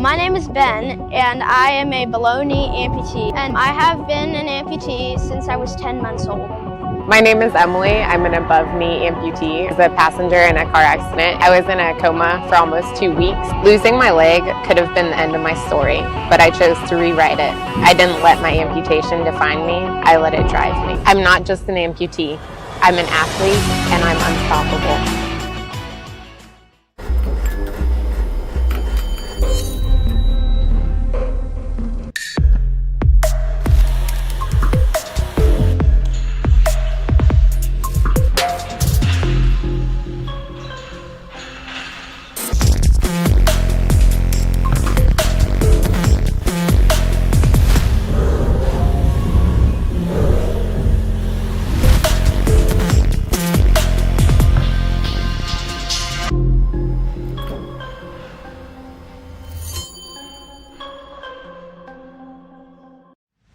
My name is Ben, and I am a below-knee amputee, and I have been an amputee since I was 10 months old. My name is Emily. I'm an above-knee amputee. I was a passenger in a car accident. I was in a coma for almost 2 weeks. Losing my leg could have been the end of my story, but I chose to rewrite it. I didn't let my amputation define me. I let it drive me. I'm not just an amputee. I'm an athlete, and I'm unstoppable.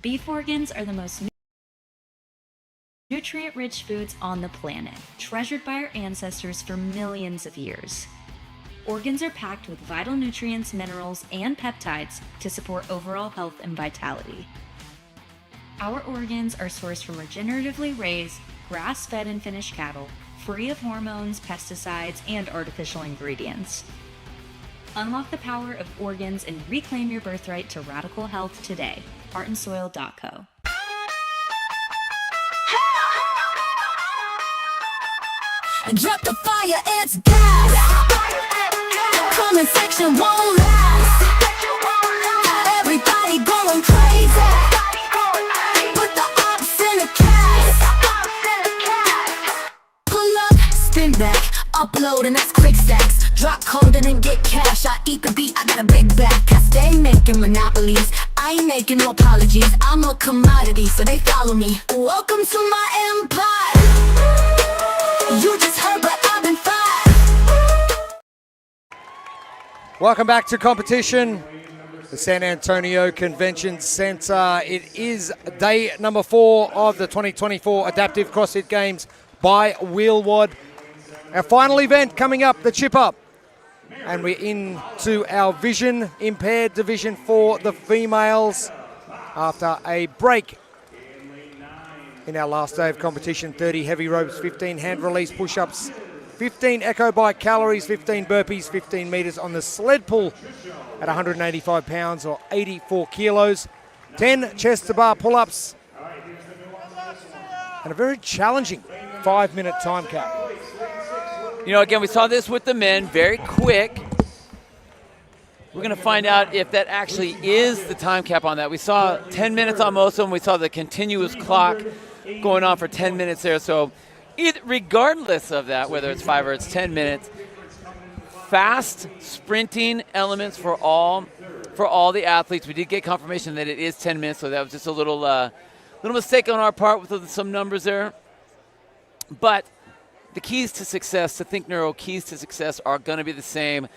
Beef organs are the most nutrient-rich foods on the planet, treasured by our ancestors for millions of years. Organs are packed with vital nutrients, minerals, and peptides to support overall health and vitality. Our organs are sourced from regeneratively raised, grass-fed and finished cattle, free of hormones, pesticides, and artificial ingredients. Unlock the power of organs and reclaim your birthright to radical health today. heartandsoil.co. Drop the fire, it's gas. Comment section won't last. Everybody going crazy. Put the ops in the cast. Pull up, spin back, upload and that's quick stacks. Drop code and then get cash. I eat the beat, I got a big back. I stay making monopolies. I ain't making no apologies. I'm a commodity, so they follow me. Welcome to my empire. You just heard, but I've been fired. Welcome back to competition. The San Antonio Convention Center. It is day number 4 of the 2024 Adaptive CrossFit Games by Wheelwad. Our final event coming up, the Chip Up. And we're into our vision impaired division for the females after a break in our last day of competition. 30 heavy ropes, 15 hand release push-ups, 15 echo bike calories, 15 burpees, 15 meters on the sled pull at 185 pounds or 84 kilos, 10 chest to bar pull-ups, and a very challenging 5-minute time cap. You know, again, we saw this with the men, very quick. We're going to find out if that actually is the time cap on that. We saw 10 minutes on most of them. We saw the continuous clock going on for 10 minutes there. So regardless of that, whether it's 5 or it's 10 minutes, fast sprinting elements for all the athletes. We did get confirmation that it is 10 minutes, so that was just a little mistake on our part with some numbers there. But the keys to success, to Think Neuro, keys to success are going to be the same.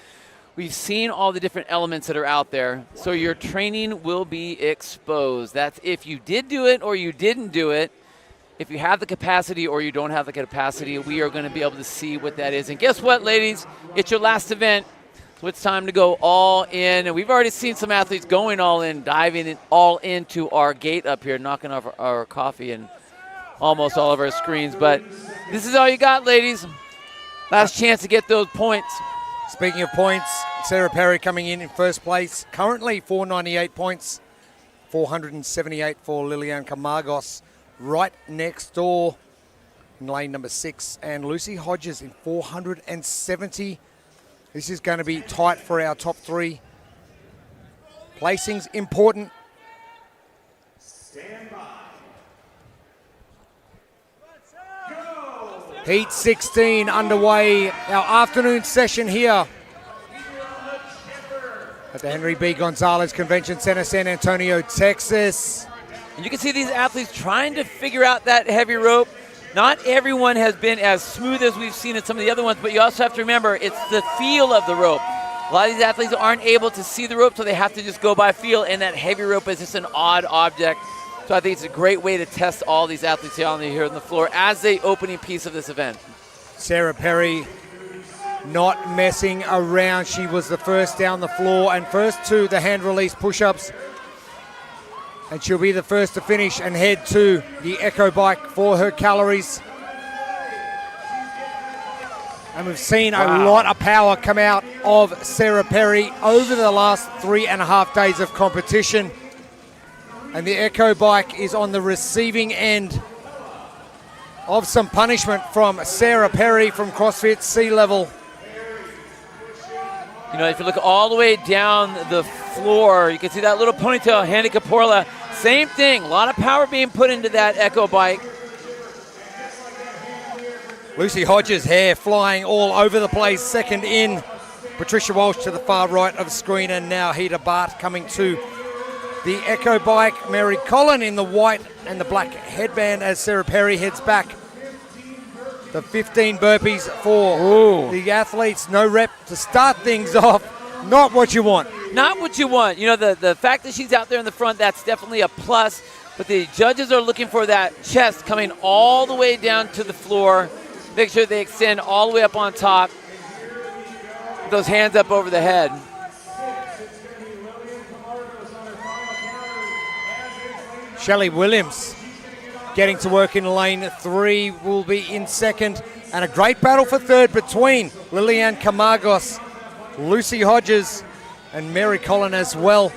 We've seen all the different elements that are out there, so your training will be exposed. That's if you did do it or you didn't do it. If you have the capacity or you don't have the capacity, we are going to be able to see what that is. And guess what, ladies? It's your last event, so it's time to go all in. And we've already seen some athletes going all in, diving all into our gate up here, knocking off our coffee and almost all of our screens. But this is all you got, ladies. Last chance to get those points. Speaking of points, Sarah Perry coming in first place, currently 498 points. 478 for Lilian Camargos. Right next door in lane number 6. And Lucy Hodges in 470. This is going to be tight for our top 3. Placing's important. Heat 16 underway, our afternoon session here at the Henry B. Gonzalez Convention Center, San Antonio, Texas. And you can see these athletes trying to figure out that heavy rope. Not everyone has been as smooth as we've seen in some of the other ones, but you also have to remember it's the feel of the rope. A lot of these athletes aren't able to see the rope, so they have to just go by feel, and that heavy rope is just an odd object. So I think it's a great way to test all these athletes here on the floor as the opening piece of this event. Sarah Perry not messing around. She was the first down the floor and first to the hand release push-ups. And she'll be the first to finish and head to the Echo Bike for her calories. And we've seen a lot of power come out of Sarah Perry over the last 3.5 days of competition. And the Echo Bike is on the receiving end of some punishment from Sarah Perry from CrossFit Sea Level. You know, if you look all the way down the floor, you can see that little ponytail, Handy Caporla. Same thing, a lot of power being put into that Echo Bike. Lucy Hodges' hair flying all over the place, second in. Patricia Walsh to the far right of the screen, and now Hida Bart coming to the Echo Bike. Mary Collin in the white and the black headband as Sarah Perry heads back. The 15 burpees for the athletes. No rep to start things off. Not what you want. Not what you want. You know, the fact that she's out there in the front, that's definitely a plus. But the judges are looking for that chest coming all the way down to the floor. Make sure they extend all the way up on top. Those hands up over the head. Shelley Williams getting to work in lane 3, will be in second. And a great battle for third between Lilian Camargos, Lucy Hodges, and Mary Collin as well.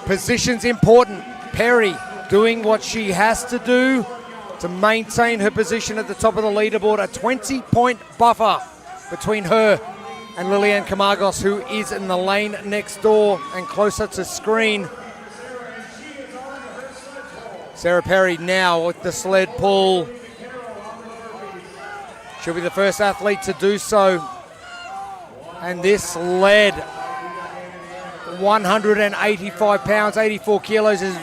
Position's important. Perry doing what she has to do to maintain her position at the top of the leaderboard. A 20-point buffer between her and Lilian Camargos, who is in the lane next door and closer to screen. Sarah Perry now with the sled pull. She'll be the first athlete to do so. And this sled, 185 pounds, 84 kilos, is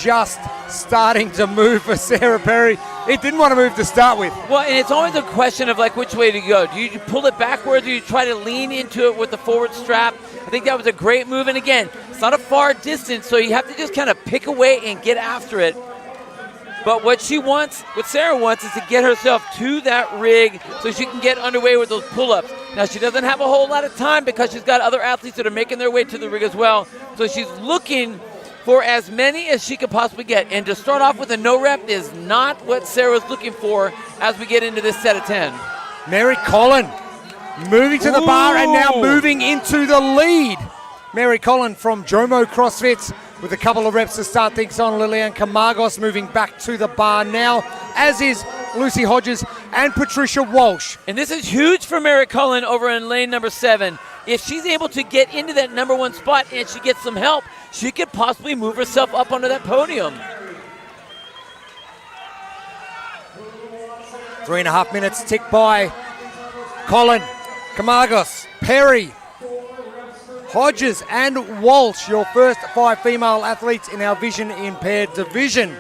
just starting to move for Sarah Perry. It didn't want to move to start with. Well, and it's always a question of like which way to go. Do you pull it backwards, or do you try to lean into it with the forward strap? I think that was a great move. And again, it's not a far distance, so you have to just kind of pick away and get after it. But what Sarah wants is to get herself to that rig so she can get underway with those pull-ups. Now, she doesn't have a whole lot of time because she's got other athletes that are making their way to the rig as well. So she's looking for as many as she could possibly get. And to start off with a no rep is not what Sarah's looking for as we get into this set of 10. Mary Collin moving to the bar and now moving into the lead. Mary Collin from Jomo CrossFit with a couple of reps to start things on. Lilian Camargos moving back to the bar now, as is Lucy Hodges and Patricia Walsh. And this is huge for Mary Collin over in lane number 7. If she's able to get into that number 1 spot and she gets some help, she could possibly move herself up onto that podium. 3.5 minutes tick by. Collin, Camargos, Perry, Hodges and Walsh, your first 5 female athletes in our vision impaired division.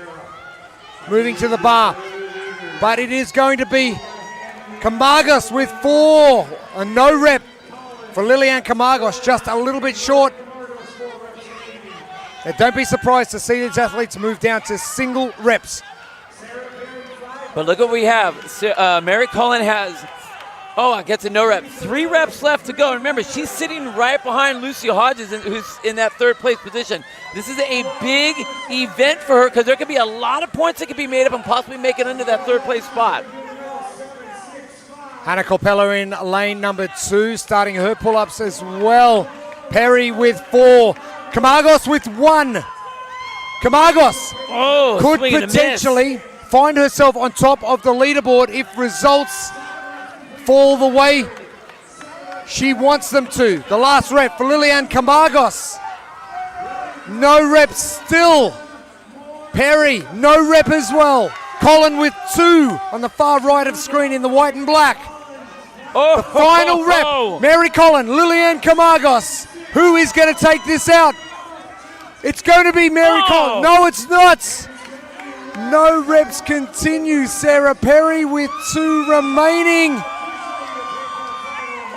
Moving to the bar, but it is going to be Camargos with 4. A no rep for Lilian Camargos, just a little bit short. Now, don't be surprised to see these athletes move down to single reps. But look what we have. Mary Collin has, gets a no rep. 3 reps left to go. Remember, she's sitting right behind Lucy Hodges, who's in that 3rd place position. This is a big event for her because there could be a lot of points that could be made up and possibly make it into that 3rd place spot. Hannah Corpello in lane number 2, starting her pull-ups as well. Perry with 4. Camargos with 1. Camargos could swing and a miss. potentially find herself on top of the leaderboard if results fall the way she wants them to. The last rep for Lilian Camargos. No rep still. Perry, no rep as well. Colin with 2 on the far right of screen in the white and black. The final rep, Mary Collin, Lilian Camargos. Who is going to take this out? It's going to be Mary Collin. No, it's not. No reps continue. Sarah Perry with 2 remaining.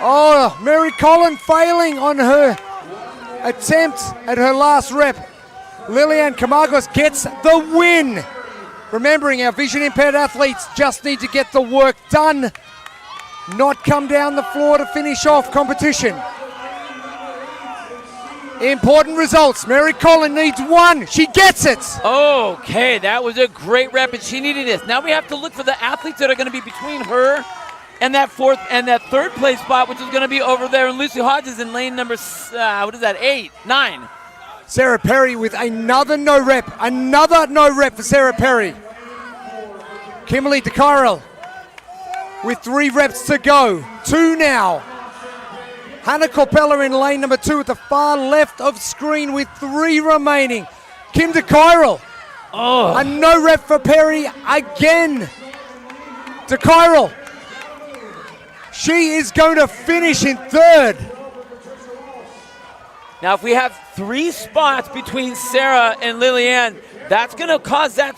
Oh, Mary Collin failing on her attempt at her last rep. Lilian Camargos gets the win. Remembering our vision impaired athletes just need to get the work done, not come down the floor to finish off competition. Important results. Mary Collin needs 1. She gets it. Okay, that was a great rep, and she needed this. Now we have to look for the athletes that are going to be between her and that third place spot, which is going to be over there. And Lucy Hodges in lane number 8, 9. Sarah Perry with another no rep. Another no rep for Sarah Perry. Kimberly DeCarl with 3 reps to go. 2 now. Hannah Corpella in lane number 2 at the far left of screen with 3 remaining. Kim DeCarl. A no rep for Perry again. DeCarl. She is going to finish in 3rd. Now, if we have 3 spots between Sarah and Lilian, that's going to cause that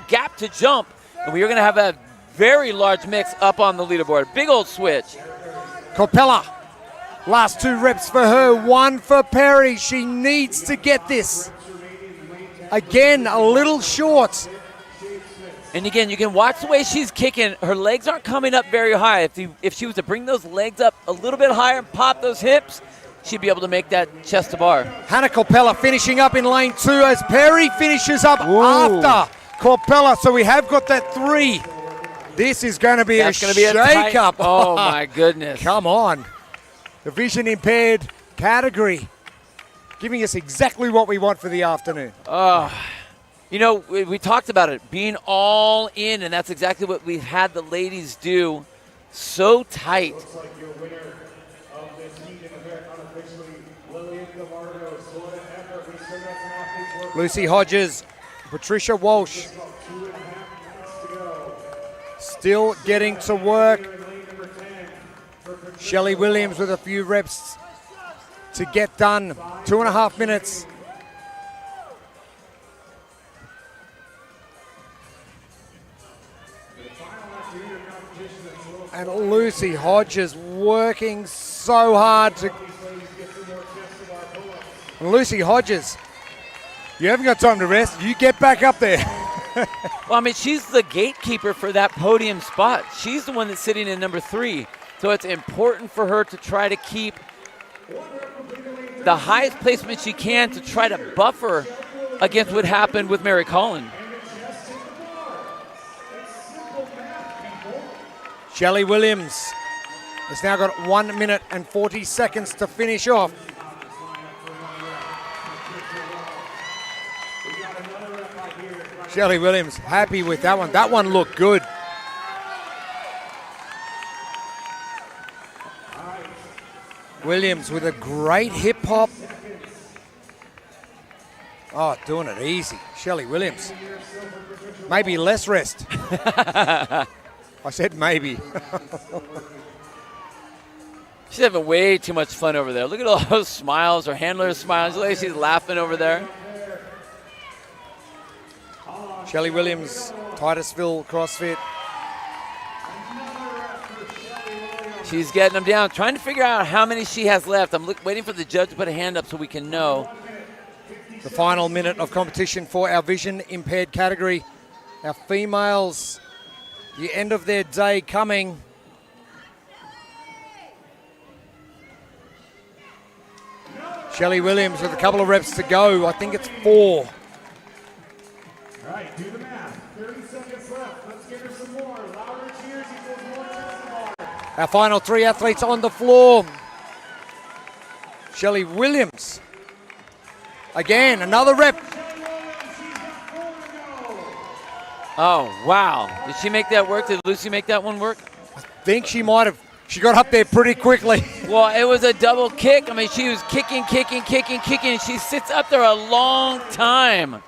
gap to jump, and we are going to have a very large mix up on the leaderboard. Big old switch. Corpella, last 2 reps for her, 1 for Perry. She needs to get this. Again, a little short. And again, you can watch the way she's kicking. Her legs aren't coming up very high. If she was to bring those legs up a little bit higher and pop those hips, she'd be able to make that chest to bar. Hannah Corpella finishing up in lane 2 as Perry finishes up after Corpella. So we have got that 3. This is going to be a shake-up. Oh, my goodness. Come on. The vision impaired category. Giving us exactly what we want for the afternoon. You know, we talked about it, being all in, and that's exactly what we've had the ladies do. So tight. Lucy Hodges, Patricia Walsh. Still getting to work. Shelley Williams with a few reps to get done. 2.5 minutes. And Lucy Hodges working so hard to... And Lucy Hodges, you haven't got time to rest. You get back up there. Well, I mean, she's the gatekeeper for that podium spot. She's the one that's sitting in number 3. So it's important for her to try to keep the highest placement she can to try to buffer against what happened with Mary Collin. Shelley Williams has now got 1 minute and 40 seconds to finish off. Shelley Williams happy with that one. That one looked good. Williams with a great hip hop. Oh, doing it easy. Shelley Williams. Maybe less rest. I said maybe. She's having way too much fun over there. Look at all those smiles. Her handler's smiles. Look like she's laughing over there. Shelley Williams, Titusville CrossFit. She's getting them down, trying to figure out how many she has left. I'm waiting for the judge to put a hand up so we can know. The final minute of competition for our vision impaired category. Our females, the end of their day coming. Shelley Williams with a couple of reps to go. I think it's 4. All right, do the math. 30 seconds left. Let's give her some more. Louder cheers equals more chest to bar. Our final 3 athletes on the floor. Shelley Williams. Again, another rep. Oh, wow. Did she make that work? Did Lucy make that one work? I think she might have. She got up there pretty quickly. Well, it was a double kick. I mean, she was kicking. She sits up there a long time.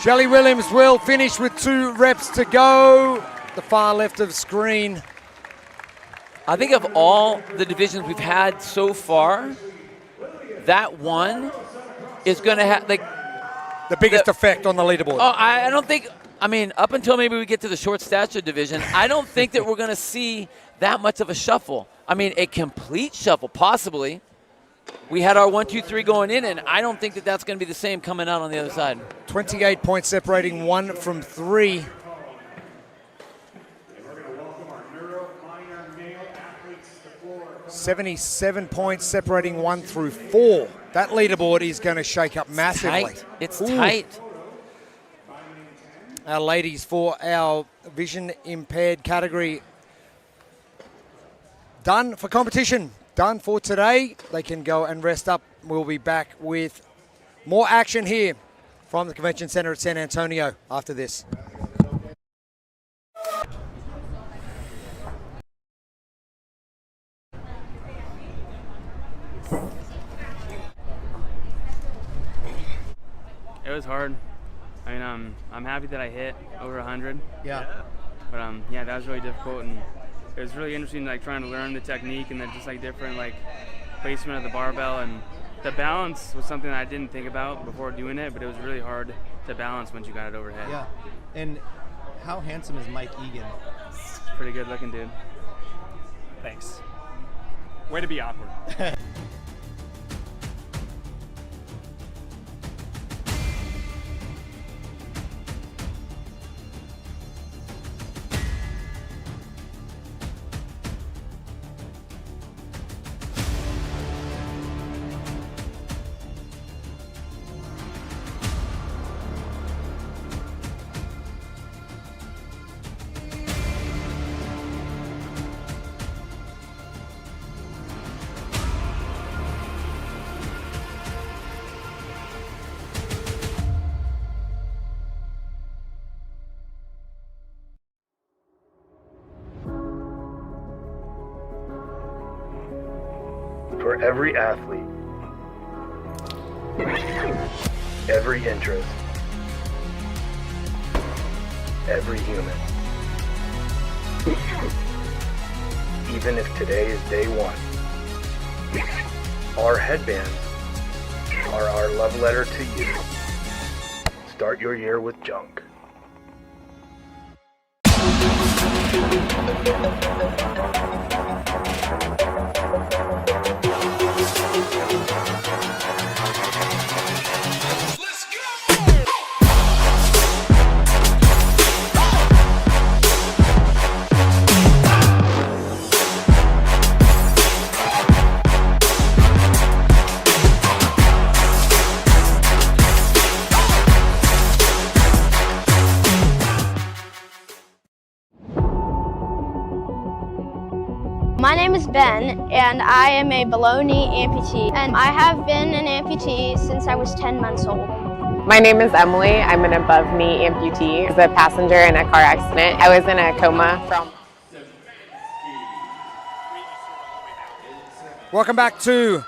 Shelley Williams will finish with 2 reps to go. The far left of screen. I think of all the divisions we've had so far, that one is going to have the biggest effect on the leaderboard. Oh, I don't think. I mean, up until maybe we get to the short stature division, I don't think that we're going to see that much of a shuffle. I mean, a complete shuffle, possibly. We had our 1, 2, 3 going in, and I don't think that that's going to be the same coming out on the other side. 28 points separating 1 from 3. 77 points separating 1 through 4. That leaderboard is going to shake up massively. It's tight. Our ladies for our vision impaired category done for competition, done for today. They can go and rest up. We'll be back with more action here from the Convention Center at San Antonio after this. It was hard. I mean, I'm happy that I hit over 100. Yeah. But yeah, that was really difficult, and it was really interesting, like trying to learn the technique and then just like different like placement of the barbell, and the balance was something that I didn't think about before doing it, but it was really hard to balance once you got it overhead. Yeah. And how handsome is Mike Egan? Pretty good looking dude. Thanks. Way to be awkward. For every athlete, every interest, every human. Even if today is day 1, our headbands are our love letter to you. Start your year with junk. My name is Ben, and I am a below-knee amputee, and I have been an amputee since I was 10 months old. My name is Emily. I'm an above-knee amputee. I was a passenger in a car accident. I was in a coma from... Welcome back to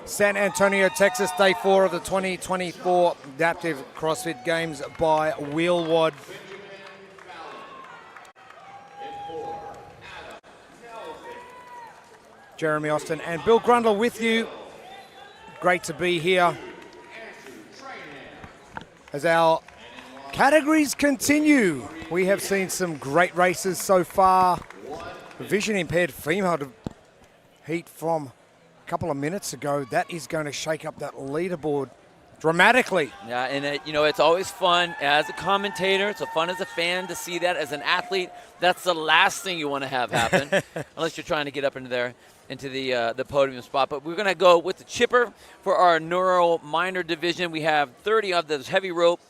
San Antonio, Texas, day 4 of the 2024 Adaptive CrossFit Games by Wheelwad. Jeremy Austin and Bill Grundle with you. Great to be here as our categories continue. We have seen some great races so far. The vision impaired female heat from a couple of minutes ago. That is going to shake up that leaderboard dramatically. Yeah, and it's always fun as a commentator. It's fun as a fan to see that. As an athlete, that's the last thing you want to have happen, unless you're trying to get up into the podium spot. But we're going to go with the chipper for our neuro minor division. We have 30 of those heavy rope,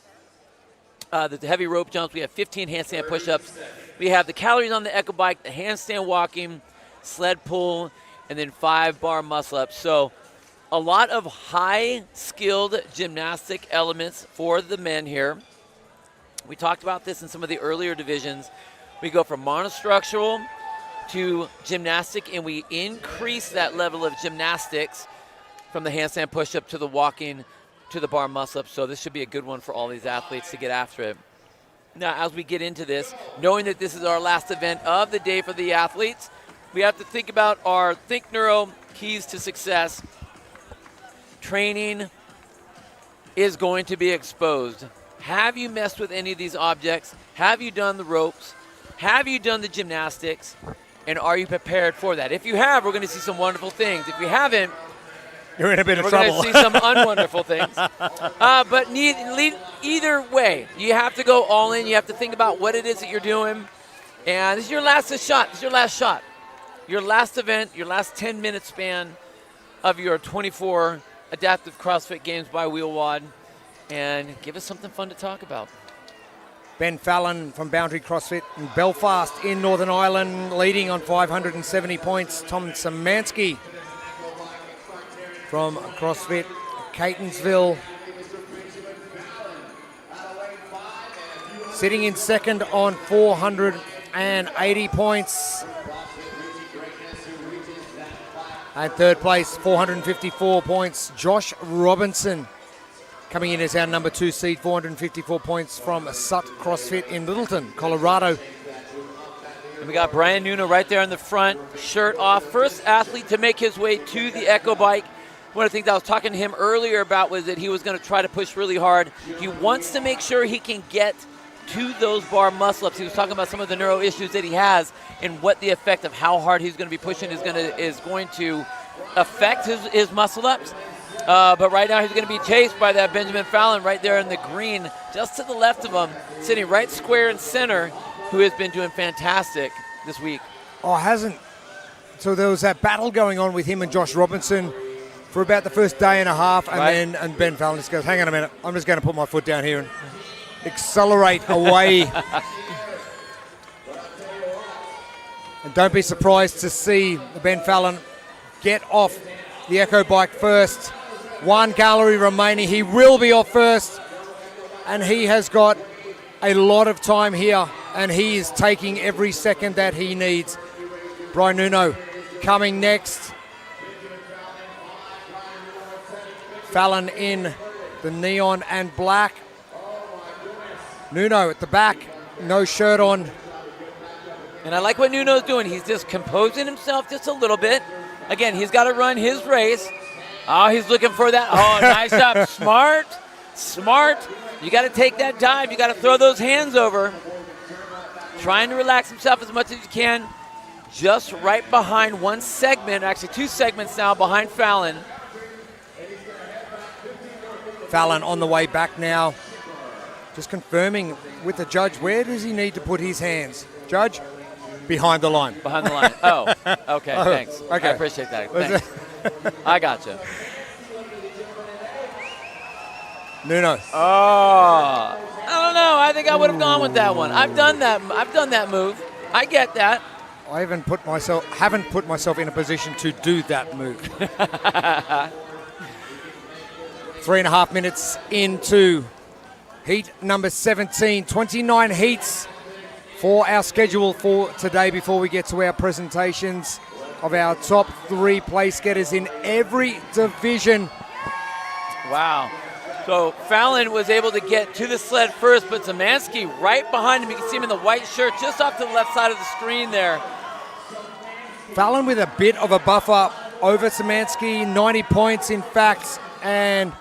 the heavy rope jumps. We have 15 handstand push-ups. We have the calories on the echo bike, the handstand walking, sled pull, and then 5 bar muscle ups. So A lot of high-skilled gymnastic elements for the men here. We talked about this in some of the earlier divisions. We go from monostructural to gymnastic, and we increase that level of gymnastics from the handstand push-up to the walking to the bar muscle-up. So this should be a good one for all these athletes to get after it. Now, as we get into this, knowing that this is our last event of the day for the athletes, we have to think about our Think Neuro keys to success. Training is going to be exposed. Have you messed with any of these objects? Have you done the ropes? Have you done the gymnastics? And are you prepared for that? If you have, we're going to see some wonderful things. If you haven't, you're in a bit of we're trouble. We're going to see some unwonderful things. But either way, you have to go all in. You have to think about what it is that you're doing. And this is your last shot. This is your last shot. Your last event, your last 10-minute span of your 24 Adaptive CrossFit Games by Wheelwad. And give us something fun to talk about. Ben Fallon from Boundary CrossFit in Belfast in Northern Ireland, leading on 570 points. Tom Szymanski from CrossFit Catonsville, sitting in second on 480 points. And third place, 454 points, Josh Robinson. Coming in as our number 2 seed, 454 points from Sut CrossFit in Littleton, Colorado. And we got Brian Nuno right there in the front, shirt off. First athlete to make his way to the Echo Bike. One of the things I was talking to him earlier about was that he was going to try to push really hard. He wants to make sure he can get to those bar muscle-ups. He was talking about some of the neuro issues that he has and what the effect of how hard he's going to be pushing is going to affect his muscle-ups. But right now he's going to be chased by that Benjamin Fallon right there in the green, just to the left of him, sitting right square in center, who has been doing fantastic this week. Oh, hasn't. So there was that battle going on with him and Josh Robinson for about the first day and a half, and then Ben Fallon just goes, hang on a minute, I'm just going to put my foot down here and accelerate away. And don't be surprised to see Ben Fallon get off the Echo Bike first. 1 gallery remaining. He will be off first, and he has got a lot of time here, and he is taking every second that he needs. Brian Nuno coming next. Fallon in the neon and black. Nuno at the back, no shirt on. And I like what Nuno's doing. He's just composing himself just a little bit. Again, he's got to run his race. Oh, he's looking for that. Oh, nice job. Smart. You got to take that dive. You got to throw those hands over. Trying to relax himself as much as you can. Just right behind one segment, actually 2 segments now behind Fallon. Fallon on the way back now. Just confirming with the judge, where does he need to put his hands? Judge? Behind the line. Behind the line. Oh, okay, thanks. Okay. I appreciate that. Thanks. I gotcha. Nuno. Oh, I don't know. I think I would have gone with that one. I've done that move. I get that. I haven't put myself in a position to do that move. 3.5 minutes into heat number 17. 29 heats for our schedule for today before we get to our presentations of our top 3 place getters in every division. Wow. So Fallon was able to get to the sled first, but Szymanski right behind him. You can see him in the white shirt just off to the left side of the screen there. Fallon with a bit of a buffer over Szymanski, 90 points in fact, and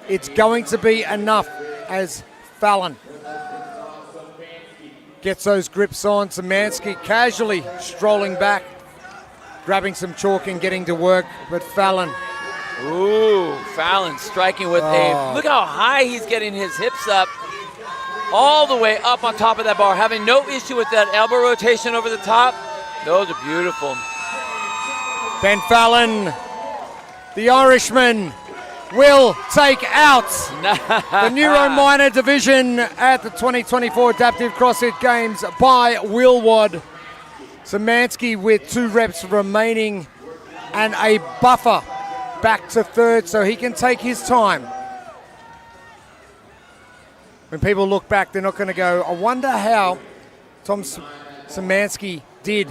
it's going to be enough as Fallon gets those grips on. Szymanski casually strolling back, grabbing some chalk and getting to work, but Fallon. Ooh, Fallon striking with look how high he's getting his hips up, all the way up on top of that bar, having no issue with that elbow rotation over the top. Those are beautiful. Ben Fallon, the Irishman, will take out the Neuro Minor division at the 2024 Adaptive CrossFit Games by Wheelwad. Szymanski with 2 reps remaining and a buffer back to third so he can take his time. When people look back, they're not going to go, I wonder how Tom Szymanski did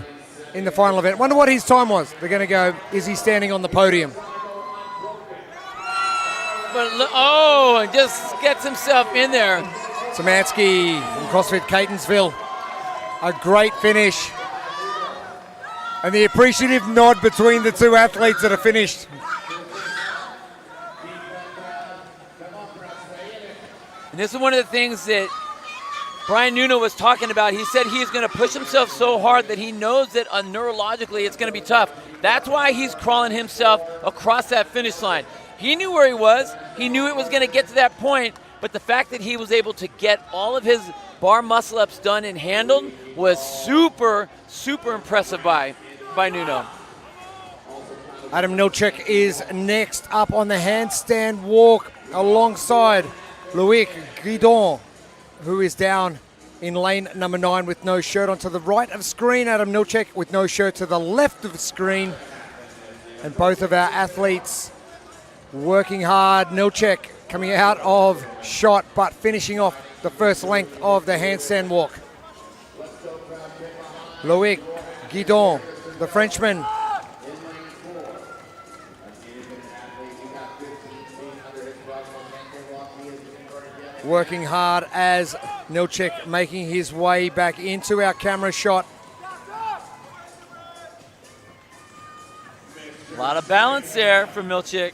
in the final event. Wonder what his time was. They're going to go, is he standing on the podium? But oh, and just gets himself in there. Szymanski from CrossFit Catonsville. A great finish. And the appreciative nod between the two athletes that are finished. And this is one of the things that Brian Nuno was talking about. He said he's going to push himself so hard that he knows that neurologically it's going to be tough. That's why he's crawling himself across that finish line. He knew where he was. He knew it was going to get to that point. But the fact that he was able to get all of his bar muscle-ups done and handled was super, super impressive by Nuno. Adam Milchek is next up on the handstand walk alongside Loic Guidon, who is down in lane number 9 with no shirt. On to the right of screen, Adam Milchek with no shirt to the left of the screen. And both of our athletes working hard. Milchek coming out of shot, but finishing off the first length of the handstand walk. Loic Guidon, the Frenchman, working hard as Milchek making his way back into our camera shot. A lot of balance there for Milchek.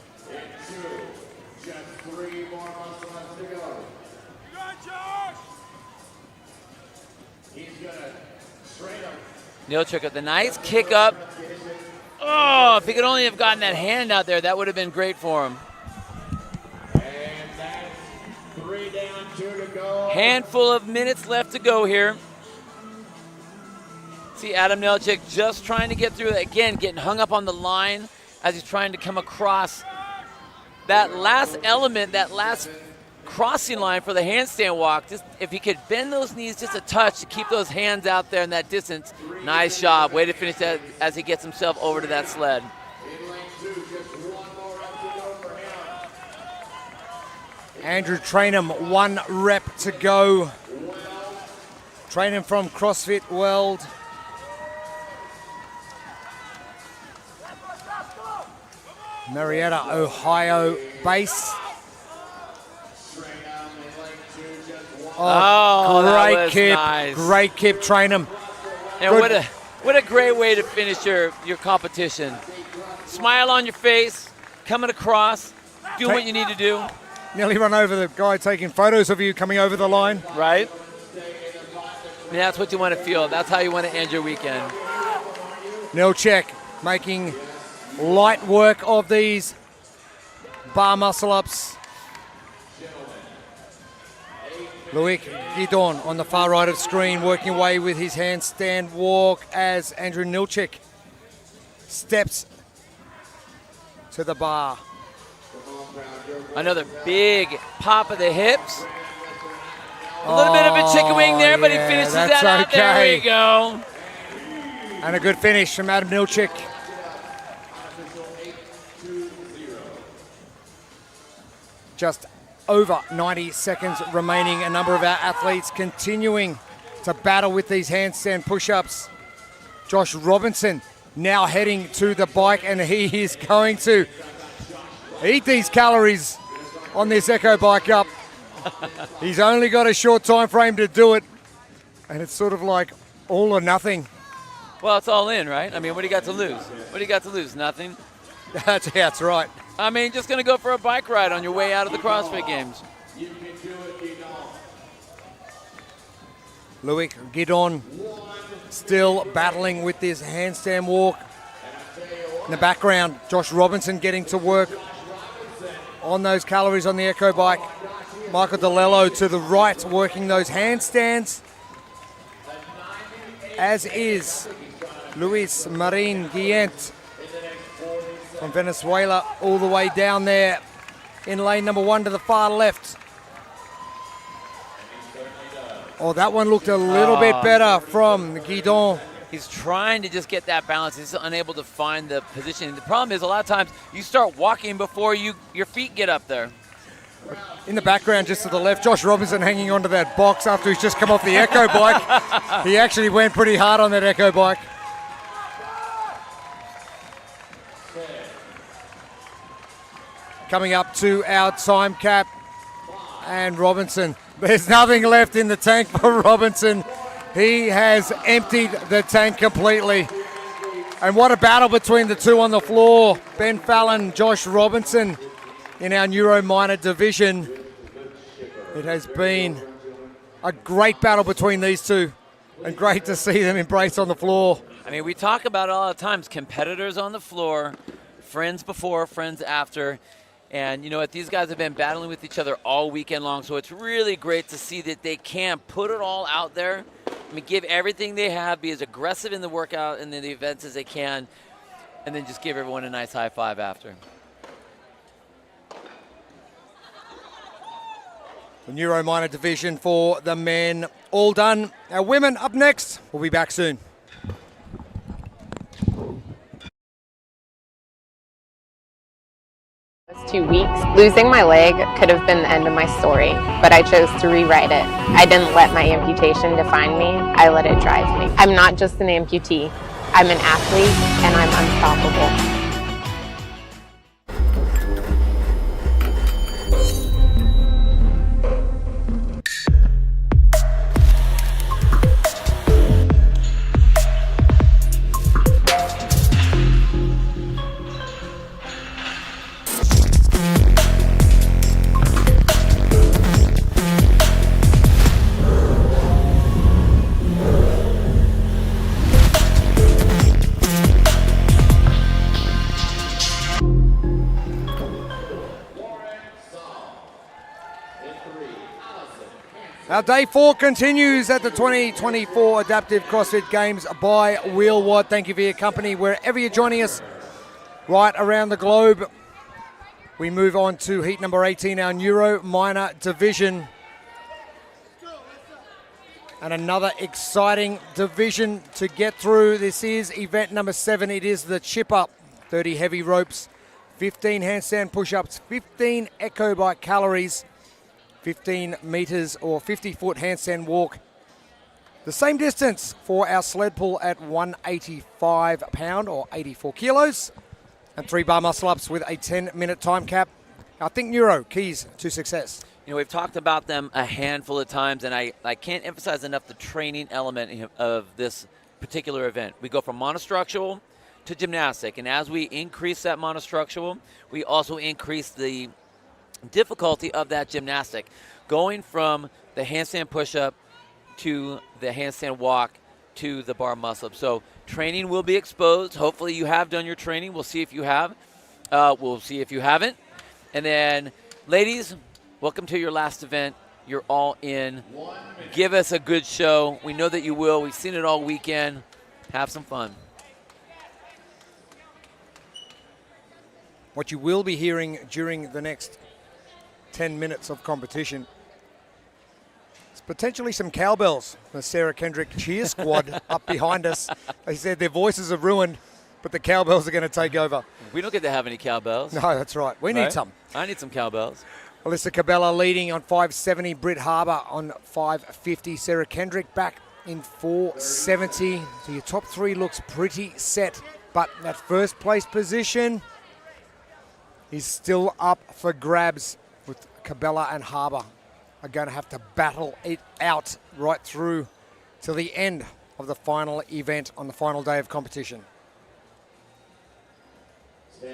Milchek with a nice kick up. Oh, if he could only have gotten that hand out there, that would have been great for him. Handful of minutes left to go here. See Adam Milchek just trying to get through it. Again, getting hung up on the line as he's trying to come across that last element, that last crossing line for the handstand walk. Just if he could bend those knees just a touch to keep those hands out there in that distance. Nice job. Way to finish that as he gets himself over to that sled. Andrew Trainham, 1 rep to go. Trainham from CrossFit World. Marietta, Ohio base. Oh, great that was kip. nice. Great kip, Trainham. And what a great way to finish your competition. Smile on your face, coming across, doing what you need to do. Nearly run over the guy taking photos of you coming over the line. Right? I mean, that's what you want to feel. That's how you want to end your weekend. Milchek making light work of these bar muscle-ups. Loic Guidon on the far right of screen, working away with his handstand walk as Andrew Milchek steps to the bar. Another big pop of the hips. A little bit of a chicken wing there, but he finishes that out. Okay. There we go. And a good finish from Adam Milchek. Just over 90 seconds remaining. A number of our athletes continuing to battle with these handstand push-ups. Josh Robinson now heading to the bike, and he is going to eat these calories on this Echo Bike Up. He's only got a short time frame to do it, and it's sort of like all or nothing. Well, it's all in, right? I mean, what do you got to lose? What do you got to lose? Nothing. That's right. I mean, just going to go for a bike ride on your way out of the CrossFit Games. Loic Guidon still battling with this handstand walk. In the background, Josh Robinson getting to work on those calories on the Echo Bike. Michael DeLello to the right, working those handstands, as is Luis Marin Guillent from Venezuela, all the way down there in lane number 1 to the far left. Oh, that one looked a little bit better from Guidon. He's trying to just get that balance. He's unable to find the position. The problem is a lot of times you start walking before your feet get up there. In the background, just to the left, Josh Robinson hanging onto that box after he's just come off the Echo bike. He actually went pretty hard on that Echo bike. Coming up to our time cap, and Robinson. There's nothing left in the tank for Robinson. He has emptied the tank completely. And what a battle between the two on the floor. Ben Fallon, Josh Robinson in our Neuro Minor division. It has been a great battle between these two, and great to see them embrace on the floor. I mean, we talk about it all the times, competitors on the floor, friends before, friends after. And you know what, these guys have been battling with each other all weekend long, so it's really great to see that they can put it all out there. I mean, give everything they have, be as aggressive in the workout and in the events as they can, and then just give everyone a nice high five after. The Neuro Minor division for the men all done. Our women up next. We'll be back soon. It's 2 weeks. Losing my leg could have been the end of my story, but I chose to rewrite it. I didn't let my amputation define me. I let it drive me. I'm not just an amputee. I'm an athlete, and I'm unstoppable. Our day 4 continues at the 2024 Adaptive CrossFit Games by Wheelwad. Thank you for your company wherever you're joining us right around the globe. We move on to heat number 18, our Neuro Minor division. And another exciting division to get through. This is event number 7. It is the chip up, 30 heavy ropes, 15 handstand push-ups, 15 echo bike calories, 15 meters or 50-foot handstand walk. The same distance for our sled pull at 185 pound or 84 kilos. And 3 bar muscle ups with a 10-minute time cap. I think Neuro, keys to success. You know, we've talked about them a handful of times, and I can't emphasize enough the training element of this particular event. We go from monostructural to gymnastic, and as we increase that monostructural, we also increase the difficulty of that gymnastic, going from the handstand push-up to the handstand walk to the bar muscle-up. So training will be exposed. Hopefully you have done your training. We'll see if you have. We'll see if you haven't. And then, ladies, welcome to your last event. You're all in. Give us a good show. We know that you will. We've seen it all weekend. Have some fun. What you will be hearing during the next 10 minutes of competition. It's potentially some cowbells. The Sarah Kendrick cheer squad up behind us. They said their voices are ruined, but the cowbells are going to take over. We don't get to have any cowbells. No, that's right. We need some. I need some cowbells. Alyssa Cabela leading on 570. Britt Harbour on 550. Sarah Kendrick back in 470. So your top 3 looks pretty set. But that first place position is still up for grabs, with Cabela and Harbour are going to have to battle it out right through till the end of the final event on the final day of competition. So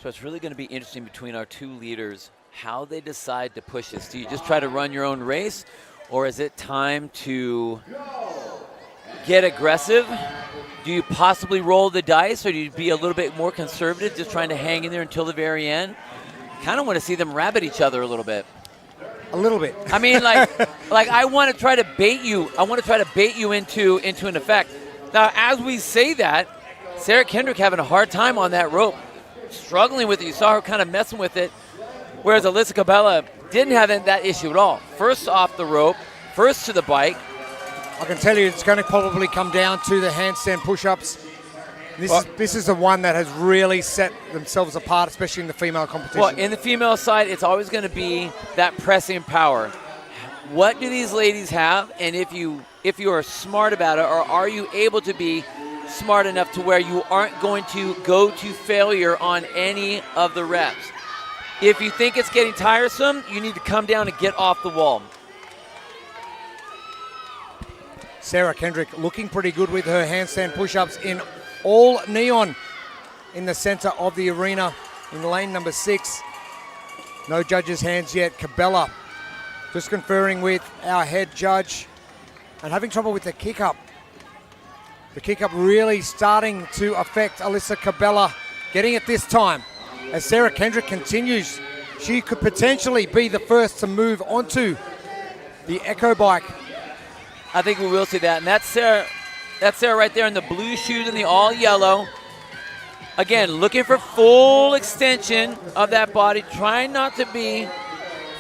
it's really going to be interesting between our two leaders, how they decide to push this. Do you just try to run your own race, or is it time to get aggressive? Do you possibly roll the dice, or do you be a little bit more conservative, just trying to hang in there until the very end? Kind of want to see them rabbit each other a little bit. A little bit. I mean, like I want to try to bait you. I want to try to bait you into an effect. Now, as we say that, Sarah Kendrick having a hard time on that rope, struggling with it. You saw her kind of messing with it, whereas Alyssa Cabela didn't have that issue at all. First off the rope, first to the bike, I can tell you it's going to probably come down to the handstand push-ups. This is the one that has really set themselves apart, especially in the female competition. Well, in the female side, it's always going to be that pressing power. What do these ladies have? And if you are smart about it, or are you able to be smart enough to where you aren't going to go to failure on any of the reps? If you think it's getting tiresome, you need to come down and get off the wall. Sarah Kendrick looking pretty good with her handstand push-ups in all neon in the center of the arena in lane number 6. No judges' hands yet. Cabela just conferring with our head judge and having trouble with the kick-up. The kick-up really starting to affect Alyssa Cabela. Getting it this time. As Sarah Kendrick continues, she could potentially be the first to move onto the Echo bike. I think we will see that. And that's Sarah right there in the blue shoes and the all yellow. Again, looking for full extension of that body, trying not to be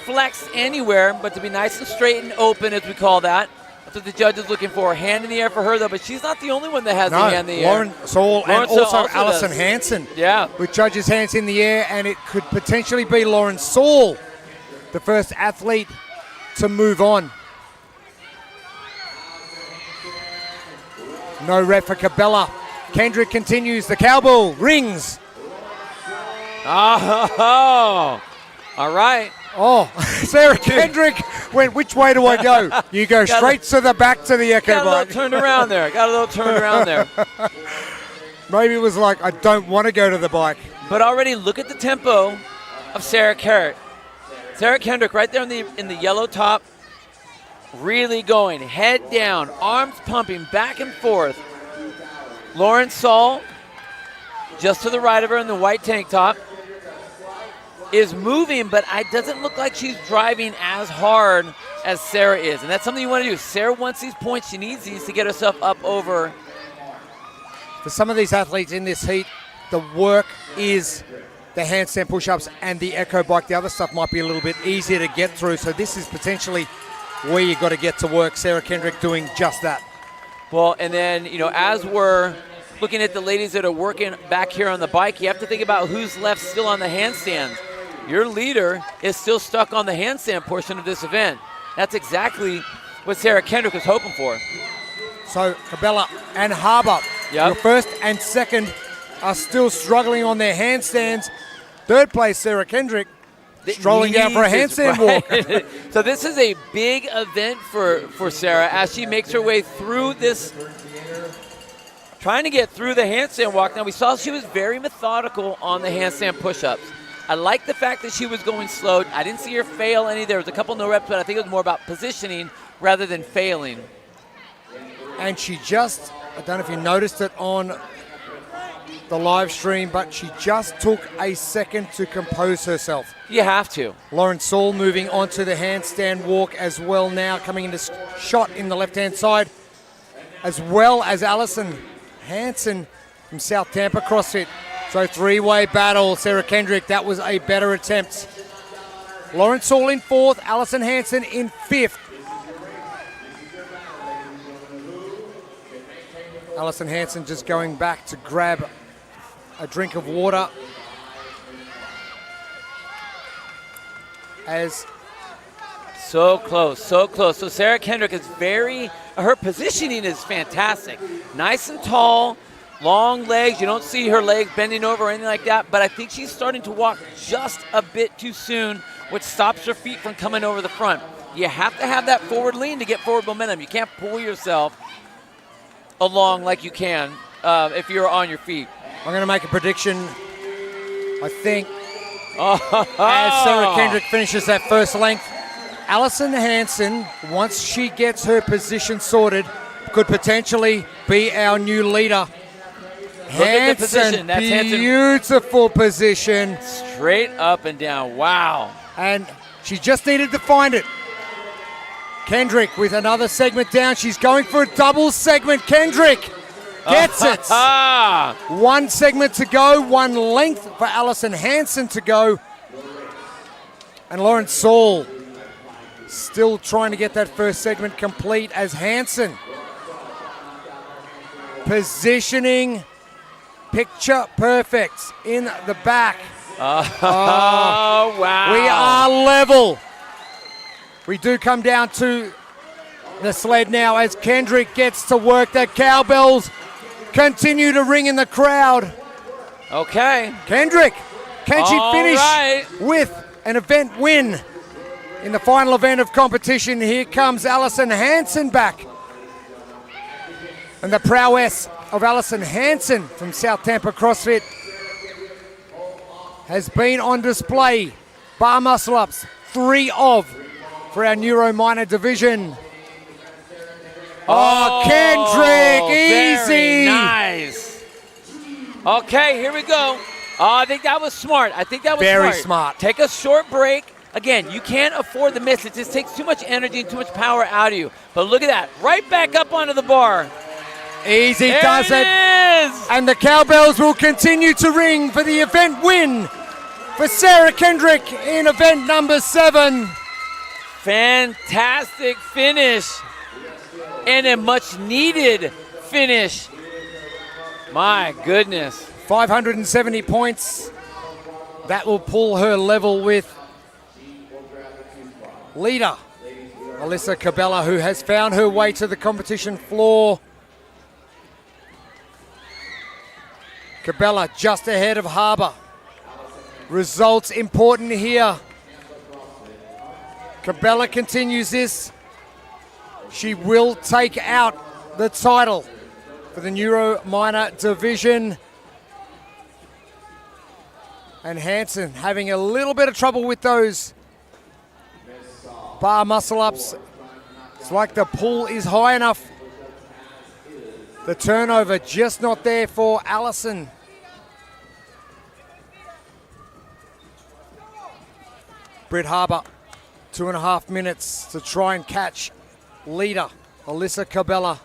flexed anywhere, but to be nice and straight and open, as we call that. That's what the judge is looking for. Hand in the air for her, though, but she's not the only one that has the hand in the air. Lauren Saul and also Alison does. Hansen. Yeah. With judges' hands in the air, and it could potentially be Lauren Saul, the first athlete to move on. No rep for Cabela. Kendrick continues. The cowbell rings. Oh, all right. Oh, Sarah Kendrick went, which way do I go? You go straight to the back to the Echo bike. Got a little turned around there. Maybe it was like, I don't want to go to the bike. But already look at the tempo of Sarah Kendrick. Sarah Kendrick right there in the yellow top. Really going, head down, arms pumping back and forth. Lauren Saul, just to the right of her in the white tank top, is moving, but it doesn't look like she's driving as hard as Sarah is. And that's something you want to do. Sarah wants these points. She needs these to get herself up over. For some of these athletes in this heat, the work is the handstand push-ups and the Echo bike. The other stuff might be a little bit easier to get through. So this is potentially where you've got to get to work. Sarah Kendrick doing just that. Well, and then, as we're looking at the ladies that are working back here on the bike, you have to think about who's left still on the handstands. Your leader is still stuck on the handstand portion of this event. That's exactly what Sarah Kendrick was hoping for. So Cabela and Harbour, your first and second, are still struggling on their handstands. Third place, Sarah Kendrick, strolling down for a handstand walk. So this is a big event for Sarah as she makes her way through this, trying to get through the handstand walk. Now we saw she was very methodical on the handstand push-ups. I like the fact that she was going slow. I didn't see her fail any. There was a couple no reps, but I think it was more about positioning rather than failing. And she just, I don't know if you noticed it on the live stream, but she just took a second to compose herself. You have to. Lauren Saul moving on to the handstand walk as well now, coming into shot in the left-hand side, as well as Alison Hansen from South Tampa CrossFit. So three-way battle. Sarah Kendrick, that was a better attempt. Lauren Saul in fourth, Alison Hansen in fifth. Alison Hansen just going back to grab a drink of water. As so close, so close. So Sarah Kendrick is her positioning is fantastic. Nice and tall, long legs. You don't see her legs bending over or anything like that, but I think she's starting to walk just a bit too soon, which stops her feet from coming over the front. You have to have that forward lean to get forward momentum. You can't pull yourself along like you can if you're on your feet. I'm going to make a prediction. I think as Sarah Kendrick finishes that first length, Alison Hansen, once she gets her position sorted, could potentially be our new leader. Hansen, beautiful position. Straight up and down, wow. And she just needed to find it. Kendrick with another segment down. She's going for a double segment. Kendrick gets it. One segment to go, one length for Alison Hansen to go. And Lauren Saul Still trying to get that first segment complete as Hansen positioning picture perfect in the back. Oh, wow. We are level. We do come down to the sled now as Kendrick gets to work. The cowbells continue to ring in the crowd. Okay. Kendrick, can she All finish right. with an event win in the final event of competition? Here comes Allison Hansen back. And the prowess of Allison Hansen from South Tampa CrossFit has been on display. Bar muscle ups, 3 of for our Neuro Minor division. Oh, Kendrick, very easy. Nice. Okay, here we go. I think that was smart. Very smart. Take a short break. Again, you can't afford the miss. It just takes too much energy and too much power out of you. But look at that. Right back up onto the bar. Easy There does it. is. And the cowbells will continue to ring for the event win for Sarah Kendrick in event number 7. Fantastic finish. And a much needed finish. My goodness. 570 points. That will pull her level with leader Alyssa Cabela, who has found her way to the competition floor. Cabela just ahead of Harbour. Results important here. Cabela continues this. She will take out the title for the Neuro Minor division. And Hansen having a little bit of trouble with those bar muscle ups. It's like the pull is high enough. The turnover just not there for Allison. Britt Harbour, 2.5 minutes to try and catch leader Alyssa Cabela.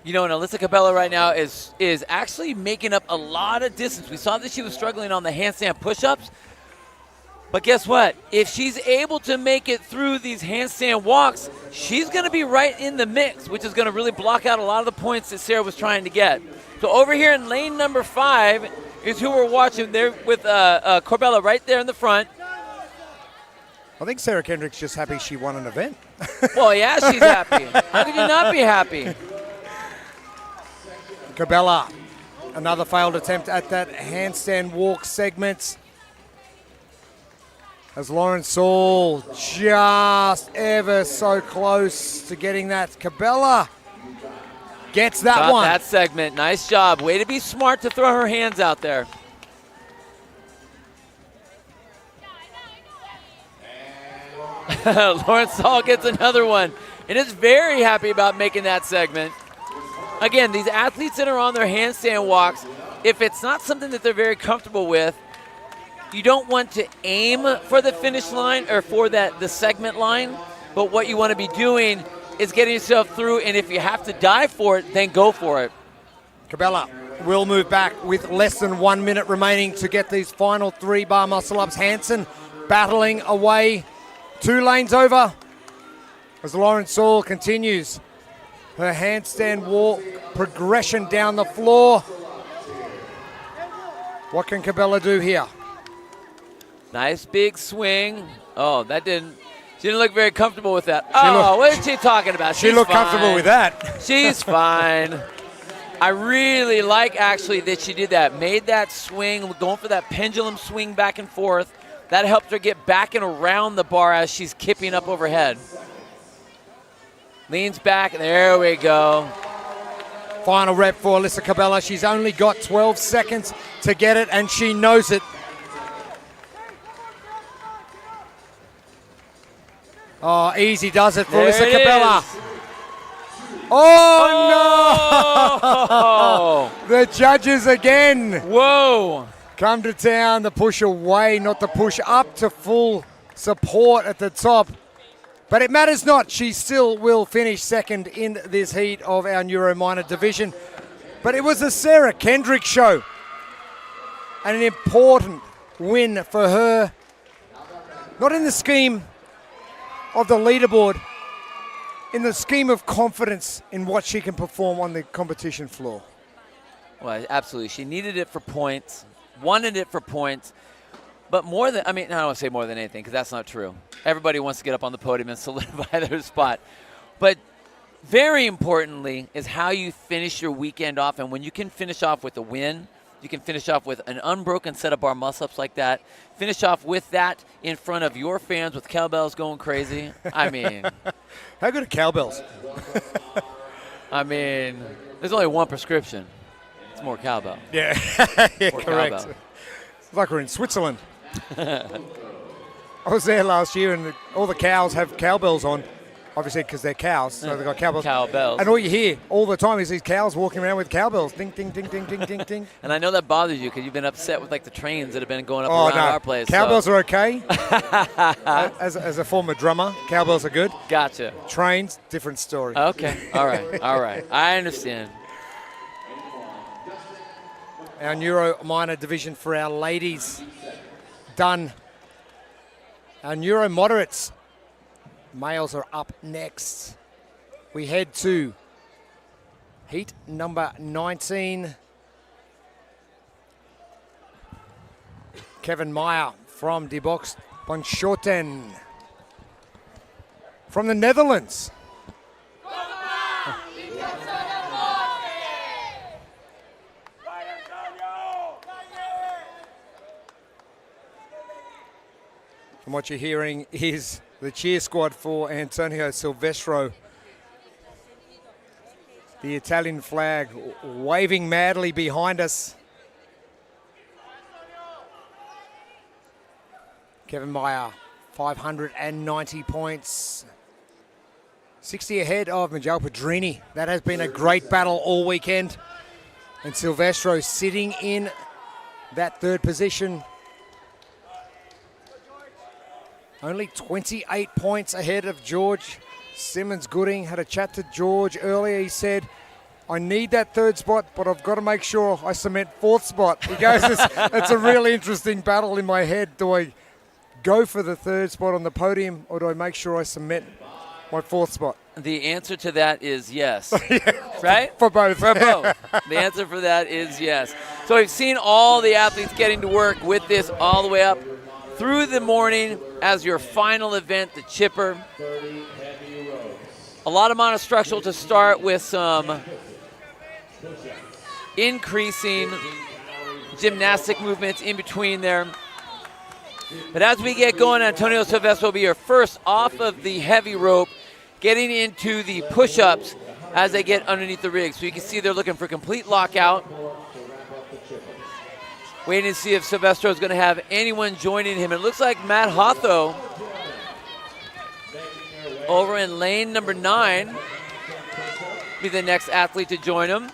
You know, and Alyssa Cabela right now is actually making up a lot of distance. We saw that she was struggling on the handstand push-ups. But guess what? If she's able to make it through these handstand walks, she's going to be right in the mix, which is going to really block out a lot of the points that Sarah was trying to get. So over here in lane number 5 is who we're watching there with Corbella right there in the front. I think Sarah Kendrick's just happy she won an event. Well, yeah, she's happy. How could you not be happy? Cabela, another failed attempt at that handstand walk segment. As Lauren Saul just ever so close to getting that. Cabela gets that Got one. that segment. Nice job. Way to be smart to throw her hands out there. Lauren Saul gets another one and is very happy about making that segment. Again, these athletes that are on their handstand walks, if it's not something that they're very comfortable with, you don't want to aim for the finish line or for the segment line, but what you want to be doing is getting yourself through, and if you have to dive for it, then go for it. Cabela will move back with less than 1 minute remaining to get these final 3 bar muscle ups. Hansen battling away 2 lanes over as Lauren Saul continues her handstand walk progression down the floor. What can Cabela do here? Nice big swing. Oh, she didn't look very comfortable with that. What is she talking about? She looked comfortable with that. She's fine. I really like actually that she did that. Made that swing, going for that pendulum swing back and forth. That helped her get back and around the bar as she's kipping up overhead. Leans back, there we go. Final rep for Alyssa Cabela. She's only got 12 seconds to get it, and she knows it. Oh, easy does it for Alyssa Cabela. Oh, no! The judges again. Whoa. Come to town, the push away, not the push up to full support at the top. But it matters not. She still will finish second in this heat of our Neuro Minor division. But it was a Sarah Kendrick show. And an important win for her. Not in the scheme of the leaderboard in the scheme of confidence in what she can perform on the competition floor? Well, absolutely. She needed it for points, wanted it for points, but more than, I don't want to say more than anything because that's not true. Everybody wants to get up on the podium and solidify their spot. But very importantly is how you finish your weekend off. And when you can finish off with a win, you can finish off with an unbroken set of bar muscle-ups like that, finish off with that in front of your fans with cowbells going crazy. How good are cowbells? There's only one prescription. It's more cowbell. Yeah, yeah, more correct. Cowbell. It's like we're in Switzerland. I was there last year, and all the cows have cowbells on, obviously because they're cows, so they've got cowbells. Cowbells. And all you hear all the time is these cows walking around with cowbells. Ding, ding, ding, ding, ding, ding, ding. And I know that bothers you because you've been upset with like the trains that have been going up around our place. Cowbells are okay. as a former drummer, cowbells are good. Gotcha. Trains, different story. Okay. All right. I understand. Our Neuro Minor division for our ladies done. Our Neuro Moderates males are up next. We head to heat number 19. Kevin Meyer from De Box Bonschoten from the Netherlands. And what you're hearing is the cheer squad for Antonio Silvestro. The Italian flag waving madly behind us. Kevin Meyer, 590 points. 60 ahead of Miguel Pedrini. That has been a great battle all weekend. And Silvestro sitting in that third position. Only 28 points ahead of George Simmons-Gooding. Had a chat to George earlier. He said, I need that third spot, but I've got to make sure I cement fourth spot. He goes, it's a really interesting battle in my head. Do I go for the third spot on the podium, or do I make sure I cement my fourth spot? The answer to that is yes. Yeah, right? For both. For both. The answer for that is yes. So we've seen all the athletes getting to work with this all the way up through the morning as your final event, the chipper. A lot of monostructural to start with some increasing gymnastic movements in between there. But as we get going, Antonio Silvestro will be your first off of the heavy rope, getting into the push-ups as they get underneath the rig. So you can see they're looking for complete lockout. Waiting to see if Silvestro is going to have anyone joining him. It looks like Matt Hotho over in lane number 9 be the next athlete to join him.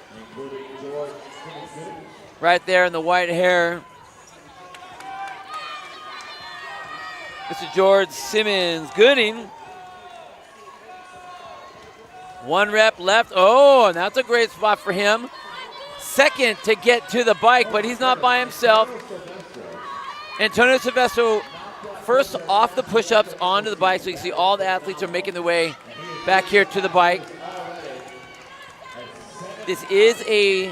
Right there in the white hair. Mr. George Simmons-Gooding. 1 rep left. Oh, and that's a great spot for him. Second to get to the bike, but he's not by himself. Antonio Silvestro first off the push-ups onto the bike, so you can see all the athletes are making their way back here to the bike. This is a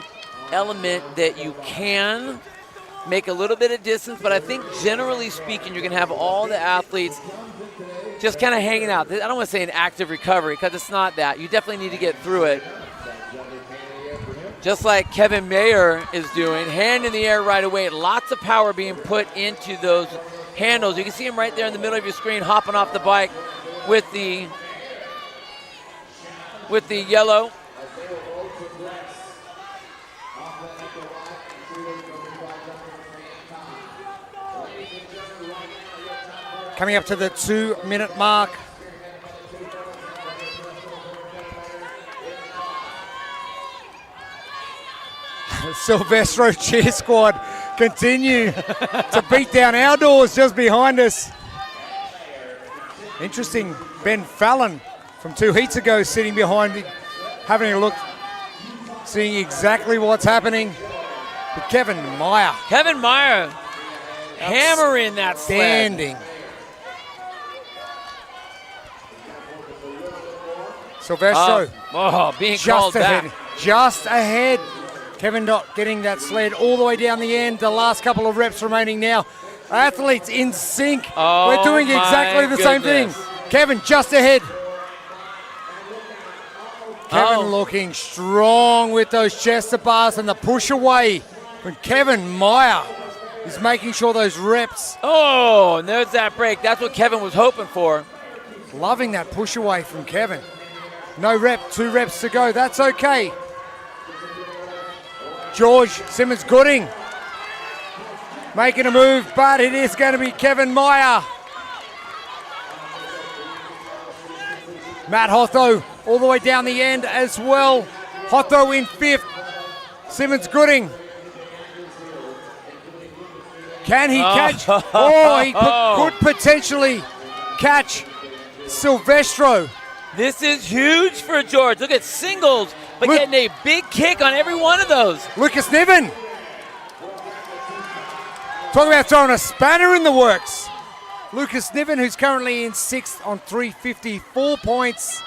element that you can make a little bit of distance, but I think generally speaking, you're going to have all the athletes just kind of hanging out. I don't want to say an active recovery because it's not that. You definitely need to get through it. Just like Kevin Mayer is doing, hand in the air right away. Lots of power being put into those handles. You can see him right there in the middle of your screen hopping off the bike with the yellow. Coming up to the 2-minute mark. Silvestro cheer squad continue to beat down our doors just behind us. Interesting, Ben Fallon from 2 heats ago sitting behind me, having a look, seeing exactly what's happening. But Kevin Meyer. Hammering that sled. Standing. Silvestro. Being just called ahead. back. Just ahead. Kevin not getting that sled all the way down the end. The last couple of reps remaining now. Athletes in sync. We're doing exactly the same thing. Kevin just ahead. Kevin looking strong with those chest bars and the push away from Kevin Meyer is making sure those reps. Oh, and there's that break. That's what Kevin was hoping for. Loving that push away from Kevin. No rep, 2 reps to go. That's okay. George Simmons-Gooding making a move, but it is going to be Kevin Meyer. Matt Hotho all the way down the end as well. Hotho in 5th. Simmons-Gooding. Can he catch? He could potentially catch Silvestro. This is huge for George. Look at singles, but getting a big kick on every one of those. Lucas Niven. Talking about throwing a spanner in the works. Lucas Niven, who's currently in 6th on 354 points.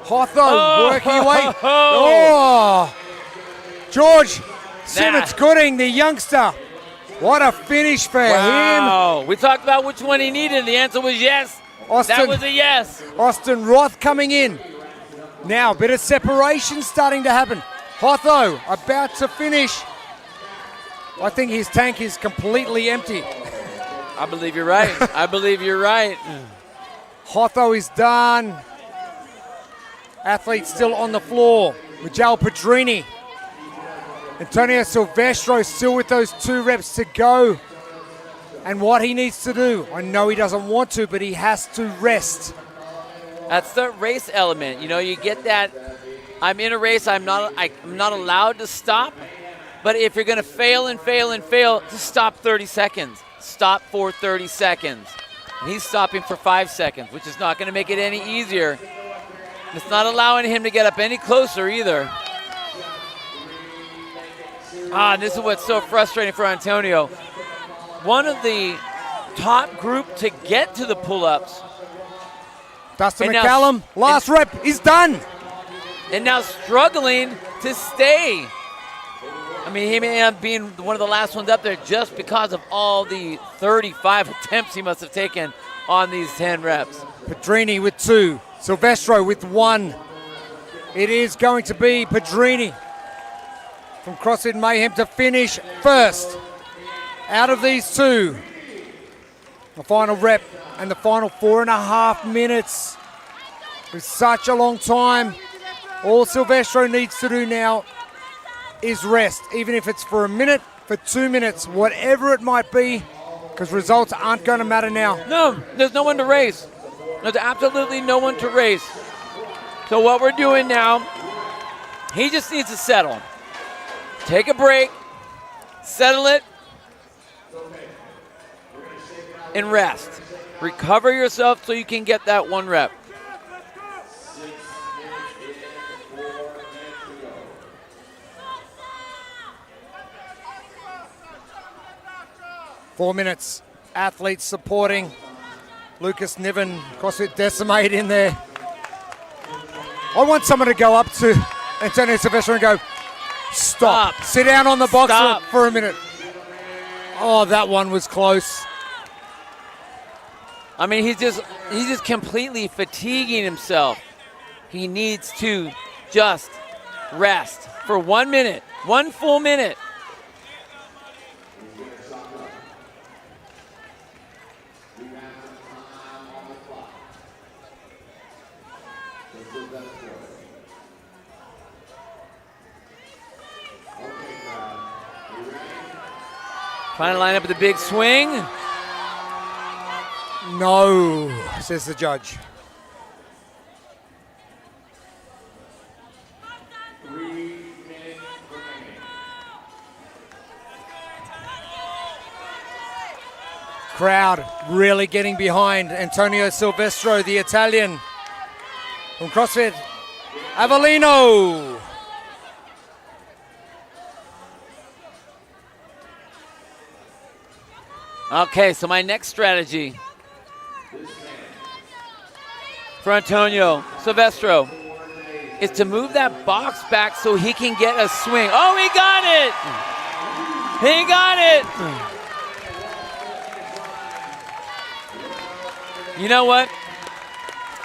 Hotho working away. George Simmons-Gooding, the youngster. What a finish for him. We talked about which one he needed. The answer was yes. That was a yes. Austin Roth coming in. Now, a bit of separation starting to happen. Hotho about to finish. I think his tank is completely empty. I believe you're right. I believe you're right. Hotho is done. Athletes still on the floor. Miguel Pedrini. Antonio Silvestro still with those 2 reps to go. And what he needs to do, I know he doesn't want to, but he has to rest. That's the race element. You know, you get that, I'm in a race, I'm not allowed to stop. But if you're going to fail and fail and fail, just stop 30 seconds. Stop for 30 seconds. And he's stopping for 5 seconds, which is not going to make it any easier. It's not allowing him to get up any closer either. And this is what's so frustrating for Antonio. One of the top group to get to the pull-ups. Dustin McCallum, last rep is done. And now struggling to stay. I mean, he may end up being one of the last ones up there just because of all the 35 attempts he must have taken on these 10 reps. Pedrini with 2, Silvestro with 1. It is going to be Pedrini from CrossFit Mayhem to finish first. Out of these 2, the final rep and the final 4.5 minutes. It's such a long time. All Silvestro needs to do now is rest, even if it's for a minute, for 2 minutes, whatever it might be, because results aren't going to matter now. No, there's no one to race. There's absolutely no one to race. So what we're doing now, he just needs to settle. Take a break, settle it, and rest. Recover yourself so you can get that 1 rep. Four minutes. Athletes supporting. Lucas Niven, CrossFit Decimate in there. I want someone to go up to Antonio Silvestro and go, stop. Sit down on the box for a minute. Oh, that one was close. I mean, he's just completely fatiguing himself. He needs to just rest for 1 minute, 1 full minute. Trying to line up with a big swing. No, says the judge. Crowd really getting behind Antonio Silvestro, the Italian from CrossFit Avellino. Okay, so my next strategy for Antonio Silvestro is to move that box back so he can get a swing. Oh, he got it! He got it! You know what?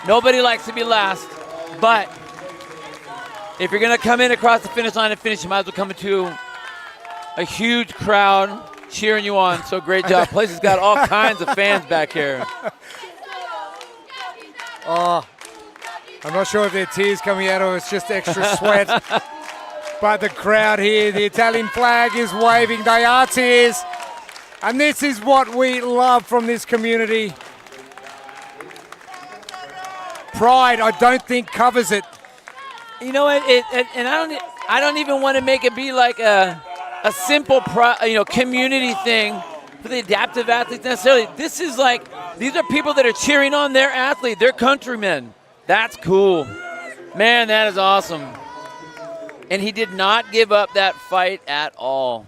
Nobody likes to be last, but if you're going to come in across the finish line and finish, you might as well come into a huge crowd cheering you on. So great job. Place has got all kinds of fans back here. Oh, I'm not sure if they're tears coming out or it's just extra sweat. But the crowd here, the Italian flag is waving. They are tears. And this is what we love from this community. Pride, I don't think, covers it. You know what? And I don't even want to make it be like a simple community thing for the adaptive athletes necessarily. This is like, these are people that are cheering on their athlete, their countrymen. That's cool. Man, that is awesome. And he did not give up that fight at all.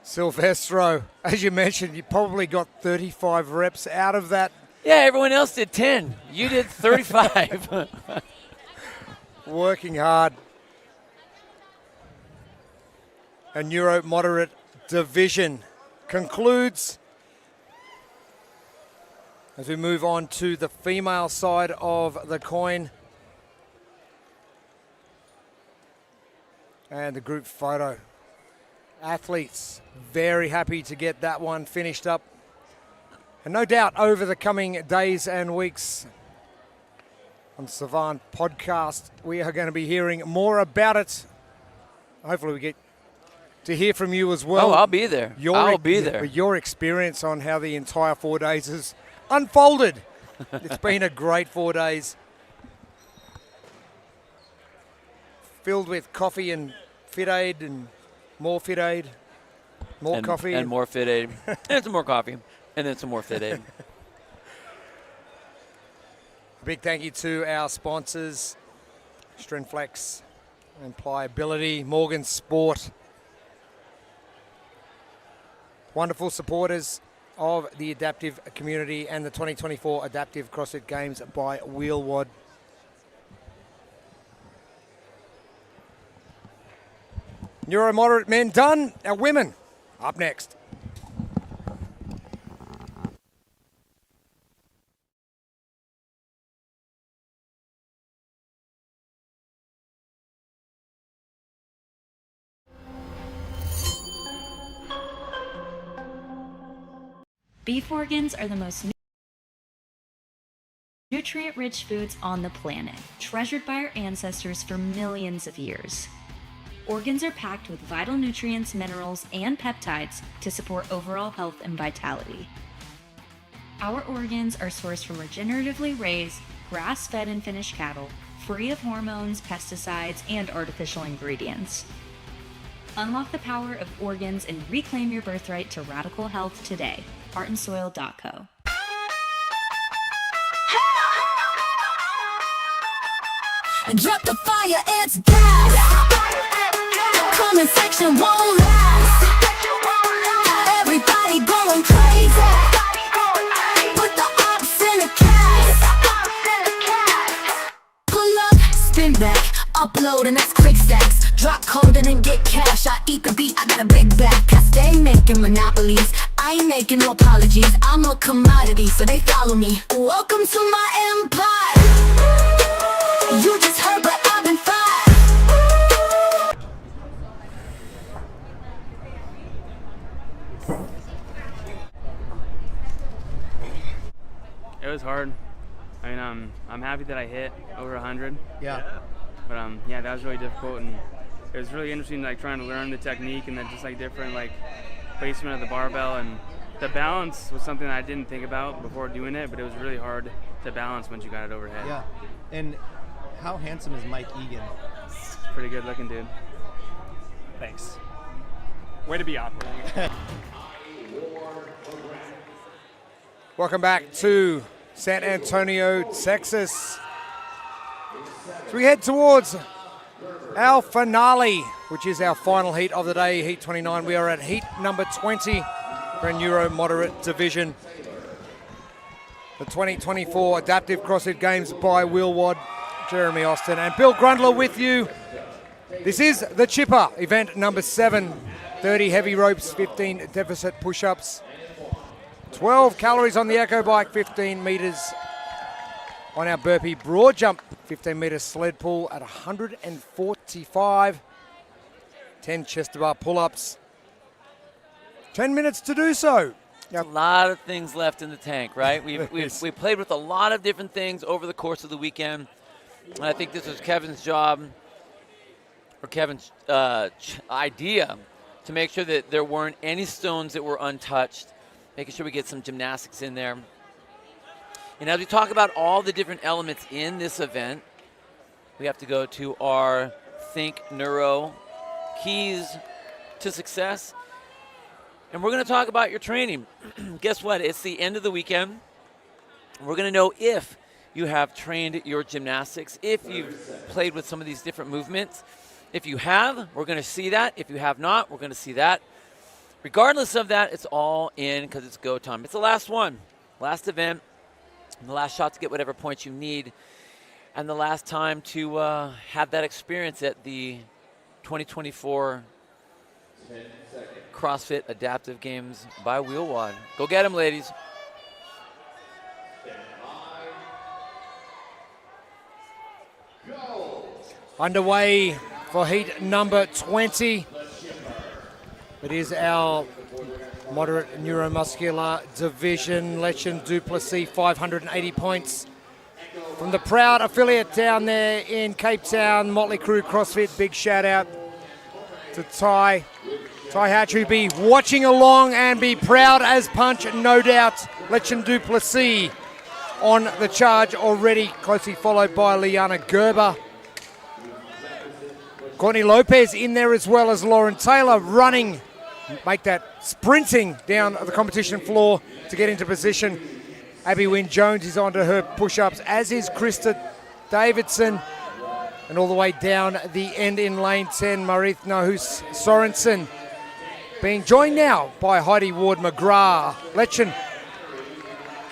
Silvestro, as you mentioned, you probably got 35 reps out of that. Yeah, everyone else did 10. You did 35. Working hard. A neuro-moderate division concludes. As we move on to the female side of the coin. And the group photo. Athletes very happy to get that one finished up. And no doubt over the coming days and weeks on Savant Podcast, we are going to be hearing more about it. Hopefully we get to hear from you as well. Oh, I'll be there. I'll be there. Your experience on how the entire 4 days has unfolded. It's been a great 4 days. Filled with coffee and Fit Aid and more Fit Aid, more coffee. And more Fit Aid. And some more coffee. And then some more Fit Aid. Big thank you to our sponsors, Strengthflex and Pliability, Morgan Sport. Wonderful supporters of the adaptive community and the 2024 Adaptive CrossFit Games by Wheelwad. Neuromoderate men done. Our women up next. Beef organs are the most nutrient-rich foods on the planet, treasured by our ancestors for millions of years. Organs are packed with vital nutrients, minerals, and peptides to support overall health and vitality. Our organs are sourced from regeneratively raised, grass-fed and finished cattle, free of hormones, pesticides, and artificial ingredients. Unlock the power of organs and reclaim your birthright to radical health today. heartandsoil.co. Drop the fire, it's gas. Comment section won't last. Everybody going crazy. Put the ops in the cast. Pull up, spin back, upload and that's quick stacks. Drop code and then get cash. I eat the beat, I got a big back. I stay making monopolies. I ain't making no apologies. I'm a commodity, so they follow me. Welcome to my empire. You just heard, but I've been fired. It was hard. I mean, I'm happy that I hit over 100. Yeah. But yeah, that was really difficult, and it was really interesting, like trying to learn the technique and then just like different like placement of the barbell, and the balance was something that I didn't think about before doing it, but it was really hard to balance once you got it overhead. Yeah. And how handsome is Mike Egan? Pretty good looking dude. Thanks. Way to be awkward. Welcome back to San Antonio, Texas. So we head towards our finale, which is our final heat of the day, Heat 29. We are at heat number 20 for a neuro-moderate division. the 2024 Adaptive CrossFit Games by Wheelwad, Jeremy Austin, and Bill Grundler with you. This is the Chipper, event number 7, 30 heavy ropes, 15 deficit push-ups, 12 calories on the Echo Bike, 15 meters on our burpee broad jump, 15 meter sled pull at 145, 10 chest to bar pull-ups, 10 minutes to do so. A lot of things left in the tank, right? We've played with a lot of different things over the course of the weekend. And I think this was Kevin's job, or Kevin's idea, to make sure that there weren't any stones that were untouched, making sure we get some gymnastics in there. And as we talk about all the different elements in this event, we have to go to our Think Neuro keys to success. And we're going to talk about your training. Guess what? It's the end of the weekend. We're going to know if you have trained your gymnastics, if you've played with some of these different movements. If you have, we're going to see that. If you have not, we're going to see that. Regardless of that, it's all in because it's go time. It's the last one, last event, and the last shot to get whatever points you need, and the last time to have that experience at the 2024 CrossFit Adaptive Games by Wheelwad. Go get them, ladies. Underway for heat number 20. It is our moderate neuromuscular division. Lechen Duplessis, 580 points. From the proud affiliate down there in Cape Town, Motley Crew CrossFit, big shout out to Ty. Ty Hatchery be watching along and be proud as punch, no doubt. Lechen Duplessis on the charge already, closely followed by Liana Gerber. Courtney Lopez in there as well as Lauren Taylor running, make that sprinting down the competition floor to get into position. Abby Wynne Jones is onto her push-ups, as is Krista Davidson. And all the way down the end in lane 10, Marith Nahus Sorensen being joined now by Heidi Ward McGrath. Lechen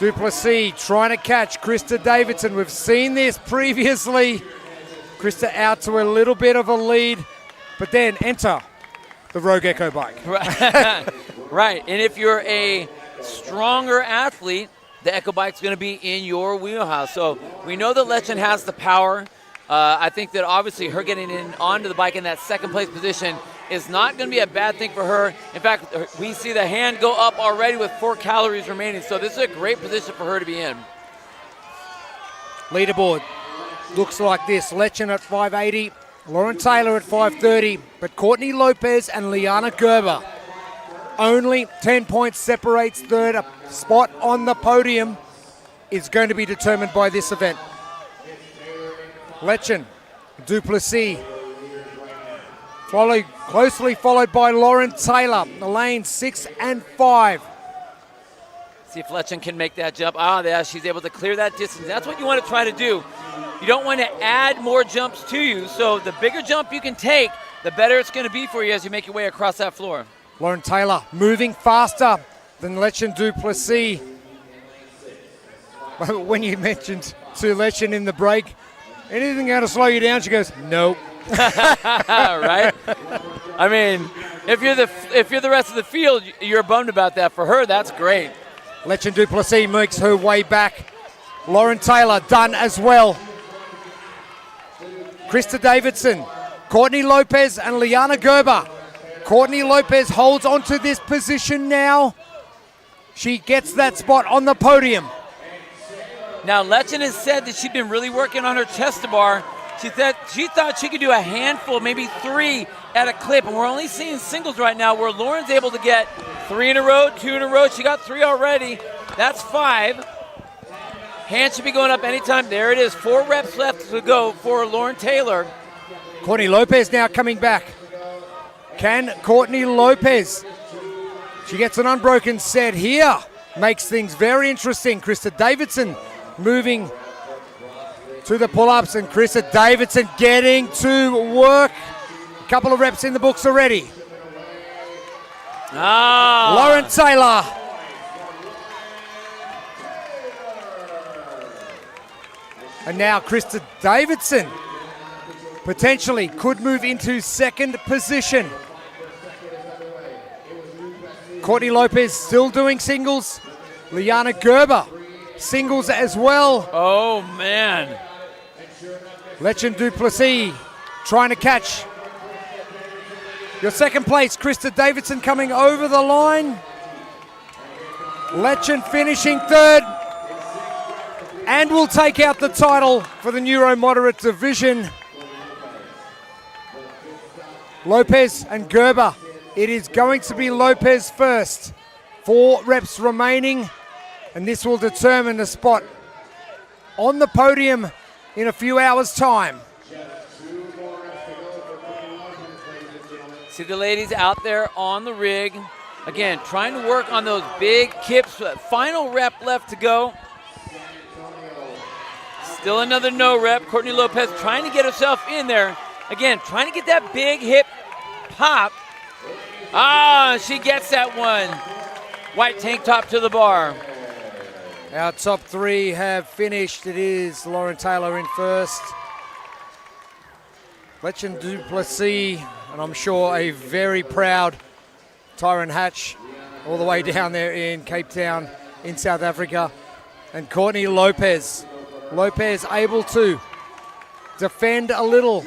Duplessis trying to catch Krista Davidson. We've seen this previously. Krista out to a little bit of a lead, but then enter the Rogue Echo Bike. Right, and if you're a stronger athlete, the Echo Bike's going to be in your wheelhouse. So we know that Lechen has the power. I think that obviously her getting in onto the bike in that second place position is not going to be a bad thing for her. In fact, we see the hand go up already with 4 calories remaining. So this is a great position for her to be in. Leaderboard looks like this. Lechen at 580, Lauren Taylor at 530, but Courtney Lopez and Liana Gerber, only 10 points separates third. A spot on the podium is going to be determined by this event. Lechen, Duplessis, closely followed by Lauren Taylor, the lane 6 and 5. See if Lechen can make that jump. Yeah, she's able to clear that distance. That's what you want to try to do. You don't want to add more jumps to you, so the bigger jump you can take, the better it's going to be for you as you make your way across that floor. Lauren Taylor moving faster than Lechen Duplessis. When you mentioned to Lechen in the break, anything going to slow you down? She goes, nope. Right? I mean, if you're the rest of the field, you're bummed about that. For her, that's great. Lechen Duplessis makes her way back. Lauren Taylor done as well. Krista Davidson, Courtney Lopez and Liana Gerber. Courtney Lopez holds onto this position now. She gets that spot on the podium. Now, Lechen has said that she's been really working on her chest to bar. She thought she could do a handful, maybe 3 at a clip, and we're only seeing singles right now where Lauren's able to get 3 in a row, 2 in a row. She got 3 already. That's 5. Hands should be going up anytime. There it is. 4 reps left to go for Lauren Taylor. Courtney Lopez now coming back. Can Courtney Lopez? She gets an unbroken set here. Makes things very interesting. Krista Davidson moving to the pull-ups, and Krista Davidson getting to work. A couple of reps in the books already. Lauren Taylor. And now Krista Davidson potentially could move into second position. Courtney Lopez still doing singles. Liana Gerber, singles as well. Oh, man. Lechen Duplessis trying to catch. Your second place, Krista Davidson coming over the line. Lechen finishing third. And will take out the title for the Neuro-Moderate division. Lopez and Gerber. It is going to be Lopez first. 4 reps remaining, and this will determine the spot on the podium in a few hours' time. See the ladies out there on the rig. Again, trying to work on those big kips. Final rep left to go. Still another no rep. Courtney Lopez trying to get herself in there. Again, trying to get that big hip pop. Ah, she gets that one. White tank top to the bar. Our top 3 have finished. It is Lauren Taylor in first. Lechen Duplessis, and I'm sure a very proud Tyron Hatch, all the way down there in Cape Town in South Africa. And Courtney Lopez. Lopez able to defend a little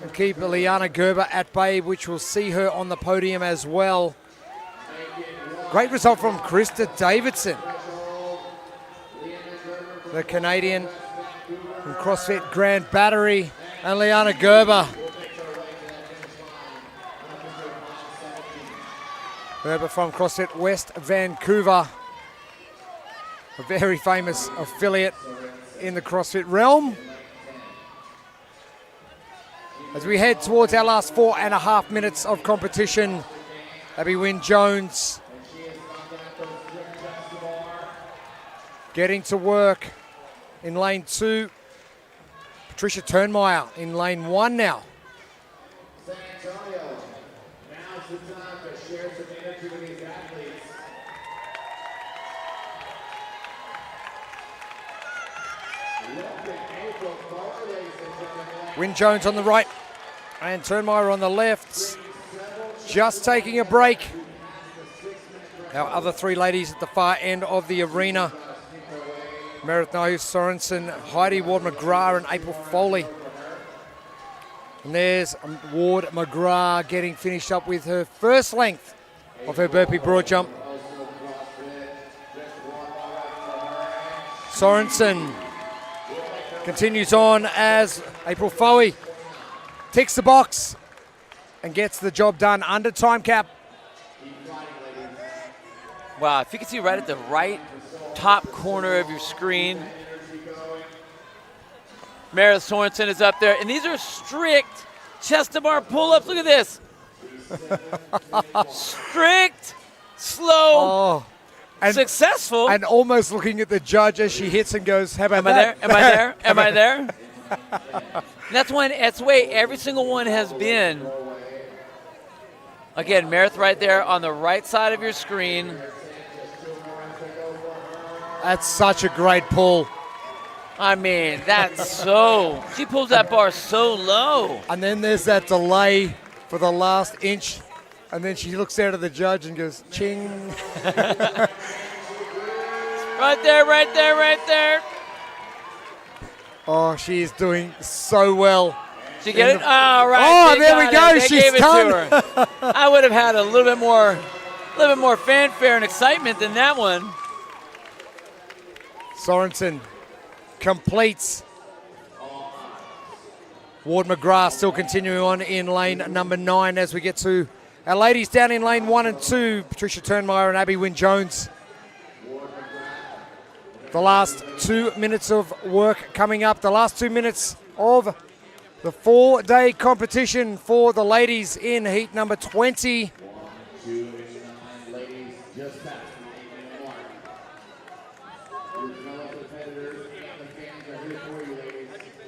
and keep Liana Gerber at bay, which will see her on the podium as well. Great result from Krista Davidson, the Canadian from CrossFit Grand Battery, and Liana Gerber. Gerber from CrossFit West Vancouver, a very famous affiliate in the CrossFit realm. As we head towards our last 4.5 minutes of competition, Abby Wynne-Jones getting to work in lane 2. Patricia Turnmeyer in lane 1 now. Wynne-Jones on the right and Turnmeyer on the left. Just taking a break. Our other 3 ladies at the far end of the arena. Meredith Nahu Sorensen, Heidi Ward-McGrath and April Foley. And there's Ward-McGrath getting finished up with her first length of her burpee broad jump. Sorensen continues on as April Foley ticks the box and gets the job done under time cap. Wow, if you can see right at the right top corner of your screen, Meredith Sorensen is up there, and these are strict chest-to-bar pull-ups. Look at this. Strict, slow, successful. And almost looking at the judge as she hits and goes, how about that? Am I there? Am I there? That's the way every single one has been. Again, Meredith right there on the right side of your screen. That's such a great pull. I mean, she pulls that bar so low. And then there's that delay for the last inch. And then she looks out at the judge and goes, ching. Right there, right there, right there. Oh, she is doing so well. Did you get it? Oh, right. Oh, there we go. She's done. I would have had a little bit more fanfare and excitement than that one. Sorensen completes. Ward-McGrath still continuing on in lane number 9 as we get to our ladies down in lane 1 and 2, Patricia Turnmeyer and Abby Wynne-Jones. The last 2 minutes of work coming up, the last 2 minutes of the 4-day competition for the ladies in heat number 20.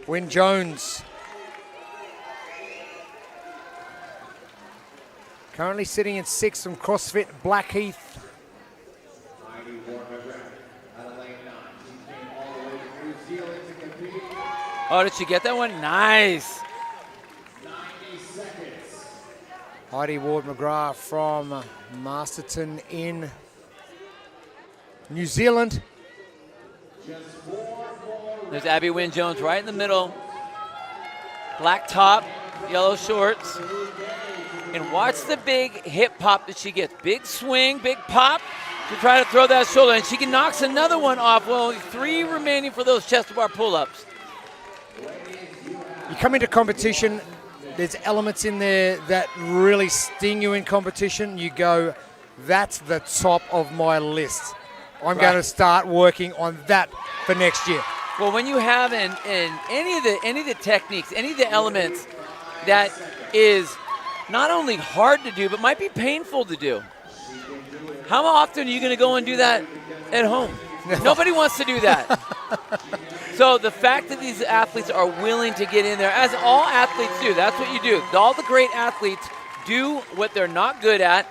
Wynne-Jones currently sitting in 6th from CrossFit Blackheath. Oh, did she get that one? Nice. Heidi Ward-McGrath from Masterton in New Zealand. There's Abby Wynne Jones right in the middle. Black top, yellow shorts. And watch the big hip pop that she gets. Big swing, big pop to try to throw that shoulder. And she knocks another one off. Well, only 3 remaining for those chest to bar pull-ups. You come into competition, there's elements in there that really sting you in competition. You go, that's the top of my list. I'm going to start working on that for next year. Well, when you have in any of the techniques, any of the elements that is not only hard to do, but might be painful to do. How often are you going to go and do that at home? Nobody wants to do that. So the fact that these athletes are willing to get in there, as all athletes do, that's what you do. All the great athletes do what they're not good at,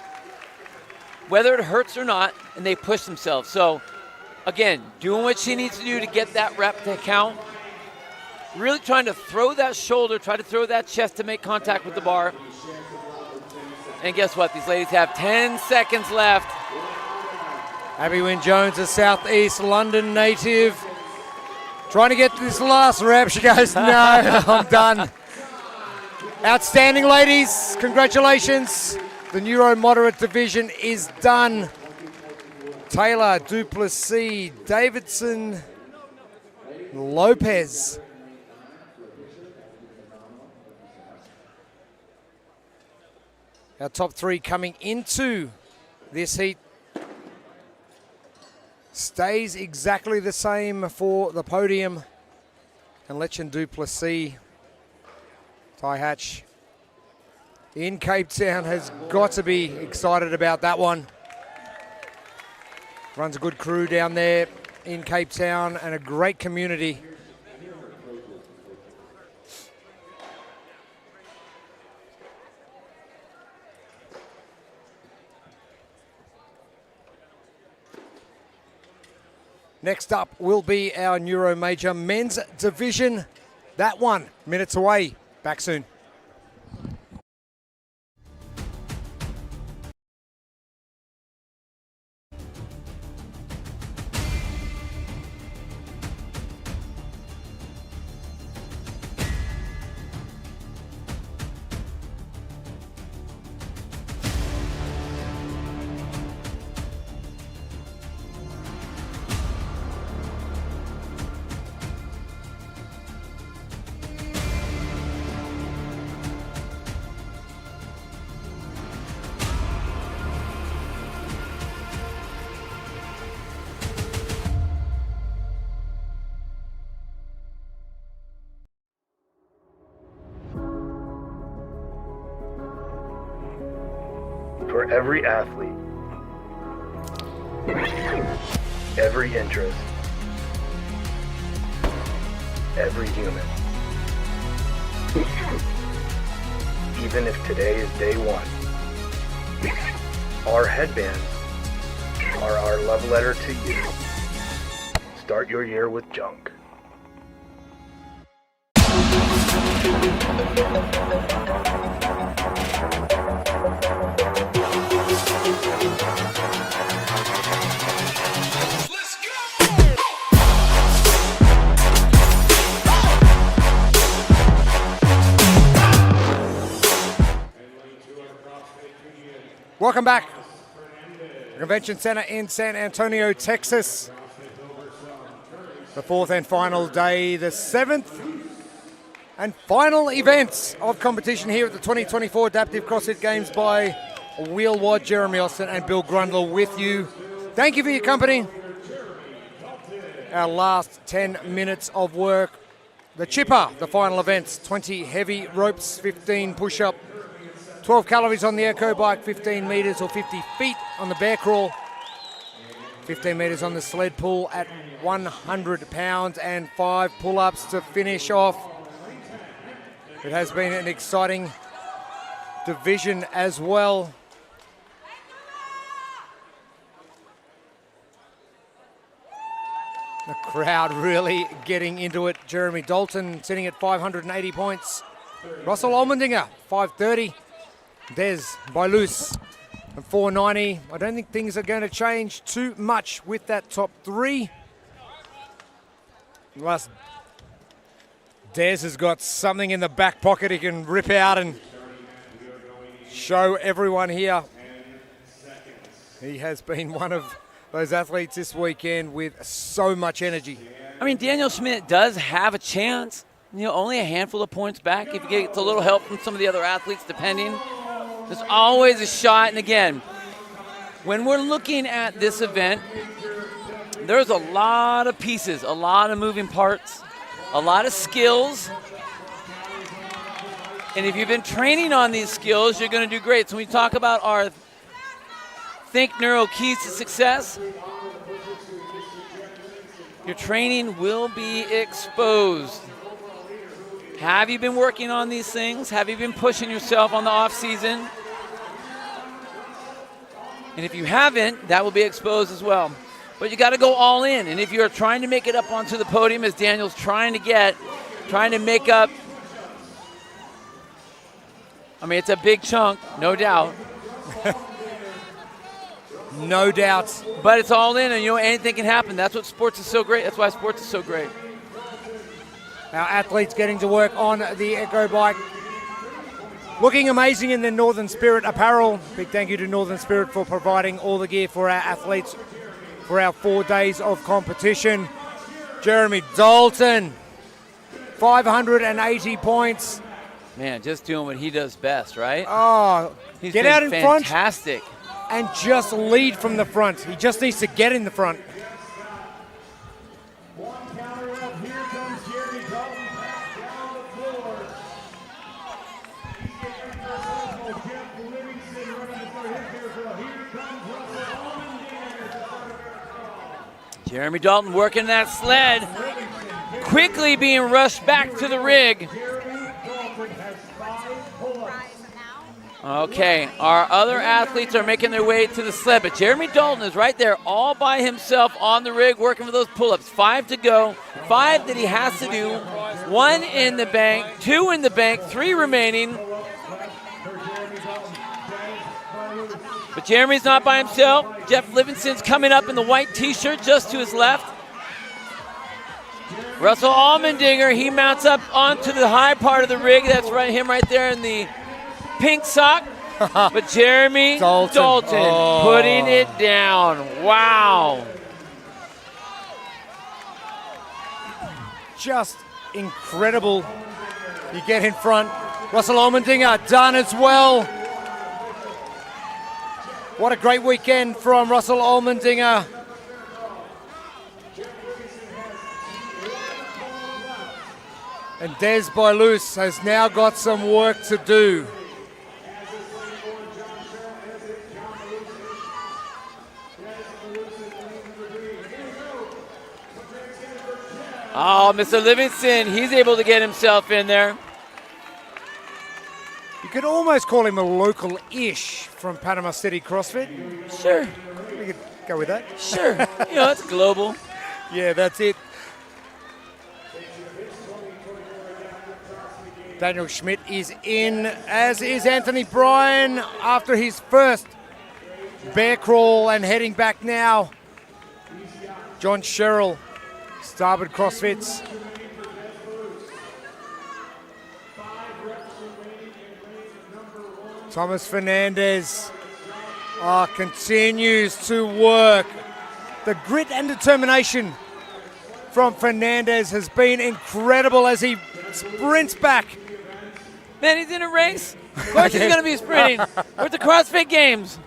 whether it hurts or not, and they push themselves. So again, doing what she needs to do to get that rep to count, really trying to throw that shoulder, try to throw that chest to make contact with the bar. And guess what? These ladies have 10 seconds left. Abby Wynne Jones, a Southeast London native, trying to get this last rep. She goes, no, I'm done. Outstanding, ladies. Congratulations. The Neuro-Moderate division is done. Taylor, Duplessis, Davidson, Lopez. Our top 3 coming into this heat stays exactly the same for the podium. And Lechen Duplessis, Ty Hatch in Cape Town has got to be excited about that one. Runs a good crew down there in Cape Town and a great community. Next up will be our Neuro Major men's division. That one, minutes away. Back soon. For every athlete, every interest, every human. Even if today is day 1, our headbands are our love letter to you. Start your year with junk. Welcome back. Convention Center in San Antonio, Texas. The 4th and final day, the 7th and final events of competition here at the 2024 Adaptive CrossFit Games by Wheel Wad, Jeremy Austin and Bill Grundle with you. Thank you for your company. Our last 10 minutes of work. The chipper, the final events, 20 heavy ropes, 15 push-up, 12 calories on the Echo Bike, 15 meters or 50 feet on the bear crawl, 15 meters on the sled pull at 100 pounds and 5 pull-ups to finish off. It has been an exciting division as well. The Crowd really getting into it. Jeremy Dalton sitting at 580 points. Russell Allmendinger, 530. Des Bailus at 490. I don't think things are going to change too much with that top three. Unless Des has got something in the back pocket he can rip out and show everyone here. He has been one of those athletes this weekend with so much energy. I mean, Daniel Schmidt does have a chance. You know, only a handful of points back if he gets a little help from some of the other athletes, depending. There's always a shot. And again, when we're looking at this event, there's a lot of pieces, a lot of moving parts, a lot of skills. And if you've been training on these skills, you're going to do great. So when we talk about our Think Neuro keys to success, your training will be exposed. Have you been working on these things? Have you been pushing yourself on the off season? And if you haven't, that will be exposed as well. But you got to go all in. And if you're trying to make it up onto the podium, as Daniel's trying to make up, I mean, it's a big chunk, no doubt. No doubt. But it's all in, and you know, anything can happen. That's what sports is so great. That's why sports is so great. Our athletes getting to work on the Echo Bike. Looking amazing in the Northern Spirit apparel. Big thank you to Northern Spirit for providing all the gear for our athletes for our 4 days of competition. Jeremy Dalton, 580 points. Man, just doing what he does best, right? Oh, He's get been out in front. Fantastic. And just lead from the front. He just needs to get in the front. Jeremy Dalton working that sled, quickly being rushed back to the rig. Okay, our other athletes are making their way to the sled, but Jeremy Dalton is right there all by himself on the rig working for those pull-ups. 5 to go, 5 that he has to do, 1 in the bank, 2 in the bank, 3 remaining. But Jeremy's not by himself. Jeff Livingston's coming up in the white t-shirt just to his left. Russell Allmendinger, he mounts up onto the high part of the rig. That's him right there in the pink sock. But Jeremy Dalton putting it down. Wow. Just incredible. You get in front. Russell Allmendinger done as well. What a great weekend from Russell Allmendinger. And Des Bailus has now got some work to do. Oh, Mr. Livingston, he's able to get himself in there. You could almost call him a local-ish from Panama City CrossFit. Sure. We could go with that. Sure. You know, it's global. Yeah, that's it. Daniel Schmidt is in, as is Anthony Bryan after his first bear crawl and heading back now. John Sherrill, Starboard CrossFits. Thomas Fernandez continues to work. The grit and determination from Fernandez has been incredible as he sprints back. Man, he's in a race. Of course he's going to be sprinting. We're at the CrossFit Games.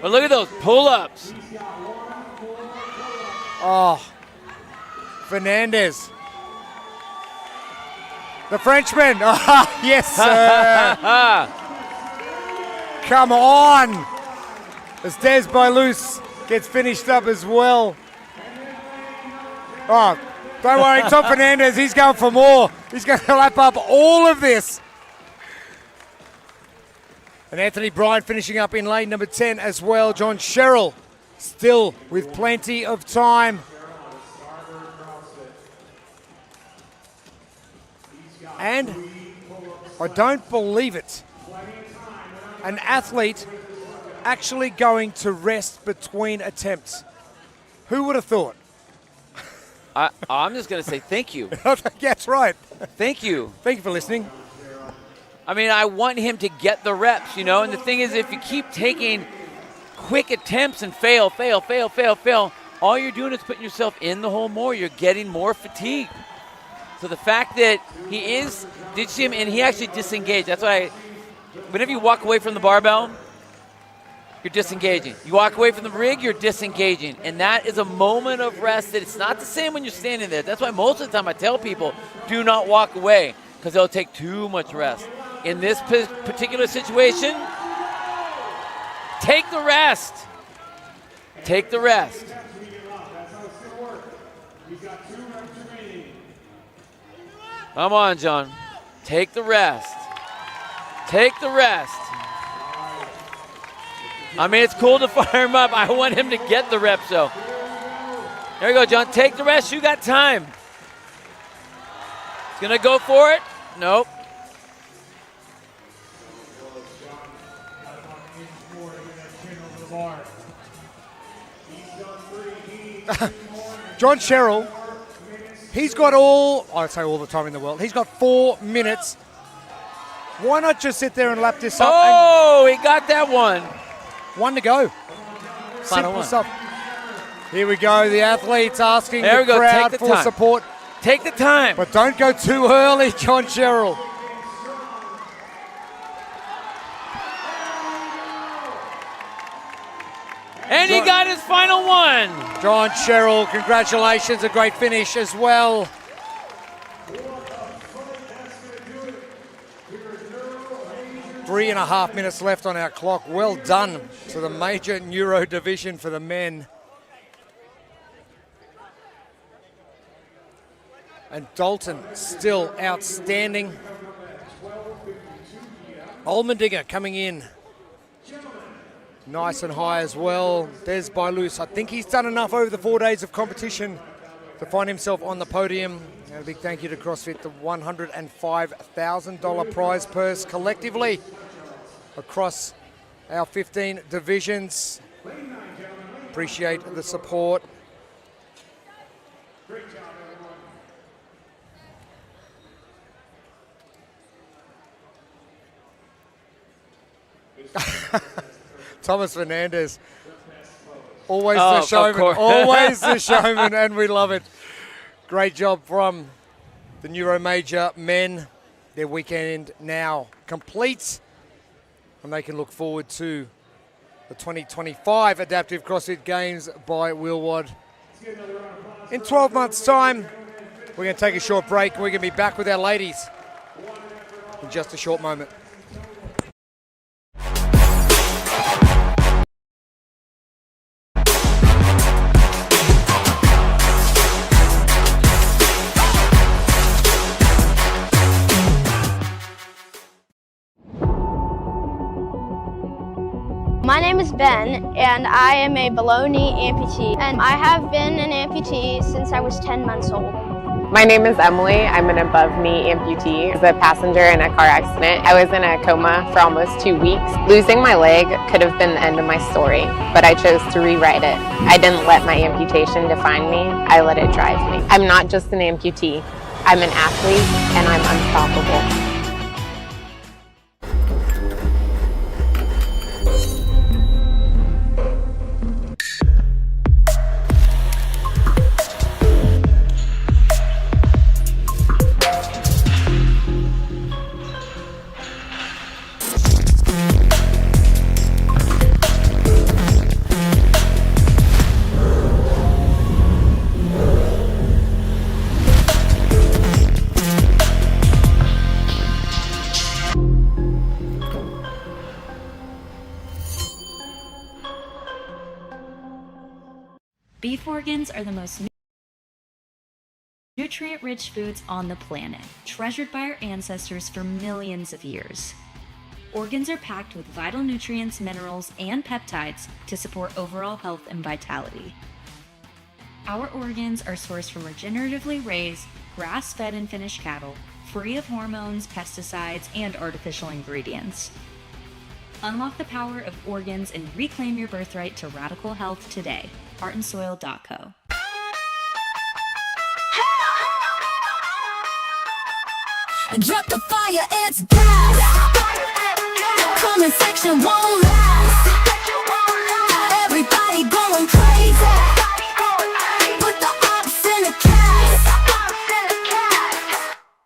But look at those pull-ups. Oh, Fernandez. The Frenchman. Oh, yes, sir. Come on. As Des Bailus gets finished up as well. Oh, don't worry, Tom Fernandez, he's going for more. He's going to lap up all of this. And Anthony Bryan finishing up in lane number 10 as well. John Sherrill still with plenty of time. And I don't believe it, an athlete actually going to rest between attempts. Who would have thought? I'm just going to say thank you. That's right. Thank you. Thank you for listening. I mean, I want him to get the reps, you know, and the thing is, if you keep taking quick attempts and fail, all you're doing is putting yourself in the hole more. You're getting more fatigued. So the fact that did you see him, and he actually disengaged. That's why, whenever you walk away from the barbell, you're disengaging. You walk away from the rig, you're disengaging. And that is a moment of rest that it's not the same when you're standing there. That's why most of the time I tell people, do not walk away, because they'll take too much rest. In this particular situation, take the rest. Take the rest. Come on, John. Take the rest. Take the rest. I mean, it's cool to fire him up. I want him to get the reps, though. There you go, John. Take the rest. You got time. He's going to go for it. Nope. John Sherrill, he's got I'd say all the time in the world. He's got 4 minutes. Why not just sit there and lap this up? Oh, he got that one. 1 to go. Final Simple one. stuff. Here we go. The athletes asking There we the go. crowd Take the for time. support. Take the time. But don't go too early, John Sherrill. And he got his final one. John Sherrill, congratulations. A great finish as well. Three and a half minutes left on our clock. Well done to the major neuro division for the men. And Dalton still outstanding. Olmendinger coming in nice and high as well. Des Bailus, I think he's done enough over the 4 days of competition to find himself on the podium. And a big thank you to CrossFit, the $105,000 prize purse collectively across our 15 divisions. Appreciate the support. Thomas Fernandez, always the showman, always the showman, and we love it. Great job from the Neuro Major men. Their weekend now complete, and they can look forward to the 2025 Adaptive CrossFit Games by Wilwod. In 12 months' time, we're going to take a short break. We're going to be back with our ladies in just a short moment. My name is Ben, and I am a below-knee amputee, and I have been an amputee since I was 10 months old. My name is Emily. I'm an above-knee amputee. I was a passenger in a car accident. I was in a coma for almost 2 weeks. Losing my leg could have been the end of my story, but I chose to rewrite it. I didn't let my amputation define me. I let it drive me. I'm not just an amputee. I'm an athlete, and I'm unstoppable. Beef organs are the most nutrient-rich foods on the planet, treasured by our ancestors for millions of years. Organs are packed with vital nutrients, minerals, and peptides to support overall health and vitality. Our organs are sourced from regeneratively raised, grass-fed and finished cattle, free of hormones, pesticides, and artificial ingredients. Unlock the power of organs and reclaim your birthright to radical health today. Heartandsoil.co. Drop the fire, it's gas. Comment section won't last. Everybody going crazy. Put the ops in a cast.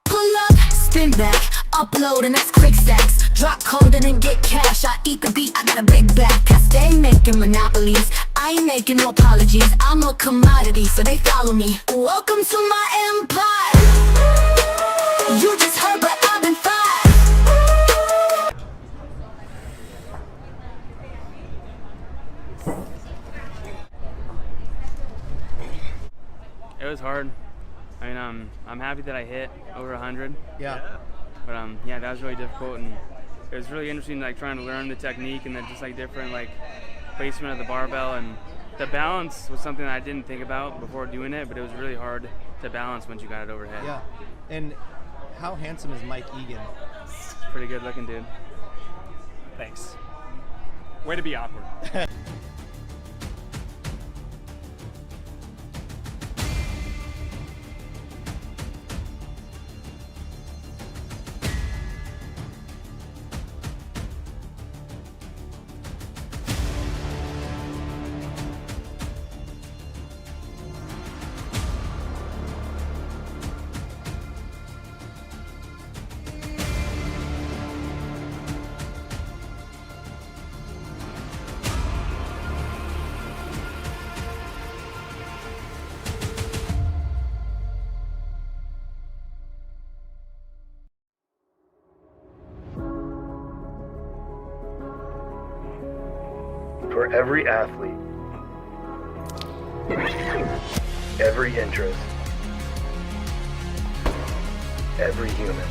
Pull up, spin back, upload and that's quick stacks. Drop code and then get cash. I eat the beat, I got a big back. I stay making monopolies. I ain't making no apologies. I'm a commodity, so they follow me. Welcome to my empire. You just heard, but I've been fired. It was hard. I mean, I'm happy that I hit over 100. Yeah. But yeah, that was really difficult, and it was really interesting, like trying to learn the technique and then just like different like placement of the barbell, and the balance was something that I didn't think about before doing it, but it was really hard to balance once you got it overhead. Yeah. And how handsome is Mike Egan? Pretty good looking dude. Thanks. Way to be awkward. For every athlete, every interest, every human.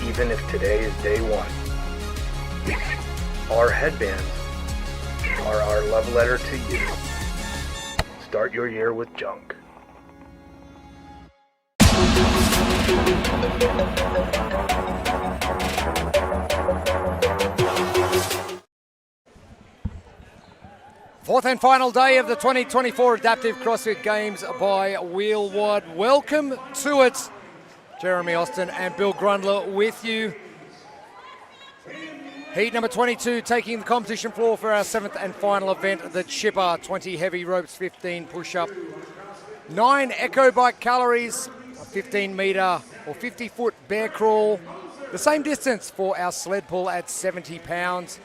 Even if today is day one, our headbands are our love letter to you. Start your year with junk. Fourth and final day of the 2024 Adaptive CrossFit Games by Wheelwad. Welcome to it. Jeremy Austin and Bill Grundler with you. Heat number 22 taking the competition floor for our seventh and final event, the Chipper. 20 heavy ropes, 15 push-up, 9 echo bike calories, a 15 meter or 50 foot bear crawl. The same distance for our sled pull at 70 pounds.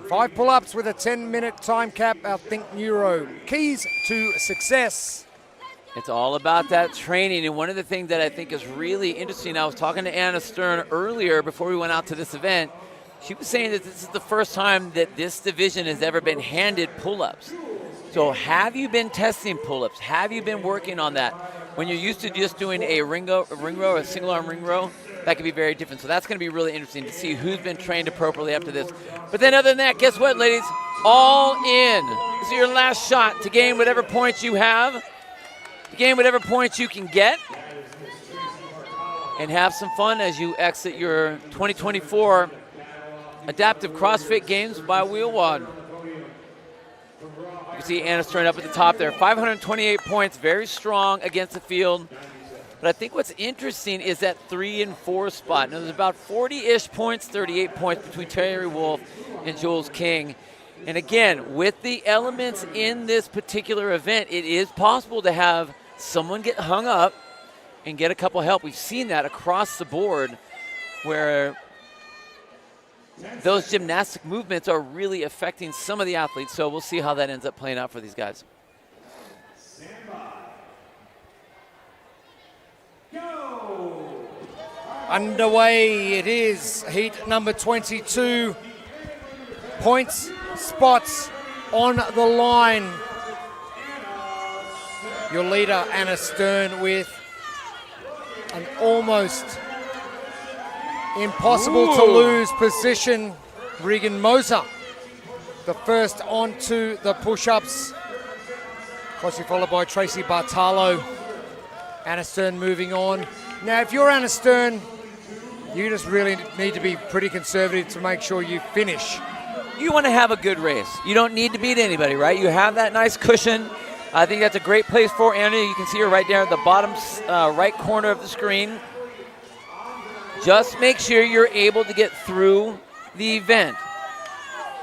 5 pull-ups with a 10-minute time cap, our Think Neuro. Keys to success. It's all about that training, and one of the things that I think is really interesting, I was talking to Anna Stern earlier before we went out to this event. She was saying that this is the first time that this division has ever been handed pull-ups. So have you been testing pull-ups? Have you been working on that? When you're used to just doing a ring row, a single-arm ring row, that could be very different. So that's going to be really interesting to see who's been trained appropriately up to this. But then other than that, guess what, ladies? All in. This is your last shot to gain whatever points you have, to gain whatever points you can get, and have some fun as you exit your 2024 Adaptive CrossFit Games by Wheelwad. You can see Anna Stern up at the top there. 528 points, very strong against the field. But I think what's interesting is that 3 and 4 spot. Now, there's about 40-ish points, 38 points between Terry Wolf and Jules King. And again, with the elements in this particular event, it is possible to have someone get hung up and get a couple help. We've seen that across the board where those gymnastic movements are really affecting some of the athletes. So we'll see how that ends up playing out for these guys. Underway it is, heat number 22. Points, spots on the line. Your leader, Anna Stern, with an almost impossible to lose position. Regan Moser, the first onto the push-ups. Closely followed by Tracy Bartalo. Anna Stern moving on. Now, if you're Anna Stern, you just really need to be pretty conservative to make sure you finish. You want to have a good race. You don't need to beat anybody, right? You have that nice cushion. I think that's a great place for Anna. You can see her right there at the bottom right corner of the screen. Just make sure you're able to get through the event.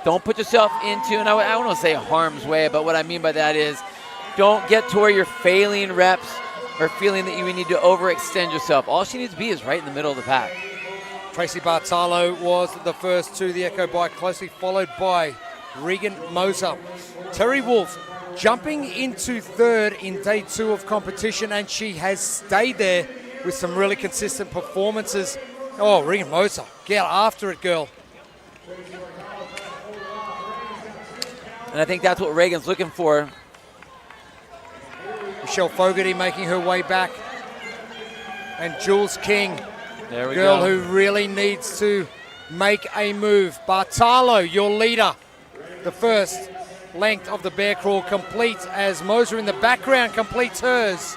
Don't put yourself into, and I don't want to say harm's way, but what I mean by that is don't get to where you're failing reps or feeling that you need to overextend yourself. All she needs to be is right in the middle of the pack. Tracy Bartalo was the first to the Echo Bike, closely followed by Regan Moser. Terry Wolf jumping into third in day 2 of competition, and she has stayed there with some really consistent performances. Oh, Regan Moser, get after it, girl. And I think that's what Reagan's looking for. Michelle Fogarty making her way back. And Jules King, there we girl go. who really needs to make a move. Bartalo, your leader. The first length of the bear crawl complete as Moser in the background completes hers.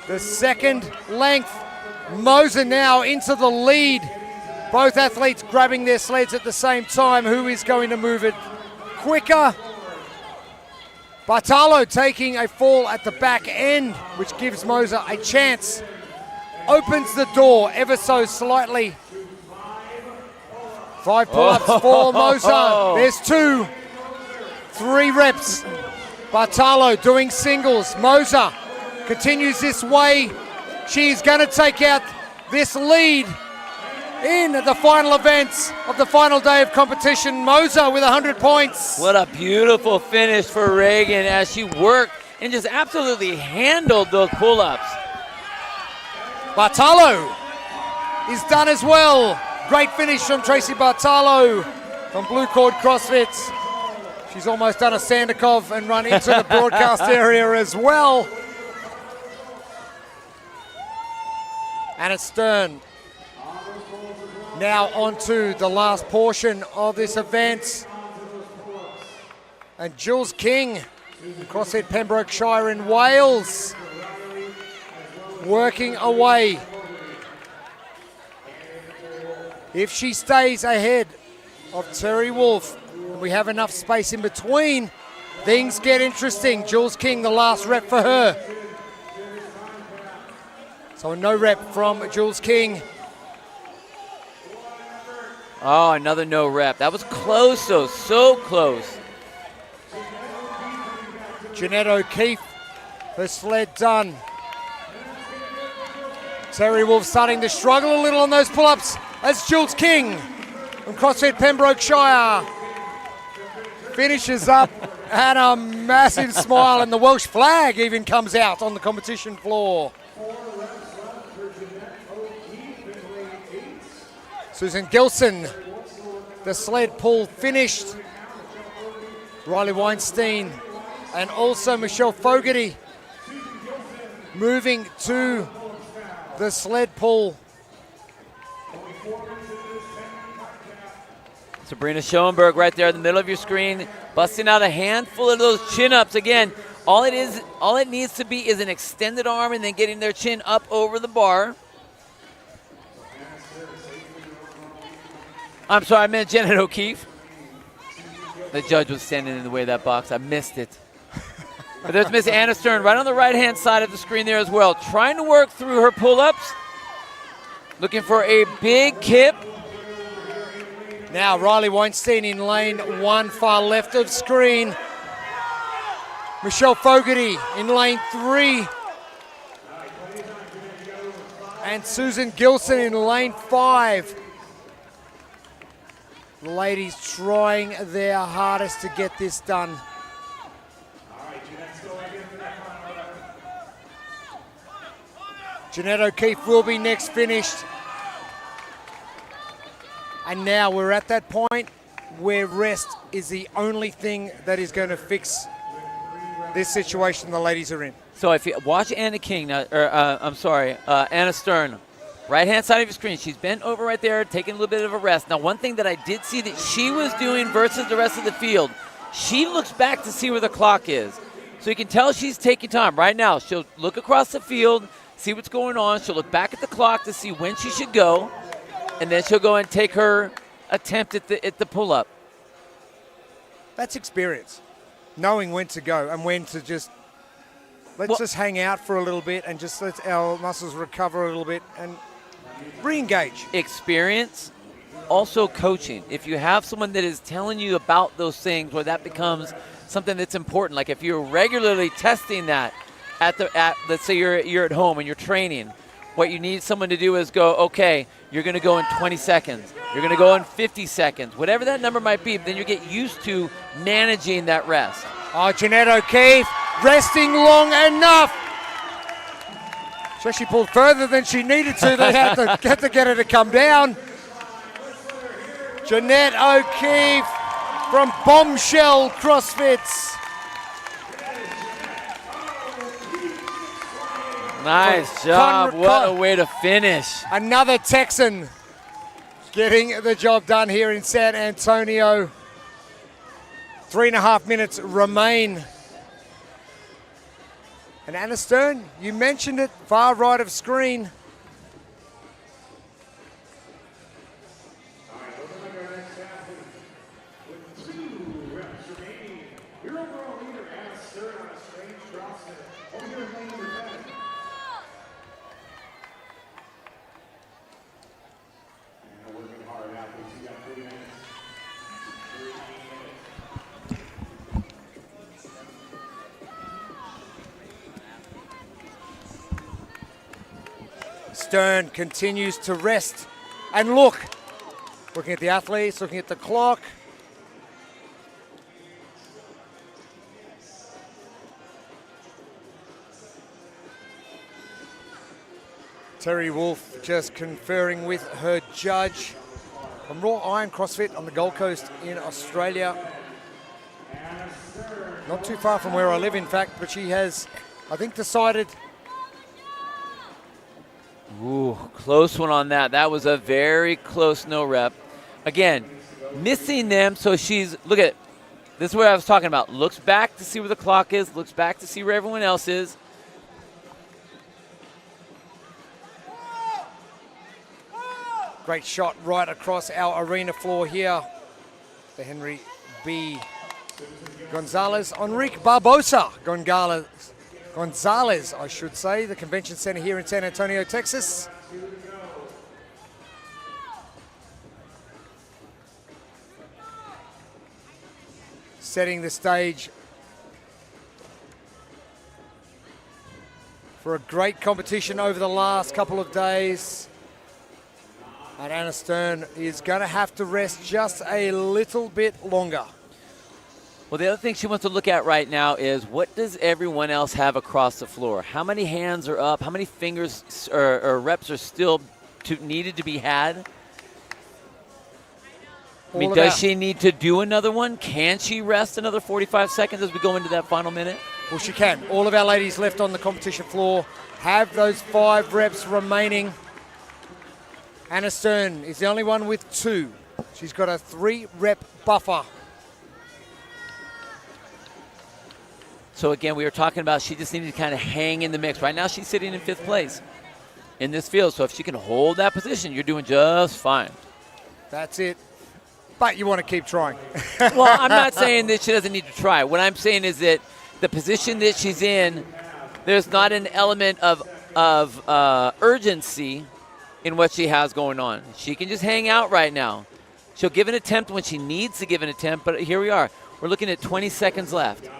The second length, Moser now into the lead. Both athletes grabbing their sleds at the same time. Who is going to move it quicker? Bartalo taking a fall at the back end, which gives Moser a chance. Opens the door ever so slightly. 5 pull-ups for Moser. There's 2. 3 reps. Bartalo doing singles. Moser continues this way. She's going to take out this lead in the final events of the final day of competition. Moser with 100 points. What a beautiful finish for Reagan as she worked and just absolutely handled those pull-ups. Bartalo is done as well. Great finish from Tracy Bartalo from Blue Cord CrossFit. She's almost done a Sandikov and run into the broadcast area as well. Anna Stern now onto the last portion of this event. And Jules King, CrossFit Pembrokeshire in Wales, working away. If she stays ahead of Terry Wolf, and we have enough space in between, things get interesting. Jules King, the last rep for her. So a no rep from Jules King. Oh, another no rep. That was close, though, so close. Jeanette O'Keefe, her sled done. Terry Wolf starting to struggle a little on those pull-ups as Jules King from CrossFit Pembrokeshire finishes up and a massive smile, and the Welsh flag even comes out on the competition floor. Susan Gilson, the sled pull finished. Riley Weinstein and also Michelle Fogarty moving to the sled pull. Sabrina Schoenberg right there in the middle of your screen, busting out a handful of those chin-ups. Again, all it needs to be is an extended arm and then getting their chin up over the bar. I'm sorry, I meant Janet O'Keefe. The judge was standing in the way of that box. I missed it. But there's Miss Anna Stern right on the right-hand side of the screen there as well, trying to work through her pull-ups, looking for a big kip. Now Riley Weinstein in lane 1, far left of screen. Michelle Fogarty in lane 3. And Susan Gilson in lane 5. The ladies trying their hardest to get this done. Jeanette O'Keefe will be next finished. And now we're at that point where rest is the only thing that is going to fix this situation the ladies are in. So if you watch Anna King, Anna Stern, right-hand side of your screen, she's bent over right there, taking a little bit of a rest. Now, one thing that I did see that she was doing versus the rest of the field, she looks back to see where the clock is. So you can tell she's taking time. Right now, she'll look across the field, see what's going on. She'll look back at the clock to see when she should go, and then she'll go and take her attempt at the pull-up. That's experience, knowing when to go and when to just let's just hang out for a little bit and just let our muscles recover a little bit and re-engage. Experience, also coaching. If you have someone that is telling you about those things, where that becomes something that's important, like if you're regularly testing that at let's say you're at home and you're training, what you need someone to do is go, okay, you're going to go in 20 seconds. You're going to go in 50 seconds. Whatever that number might be, then you get used to managing that rest. Oh, Jeanette O'Keefe resting long enough. She actually pulled further than she needed to. They had to get her to come down. Jeanette O'Keefe from Bombshell CrossFits. Nice job. What a way to finish. Another Texan getting the job done here in San Antonio. 3.5 minutes remain. And Anna Stern, you mentioned it, far right of screen. Stern continues to rest and looking at the athletes, looking at the clock. Terry Wolf just conferring with her judge from Raw Iron CrossFit on the Gold Coast in Australia. Not too far from where I live, in fact, but she has, I think, decided. Ooh, close one on that. That was a very close no rep. Again, missing them, so she's, look at it. This is what I was talking about. Looks back to see where the clock is, looks back to see where everyone else is. Great shot right across our arena floor here. The Henry B. Gonzalez, Enrique Barbosa Gonzalez, I should say, the convention center here in San Antonio, Texas. Setting the stage for a great competition over the last couple of days. And Anna Stern is going to have to rest just a little bit longer. Well, the other thing she wants to look at right now is what does everyone else have across the floor? How many hands are up? How many fingers or reps are still needed to be had? I mean, does she need to do another one? Can she rest another 45 seconds as we go into that final minute? Well, she can. All of our ladies left on the competition floor have those 5 reps remaining. Anna Stern is the only one with 2. She's got a 3-rep buffer. So again, we were talking about she just needed to kind of hang in the mix. Right now she's sitting in 5th place in this field. So if she can hold that position, you're doing just fine. That's it. But you want to keep trying. Well, I'm not saying that she doesn't need to try. What I'm saying is that the position that she's in, there's not an element of urgency in what she has going on. She can just hang out right now. She'll give an attempt when she needs to give an attempt, but here we are. We're looking at 20 seconds left.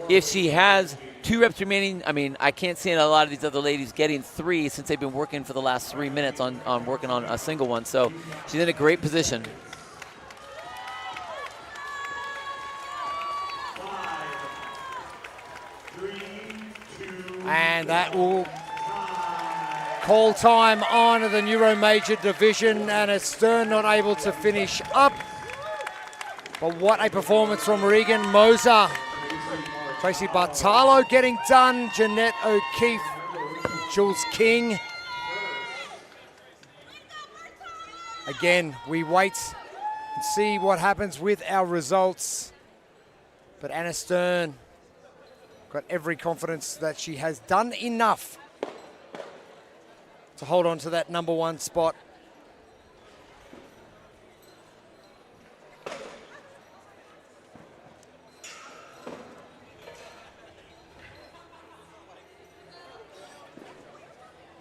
If she has 2 reps remaining, I mean, I can't see a lot of these other ladies getting 3 since they've been working for the last 3 minutes on working on a single one. So she's in a great position. And that will call time on the Neuro Major division. Anna Stern not able to finish up. But what a performance from Regan Moser. Tracy Bartalo getting done. Jeanette O'Keefe, Jules King. Again, we wait and see what happens with our results. But Anna Stern got every confidence that she has done enough to hold on to that number 1 spot.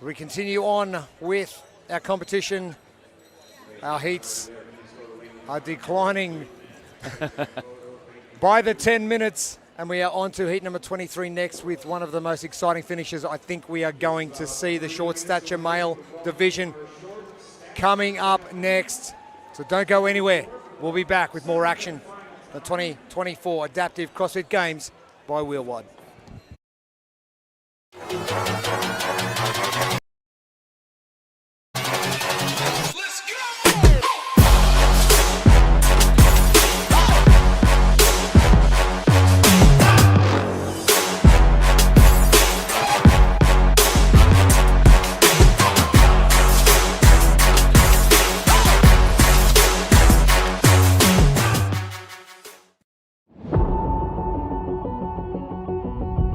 We continue on with our competition. Our heats are declining by the 10 minutes, and we are on to heat number 23 next with one of the most exciting finishes I think we are going to see, the short stature male division coming up next. So don't go anywhere. We'll be back with more action. The 2024 Adaptive CrossFit Games by Wheelwide.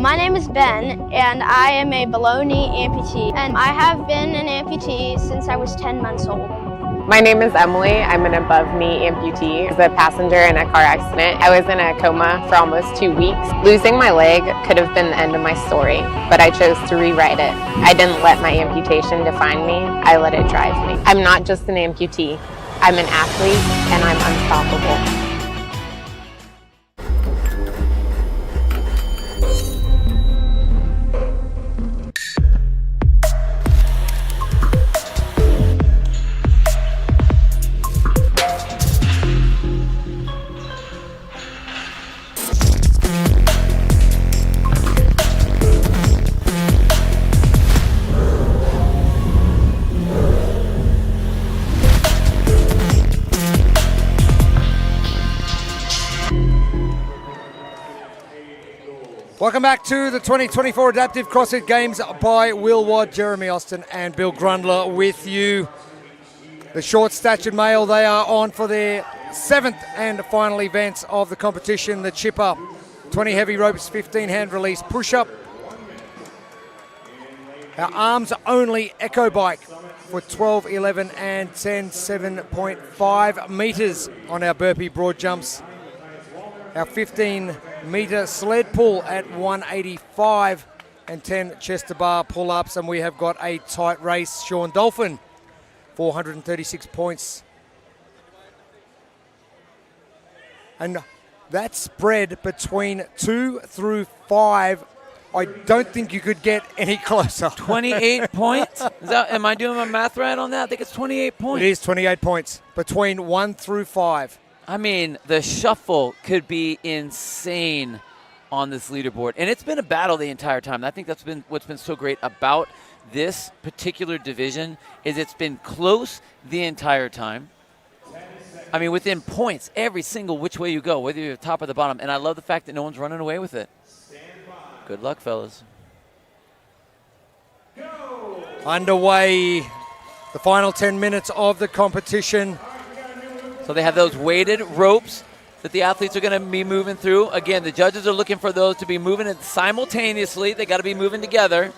My name is Ben, and I am a below knee amputee, and I have been an amputee since I was 10 months old. My name is Emily. I'm an above knee amputee. I was a passenger in a car accident. I was in a coma for almost 2 weeks. Losing my leg could have been the end of my story, but I chose to rewrite it. I didn't let my amputation define me. I let it drive me. I'm not just an amputee. I'm an athlete, and I'm unstoppable. Welcome back to the 2024 Adaptive CrossFit Games by Wheelwide. Jeremy Austin and Bill Grundler with you. The short-statured male, they are on for their 7th and final event of the competition, the chipper. 20 heavy ropes, 15 hand release push-up. Our arms only echo bike for 12, 11 and 10, 7.5 meters on our burpee broad jumps. Our 15-meter sled pull at 185 and 10 chest to bar pull-ups, and we have got a tight race. Sean Dolphin, 436 points. And that spread between 2 through 5, I don't think you could get any closer. 28 points? Am I doing my math right on that? I think it's 28 points. It is 28 points between 1 through 5. I mean, the shuffle could be insane on this leaderboard. And it's been a battle the entire time. I think that's been what's been so great about this particular division is it's been close the entire time. I mean, within points, every single which way you go, whether you're top or the bottom. And I love the fact that no one's running away with it. Good luck, fellas. Underway, the final 10 minutes of the competition. So they have those weighted ropes that the athletes are going to be moving through. Again, the judges are looking for those to be moving simultaneously. They got to be moving together.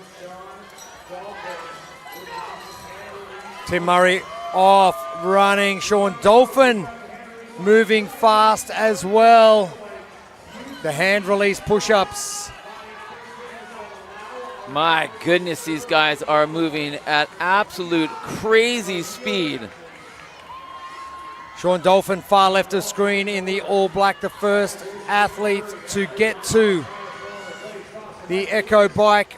Tim Murray off, running. Sean Dolphin moving fast as well. The hand release push-ups. My goodness, these guys are moving at absolute crazy speed. Sean Dolphin, far left of screen in the all black, the first athlete to get to the Echo bike.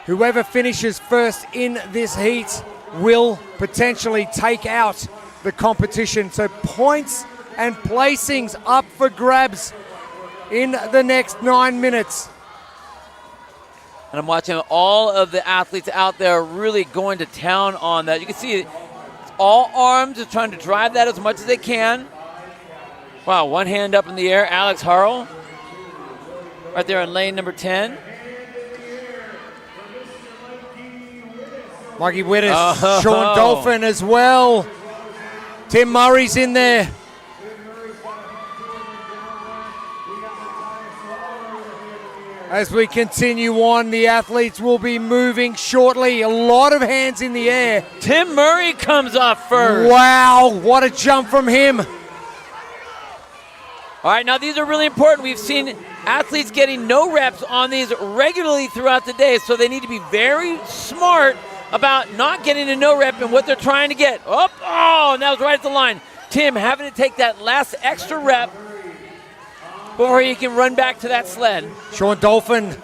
Whoever finishes first in this heat will potentially take out the competition. So points and placings up for grabs in the next 9 minutes. And I'm watching all of the athletes out there really going to town on that. You can see all arms are trying to drive that as much as they can. Wow, one hand up in the air. Alex Harrell right there in lane number 10. Mikey Wittes, Sean Dolphin as well. Tim Murray's in there. As we continue on, the athletes will be moving shortly. A lot of hands in the air. Tim Murray comes off first. Wow, what a jump from him. All right, now these are really important. We've seen athletes getting no reps on these regularly throughout the day, so they need to be very smart about not getting a no rep and what they're trying to get. Oh, and that was right at the line. Tim having to take that last extra rep before he can run back to that sled. Sean Dolphin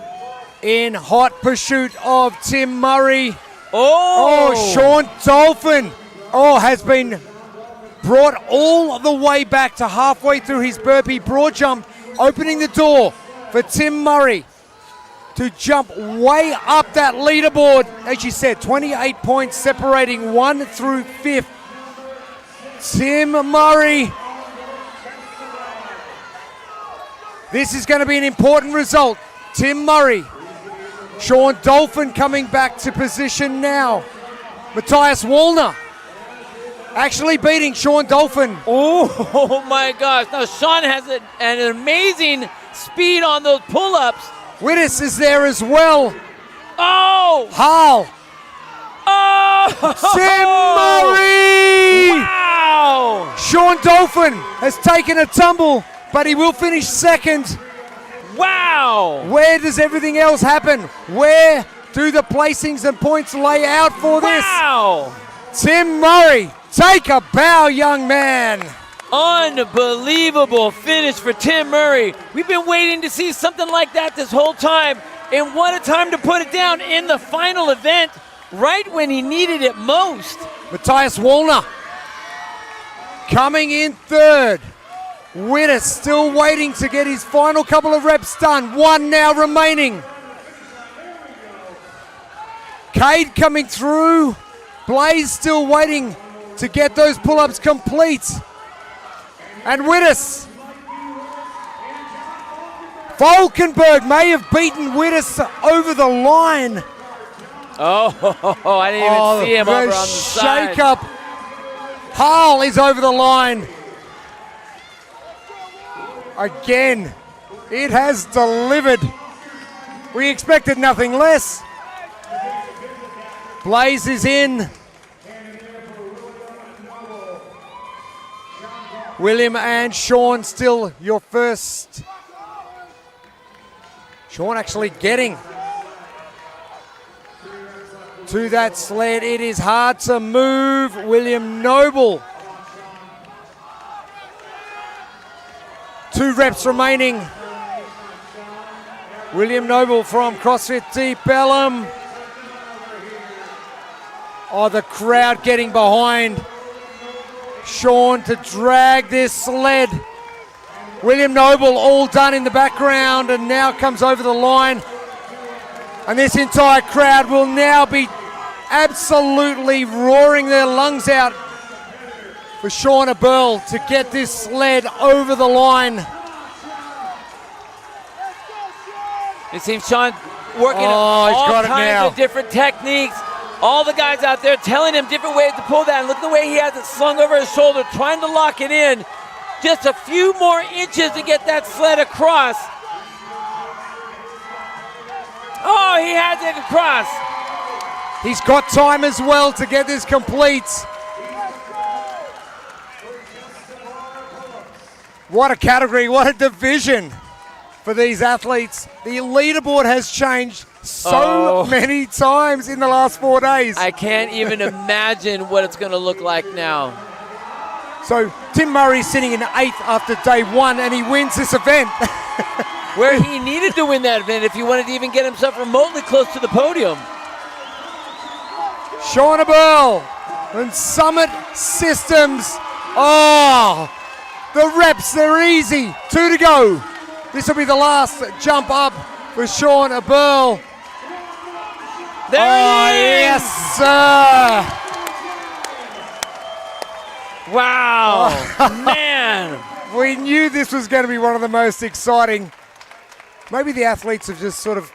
in hot pursuit of Tim Murray. Oh, Sean Dolphin has been brought all the way back to halfway through his burpee broad jump, opening the door for Tim Murray to jump way up that leaderboard. As you said, 28 points separating 1 through 5th. Tim Murray. This is going to be an important result. Tim Murray. Sean Dolphin coming back to position now. Matthias Wallner actually beating Sean Dolphin. Oh my gosh. Now Sean has an amazing speed on those pull-ups. Wittes is there as well. Oh! Hall. Oh! Tim Murray! Wow! Sean Dolphin has taken a tumble, but he will finish second. Wow! Where does everything else happen? Where do the placings and points lay out for this? Wow! Tim Murray, take a bow, young man. Unbelievable finish for Tim Murray. We've been waiting to see something like that this whole time, and what a time to put it down in the final event, right when he needed it most. Matthias Wallner coming in third. Wittes still waiting to get his final couple of reps done. 1 now remaining. Cade coming through. Blaze still waiting to get those pull-ups complete. And Wittes. Falkenberg may have beaten Wittes over the line. Oh, I didn't even see him over on the side. Shake-up. Hall is over the line. Again, it has delivered. We expected nothing less. Blaze is in. William and Sean still your first. Sean actually getting to that sled. It is hard to move. William Noble. 2 reps remaining. William Noble from CrossFit Deep Ellum. Oh, the crowd getting behind Sean to drag this sled. William Noble all done in the background and now comes over the line. And this entire crowd will now be absolutely roaring their lungs out for Sean Eberl to get this sled over the line. It seems Sean working he's all got it kinds now. of different techniques. All the guys out there telling him different ways to pull that. And look at the way he has it slung over his shoulder, trying to lock it in. Just a few more inches to get that sled across. Oh, he has it across. He's got time as well to get this complete. What a category, what a division for these athletes. The leaderboard has changed so many times in the last 4 days. I can't even imagine what it's going to look like now. So Tim Murray sitting in 8th after day 1 and he wins this event. Where he needed to win that event if he wanted to even get himself remotely close to the podium. Sean Eberl and Summit Systems. Oh, the reps, they're easy. 2 to go. This will be the last jump up for Sean Eberl. There it is. Yes, sir. Wow, man. We knew this was going to be one of the most exciting. Maybe the athletes have just sort of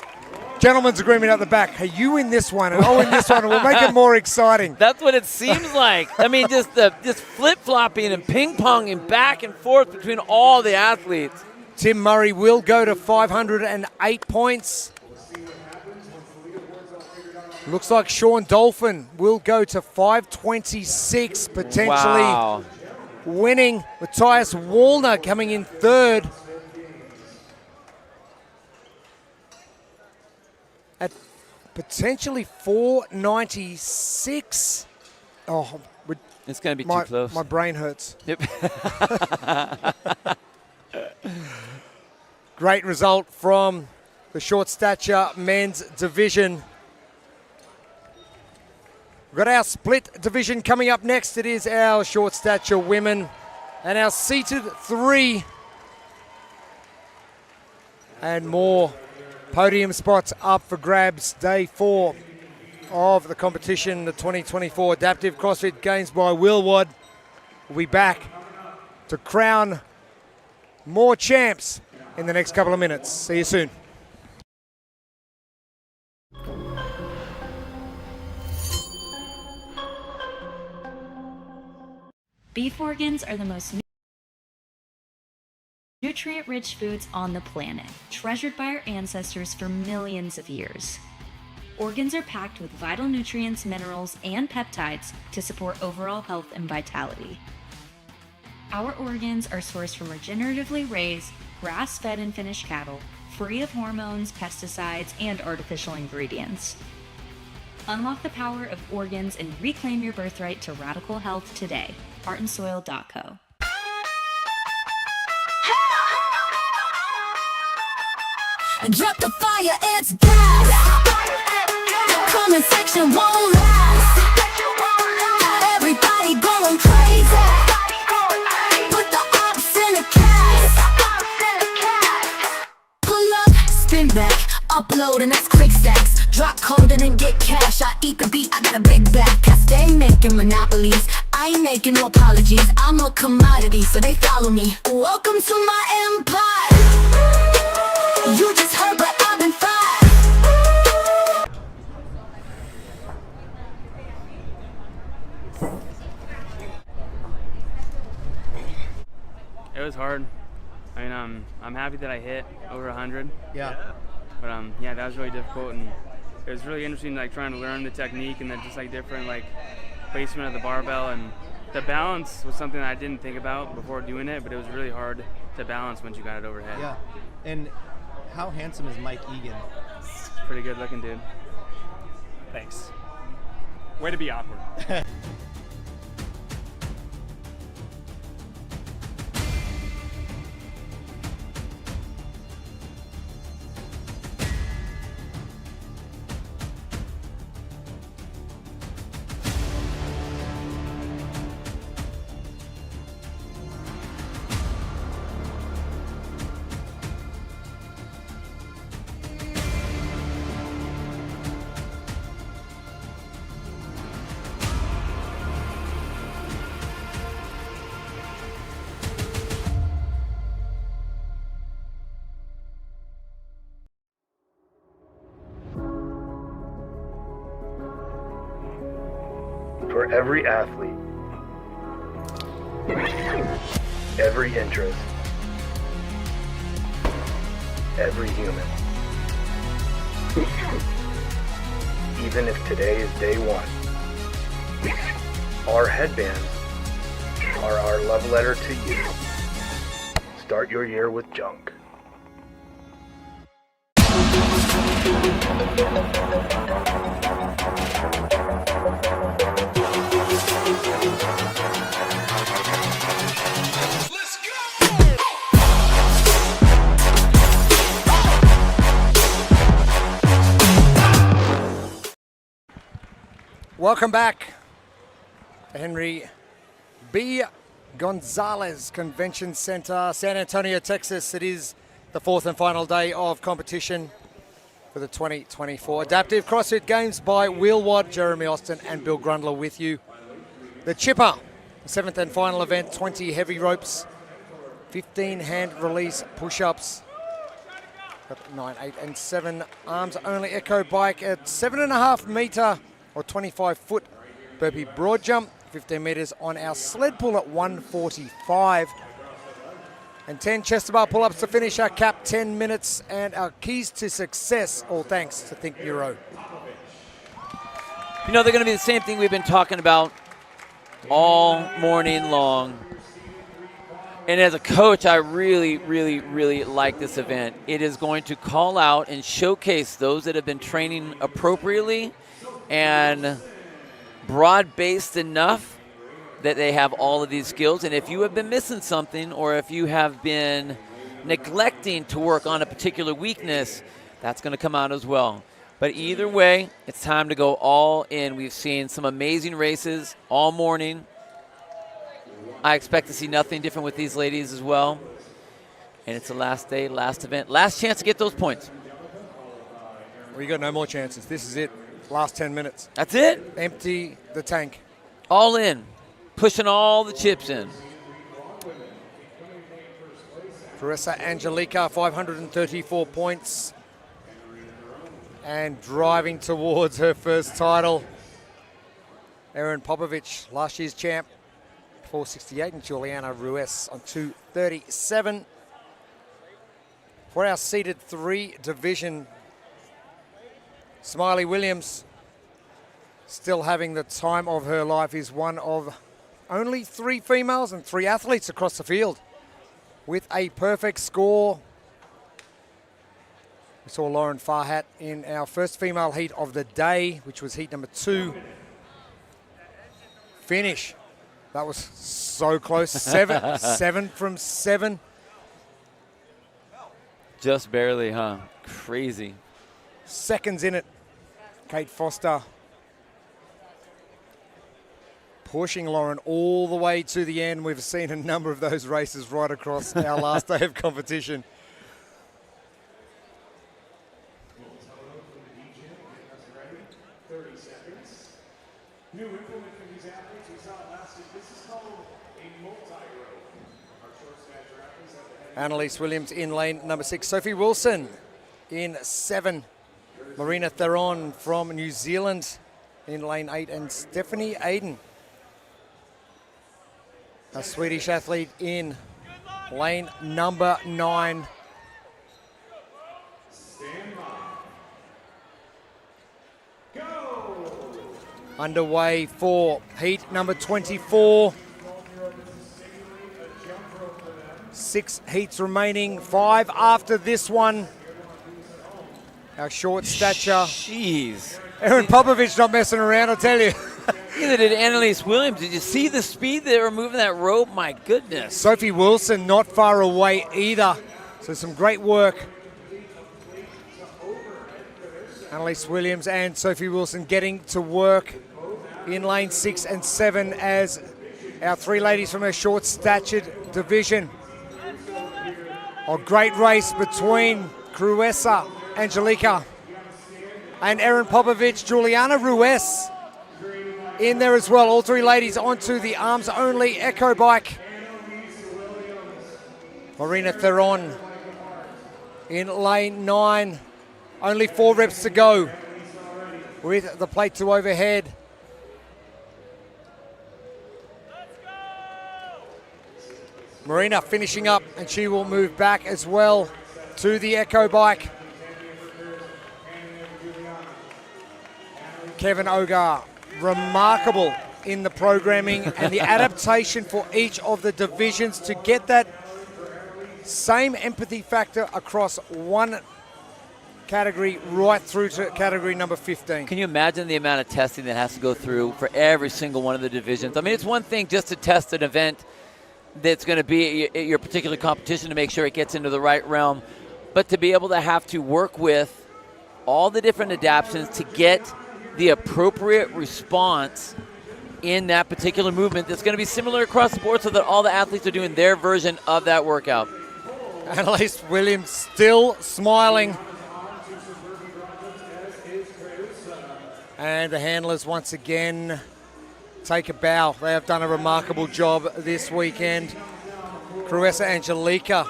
gentleman's agreement at the back. Hey, you win this one, and I'll win this one, and we'll make it more exciting. That's what it seems like. I mean, just flip-flopping and ping-ponging back and forth between all the athletes. Tim Murray will go to 508 points. Looks like Sean Dolphin will go to 526, potentially winning. Matthias Wallner coming in third at potentially 496. Oh, it's going to be too close. My brain hurts. Yep. Great result from the short stature men's division. We've got our split division coming up next. It is our short stature women and our seated 3 and more podium spots up for grabs. Day 4 of the competition, the 2024 Adaptive CrossFit Games by Willwood. We'll be back to crown more champs in the next couple of minutes. See you soon. Beef organs are the most nutrient-rich foods on the planet, treasured by our ancestors for millions of years. Organs are packed with vital nutrients, minerals, and peptides to support overall health and vitality. Our organs are sourced from regeneratively raised, grass-fed and finished cattle, free of hormones, pesticides, and artificial ingredients. Unlock the power of organs and reclaim your birthright to radical health today. heartandsoil.co. Drop the fire, it's gas. Comment section won't last. Everybody going crazy. Put the ops in a cast. Pull up, spin back, upload and that's quick stacks. Drop code and then get cash. I eat the beat, I got a big back. I stay making monopolies. I ain't making no apologies. I'm a commodity, so they follow me. Welcome to my empire. You just heard, but I've been fired. It was hard. I mean, I'm happy that I hit over 100. Yeah. But yeah, that was really difficult, and it was really interesting, like trying to learn the technique and then just like different like placement of the barbell, and the balance was something that I didn't think about before doing it, but it was really hard to balance once you got it overhead. Yeah. And how handsome is Mike Egan? Pretty good looking dude. Thanks. Way to be awkward. For every athlete, every interest, every human. Even if today is day 1, our headbands are our love letter to you. Start your year with junk. Welcome back to Henry B. Gonzalez Convention Center, San Antonio, Texas. It is the 4th and final day of competition for the 2024 Adaptive CrossFit Games by Willwood. Jeremy Austin and Bill Grundler with you. The Chipper, the 7th and final event, 20 heavy ropes, 15 hand release push-ups, 9, 8, and 7 arms only echo bike at 7.5 meter or 25-foot burpee broad jump, 15 meters on our sled pull at 145. And 10 chest to bar pull-ups to finish our cap, 10 minutes, and our keys to success, all thanks to Think Neuro. You know, they're going to be the same thing we've been talking about all morning long. And as a coach, I really, really, really like this event. It is going to call out and showcase those that have been training appropriately and broad-based enough that they have all of these skills. And if you have been missing something, or if you have been neglecting to work on a particular weakness, that's going to come out as well. But either way, it's time to go all in. We've seen some amazing races all morning. I expect to see nothing different with these ladies as well. And it's the last day, last event, last chance to get those points. Well, you got no more chances. This is it. Last 10 minutes. That's it? Empty the tank. All in. Pushing all the chips in. Carissa Angelica, 534 points. And driving towards her first title. Erin Popovich, last year's champ, 468. And Juliana Ruiz on 237. For our seeded 3 division, Smiley Williams, still having the time of her life, is one of only 3 females and 3 athletes across the field with a perfect score. We saw Lauren Farhat in our first female heat of the day, which was heat number 2. Finish. That was so close. 7 from 7. Just barely, huh? Crazy. Seconds in it. Kate Foster pushing Lauren all the way to the end. We've seen a number of those races right across our last day of competition. New implement for these athletes, we saw it last week. This is called a multi-row. Our short stature athletes have the head. Annalise Williams in lane number 6. Sophie Wilson in 7. Marina Theron from New Zealand in lane 8. And Stephanie Aiden, a Swedish athlete, in lane number 9. Stand by. Go! Underway for heat number 24. 6 heats remaining, 5 after this one. Our short stature. Jeez. Erin Popovich not messing around, I'll tell you. Neither did Annalise Williams. Did you see the speed they were moving that rope? My goodness. Sophie Wilson not far away either. So some great work. Annalise Williams and Sophie Wilson getting to work in lane 6 and 7 as our 3 ladies from her short statured division. A great race between Cruesa Angelica and Erin Popovich. Juliana Ruiz in there as well. All 3 ladies onto the arms only echo bike. Marina Theron in lane 9. Only 4 reps to go with the plate to overhead. Marina finishing up, and she will move back as well to the echo bike. Kevin Ogar, remarkable in the programming and the adaptation for each of the divisions to get that same empathy factor across one category right through to category number 15. Can you imagine the amount of testing that has to go through for every single one of the divisions? I mean, it's one thing just to test an event that's going to be at your particular competition to make sure it gets into the right realm, but to be able to have to work with all the different adaptations to get the appropriate response in that particular movement that's going to be similar across the board so that all the athletes are doing their version of that workout. Annalise Williams still smiling. And the handlers once again take a bow. They have done a remarkable job this weekend. Cruesa Angelica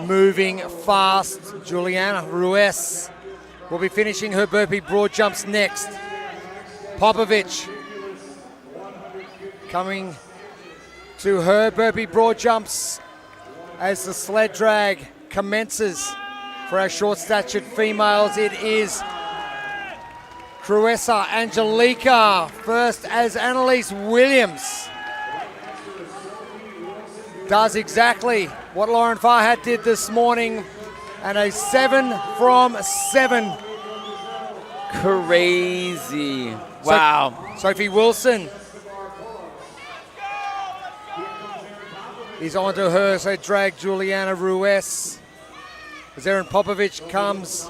moving fast. Juliana Ruiz will be finishing her burpee broad jumps next. Popovich coming to her burpee broad jumps as the sled drag commences for our short-statured females. It is Cruessa Angelica first as Annalise Williams does exactly what Lauren Farhat did this morning, and a 7 from 7. Crazy. Wow. Sophie Wilson is onto her, so drag Juliana Ruiz. As Erin Popovich comes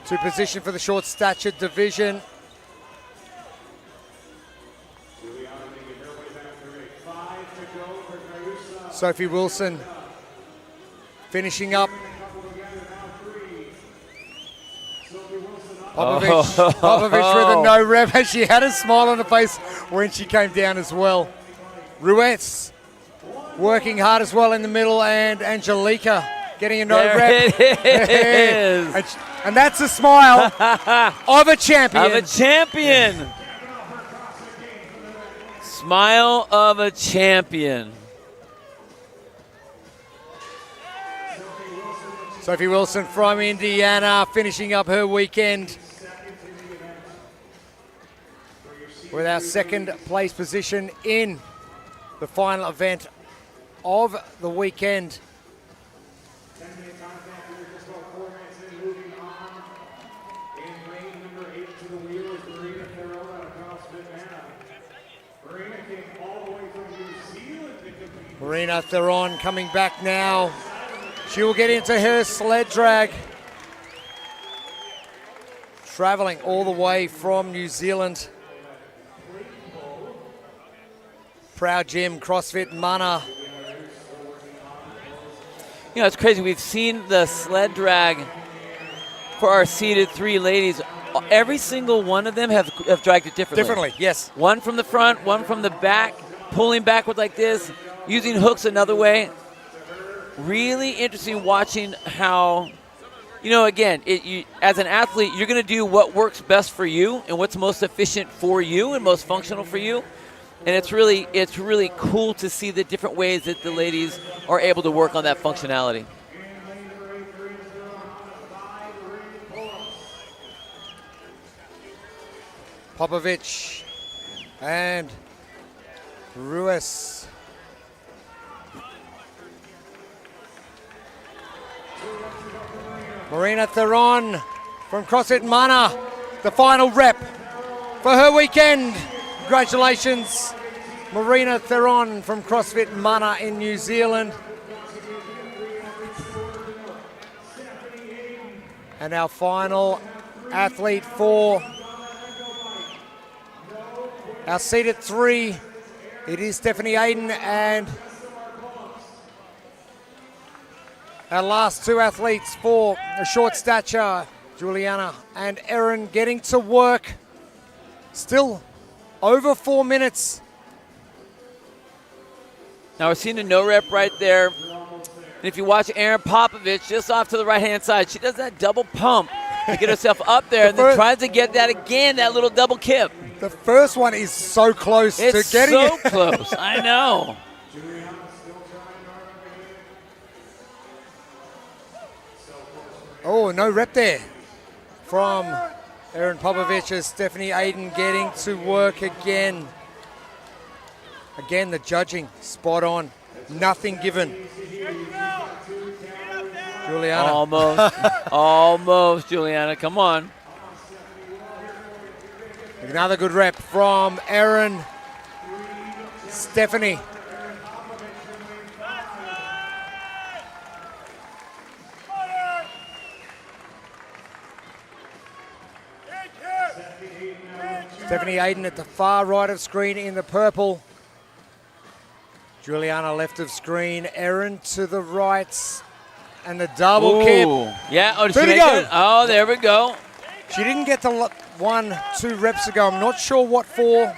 to position for the short-statured division. Sophie Wilson finishing up. Popovich with a no rep, and she had a smile on her face when she came down as well. Ruiz working hard as well in the middle, and Angelica getting a no rep. It is. And that's a smile of a champion. Of a champion. Smile of a champion. Sophie Wilson from Indiana finishing up her weekend with our second place position in the final event of the weekend. Marina Theron coming back now. She will get into her sled drag. Traveling all the way from New Zealand. Proud Gym, CrossFit, Mana. You know, it's crazy. We've seen the sled drag for our seated 3 ladies. Every single one of them have dragged it differently. Differently, yes. One from the front, one from the back, pulling backward like this, using hooks another way. Really interesting watching how, you know, again, as an athlete, you're going to do what works best for you and what's most efficient for you and most functional for you. And it's really cool to see the different ways that the ladies are able to work on that functionality. Popovich and Ruiz. Marina Theron from CrossFit Mana, the final rep for her weekend. Congratulations, Marina Theron from CrossFit Mana in New Zealand. And our final athlete for our seated 3, it is Stephanie Aiden, and our last 2 athletes for the short stature, Juliana and Erin, getting to work. Still over 4 minutes. Now we're seeing a no rep right there. And if you watch Erin Popovich just off to the right-hand side, she does that double pump to get herself up there and then tries to get that again, that little double kip. The first one is so close to getting it. It's so close, I know. Oh, no rep there from Erin Popovich as Stephanie Aiden getting to work again. Again, the judging spot on. Nothing given. Juliana. Almost. Almost, Juliana. Come on. Another good rep from Erin. Stephanie. Stephanie Aiden at the far right of screen in the purple. Juliana left of screen. Erin to the right. And the double kip. Yeah, oh, did Two she to make go. it? Oh, there we go. She didn't get the 1-2 reps ago. I'm not sure what for,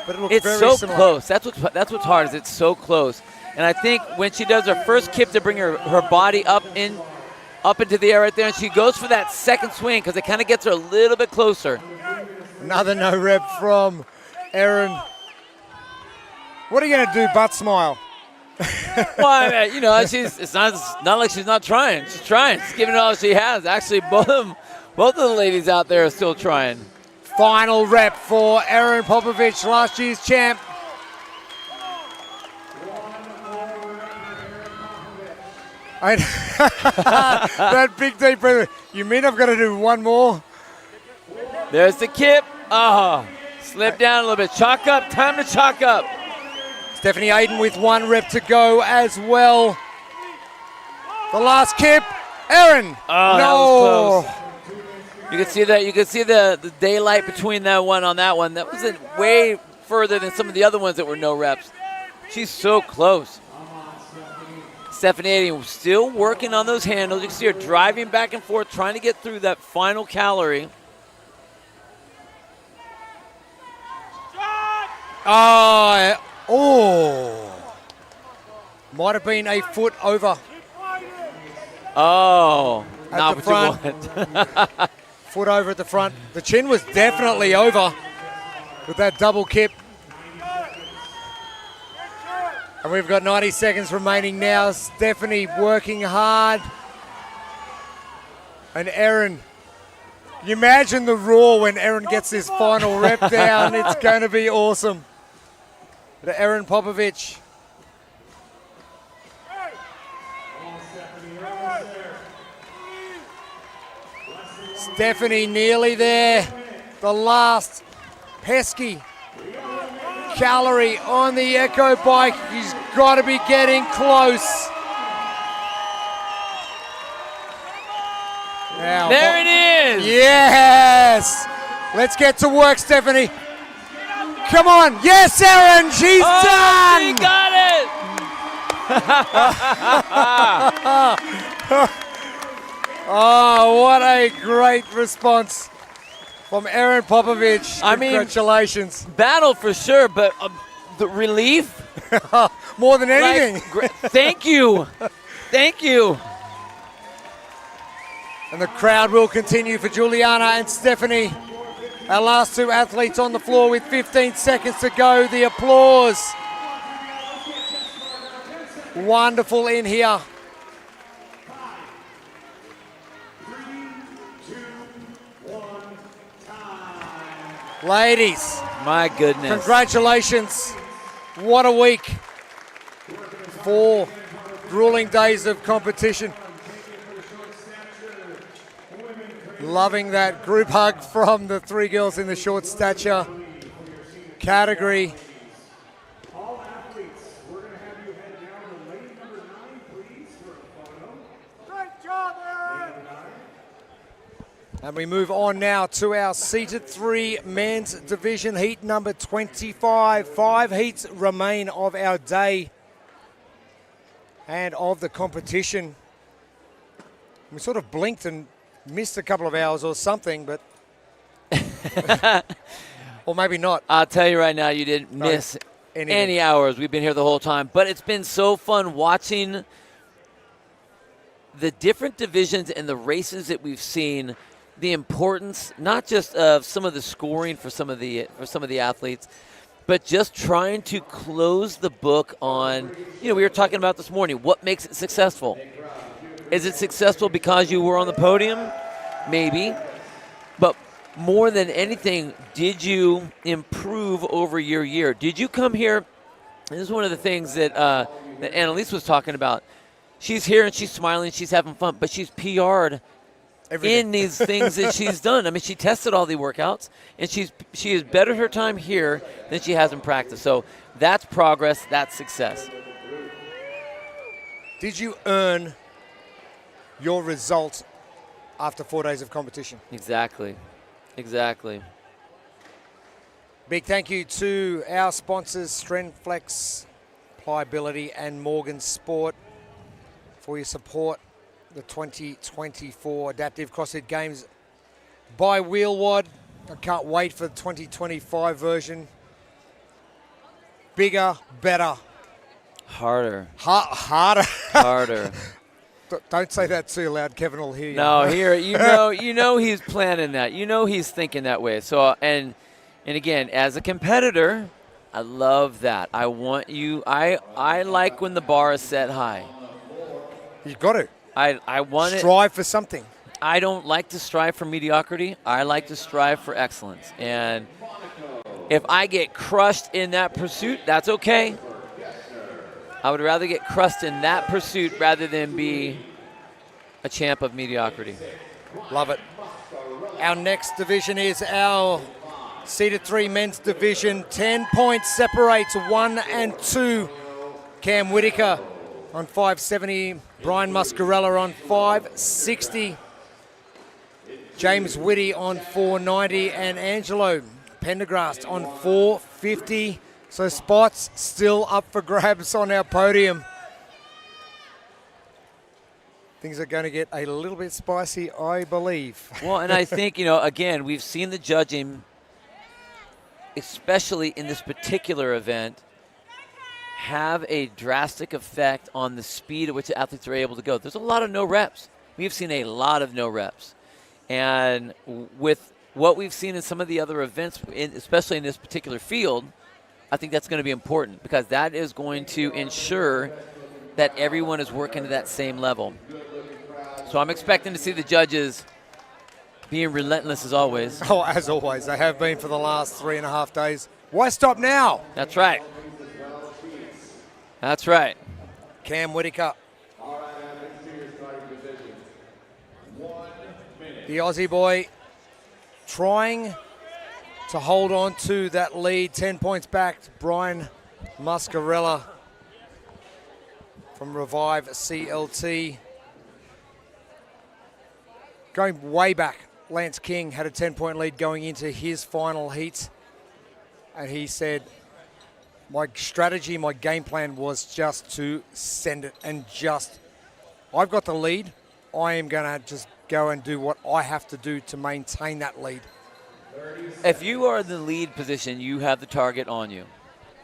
but it looks It's very so similar. close. That's what's hard is it's so close. And I think when she does her first kip to bring her body up into the air right there, and she goes for that second swing because it kind of gets her a little bit closer. Another no rep from Erin. What are you going to do but smile? Well, I mean, it's not like she's not trying. She's trying. She's giving it all she has. Actually, both of the ladies out there are still trying. Final rep for Erin Popovich, last year's champ. That big deep breath. You mean I've got to do one more? There's the kip. Slip down a little bit. Chalk up. Time to chalk up. Stephanie Aiden with 1 rep to go as well. The last kip. Erin. Oh, no. That was close. You can see that. You can see the daylight between that one on that one. That wasn't way further than some of the other ones that were no reps. She's so close. Stephanie Aiden still working on those handles. You can see her driving back and forth, trying to get through that final calorie. Might have been a foot over. Oh, at not the what front. you want. Foot over at the front. The chin was definitely over with that double kip. And we've got 90 seconds remaining now. Stephanie working hard. And Erin, you imagine the roar when Erin gets this final rep down. It's going to be awesome. To Erin Popovich. Stephanie nearly there. The last pesky calorie on the Echo bike. He's got to be getting close. Now, there it is. Yes. Let's get to work, Stephanie. Come on. Yes, Erin. She's done. She got it. Oh, what a great response from Erin Popovich. Congratulations. Battle for sure, but the relief? More than anything. Thank you. Thank you. And the crowd will continue for Juliana and Stephanie. Our last 2 athletes on the floor with 15 seconds to go. The applause. Wonderful in here. Ladies. My goodness. Congratulations. What a week. 4 grueling days of competition. Loving that group hug from the 3 girls in the short stature category. All athletes, we're going to have you head down to lane number 9, please, for a photo. Great job, Erin! And we move on now to our seated 3 men's division heat number 25. 5 heats remain of our day and of the competition. We sort of blinked and missed a couple of hours or something, but or maybe not. I'll tell you right now, you didn't miss any hours. We've been here the whole time, but it's been so fun watching the different divisions and the races that we've seen. The importance, not just of some of the scoring for some of the athletes, but just trying to close the book on. We were talking about this morning. What makes it successful? Is it successful because you were on the podium? Maybe. But more than anything, did you improve over your year? Did you come here? And this is one of the things that Annalise was talking about. She's here and she's smiling, she's having fun, but she's PR'd in these things that she's done. I mean, she tested all the workouts, and she has bettered her time here than she has in practice. So that's progress, that's success. Did you earn your result after 4 days of competition? Exactly. Big thank you to our sponsors, Strengthflex, Pliability, and Morgan Sport for your support. The 2024 Adaptive CrossFit Games by Wheelwad. I can't wait for the 2025 version. Bigger, better. Harder. Harder. Don't say that too loud. Kevin will hear you. No, you know he's planning that. You know he's thinking that way. So and again, as a competitor, I love that. I want you. I like when the bar is set high. You've got to. I want it. Strive for something. I don't like to strive for mediocrity. I like to strive for excellence. And if I get crushed in that pursuit, that's okay. I would rather get crushed in that pursuit rather than be a champ of mediocrity. Love it. Our next division is our seeded 3 men's division. 10 points separates 1 and 2. Cam Whitaker on 570. Brian Muscarella on 560. James Whitty on 490. And Angelo Pendergrast on 450. So spots still up for grabs on our podium. Things are going to get a little bit spicy, I believe. Well, and I think, again, we've seen the judging, especially in this particular event, have a drastic effect on the speed at which the athletes are able to go. There's a lot of no reps. We've seen a lot of no reps. And with what we've seen in some of the other events, especially in this particular field, I think that's going to be important because that is going to ensure that everyone is working to that same level. So I'm expecting to see the judges being relentless as always. Oh, as always. They have been for the last 3.5 days. Why stop now? That's right. That's right. Cam Whitaker. The Aussie boy trying to hold on to that lead. 10 points back. Brian Muscarella from Revive CLT. Going way back, Lance King had a 10-point lead going into his final heat. And he said, my strategy, my game plan was just to send it and just, I've got the lead. I am going to just go and do what I have to do to maintain that lead. If you are in the lead position, you have the target on you.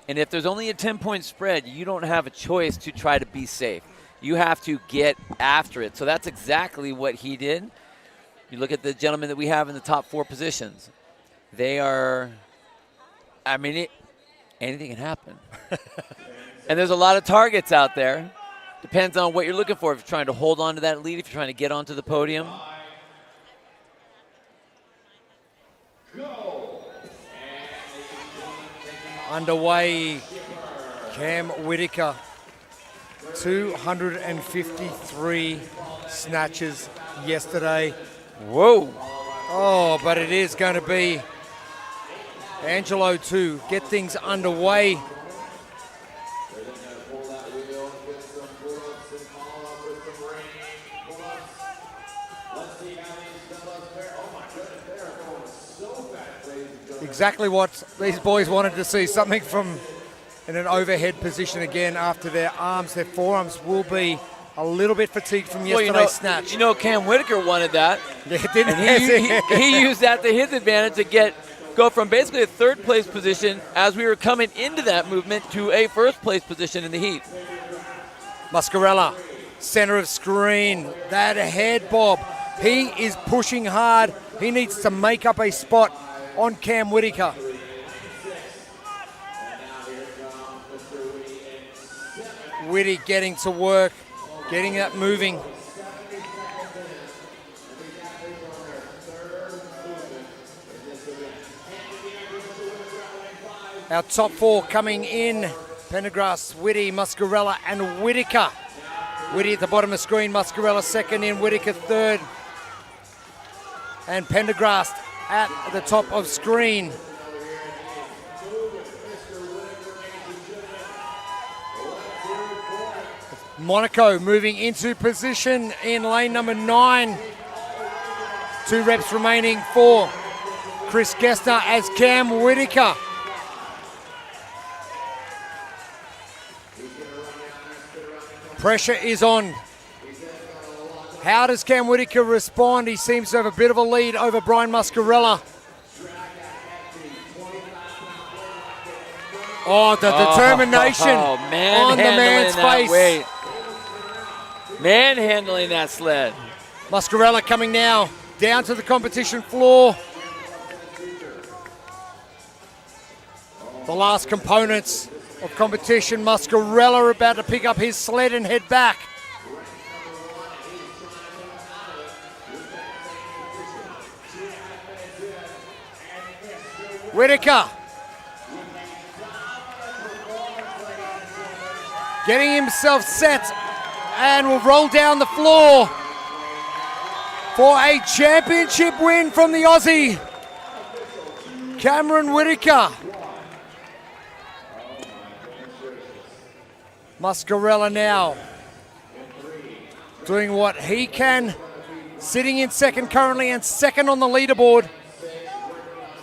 And if there's only a 10-point spread, you don't have a choice to try to be safe. You have to get after it. So that's exactly what he did. You look at the gentlemen that we have in the top 4 positions. They are, anything can happen. And there's a lot of targets out there. Depends on what you're looking for. If you're trying to hold on to that lead, if you're trying to get onto the podium. Underway, Cam Whitaker, 253 snatches yesterday. Whoa. Oh, but it is going to be Angelo to get things underway. Exactly what these boys wanted to see, something from in an overhead position again after their arms. Their forearms will be a little bit fatigued from yesterday's snatch. Cam Whitaker wanted that. Yeah, didn't he used that to his advantage to go from basically a third place position as we were coming into that movement to a first place position in the heat. Muscarella, center of screen, that head bob. He is pushing hard. He needs to make up a spot on Cam Whitaker. Whitty getting to work, getting that moving. Our top 4 coming in, Pendergrast, Whitty, Muscarella and Whitaker. Whitty at the bottom of the screen, Muscarella second in, Whitaker third. And Pendergrast at the top of screen. Monaco moving into position in lane number 9. 2 reps remaining for Chris Gessner as Cam Whitaker. Pressure is on. How does Cam Whitaker respond? He seems to have a bit of a lead over Brian Muscarella. Oh, the determination on the man's face. Manhandling that sled. Muscarella coming now down to the competition floor. The last components of competition. Muscarella about to pick up his sled and head back. Whitaker getting himself set and will roll down the floor for a championship win from the Aussie, Cameron Whitaker. Muscarella now doing what he can, sitting in second currently and second on the leaderboard.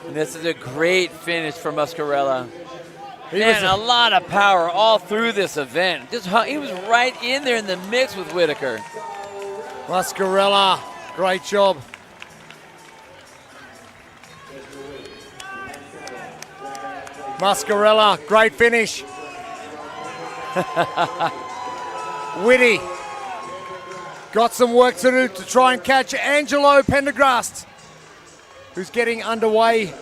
And this is a great finish for Muscarella. He Man, was a lot of power all through this event. He was right in there in the mix with Whitaker. Muscarella, great job. Muscarella, great finish. Whitty got some work to do to try and catch Angelo Pendergrast, who's getting underway.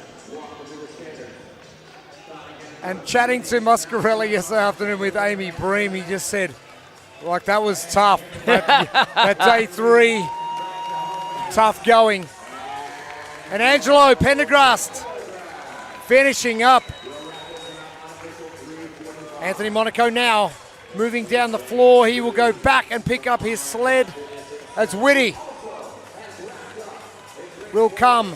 And chatting to Muscarella yesterday afternoon with Amy Bream, he just said, like, that was tough. That day 3, tough going. And Angelo Pendergrast finishing up. Anthony Monaco now moving down the floor. He will go back and pick up his sled as Whitty will come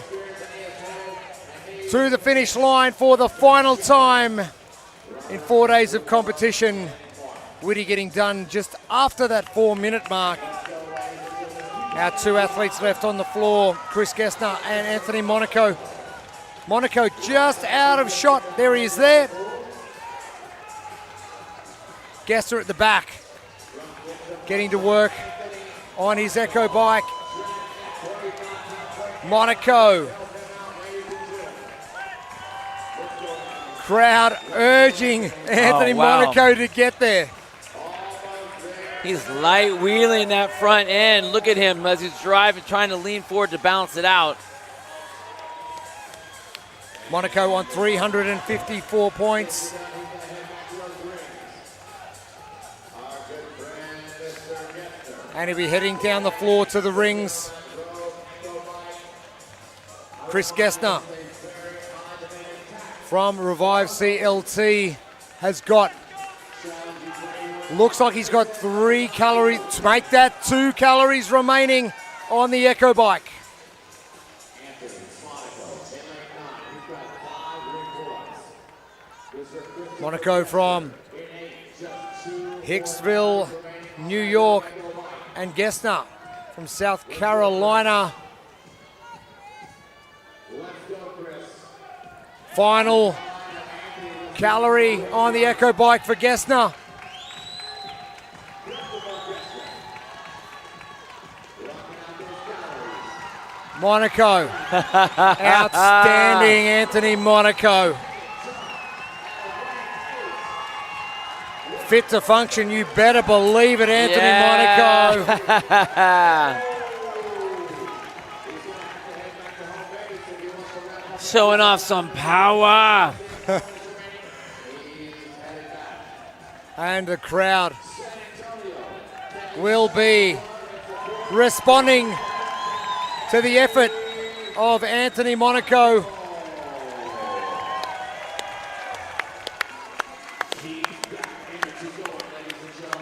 to the finish line for the final time in 4 days of competition. Whitty getting done just after that 4-minute mark. Our 2 athletes left on the floor, Chris Gessner and Anthony Monaco. Monaco just out of shot. There he is there. Gessner at the back, getting to work on his Echo bike. Monaco. Crowd urging Anthony Monaco to get there. He's light wheeling that front end. Look at him as he's driving, trying to lean forward to balance it out. Monaco on 354 points. And he'll be heading down the floor to the rings. Chris Gessner from Revive CLT has got, looks like he's got 3 calories, to make that 2 calories remaining on the Echo bike. Monaco from Hicksville, New York, and Gessner from South Carolina. Final calorie on the Echo bike for Gessner. Monaco. Outstanding, Anthony Monaco. Fit to function, you better believe it, Anthony Monaco. Showing off some power. And the crowd will be responding to the effort of Anthony Monaco.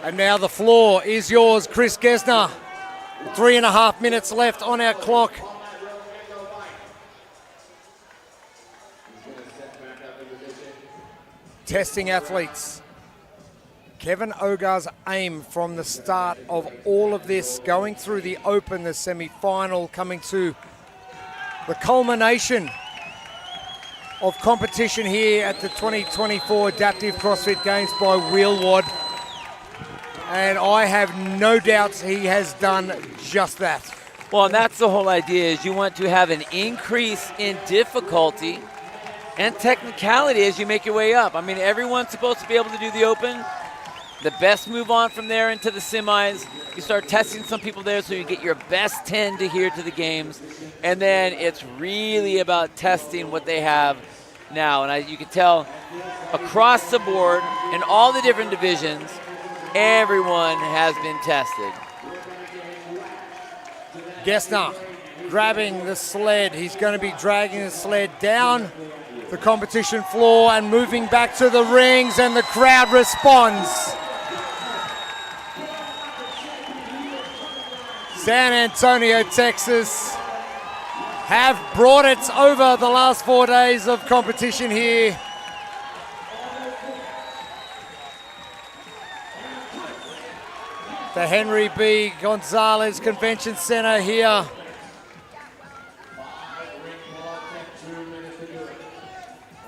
And now the floor is yours, Chris Gessner. 3.5 minutes left on our clock. Testing athletes. Kevin Ogar's aim from the start of all of this, going through the Open, the semi-final, coming to the culmination of competition here at the 2024 Adaptive CrossFit Games by Wheelwad. And I have no doubts he has done just that. Well, and that's the whole idea, is you want to have an increase in difficulty and technicality as you make your way up. I mean, everyone's supposed to be able to do the Open. The best move on from there into the semis. You start testing some people there so you get your best 10 to here to the games. And then it's really about testing what they have now, and you can tell across the board in all the different divisions, everyone has been tested. Gessner grabbing the sled. He's going to be dragging the sled down the competition floor and moving back to the rings, and the crowd responds. San Antonio, Texas have brought it over the last 4 days of competition here. The Henry B. Gonzalez Convention Center here.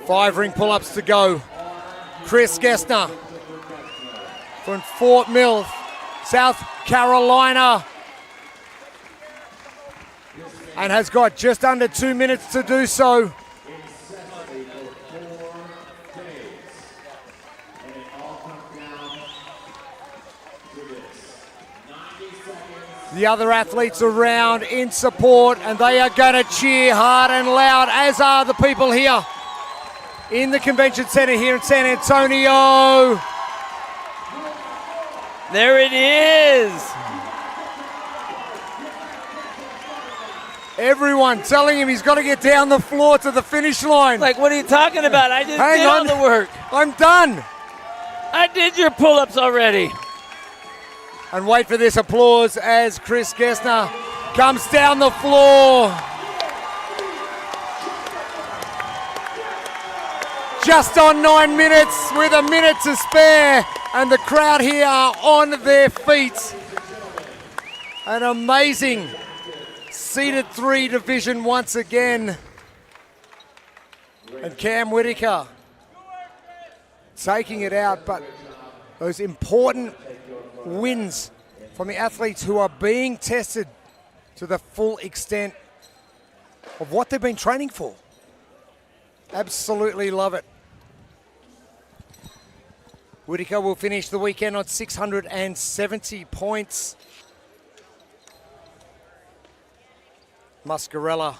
Five ring pull-ups to go. Chris Gessner from Fort Mill, South Carolina, and has got just under 2 minutes to do so. The other athletes around in support, and they are going to cheer hard and loud, as are the people here in the convention center here in San Antonio. There it is. Everyone telling him he's got to get down the floor to the finish line. Like, what are you talking about? I just Hang did on. all the work. I'm done. I did your pull-ups already. And wait for this applause as Chris Gessner comes down the floor. Just on 9 minutes with a minute to spare, and the crowd here are on their feet. An amazing seeded 3 division once again. And Cam Whitaker taking it out, but those important wins from the athletes who are being tested to the full extent of what they've been training for. Absolutely love it. Whitaker will finish the weekend on 670 points. Muscarella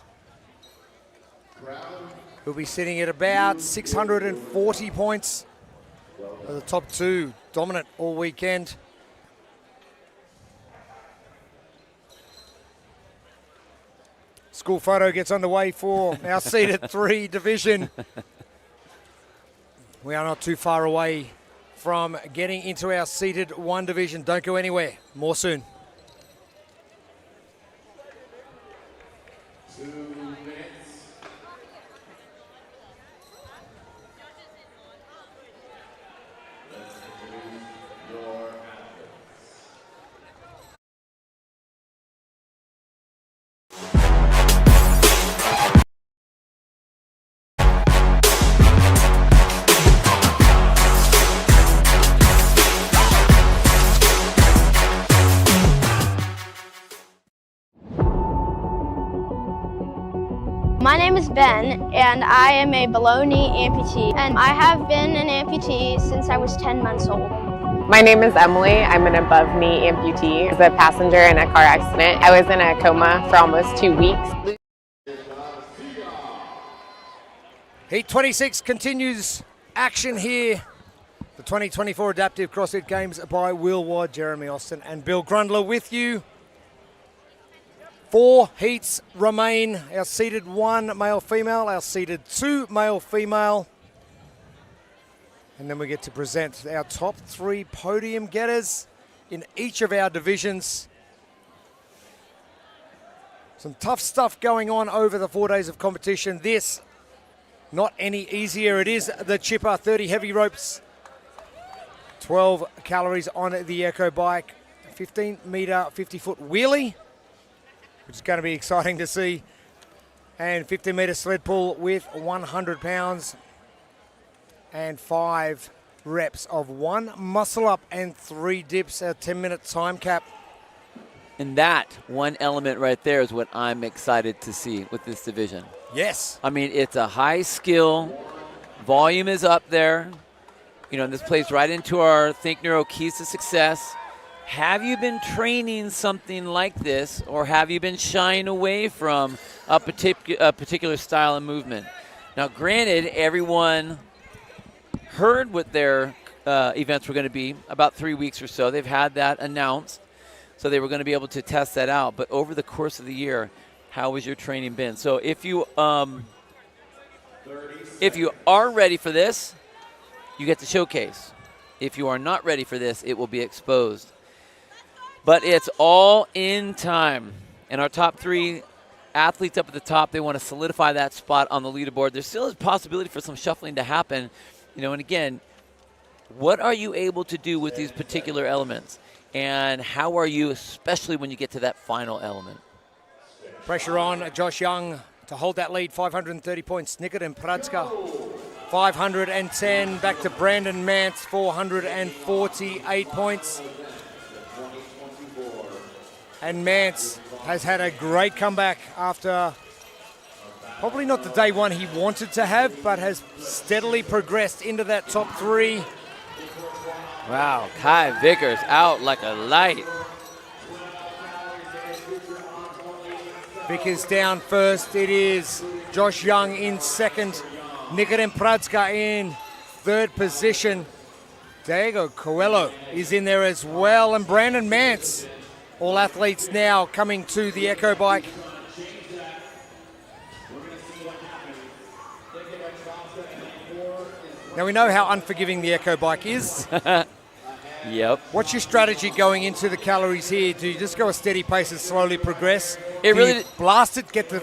will be sitting at about 640 points. The top 2 dominant all weekend. School photo gets underway for our seeded 3 division. We are not too far away from getting into our seeded 1 division. Don't go anywhere. More soon. 2 minutes. Let's introduce your athletes. My name is Ben, and I am a below knee amputee, and I have been an amputee since I was 10 months old. My name is Emily. I'm an above knee amputee. I was a passenger in a car accident. I was in a coma for almost 2 weeks. Heat 26 continues action here. The 2024 Adaptive CrossFit Games by Will Watt, Jeremy Austin and Bill Grundler with you. 4 heats remain. Our seeded 1 male-female, our seeded 2 male-female. And then we get to present our top 3 podium getters in each of our divisions. Some tough stuff going on over the 4 days of competition. This, not any easier. It is the chipper, 30 heavy ropes, 12 calories on the Echo bike, 15-meter, 50-foot wheelie, which is going to be exciting to see, and 15-meter sled pull with 100 pounds, and 5 reps of 1 muscle up and 3 dips, a 10-minute time cap. And that one element right there is what I'm excited to see with this division. Yes. I mean, it's a high skill, volume is up there. You know, and this plays right into our Think Neuro Keys to Success. Have you been training something like this, or have you been shying away from a particular style of movement? Now, granted, everyone heard what their events were going to be about 3 weeks or so. They've had that announced, so they were going to be able to test that out. But over the course of the year, how has your training been? So if you are ready for this, you get the showcase. If you are not ready for this, it will be exposed. But it's all in time. And our top 3 athletes up at the top, they want to solidify that spot on the leaderboard. There still is possibility for some shuffling to happen. And again, what are you able to do with these particular elements? And how are you, especially when you get to that final element? Pressure on Josh Young to hold that lead, 530 points. Nikodem Pradska, 510. Back to Brandon Mance, 448 points. And Mance has had a great comeback after probably not the day one he wanted to have, but has steadily progressed into that top 3. Wow, Kai Vickers out like a light. Vickers down first. It is Josh Young in second. Nikodem Pradska in third position. Diego Coelho is in there as well. And Brandon Mance. All athletes now coming to the Echo Bike. Now we know how unforgiving the Echo Bike is. Yep. What's your strategy going into the calories here? Do you just go a steady pace and slowly progress? It really you blast it, get the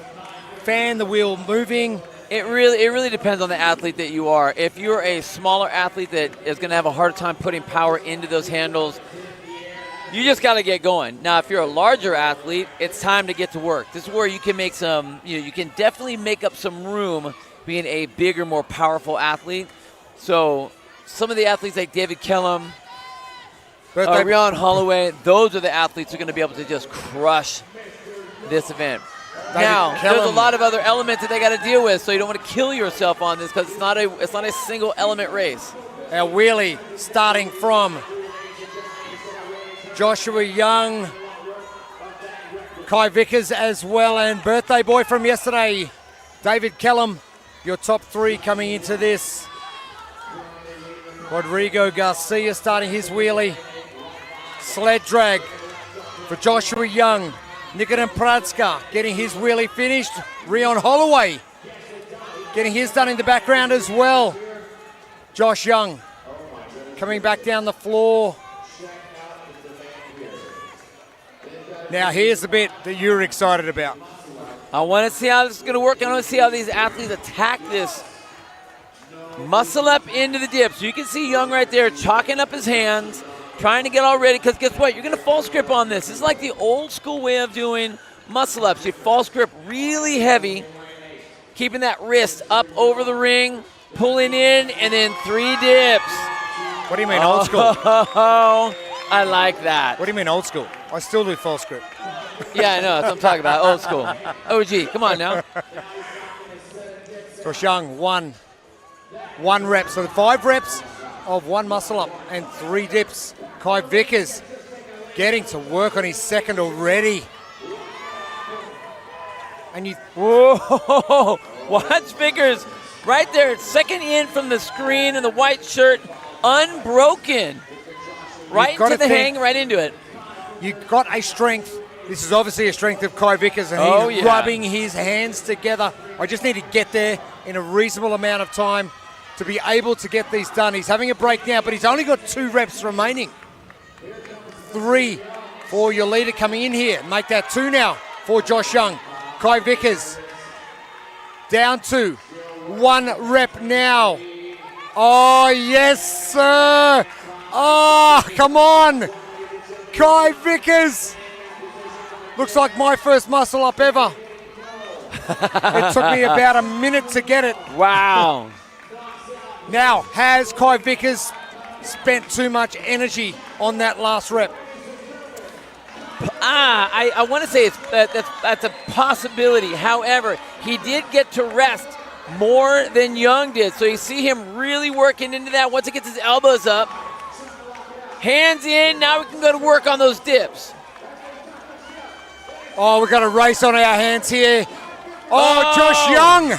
fan, the wheel moving. It really depends on the athlete that you are. If you're a smaller athlete that is going to have a hard time putting power into those handles, you just got to get going. Now, if you're a larger athlete, it's time to get to work. This is where you can make some, you can definitely make up some room being a bigger, more powerful athlete. So some of the athletes like David Kellum, Ryan Holloway, those are the athletes who are going to be able to just crush this event. Now, there's a lot of other elements that they got to deal with, so you don't want to kill yourself on this because it's not a single element race. Our wheelie starting from Joshua Young, Kai Vickers as well, and birthday boy from yesterday, David Kellum, your top 3 coming into this. Rodrigo Garcia starting his wheelie. Sled drag for Joshua Young. Nikodem Pradska getting his wheelie finished. Rion Holloway getting his done in the background as well. Josh Young coming back down the floor. Now here's the bit that you're excited about. I want to see how this is going to work. I want to see how these athletes attack this. Muscle up into the dip. So you can see Young right there chalking up his hands, trying to get all ready, because guess what? You're going to false grip on this. It's like the old school way of doing muscle ups. You false grip really heavy, keeping that wrist up over the ring, pulling in, and then 3 dips. What do you mean, old school? Oh, I like that. What do you mean, old school? I still do false grip. Yeah, I know. That's what I'm talking about. Old school. OG, come on now. Josh Young, one rep. So 5 reps of 1 muscle up and 3 dips. Kai Vickers getting to work on his second already. And you... Whoa! Watch Vickers right there, second in from the screen in the white shirt, unbroken. Right into the hang, right into it. You've got a strength. This is obviously a strength of Kai Vickers, and he's rubbing his hands together. I just need to get there in a reasonable amount of time to be able to get these done. He's having a break now, but he's only got 2 reps remaining. 3 for your leader coming in here. Make that 2 now for Josh Young. Kai Vickers down to 1 rep now. Oh, yes, sir. Oh, come on. Kai Vickers. Looks like my first muscle up ever. It took me about a minute to get it. Wow. Now, has Kai Vickers spent too much energy on that last rep? I want to say that's a possibility. However, he did get to rest more than Young did. So you see him really working into that once he gets his elbows up. Hands in, now we can go to work on those dips. Oh, we've got a race on our hands here. Oh, Josh Young.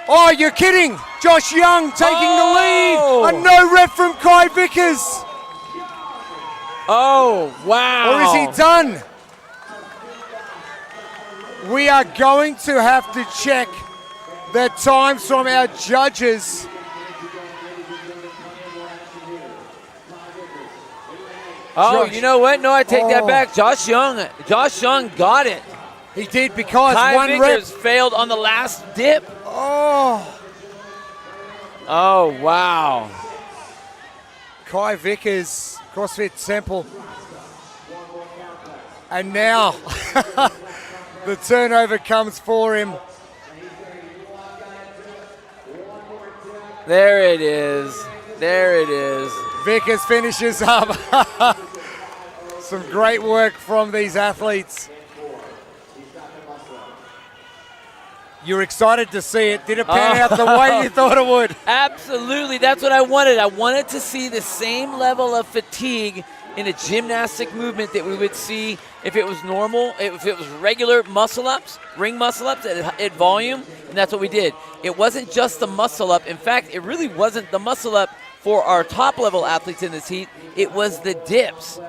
Oh, you're kidding. Josh Young taking the lead. A no rep from Kai Vickers. Oh, wow. Or is he done? We are going to have to check the times from our judges. Oh, Josh. you know what? No, I take that back. Josh Young got it. He did because Kai one Vickers rep failed on the last dip. Oh, wow. Kai Vickers, CrossFit Temple. And now the turnover comes for him. There it is. There it is. Vickers finishes up. Some great work from these athletes. You're excited to see it. Did it pan out the way you thought it would? Absolutely. That's what I wanted. I wanted to see the same level of fatigue in a gymnastic movement that we would see if it was normal, if it was regular muscle-ups, ring muscle-ups at volume, and that's what we did. It wasn't just the muscle-up. In fact, it really wasn't the muscle-up for our top-level athletes in this heat. It was the dips.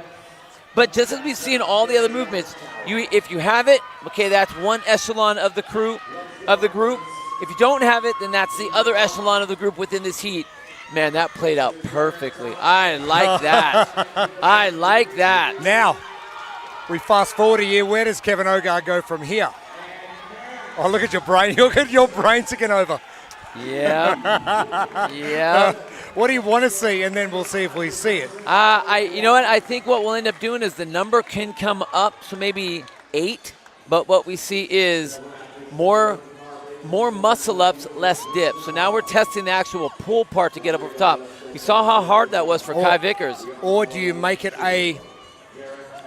But just as we've seen all the other movements, if you have it, okay, that's one echelon of the group. If you don't have it, then that's the other echelon of the group within this heat. Man, that played out perfectly. I like that. I like that. Now, we fast forward a year. Where does Kevin Ogar go from here? Oh, look at your brain. Look at your brain ticking over. Yeah. Yeah. What do you want to see? And then we'll see if we see it. You know what? I think what we'll end up doing is the number can come up, so maybe 8. But what we see is more muscle ups, less dips. So now we're testing the actual pull part to get up over top. We saw how hard that was for Kai Vickers. Or do you make it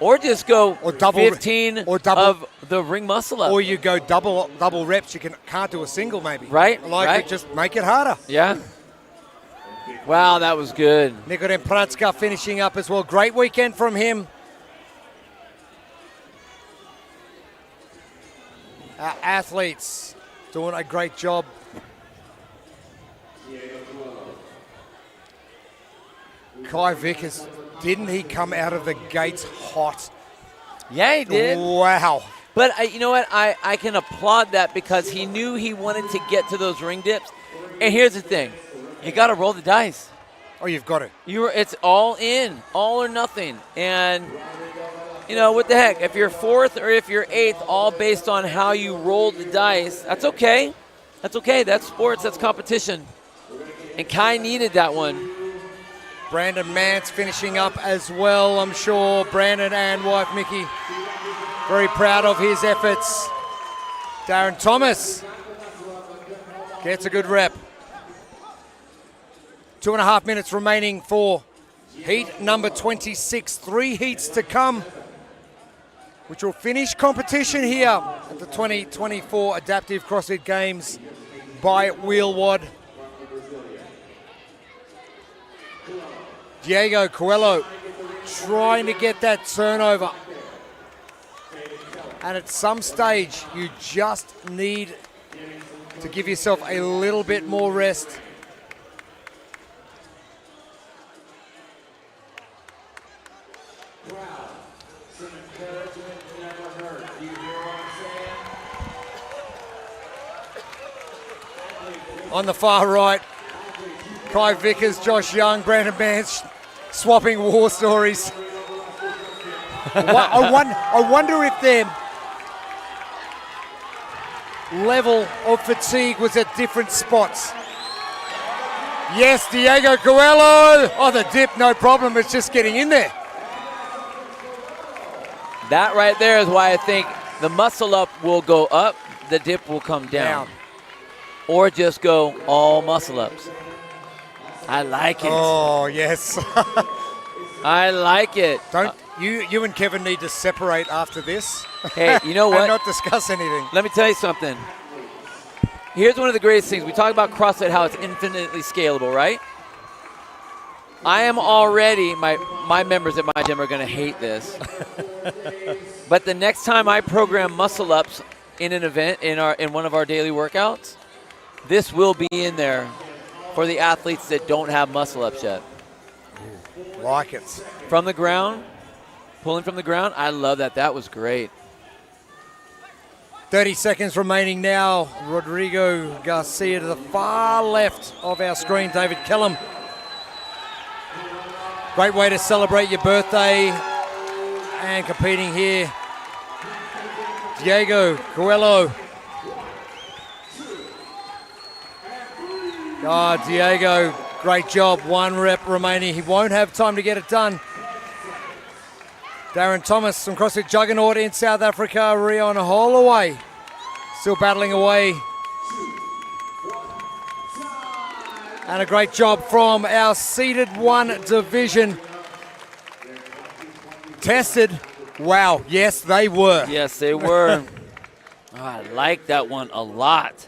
or just go or double 15 or double of the ring muscle up. Or you go double reps. You can't do a single maybe. Right. It, just make it harder. Yeah. Wow, that was good. Nikodem Pratska finishing up as well. Great weekend from him. Our athletes doing a great job. Kai Vickers, didn't he come out of the gates hot? Yeah, he did. Wow. But you know what? I can applaud that because he knew he wanted to get to those ring dips. And here's the thing. You got to roll the dice. Oh, you've got it. It's all in, all or nothing. And, you know, what the heck? If you're 4th or if you're 8th, all based on how you roll the dice, that's okay. That's okay. That's sports. That's competition. And Kai needed that one. Brandon Mance finishing up as well, I'm sure. Brandon and wife Mickey very proud of his efforts. Darren Thomas gets a good rep. 2.5 minutes remaining for heat number 26. 3 heats to come, which will finish competition here at the 2024 Adaptive CrossFit Games by Wheelwad. Diego Coelho trying to get that turnover. And at some stage, you just need to give yourself a little bit more rest. On the far right, Kai Vickers, Josh Young, Brandon Mance swapping war stories. I wonder if their level of fatigue was at different spots. Yes, Diego Coelho. Oh, the dip, no problem. It's just getting in there. That right there is why I think the muscle up will go up, the dip will come down. Or just go all muscle ups. I like it. Oh, yes. I like it. Don't you and Kevin need to separate after this? Hey, you know what? And not discuss anything. Let me tell you something. Here's one of the greatest things. We talk about CrossFit, how it's infinitely scalable, right? I am already, my members at my gym are going to hate this. But the next time I program muscle ups in an event, in one of our daily workouts, this will be in there for the athletes that don't have muscle ups yet. Like it. From the ground, pulling from the ground, I love that. That was great. 30 seconds remaining now. Rodrigo Garcia to the far left of our screen. David Kellum. Great way to celebrate your birthday. And competing here, Diego Coelho. Oh, Diego, great job. 1 rep remaining. He won't have time to get it done. Darren Thomas from CrossFit Juggernaut in South Africa. Rion Holloway still battling away. And a great job from our seeded 1 division. Tested. Wow, yes, they were. Yes, they were. Oh, I like that one a lot.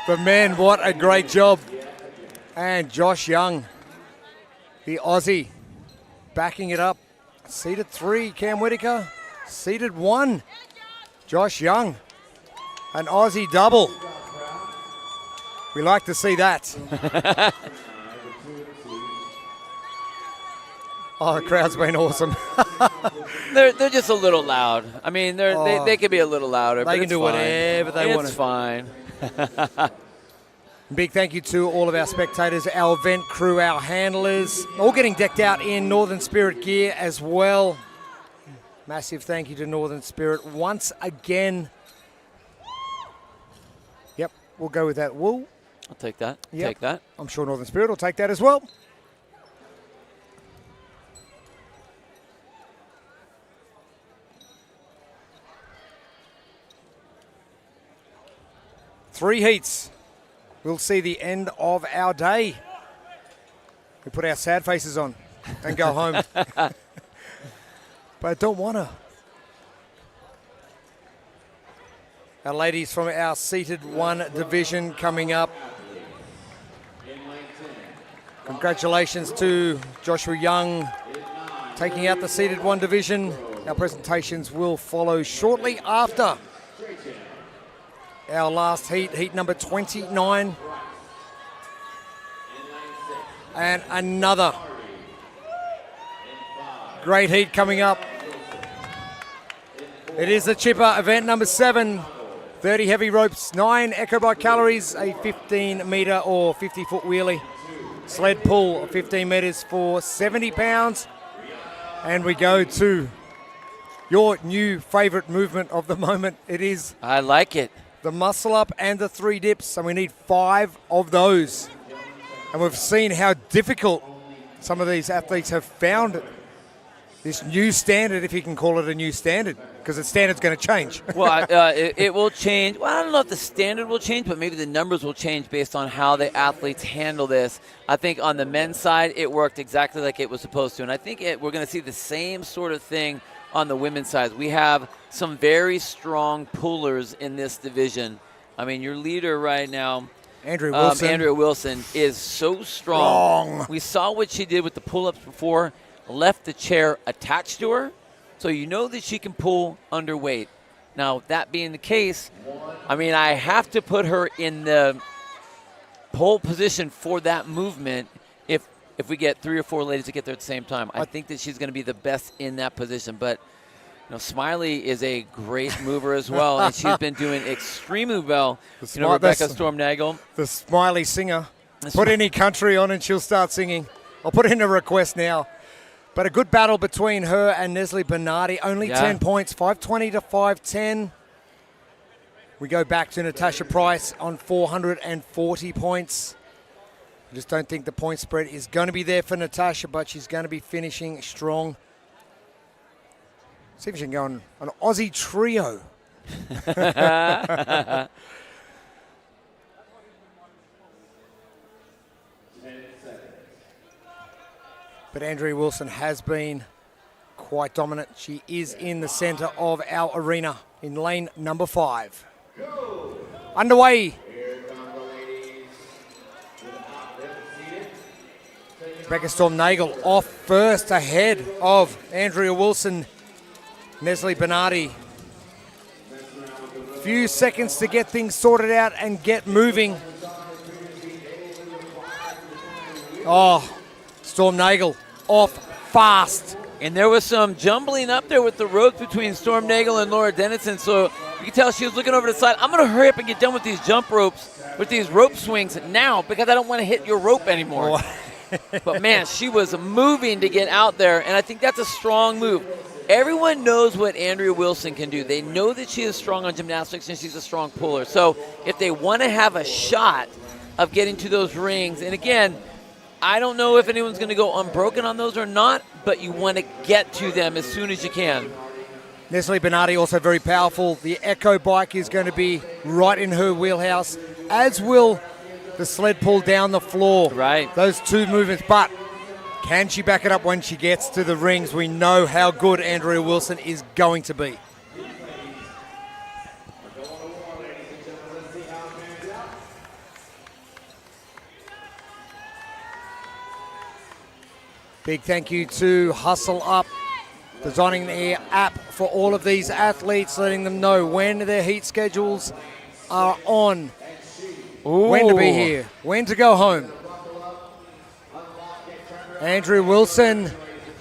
But man, what a great job. And Josh Young, the Aussie, backing it up. Seeded 3, Cam Whitaker. Seeded 1, Josh Young. An Aussie double. We like to see that. Oh, the crowd's been awesome. They're just a little loud. I mean, they can be a little louder. They can do whatever they want. It's fine. Big thank you to all of our spectators, our event crew, our handlers, all getting decked out in Northern Spirit gear as well. Massive thank you to Northern Spirit once again. Yep, we'll go with that wool. I'll take that. Yep. Take that. I'm sure Northern Spirit will take that as well. Three heats. We'll see the end of our day. We put our sad faces on and go home. But I don't want to. Our ladies from our seated 1 division coming up. Congratulations to Joshua Young taking out the seated 1 division. Our presentations will follow shortly after our last heat, heat number 29. And another great heat coming up. It is the Chipper event number 7. 30 heavy ropes, 9 echo bike calories, a 15 meter or 50-foot wheelie. Sled pull of 15 meters for 70 pounds. And we go to your new favorite movement of the moment. It is. I like it. The muscle up and the 3 dips, and we need 5 of those. And we've seen how difficult some of these athletes have found this new standard, if you can call it a new standard, because the standard's going to change. Well, it will change. Well, I don't know if the standard will change, but maybe the numbers will change based on how the athletes handle this. I think on the men's side, it worked exactly like it was supposed to, and I think we're going to see the same sort of thing on the women's side. We have some very strong pullers in this division. I mean, your leader right now, Andrea Wilson, is so strong. We saw what she did with the pull-ups before, left the chair attached to her, so you know that she can pull underweight. Now, that being the case, I mean, I have to put her in the pole position for that movement if we get 3 or 4 ladies to get there at the same time. I think that she's going to be the best in that position. But, you know, Smiley is a great mover as well, and she's been doing extremely well. You know, Rebecca Storm-Nagel. The Smiley singer. Put any country on and she'll start singing. I'll put in a request now. But a good battle between her and Nestle Bernardi. Only 10 points, 520 to 510. We go back to Natasha Price on 440 points. I just don't think the point spread is going to be there for Natasha, but she's going to be finishing strong. See if she can go on an Aussie trio. But Andrea Wilson has been quite dominant. She is in the center of our arena in lane number 5. Underway. Rebecca Storm-Nagel off first ahead of Andrea Wilson. Nestle Bernardi Few seconds to get things sorted out and get moving. Oh, Storm Nagel off fast. And there was some jumbling up there with the ropes between Storm Nagel and Laura Dennison, so you can tell she was looking over the side. I'm going to hurry up and get done with these jump ropes, with these rope swings now, because I don't want to hit your rope anymore. But, man, she was moving to get out there, and I think that's a strong move. Everyone knows what Andrea Wilson can do. They know that she is strong on gymnastics and she's a strong puller. So if they want to have a shot of getting to those rings, and again, I don't know if anyone's going to go unbroken on those or not, but you want to get to them as soon as you can. Nestle Bernardi also very powerful. The Echo bike is going to be right in her wheelhouse, as will the sled pull down the floor. Right. Those two movements, but can she back it up when she gets to the rings? We know how good Andrea Wilson is going to be. Big thank you to Hustle Up, designing the app for all of these athletes, letting them know when their heat schedules are on, when to be here, when to go home. Andrea Wilson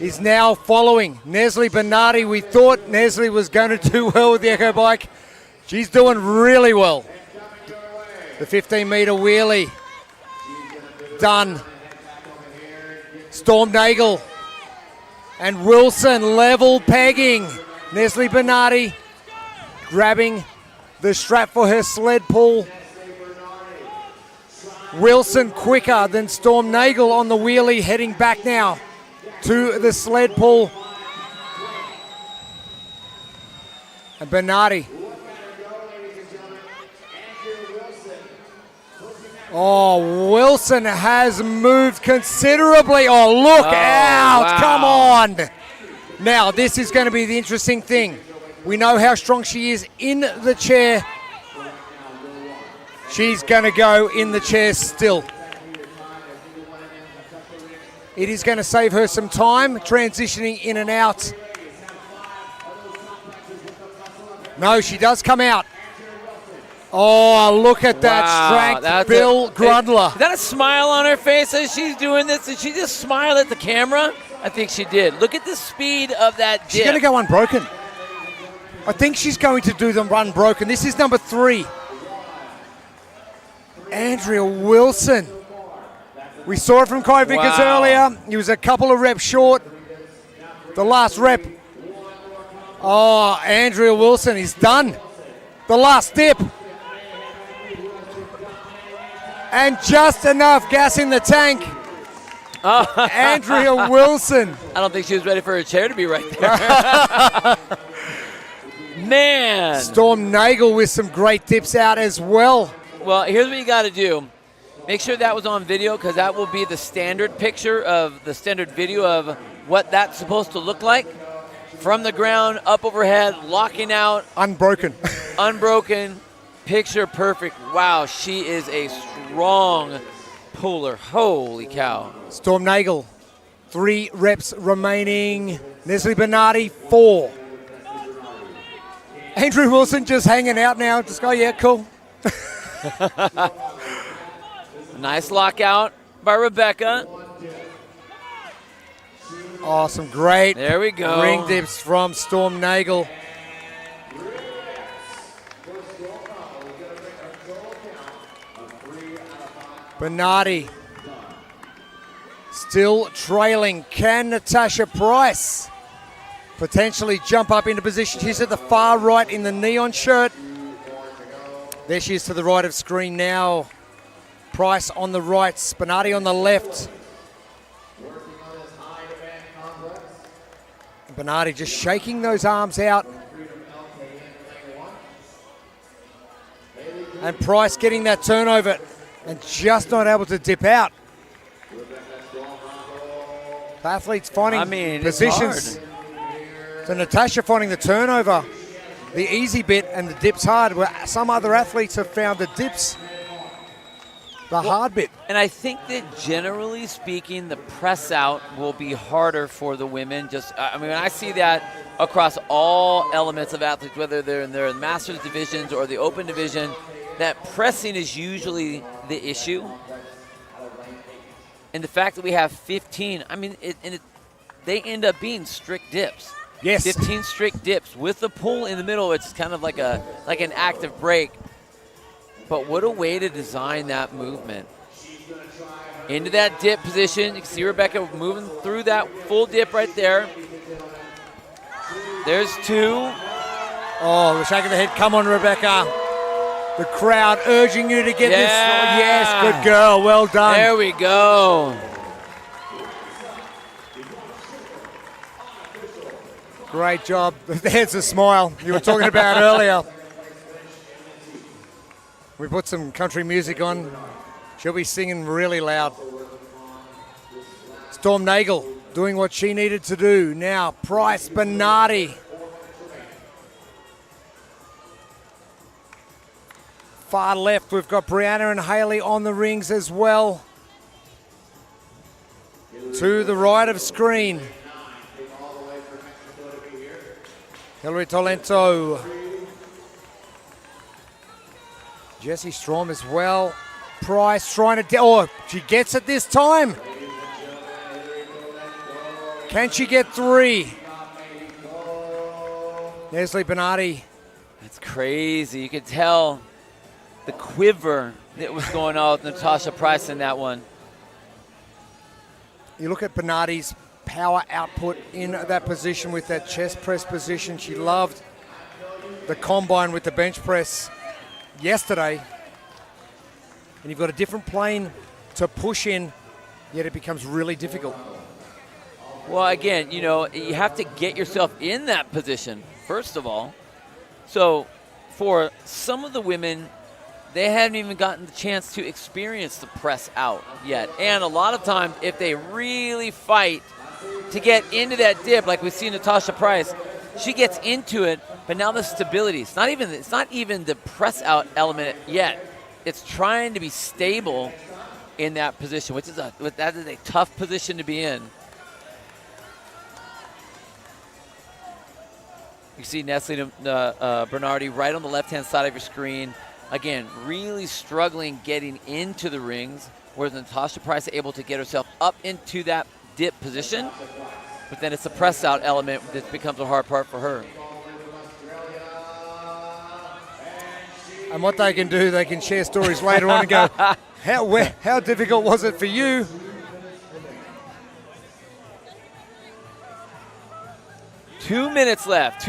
is now following Nestle Bernardi. We thought Nestle was going to do well with the Echo bike. She's doing really well. The 15-meter wheelie done. Storm Nagel and Wilson level pegging. Nestle Bernardi grabbing the strap for her sled pull. Wilson quicker than Storm Nagel on the wheelie, heading back now to the sled pull. And Bernardi. Oh, Wilson has moved considerably. Oh, look out. Wow. Come on. Now, this is going to be the interesting thing. We know how strong she is in the chair. She's going to go in the chair still. It is going to save her some time transitioning in and out. No, she does come out. Oh, look at that strength, Bill Grundler. Is that a smile on her face as she's doing this? Did she just smile at the camera? I think she did. Look at the speed of that dip. She's going to go unbroken. I think she's going to do the run broken. This is number 3. Andrea Wilson. We saw it from Kai Vickers earlier. He was a couple of reps short. The last rep. Oh, Andrea Wilson is done. The last dip. And just enough gas in the tank. Andrea Wilson. I don't think she was ready for her chair to be right there. Man. Storm Nagel with some great dips out as well. Well, here's what you got to do. Make sure that was on video, because that will be the standard picture of the standard video of what that's supposed to look like. From the ground, up overhead, locking out. Unbroken. Unbroken. Picture perfect. Wow, she is a strong puller. Holy cow. Storm Nagel, 3 reps remaining. Nestle Bernardi, 4. Andrew Wilson just hanging out now. Just go, yeah, cool. Nice lockout by Rebecca. Oh, some great there we go. Ring dips from Storm Nagel. Bernardi still trailing. Can Natasha Price potentially jump up into position? She's at the far right in the neon shirt. There she is to the right of screen now. Price on the right, Bernardi on the left. Bernardi just shaking those arms out. And Price getting that turnover and just not able to dip out. The athletes finding positions. So Natasha finding the turnover, the easy bit, and the dips hard, where some other athletes have found the dips the hard bit. And I think that generally speaking, the press out will be harder for the women. I mean, I see that across all elements of athletes, whether they're in their masters divisions or the open division, that pressing is usually the issue. And the fact that we have 15, I mean, they end up being strict dips. Yes. 15 strict dips with the pull in the middle. It's kind of like an active break. But what a way to design that movement. Into that dip position. You can see Rebecca moving through that full dip right there. There's 2. Oh, the shake of the head. Come on, Rebecca. The crowd urging you to get this. Oh, yes, good girl. Well done. There we go. Great job. There's a smile you were talking about earlier. We put some country music on. She'll be singing really loud. Storm Nagel doing what she needed to do. Now, Price Bernardi. Far left, we've got Brianna and Haley on the rings as well. To the right of screen. Hillary Tolento. Jessie Strom as well. Price trying to... she gets it this time. Can she get 3? Leslie Bernardi. That's crazy. You could tell the quiver that was going on with Natasha Price in that one. You look at Bernardi's power output in that position with that chest press position. She loved the combine with the bench press yesterday. And you've got a different plane to push in, yet it becomes really difficult. Well, again, you have to get yourself in that position, first of all. So for some of the women, they haven't even gotten the chance to experience the press out yet. And a lot of times, if they really fight to get into that dip, like we see Natasha Price, she gets into it, but now the stability, it's not even the press out element yet. It's trying to be stable in that position, that is a tough position to be in. You see Nestle Bernardi right on the left-hand side of your screen. Again, really struggling getting into the rings, whereas Natasha Price is able to get herself up into that dip position, but then it's the press-out element that becomes a hard part for her. And what they can do, they can share stories later on and go, how difficult was it for you? Two minutes left.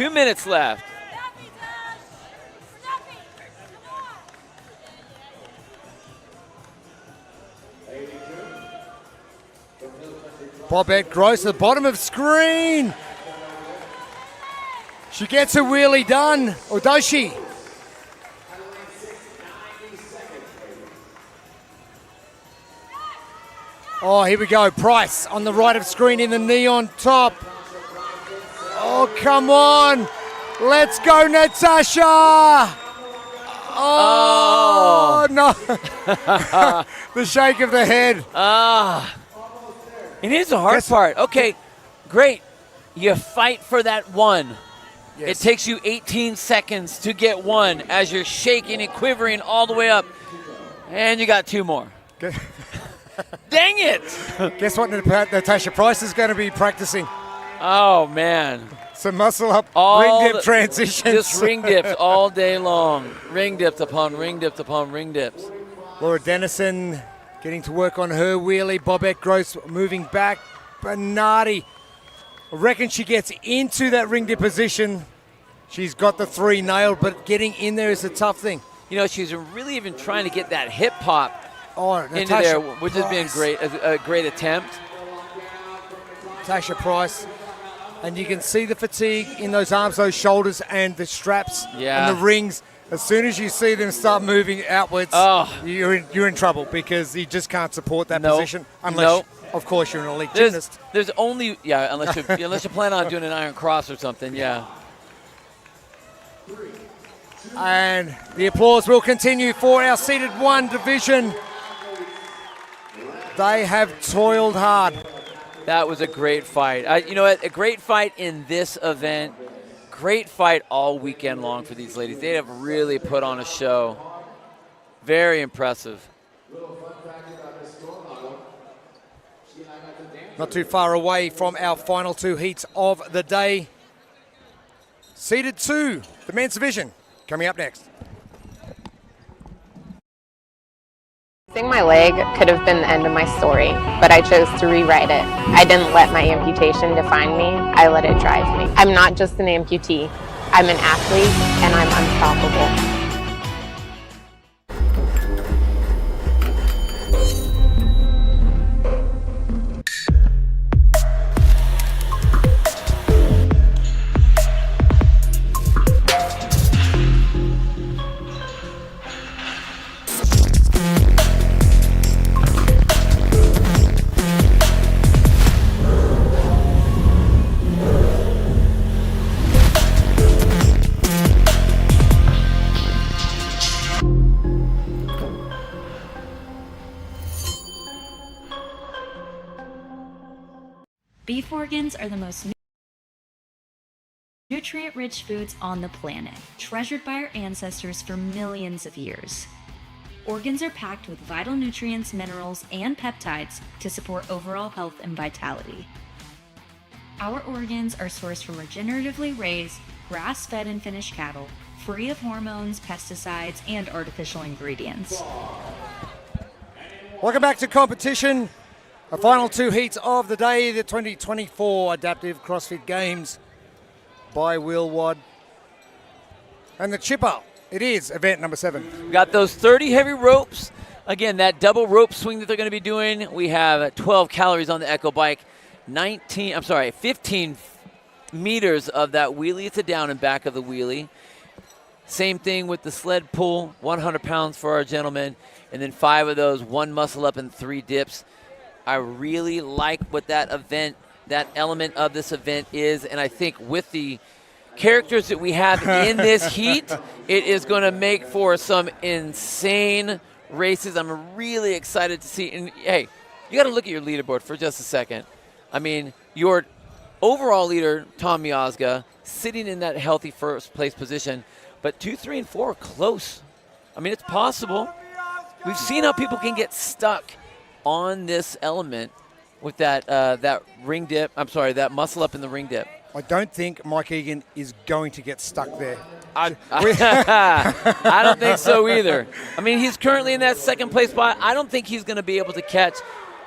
Bobette Gross at the bottom of screen. She gets a wheelie done, or does she? Oh, here we go. Price on the right of screen in the knee on top. Oh, come on. Let's go, Natasha. Oh, no. The shake of the head. And here's the hard part. Okay, great. You fight for that one. Yes. It takes you 18 seconds to get one as you're shaking and quivering all the way up. And you got 2 more. Dang it! Guess what Natasha Price is going to be practicing? Oh, man. Some muscle up ring dip transitions. Just ring dips all day long. Ring dips upon ring dips upon ring dips. Laura Dennison getting to work on her wheelie. Bobette Gross moving back. Bernardi, I reckon she gets into that ring dip position. She's got the 3 nailed, but getting in there is a tough thing. She's really even trying to get that hip pop into Natasha there, which has been a great attempt. Natasha Price. And you can see the fatigue in those arms, those shoulders, and the straps and the rings. As soon as you see them start moving outwards, you're in trouble because you just can't support that position unless, of course, you're an elite gymnast. There's only unless you plan on doing an iron cross or something, And the applause will continue for our seeded 1 division. They have toiled hard. That was a great fight. You know what? A great fight in this event. Great fight all weekend long for these ladies. They have really put on a show. Very impressive. Not too far away from our final two heats of the day. Seeded 2, the men's division, coming up next. Losing my leg could have been the end of my story, but I chose to rewrite it. I didn't let my amputation define me. I let it drive me. I'm not just an amputee. I'm an athlete, and I'm unstoppable. Beef organs are the most nutrient-rich foods on the planet, treasured by our ancestors for millions of years. Organs are packed with vital nutrients, minerals, and peptides to support overall health and vitality. Our organs are sourced from regeneratively raised, grass-fed and finished cattle, free of hormones, pesticides, and artificial ingredients. Welcome back to competition. The final two heats of the day, the 2024 Adaptive CrossFit Games by Will Wadd. And the chipper, it is event number 7. We got those 30 heavy ropes. Again, that double rope swing that they're going to be doing. We have 12 calories on the Echo Bike, 15 meters of that wheelie to down and back of the wheelie. Same thing with the sled pull, 100 pounds for our gentlemen, and then 5 of those, 1 muscle up and 3 dips. I really like what that element of this event is, and I think with the characters that we have in this heat, it is going to make for some insane races. I'm really excited to see. And hey, you got to look at your leaderboard for just a second. I mean, your overall leader, Tom Miazga, sitting in that healthy first place position, but 2, 3, and 4 are close. I mean, it's possible. We've seen how people can get stuck on this element with that ring dip. I'm sorry, that muscle up in the ring dip. I don't think Mike Egan is going to get stuck there. I don't think so either. I mean, he's currently in that second place spot. I don't think he's going to be able to catch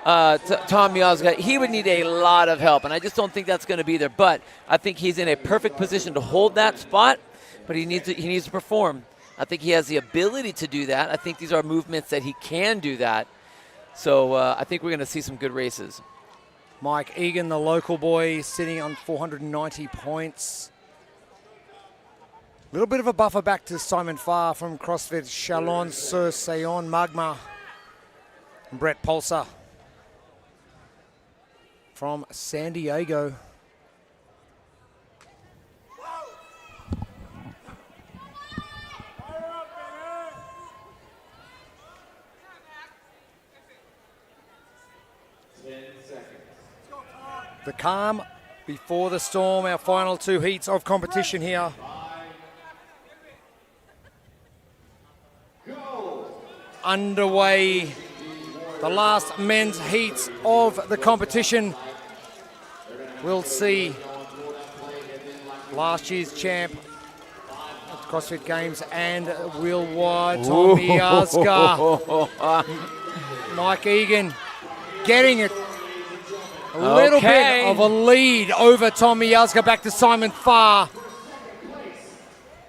Tom Miazga. He would need a lot of help, and I just don't think that's going to be there. But I think he's in a perfect position to hold that spot, but he needs to perform. I think he has the ability to do that. I think these are movements that he can do that. So I think we're going to see some good races. Mike Egan, the local boy, sitting on 490 points. A little bit of a buffer back to Simon Farr from CrossFit, Chalon-sur-Saône, Magma, and Brett Pulsar from San Diego. The calm before the storm, our final two heats of competition here. Underway, the last men's heats of the competition. We'll see last year's champ at the CrossFit Games and Will Wadd, Tom Miazga, Mike Egan getting it. A little bit of a lead over Tom Miazga, back to Simon Farr.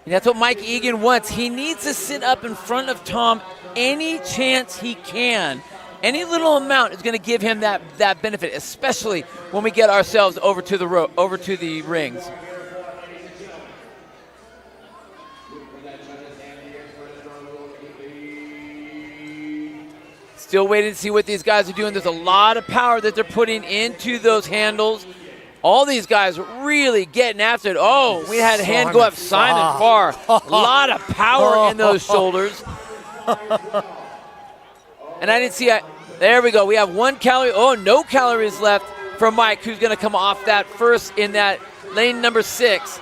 And that's what Mike Egan wants. He needs to sit up in front of Tom any chance he can. Any little amount is going to give him that benefit, especially when we get ourselves over to the rings. Still waiting to see what these guys are doing. There's a lot of power that they're putting into those handles. All these guys really getting after it. Oh, we had a hand go up, Simon Farr. A lot of power in those shoulders. And I didn't see it. There we go. We have 1 calorie. Oh, no calories left for Mike, who's going to come off that first in that lane number 6.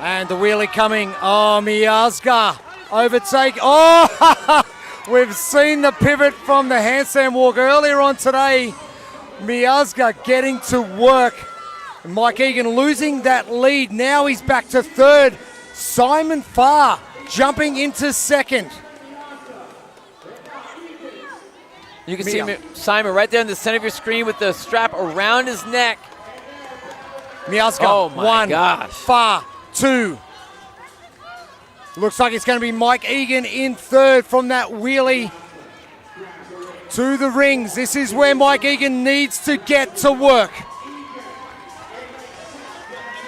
And the wheelie coming. Oh, Miazga overtake. Oh, we've seen the pivot from the handstand walk earlier on today. Miazga getting to work. Mike Egan losing that lead. Now he's back to 3rd. Simon Farr jumping into 2nd. You can see Simon right there in the center of your screen with the strap around his neck. Miazga, oh my 1, gosh. Farr, 2. Looks like it's going to be Mike Egan in 3rd from that wheelie to the rings. This is where Mike Egan needs to get to work.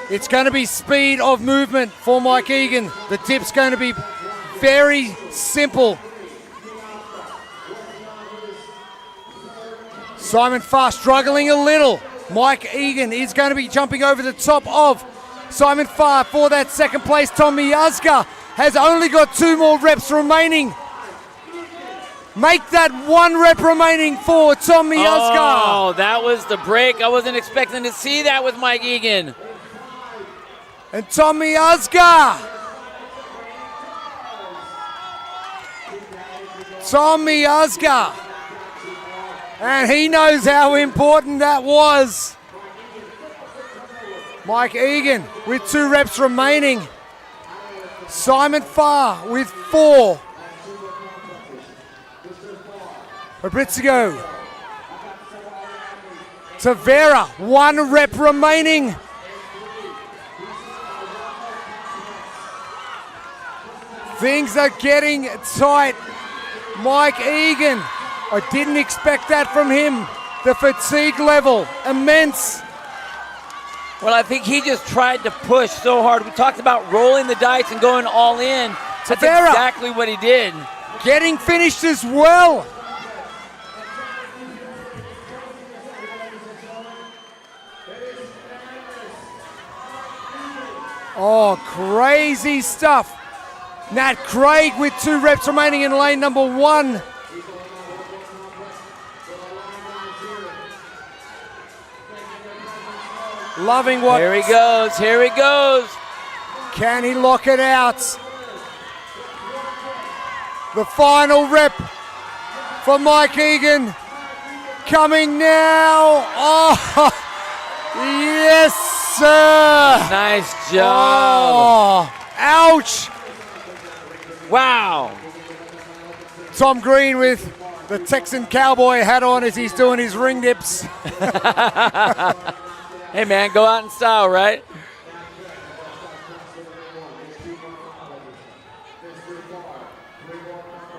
It's going to be speed of movement for Mike Egan. The dip's going to be very simple. Simon Farr struggling a little. Mike Egan is going to be jumping over the top of Simon Farr for that 2nd place. Tom Miazga has only got 2 more reps remaining. Make that 1 rep remaining for Tom Miazga. Oh, that was the break. I wasn't expecting to see that with Mike Egan. And Tom Miazga. Tom Miazga. And he knows how important that was. Mike Egan with 2 reps remaining. Simon Farr with 4. Fabrizio Tavera, 1 rep remaining. Things are getting tight. Mike Egan, I didn't expect that from him. The fatigue level, immense. Well, I think he just tried to push so hard. We talked about rolling the dice and going all in. That's exactly what he did. Getting finished as well. Oh, crazy stuff. Nat Craig with 2 reps remaining in lane number 1. Loving what... Here he goes, here he goes. Can he lock it out? The final rep for Mike Egan coming now. Oh, yes, sir. Nice job. Oh, ouch. Wow. Tom Green with the Texan cowboy hat on as he's doing his ring dips. Hey, man, go out in style, right?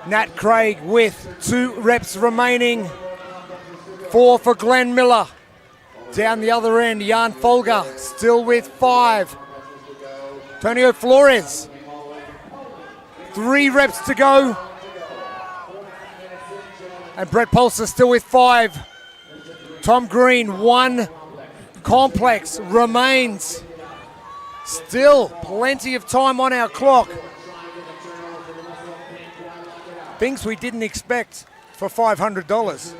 Nat Craig with 2 reps remaining. 4 for Glenn Miller. Down the other end, Jan Folger still with 5. Antonio Flores, 3 reps to go. And Brett Pulser still with 5. Tom Green, 1 complex remains. Still plenty of time on our clock. Things we didn't expect for $500.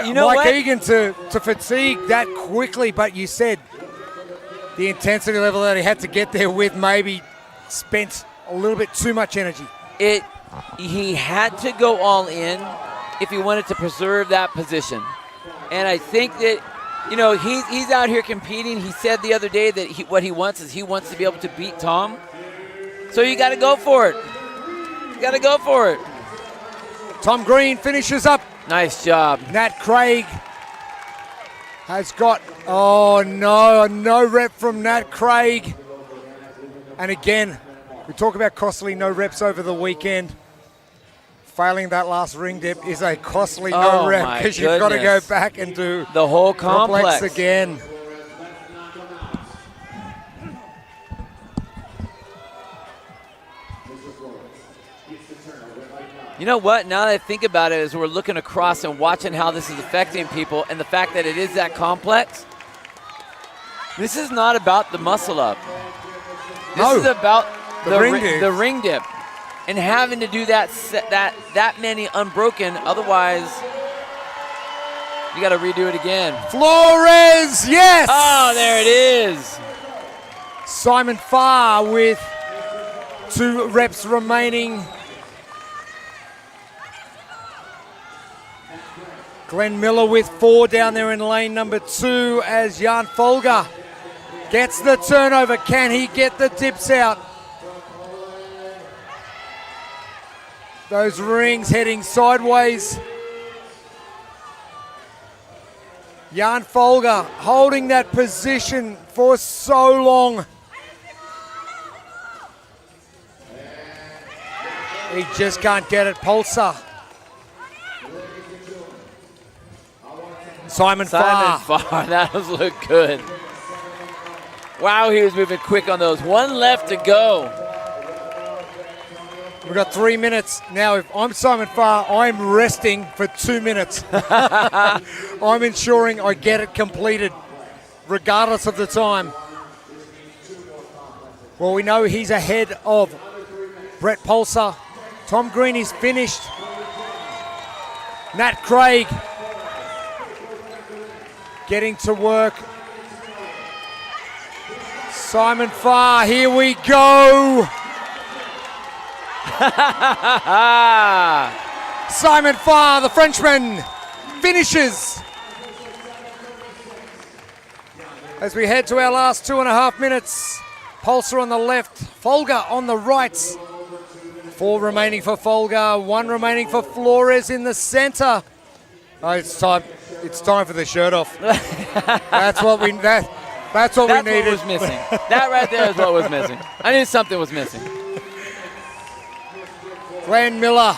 You know Mike what? Egan to fatigue that quickly, but you said the intensity level that he had to get there with maybe spent a little bit too much energy. He had to go all in if he wanted to preserve that position. And I think that, you know, he's out here competing. He said the other day that what he wants is he wants to be able to beat Tom. So you got to go for it. You got to go for it. Tom Green finishes up. Nice job. Nat Craig has got, oh no, no rep from Nat Craig. And again, we talk about costly no reps over the weekend. Failing that last ring dip is a costly no rep because you've got to go back and do the whole complex again. You know what? Now that I think about it, as we're looking across and watching how this is affecting people and the fact that it is that complex, this is not about the muscle up. This is about the ring dip. and having to do that many unbroken. Otherwise, you got to redo it again. Flores, yes! Oh, there it is. Simon Farr with 2 reps remaining. Glenn Miller with 4 down there in lane number 2 as Jan Folger gets the turnover. Can he get the dips out? Those rings heading sideways. Jan Folger holding that position for so long. He just can't get it. Pulsar. Simon Farr. That was look good. Wow, he was moving quick on those. 1 left to go. We've got 3 minutes. Now, if I'm Simon Farr, I'm resting for 2 minutes. I'm ensuring I get it completed, regardless of the time. Well, we know he's ahead of Brett Pulsar. Tom Green is finished. Nat Craig getting to work. Simon Farr, here we go. Simon Farr, the Frenchman, finishes. As we head to our last 2.5 minutes, Pulsar on the left, Folger on the right. 4 remaining for Folger, 1 remaining for Flores in the center. Oh, it's time for the shirt off. That's what we needed. What was missing. That right there is what was missing. I knew something was missing. Glenn Miller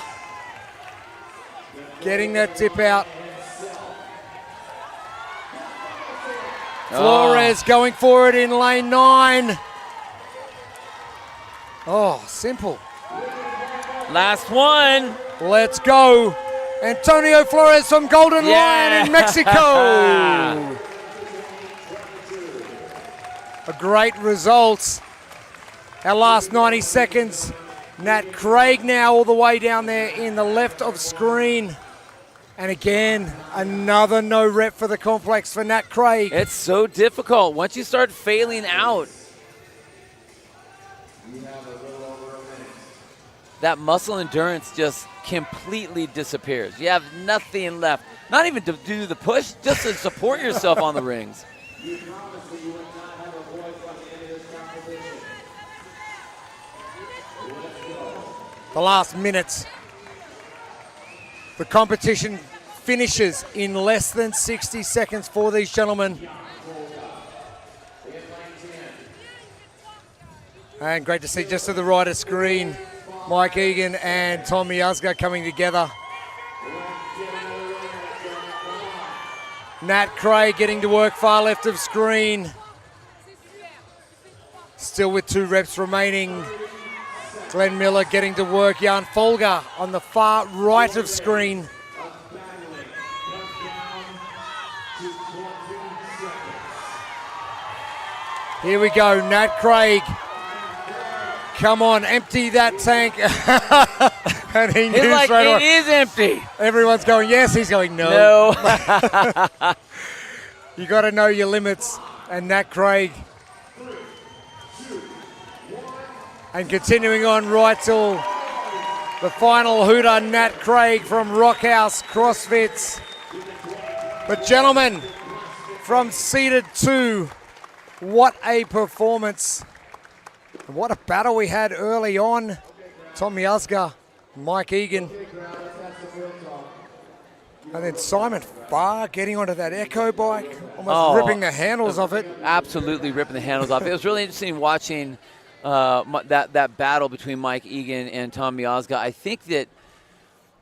getting that tip out. Flores going for it in lane 9. Oh, simple. Last one. Let's go. Antonio Flores from Golden Lion in Mexico. A great result. Our last 90 seconds. Nat Craig now all the way down there in the left of screen. And again, another no rep for the complex for Nat Craig. It's so difficult once you start failing out. That muscle endurance just completely disappears. You have nothing left. Not even to do the push, just to support yourself on the rings. The last minutes. The competition finishes in less than 60 seconds for these gentlemen. And great to see just to the right of screen, Mike Egan and Tom Miazga coming together. Nat Craig getting to work far left of screen. Still with 2 reps remaining. Glenn Miller getting to work. Jan Folger on the far right of screen. Here we go, Nat Craig. Come on, empty that tank. And he knew like, straight away. It is empty. Everyone's going, yes. He's going, no. No. You got to know your limits. And Nat Craig. And continuing on right till the final hooter, Nat Craig from Rockhouse CrossFit. But gentlemen, from seated 2, what a performance. What a battle we had early on. Tom Miazga, Mike Egan. And then Simon Farr getting onto that Echo bike, almost ripping the handles off it. Absolutely ripping the handles off. It was really interesting watching that battle between Mike Egan and Tom Miazga. I think that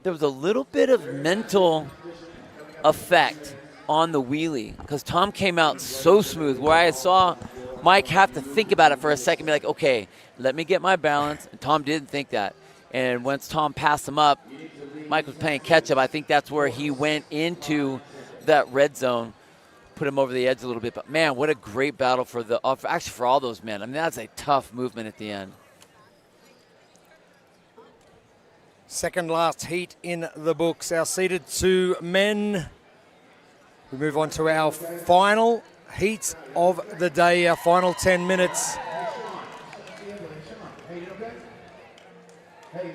there was a little bit of mental effect on the wheelie because Tom came out so smooth where I saw Mike have to think about it for a second, be like, okay, let me get my balance. And Tom didn't think that. And once Tom passed him up, Mike was playing catch-up. I think that's where he went into that red zone, put him over the edge a little bit. But, man, what a great battle for for all those men. I mean, that's a tough movement at the end. Second last heat in the books. Our seeded 2 men. We move on to our final heat of the day, our final 10 minutes. Hey,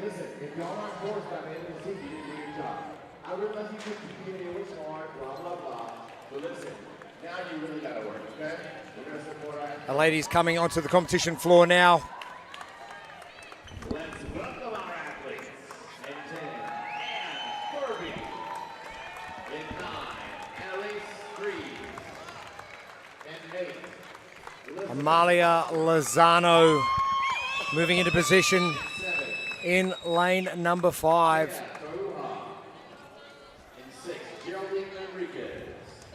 listen, if y'all aren't forced by the end of the season, you did a good job. I realize you think the beginning was hard, blah, blah, blah. But listen, now you really got to work, okay? We're going to support our The ladies coming onto the competition floor now. Let's welcome our athletes. In 10, Ann Furby. In 9, Annalise Freeze. In 8, Amalia Lozano moving into position in lane number 5. in 6, Geraldine Enriquez.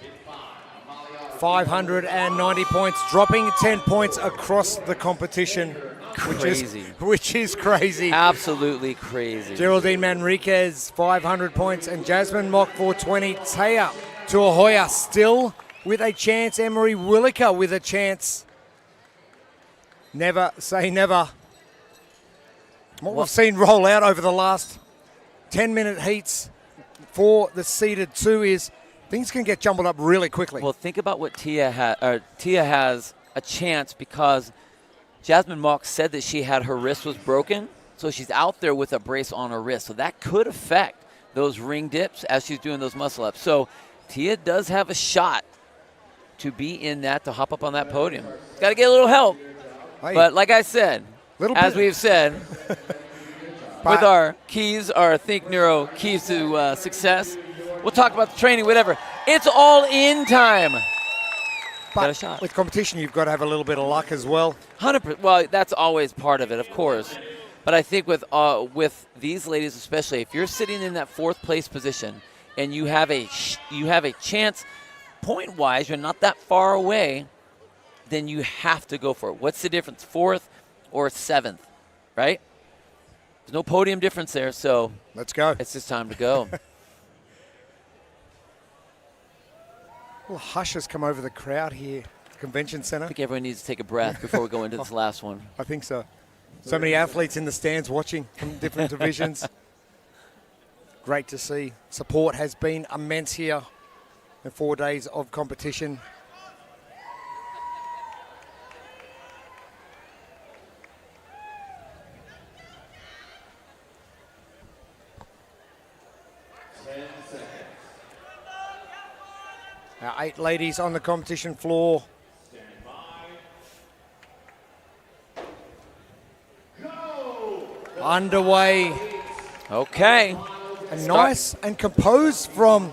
In 5, Amalia 590 points, dropping 10 points across the competition. Crazy. Which is crazy. Absolutely crazy. Geraldine Manriquez, 500 points, and Jasmine Mock, 420. Taya Tuahoya still with a chance. Emery Williker with a chance. Never say never. What we've seen roll out over the last 10-minute heats for the seeded 2 is things can get jumbled up really quickly. Well, think about what Tia has a chance because Jasmine Mock said that she had her wrist was broken, so she's out there with a brace on her wrist. So that could affect those ring dips as she's doing those muscle ups. So Tia does have a shot to be in that, to hop up on that podium. Got to get a little help. Hey. But like I said, as we've said, with our keys, our Think Neuro keys to success, we'll talk about the training, whatever. It's all in time. Got a shot. With competition, you've got to have a little bit of luck as well. 100%. Well, that's always part of it, of course. But I think with these ladies especially, if you're sitting in that 4th place position and you have a chance, point-wise, you're not that far away, then you have to go for it. What's the difference, 4th or 7th, right? There's no podium difference there, so let's go. It's just time to go. Well, hush has come over the crowd here at the Convention Center. I think everyone needs to take a breath before we go into this last one. I think so. So many athletes in the stands watching from different divisions. Great to see. Support has been immense here in 4 days of competition. Our 8 ladies on the competition floor. Underway. Okay. And nice and composed from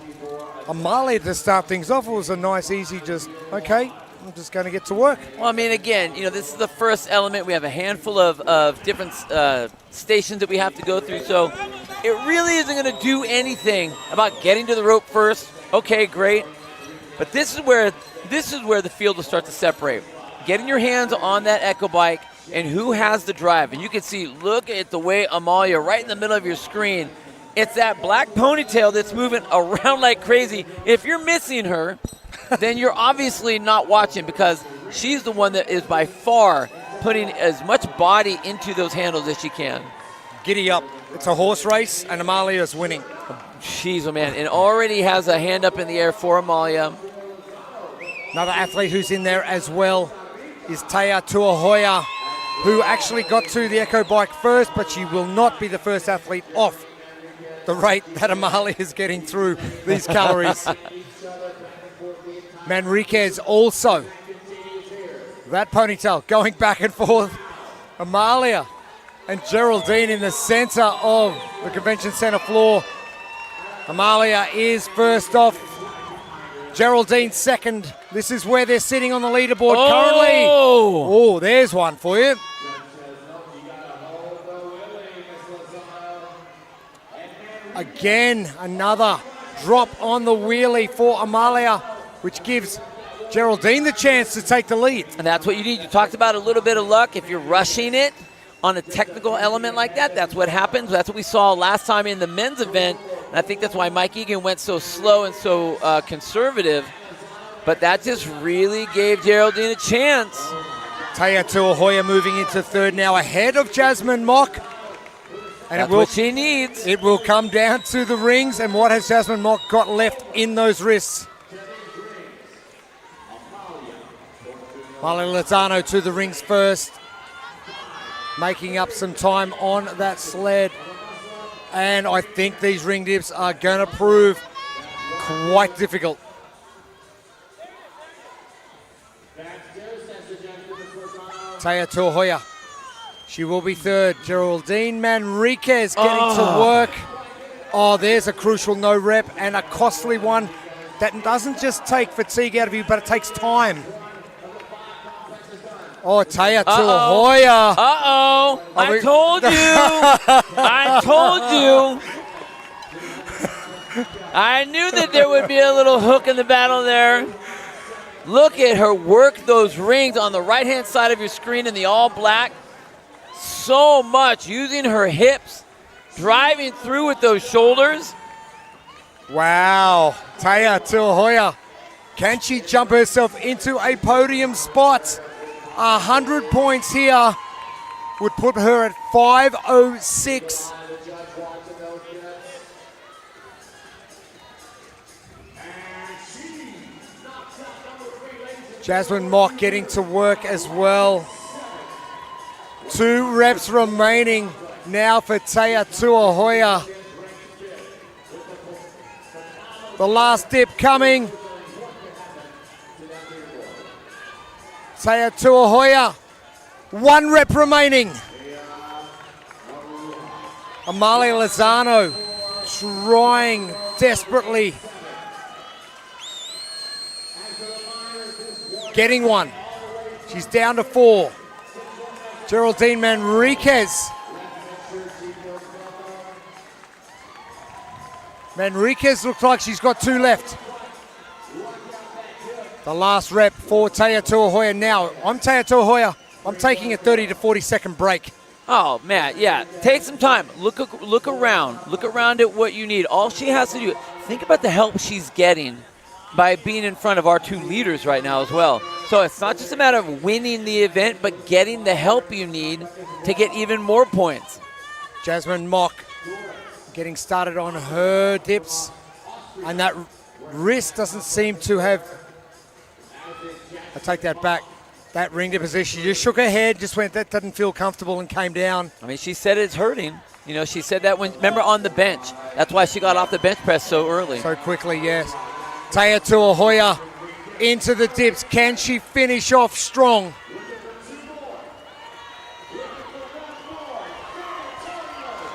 Amalia to start things off. It was a nice, easy, just, okay, I'm just going to get to work. Well, I mean, again, this is the first element. We have a handful of different stations that we have to go through. So it really isn't going to do anything about getting to the rope first. Okay, great. But this is where the field will start to separate. Getting your hands on that Echo Bike and who has the drive. And you can see, look at the way Amalia, right in the middle of your screen, it's that black ponytail that's moving around like crazy. If you're missing her, then you're obviously not watching because she's the one that is by far putting as much body into those handles as she can. Giddy up. It's a horse race, and Amalia's winning. Jeez, oh man, and already has a hand up in the air for Amalia. Another athlete who's in there as well is Taya Tuahoya, who actually got to the Echo Bike first, but she will not be the first athlete off the rate that Amalia is getting through these calories. Manriquez also. That ponytail going back and forth. Amalia and Geraldine in the center of the Convention Center floor. Amalia is first off. Geraldine second. This is where they're sitting on the leaderboard currently. Oh, there's one for you. Again, another drop on the wheelie for Amalia, which gives Geraldine the chance to take the lead. And that's what you need. You talked about a little bit of luck. If you're rushing it on a technical element like that, that's what happens. That's what we saw last time in the men's event. And I think that's why Mike Egan went so slow and so conservative. But that just really gave Geraldine a chance. Taya Tuahoya moving into third now, ahead of Jasmine Mock. And That's what she needs. It will come down to the rings, and what has Jasmine Mock got left in those wrists? Molly Lozano to the rings first, making up some time on that sled. And I think these ring dips are going to prove quite difficult. Taya Tuahoya, she will be third. Geraldine Manriquez getting to work. Oh, there's a crucial no rep and a costly one that doesn't just take fatigue out of you, but it takes time. Oh, Taya Tuahoya. Uh-oh. I told you. I told you. I knew that there would be a little hook in the battle there. Look at her work those rings on the right-hand side of your screen in the all black. So much, using her hips, driving through with those shoulders. Wow. Taya Tuahoya. Can she jump herself into a podium spot? 100 points here would put her at 5:06. Jasmine Mock getting to work as well. 2 reps remaining now for Taya Tuahoya. The last dip coming. Taya Tuahoya, 1 rep remaining. Amalia Lozano trying desperately. Getting one. She's down to 4. Geraldine Manriquez. Manriquez looks like she's got 2 left. The last rep for Taya Tuahoya now. I'm Taya Tuahoya. I'm taking a 30 to 40 second break. Oh, Matt, yeah. Take some time. Look around. Look around at what you need. All she has to do, think about the help she's getting by being in front of our 2 leaders right now as well. So it's not just a matter of winning the event, but getting the help you need to get even more points. Jasmine Mock getting started on her dips. And that wrist doesn't seem to have... I take that back. That ring dip position, she just shook her head, just went, that doesn't feel comfortable, and came down. I mean, she said it's hurting. You know, she said that when, remember, on the bench. That's why she got off the bench press so early. So quickly, yes. Taya Tuahoya into the dips. Can she finish off strong?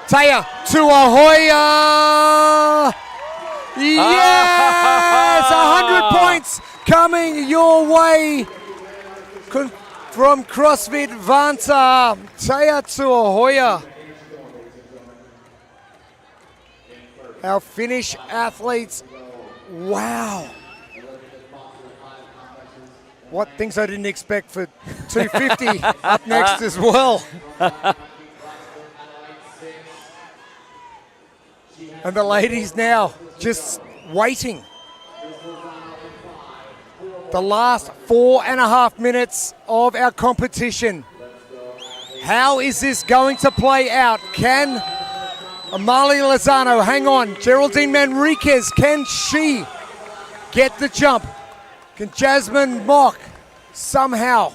Taya Tuahoya! Yes! 100 points coming your way from CrossFit Vanta. Taya Tuahoya. Our Finnish athletes. Wow. What things I didn't expect for 250 up next as well. And the ladies now just waiting. The last 4.5 minutes of our competition. How is this going to play out? Can Amalia Lozano hang on? Geraldine Manriquez, can she get the jump? Can Jasmine Mock somehow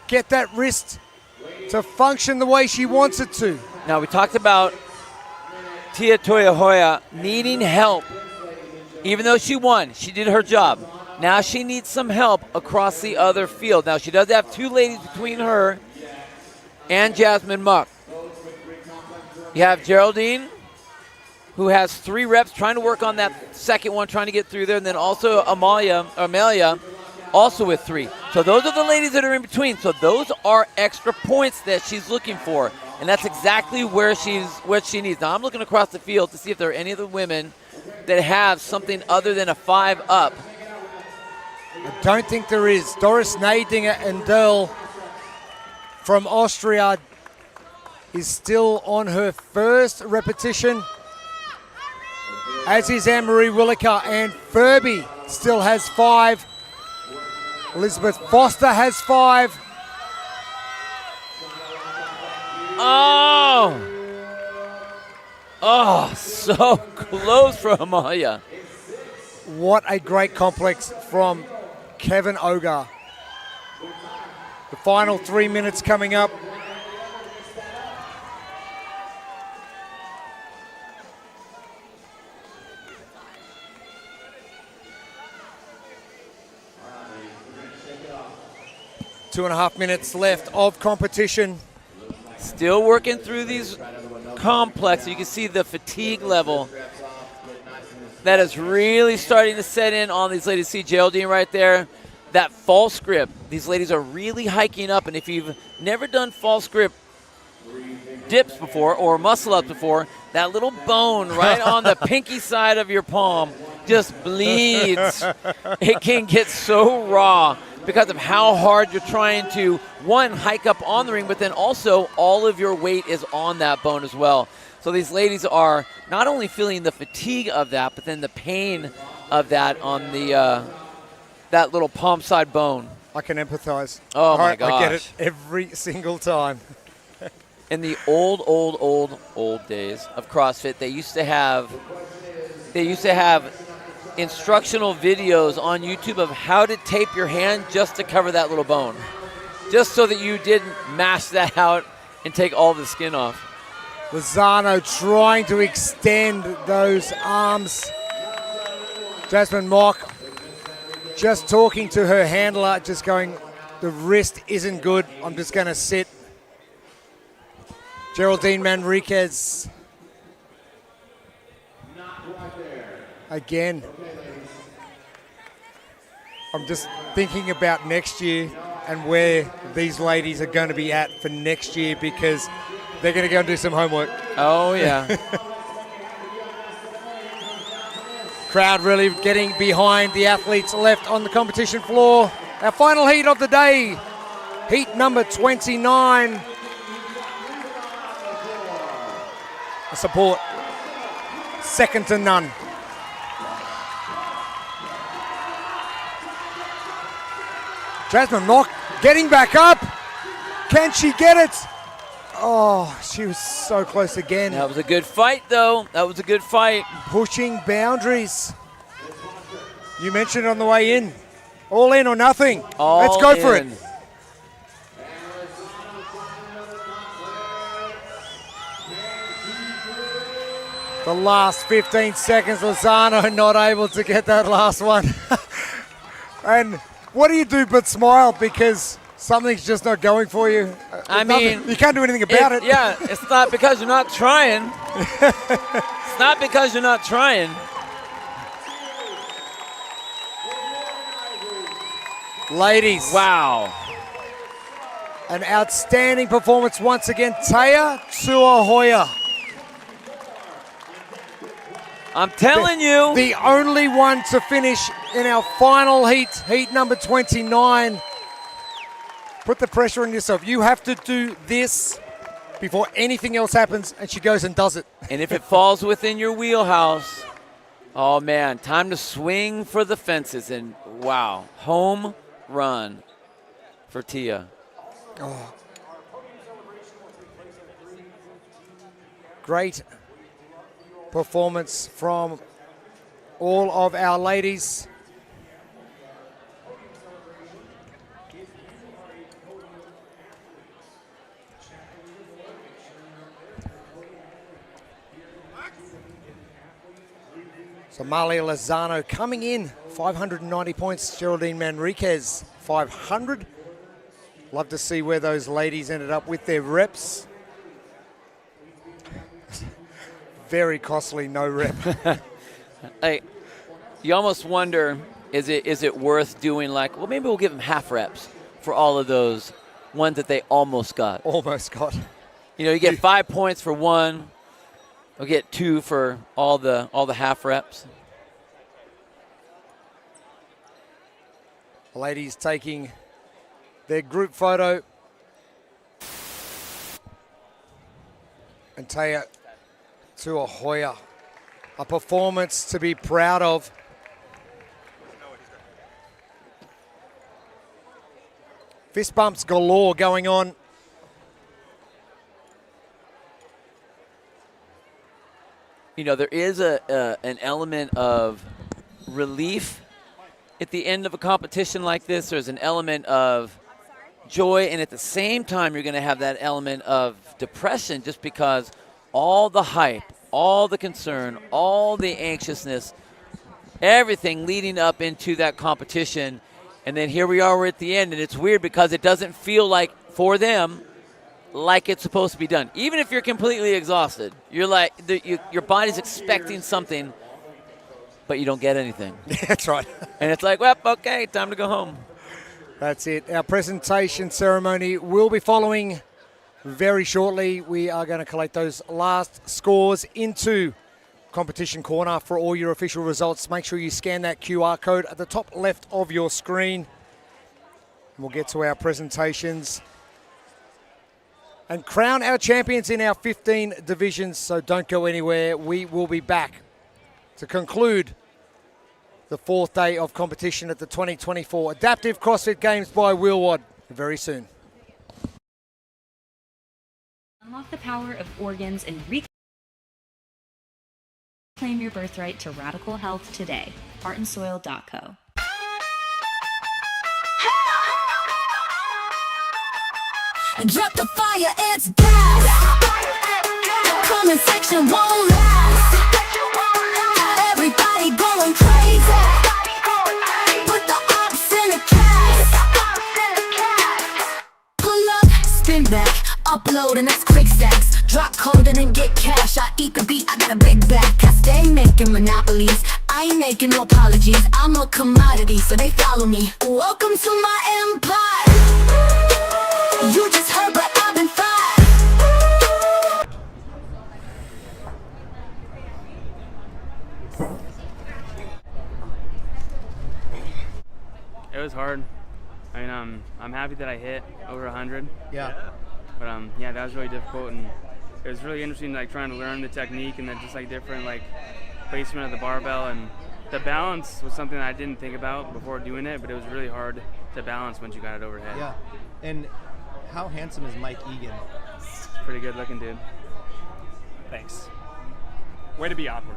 get that wrist to function the way she wants it to? Now, we talked about Taya Tuahoya needing help. Even though she won, she did her job. Now she needs some help across the other field. Now, she does have 2 ladies between her and Jasmine Mock. You have Geraldine, who has 3 reps, trying to work on that second one, trying to get through there, and then also Amalia, also with 3. So those are the ladies that are in between. So those are extra points that she's looking for, and that's exactly what she needs. Now I'm looking across the field to see if there are any of the women that have something other than a 5 up. I don't think there is. Doris Nadinger-Endel from Austria is still on her first repetition, as is Anne-Marie Williker, and Furby still has 5. Elizabeth Foster has 5. Oh! Oh, so close for Amalia. What a great complex from Kevin Ogar. The final 3 minutes coming up. Two and a half minutes left of competition. Still working through these complex. You can see the fatigue level that is really starting to set in on these ladies. See Geraldine right there. That false grip. These ladies are really hiking up, and if you've never done false grip dips before or muscle ups before, that little bone right on the pinky side of your palm just bleeds. It can get so raw because of how hard you're trying to, one, hike up on the ring, but then also all of your weight is on that bone as well. So these ladies are not only feeling the fatigue of that, but then the pain of that on the that little palm side bone. I can empathize. Oh my gosh. I get it every single time. In the old days of CrossFit, they used to have instructional videos on YouTube of how to tape your hand just to cover that little bone, just so that you didn't mash that out and take all the skin off. Lozano trying to extend those arms. Jasmine Mock just talking to her handler, just going, the wrist isn't good, I'm just going to sit. Geraldine Manriquez. Again. I'm just thinking about next year and where these ladies are going to be at for next year, because they're going to go and do some homework. Oh, yeah. Crowd really getting behind the athletes left on the competition floor. Our final heat of the day, heat number 29. Support second to none. Jasmine Mock getting back up. Can she get it? Oh, she was so close again. That was a good fight, though. That was a good fight. Pushing boundaries. You mentioned it on the way in. All in or nothing. Let's go for it. The last 15 seconds, Lozano not able to get that last one. And what do you do but smile, because something's just not going for you? I mean, you can't do anything about it. Yeah, it's not because you're not trying. It's not because you're not trying. Ladies. Wow. An outstanding performance once again. Taya Tuahoya. I'm telling you. The only one to finish in our final heat, heat number 29. Put the pressure on yourself. You have to do this before anything else happens, and she goes and does it. And if it falls within your wheelhouse, oh man, time to swing for the fences. And wow, home run for Tia. Oh. Great performance from all of our ladies. Amalia Lozano coming in, 590 points. Geraldine Manriquez, 500. Love to see where those ladies ended up with their reps. Very costly, no rep. Hey, you almost wonder, is it worth doing, like, well, maybe we'll give them half reps for all of those ones that they almost got. Almost got. You know, you get 5 points for one. We'll get 2 for all the half reps. Ladies taking their group photo. And Taya Tuahoya, a performance to be proud of. Fist bumps galore going on. you know, there is an element of relief at the end of a competition like this. There's an element of joy, and at the same time, you're going to have that element of depression just because all the hype, all the concern, all the anxiousness, everything leading up into that competition. And then here we are, we're at the end, and it's weird because it doesn't feel like, for them, like it's supposed to be done. Even if you're completely exhausted, you're like, your body's expecting something, but you don't get anything. That's right. And it's like, well, okay, time to go home. That's it. Our presentation ceremony will be following very shortly. We are going to collect those last scores into Competition Corner for all your official results. Make sure you scan that QR code at the top left of your screen. And we'll get to our presentations and crown our champions in our 15 divisions. So don't go anywhere. We will be back to conclude the fourth day of competition at the 2024 Adaptive CrossFit Games by Wheelwad very soon. Unlock the power of organs and reclaim your birthright to radical health today. Heartandsoil.co. Drop the fire, it's gas. Comment section won't last. Everybody going crazy. Put the ops in the cast. Pull up, spin back, upload and that's quick stacks. Drop code and then get cash. I eat the beat, I got a big back. I stay making monopolies. I ain't making no apologies. I'm a commodity, so they follow me. Welcome to my empire. You just heard, but I've been fired. It was hard. I mean, I'm happy that I hit over 100. Yeah. But yeah, that was really difficult, and it was really interesting, like trying to learn the technique and then just like different like placement of the barbell, and the balance was something that I didn't think about before doing it, but it was really hard to balance once you got it overhead. Yeah. And how handsome is Mike Egan? Pretty good looking dude. Thanks. Way to be awkward.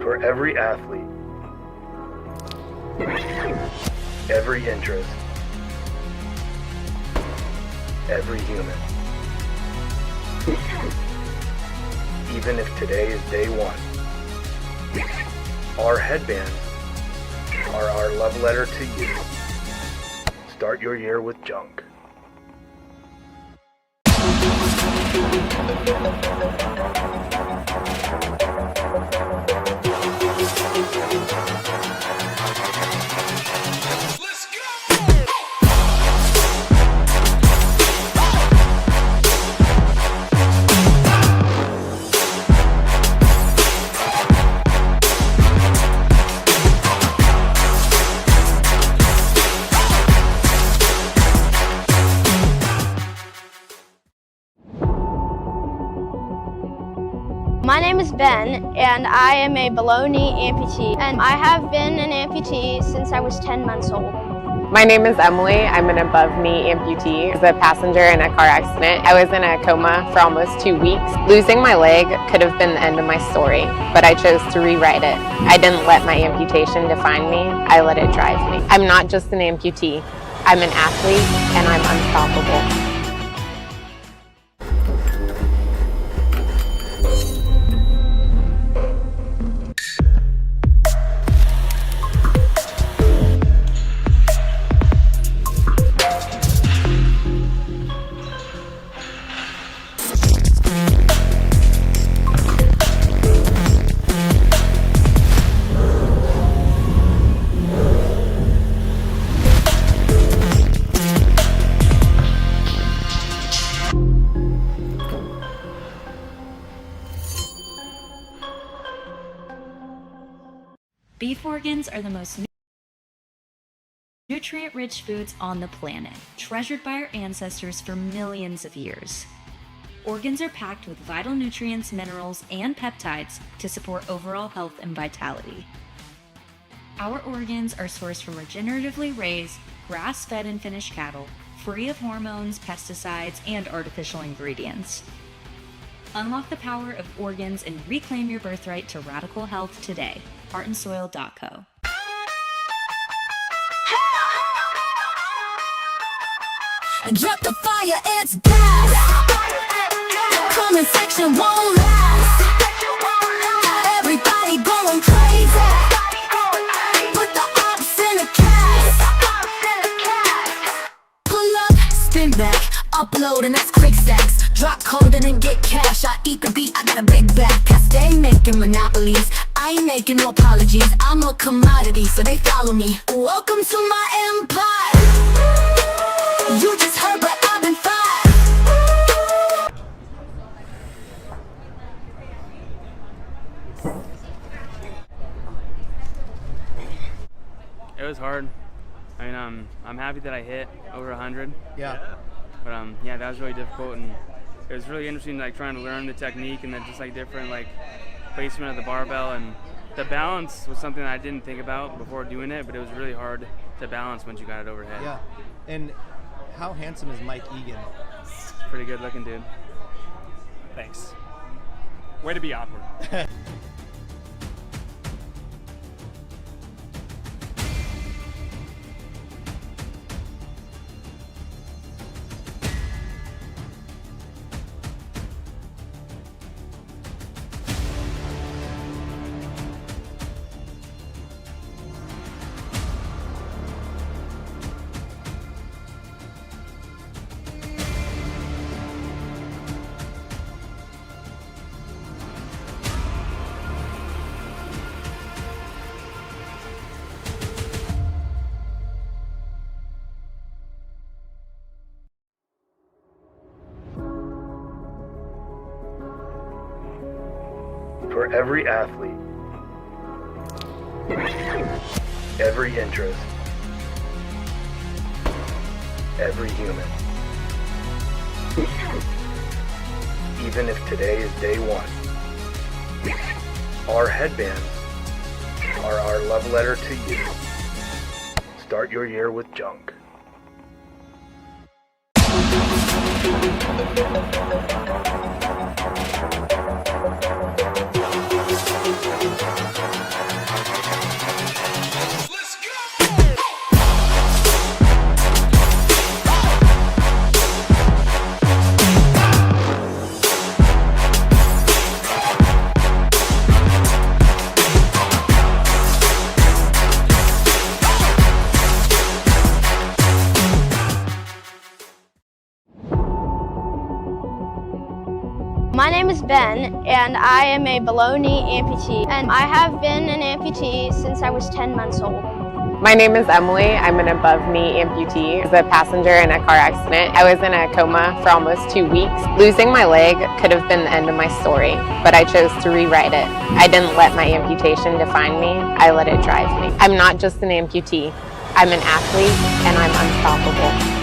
For every athlete, every interest, every human. Even if today is day one, our headbands are our love letter to you. Start your year with junk. My name is Ben, and I am a below-knee amputee, and I have been an amputee since I was 10 months old. My name is Emily. I'm an above-knee amputee. I was a passenger in a car accident. I was in a coma for almost 2 weeks. Losing my leg could have been the end of my story, but I chose to rewrite it. I didn't let my amputation define me. I let it drive me. I'm not just an amputee. I'm an athlete, and I'm unstoppable. Beef organs are the most nutrient-rich foods on the planet, treasured by our ancestors for millions of years. Organs are packed with vital nutrients, minerals, and peptides to support overall health and vitality. Our organs are sourced from regeneratively raised, grass-fed and finished cattle, free of hormones, pesticides, and artificial ingredients. Unlock the power of organs and reclaim your birthright to radical health today. heartandsoil.co. Drop the fire, it's gas. Comment section won't last. Everybody going crazy. Put the ops in the cast. Pull up, spin back, upload and that's quick stacks. Drop code and then get cash. I eat the beat, I got a big back. I stay making monopolies. I ain't making no apologies. I'm a commodity, so they follow me. Welcome to my empire. You just heard, but I've been fired. It was hard. I mean, I'm happy that I hit over 100. Yeah. But yeah, that was really difficult, and it was really interesting, like trying to learn the technique and then just like different like placement of the barbell, and the balance was something that I didn't think about before doing it, but it was really hard to balance once you got it overhead. Yeah. And how handsome is Mike Egan? Pretty good looking dude. Thanks. Way to be awkward. For every athlete, every interest, every human. Even if today is day one, our headbands are our love letter to you. Start your year with junk. My name is Ben, and I am a below-knee amputee, and I have been an amputee since I was 10 months old. My name is Emily. I'm an above-knee amputee. I was a passenger in a car accident. I was in a coma for almost 2 weeks. Losing my leg could have been the end of my story, but I chose to rewrite it. I didn't let my amputation define me. I let it drive me. I'm not just an amputee. I'm an athlete, and I'm unstoppable.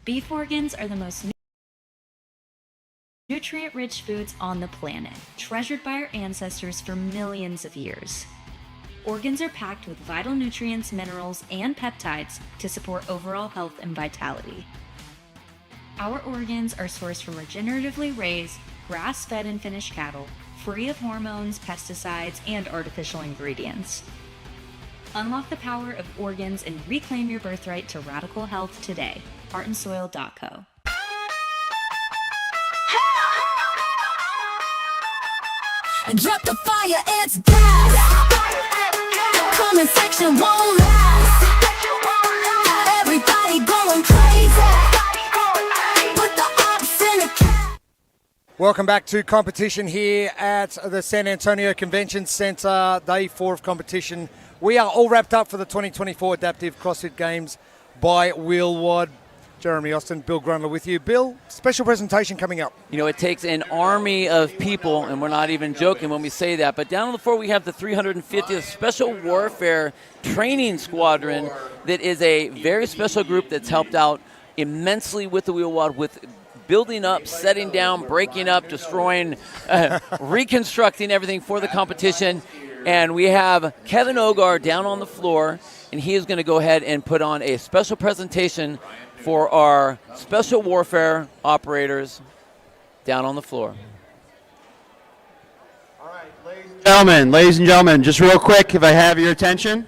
Beef organs are the most nutrient-rich foods on the planet, treasured by our ancestors for millions of years. Organs are packed with vital nutrients, minerals, and peptides to support overall health and vitality. Our organs are sourced from regeneratively raised, grass-fed and finished cattle, free of hormones, pesticides, and artificial ingredients. Unlock the power of organs and reclaim your birthright to radical health today. heartandsoil.co. Drop the fire, it's gas. Comment section won't last. Everybody going crazy. Put the ops in a cap. Welcome back to competition here at the San Antonio Convention Center, day 4 of competition. We are all wrapped up for the 2024 Adaptive CrossFit Games by Wheelwad. Jeremy Austin, Bill Grundler with you. Bill, special presentation coming up. You know, it takes an army of people, and we're not even joking when we say that, but down on the floor we have the 350th Special Warfare Training Squadron that is a very special group that's helped out immensely with the Wheelwad, with building up, setting down, breaking up, destroying, reconstructing everything for the competition. And we have Kevin Ogar down on the floor, and he is going to go ahead and put on a special presentation for our special warfare operators down on the floor. Ladies and gentlemen, just real quick, if I have your attention.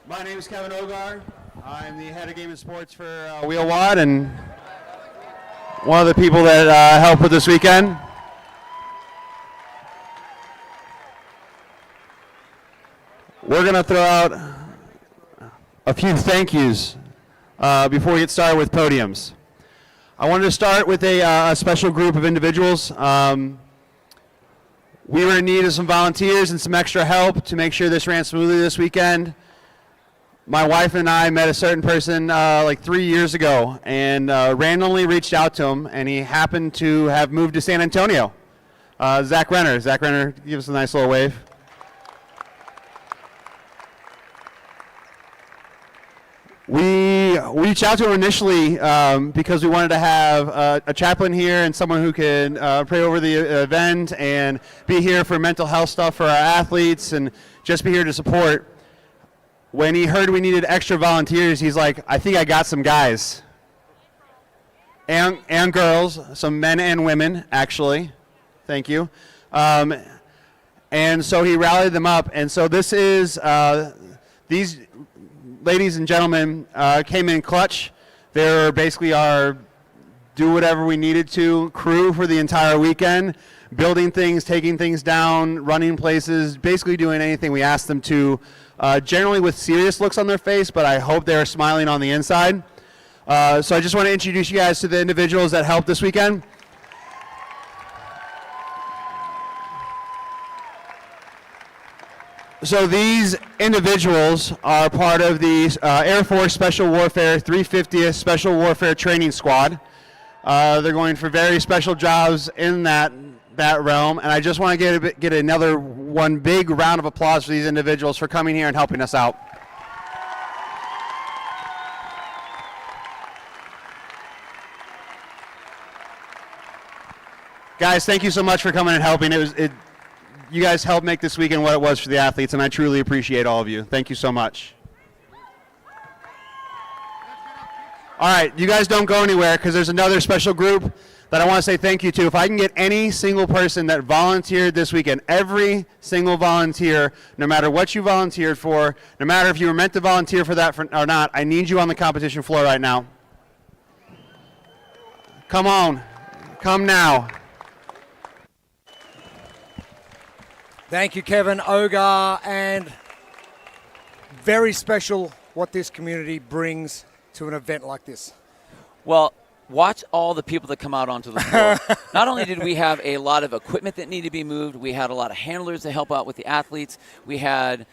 My name is Kevin Ogar. I'm the head of Game and Sports for Wheelwad, and one of the people that helped with this weekend. We're going to throw out a few thank yous before we get started with podiums. I wanted to start with a special group of individuals. We were in need of some volunteers and some extra help to make sure this ran smoothly this weekend. My wife and I met a certain person like 3 years ago and randomly reached out to him, and he happened to have moved to San Antonio. Zach Renner. Zach Renner, give us a nice little wave. We reached out to him initially because we wanted to have a chaplain here and someone who can pray over the event and be here for mental health stuff for our athletes and just be here to support. When he heard we needed extra volunteers, he's like, I think I got some guys and girls, some men and women, actually. Thank you. And so he rallied them up. And so this is these ladies and gentlemen came in clutch. They're basically our do whatever we needed to crew for the entire weekend, building things, taking things down, running places, basically doing anything we asked them to, generally with serious looks on their face, but I hope they're smiling on the inside. So I just want to introduce you guys to the individuals that helped this weekend. So these individuals are part of the Air Force Special Warfare 350th Special Warfare Training Squad. They're going for very special jobs in that realm, and I just want to get another one big round of applause for these individuals for coming here and helping us out. Guys, thank you so much for coming and helping. You guys helped make this weekend what it was for the athletes, and I truly appreciate all of you. Thank you so much. All right, you guys don't go anywhere because there's another special group that I want to say thank you to. If I can get any single person that volunteered this weekend, every single volunteer, no matter what you volunteered for, no matter if you were meant to volunteer for that or not, I need you on the competition floor right now. Come on. Come now. Thank you, Kevin Ogar, and very special what this community brings to an event like this. Well, watch all the people that come out onto the floor. Not only did we have a lot of equipment that needed to be moved, we had a lot of handlers to help out with the athletes. We had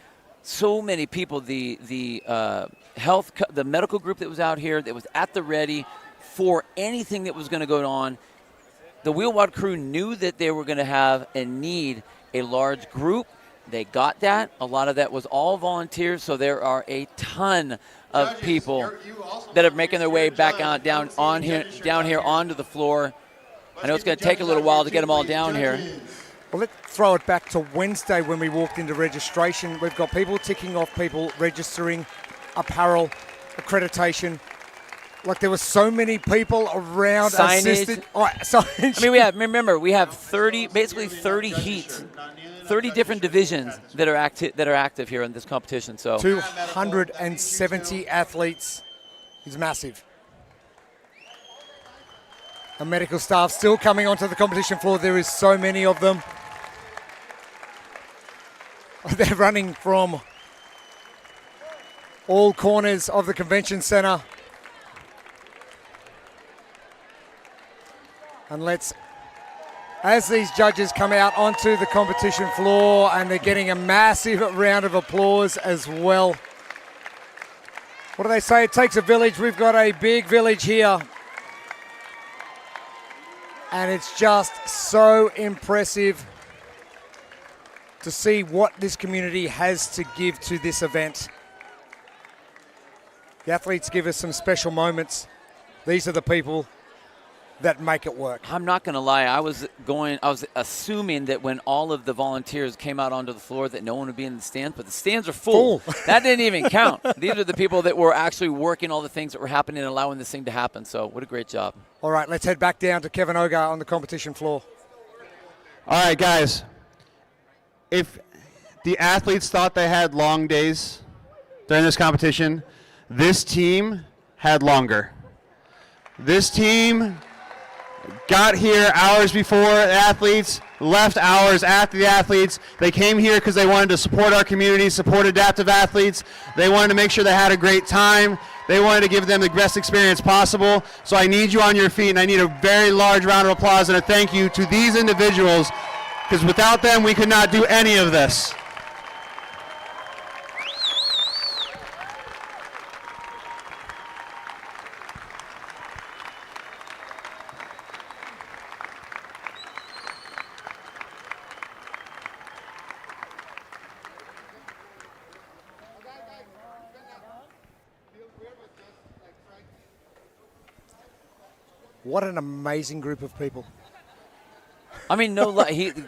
so many people, the medical group that was out here that was at the ready for anything that was going to go on. The Wheelwad crew knew that they were going to have and need a large group. They got that. A lot of that was all volunteers, so there are a ton of people that are making their way back down here onto the floor. I know it's going to take a little while to get them all down here. Well, let's throw it back to Wednesday when we walked into registration. We've got people ticking off, people registering, apparel, accreditation. Like, there were so many people around assisted. I mean, we have 30 heats, 30 different divisions that are active here in this competition. So 270 athletes is massive. And medical staff still coming onto the competition floor. There is so many of them. They're running from all corners of the convention center. And as these judges come out onto the competition floor, and they're getting a massive round of applause as well. What do they say? It takes a village. We've got a big village here. And it's just so impressive to see what this community has to give to this event. The athletes give us some special moments. These are the people that make it work. I'm not going to lie. I was assuming that when all of the volunteers came out onto the floor that no one would be in the stands, but the stands are full. That didn't even count. These are the people that were actually working all the things that were happening and allowing this thing to happen. So what a great job. All right, let's head back down to Kevin Ogar on the competition floor. All right, guys. If the athletes thought they had long days during this competition, this team had longer. This team got here hours before the athletes, left hours after the athletes. They came here because they wanted to support our community, support adaptive athletes. They wanted to make sure they had a great time. They wanted to give them the best experience possible. So I need you on your feet, and I need a very large round of applause and a thank you to these individuals, because without them, we could not do any of this. What an amazing group of people. I mean,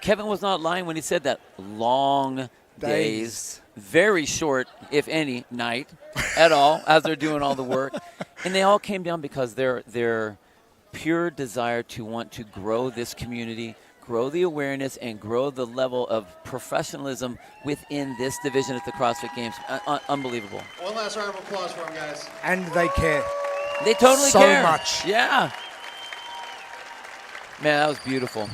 Kevin was not lying when he said that. Long days, very short, if any, night at all, as they're doing all the work. And they all came down because their pure desire to want to grow this community, grow the awareness, and grow the level of professionalism within this division at the CrossFit Games. Unbelievable. One last round of applause for them, guys. And they care. They totally care. So much. Yeah. Man, that was beautiful.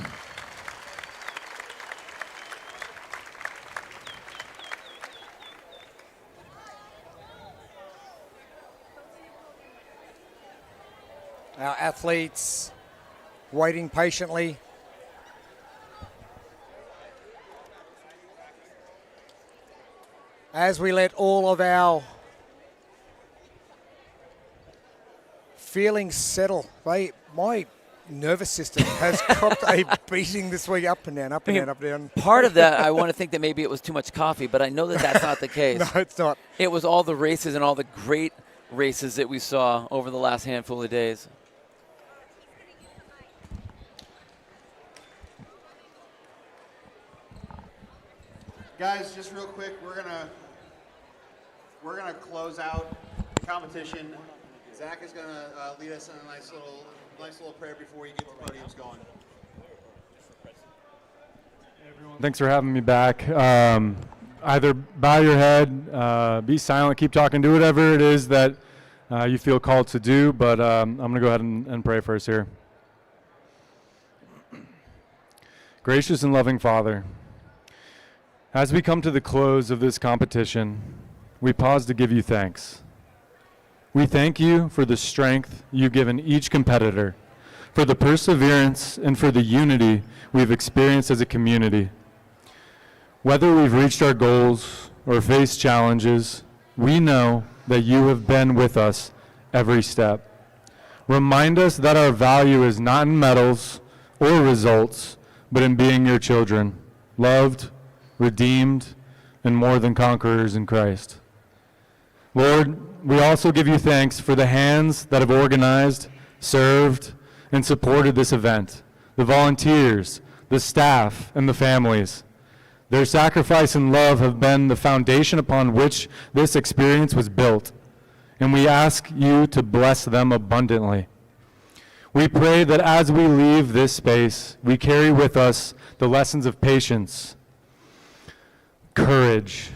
Our athletes waiting patiently. As we let all of our feelings settle. My nervous system has copped a beating this week, up and down, up and down, up and down. Part of that, I want to think that maybe it was too much coffee, but I know that that's not the case. No, it's not. It was all the races and all the great races that we saw over the last handful of days. Guys, just real quick, we're gonna close out the competition. Zach is gonna lead us in a nice little prayer before you get the podiums going. Thanks for having me back. Either bow your head, be silent, keep talking, do whatever it is that you feel called to do, but I'm going to go ahead and pray first here. Gracious and loving Father, as we come to the close of this competition, we pause to give you thanks. We thank you for the strength you've given each competitor, for the perseverance and for the unity we've experienced as a community. Whether we've reached our goals or faced challenges, we know that you have been with us every step. Remind us that our value is not in medals or results, but in being your children, loved, redeemed, and more than conquerors in Christ. Lord, we also give you thanks for the hands that have organized, served, and supported this event, the volunteers, the staff, and the families. Their sacrifice and love have been the foundation upon which this experience was built, and we ask you to bless them abundantly. We pray that as we leave this space, we carry with us the lessons of patience, courage,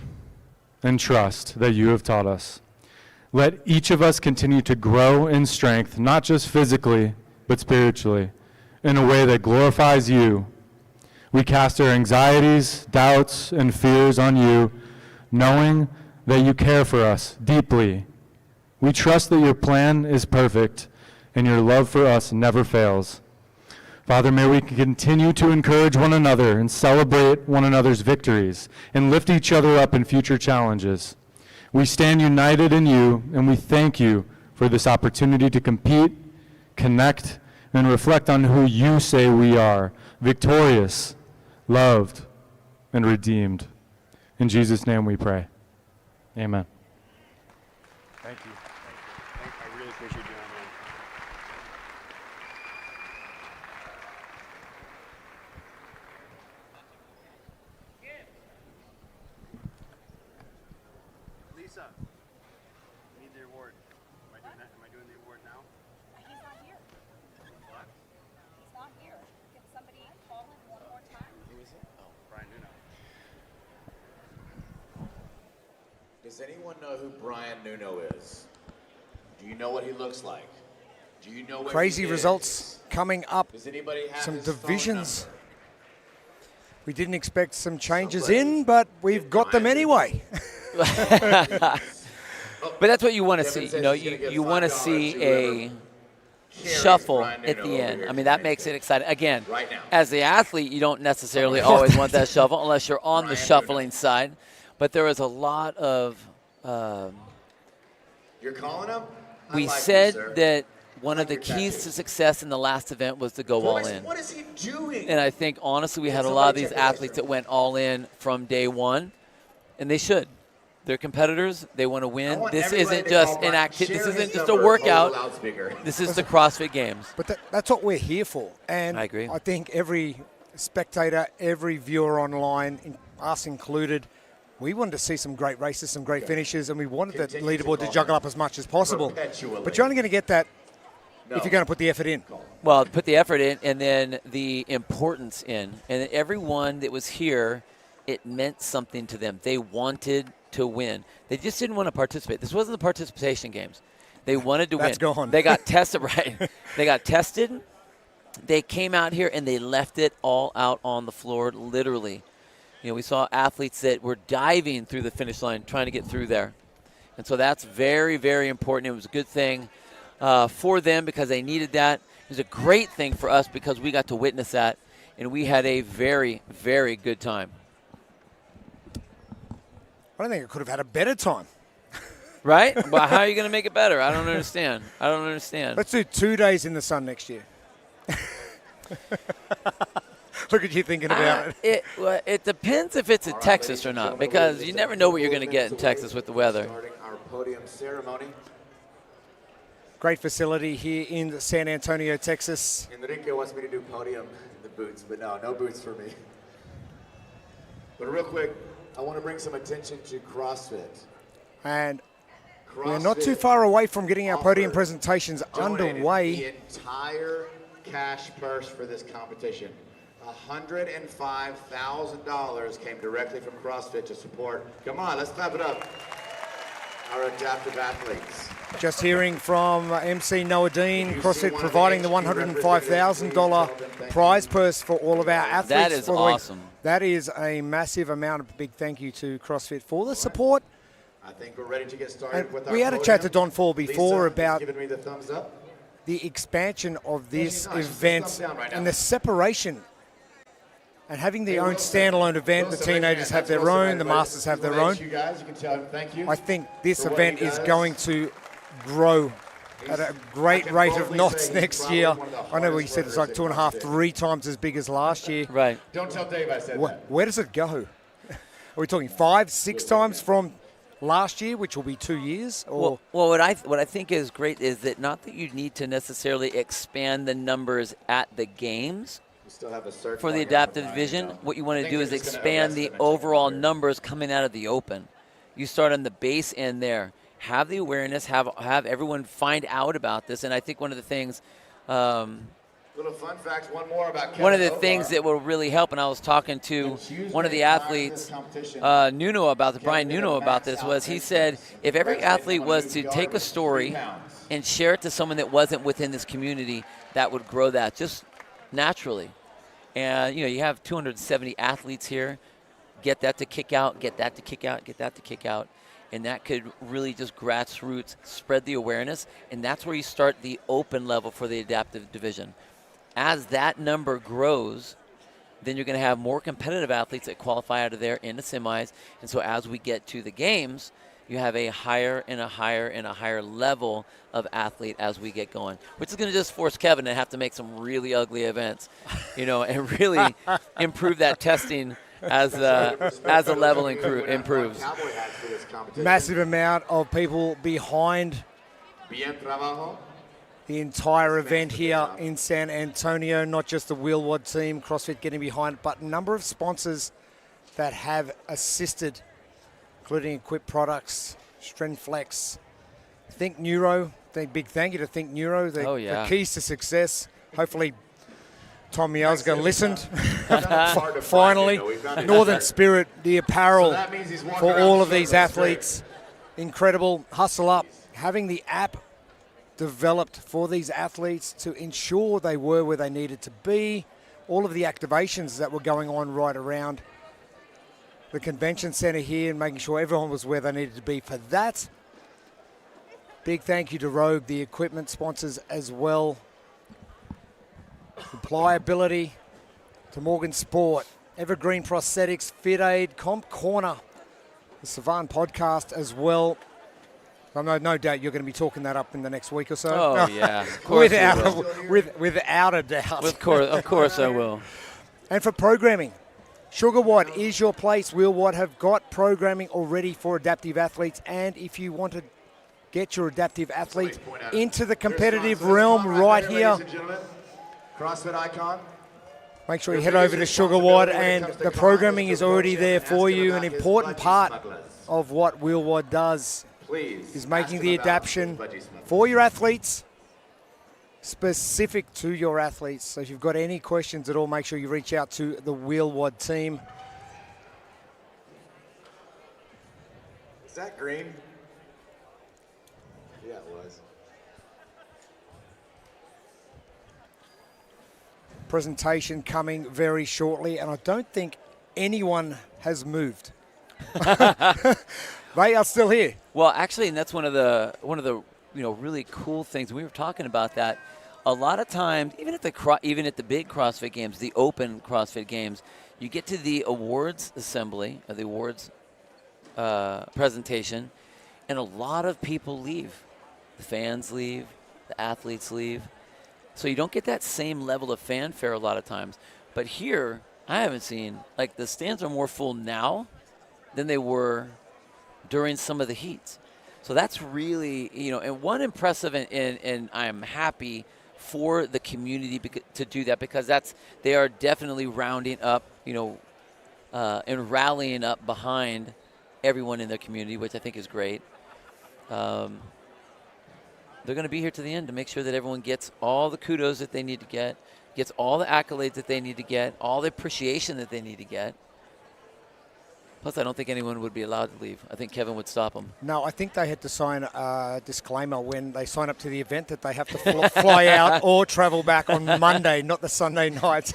and trust that you have taught us. Let each of us continue to grow in strength, not just physically, but spiritually, in a way that glorifies you. We cast our anxieties, doubts, and fears on you, knowing that you care for us deeply. We trust that your plan is perfect and your love for us never fails. Father, may we continue to encourage one another and celebrate one another's victories and lift each other up in future challenges. We stand united in you, and we thank you for this opportunity to compete, connect, and reflect on who you say we are, victorious, loved, and redeemed. In Jesus' name we pray. Amen. Thank you. I really appreciate you doing that. Lisa, I need the award. Am I doing the award now? He's not here. What? He's not here. Can somebody call him one more time? Who is it? Oh, Brian Nuno. Does anyone know who Brian Nuno is? Do you know what he looks like? Do you know where Crazy he results coming up. Does anybody have Some his phone divisions. number? We didn't expect some changes in, but we've got them anyway. But that's what you want to see. You know, you want to see a shuffle at the end. I mean, that makes it exciting. Again, as the athlete, you don't necessarily always want that shuffle unless you're on the shuffling side. But there was a lot of. You're calling him? We said that one of the keys to success in the last event was to go all in. What is he doing? And I think, honestly, we had a lot of these athletes that went all in from day one, and they should. They're competitors. They want to win. This isn't just an activity. This isn't just a workout. This is the CrossFit Games. But that's what we're here for. And I agree. I think every spectator, every viewer online, us included, we wanted to see some great races, some great finishes, and we wanted the leaderboard to juggle up as much as possible. But you're only going to get that if you're going to put the effort in. Well, put the effort in and then the importance in. And everyone that was here, it meant something to them. They wanted to win. They just didn't want to participate. This wasn't the participation games. They wanted to win. That's gone. They got tested, right. They got tested. They came out here and they left it all out on the floor, literally. You know, we saw athletes that were diving through the finish line, trying to get through there. And so that's very, very important. It was a good thing for them because they needed that. It was a great thing for us because we got to witness that, and we had a very, very good time. I don't think it could have had a better time. Right? Well, how are you going to make it better? I don't understand. I don't understand. Let's do 2 days in the sun next year. Look at you thinking about it. It depends if it's in Texas or not, because you never know what you're going to get in Texas with the weather. Starting our podium ceremony. Great facility here in San Antonio, Texas. Enrique wants me to do podium in the boots, but no boots for me. But real quick, I want to bring some attention to CrossFit. And we're not too far away from getting our podium presentations underway. The entire cash purse for this competition. $105,000 came directly from CrossFit to support. Come on, let's clap it up. Our adaptive athletes. Just hearing from MC Noah Dean, CrossFit providing the $105,000 prize purse for all of our athletes. That is awesome. That is a massive amount. A big thank you to CrossFit for the support. I think we're ready to get started with our We had a chat to Don Fall before Lisa, about giving me the thumbs up. the expansion of this nice. event Thumbs down right now. and the separation. And having their own standalone event, the teenagers have their own, the masters have their own. You guys, you can tell him thank you. I think this for what event he is does. going to grow at a great rate of knots next year. I know we said it's like 2.5, 3 times as big as last year. Right. Don't tell Dave I said that. Where does it go? Are we talking 5, 6 times from last year, which will be 2 years? Or Well, what I think is great is that not that you need to necessarily expand the numbers at the games. Still have a search For the bar here adaptive from division, Ryan. what you want I to think do is they're just gonna expand arrest the him and take him overall here. numbers coming out of the open. You start on the base end there. Have the awareness, have everyone find out about this. And I think one of the things Little fun facts, one more about Kevin One of the Ovar. things that will really help, and I was talking to one of the athletes, Nuno, Brian Nuno about this, was he said if every athlete was to take a story and share it to someone that wasn't within this community, that would grow that just naturally. And, you have 270 athletes here. Get that to kick out, get that to kick out, get that to kick out. And that could really just grassroots spread the awareness. And that's where you start the open level for the adaptive division. As that number grows, then you're going to have more competitive athletes that qualify out of there in the semis. And so as we get to the games, you have a higher and a higher and a higher level of athlete as we get going, which is going to just force Kevin to have to make some really ugly events, and really improve that testing as the level improves. Massive amount of people behind the entire event here in San Antonio, not just the Wheelwad team, CrossFit getting behind it, but a number of sponsors that have assisted, including Equip Products, Strengthflex, Think Neuro. Big thank you to Think Neuro. The keys to success. Hopefully Tom Meow's going to listen. Finally. Northern Spirit, the apparel for all of these athletes. Incredible. Hustle Up. Having the app developed for these athletes to ensure they were where they needed to be. All of the activations that were going on right around the convention center here and making sure everyone was where they needed to be for that. Big thank you to Rogue, the equipment sponsors as well. Pliability, to Morgan Sport, Evergreen Prosthetics, Fit Aid, Comp Corner, the Savan podcast as well. No doubt you're going to be talking that up in the next week or so. Oh, yeah. Of course without a doubt. Of course I will. And for programming, SugarWatt is your place. Wheelwad have got programming already for adaptive athletes, and if you want to get your adaptive athlete into the competitive realm right here, CrossFit icon. make sure you head over to SugarWatt, and the programming is already there for you. An important part of what Wheelwad does is making the adaptation for your athletes, specific to your athletes. So if you've got any questions at all, make sure you reach out to the Wheelwad team. Is that green? Yeah, it was. Presentation coming very shortly, and I don't think anyone has moved. They are still here. Well, actually, and that's one of the really cool things. We were talking about that. A lot of times, even at the big CrossFit games, the open CrossFit games, you get to the awards assembly or the awards presentation, and a lot of people leave. The fans leave, the athletes leave. So you don't get that same level of fanfare a lot of times. But here, I haven't seen, the stands are more full now than they were during some of the heats. So that's really, and one impressive, and I'm happy for the community to do that, because they are definitely rounding up, and rallying up behind everyone in their community, which I think is great. They're going to be here to the end to make sure that everyone gets all the kudos that they need to get, gets all the accolades that they need to get, all the appreciation that they need to get. Plus, I don't think anyone would be allowed to leave. I think Kevin would stop them. No, I think they had to sign a disclaimer when they sign up to the event that they have to fly out or travel back on Monday, not the Sunday night.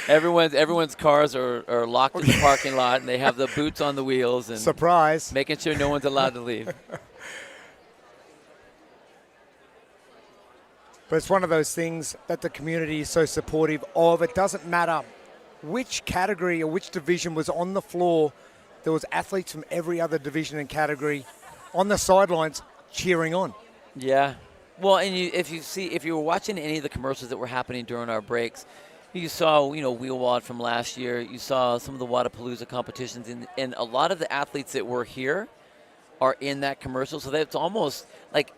Everyone's cars are locked in the parking lot, and they have the boots on the wheels. And surprise. Making sure no one's allowed to leave. But it's one of those things that the community is so supportive of. It doesn't matter which category or which division was on the floor. There was athletes from every other division and category on the sidelines cheering on. Yeah. Well, and if you were watching any of the commercials that were happening during our breaks, you saw, Wheelwad from last year. You saw some of the Wadapalooza competitions, and a lot of the athletes that were here are in that commercial. So that's almost like,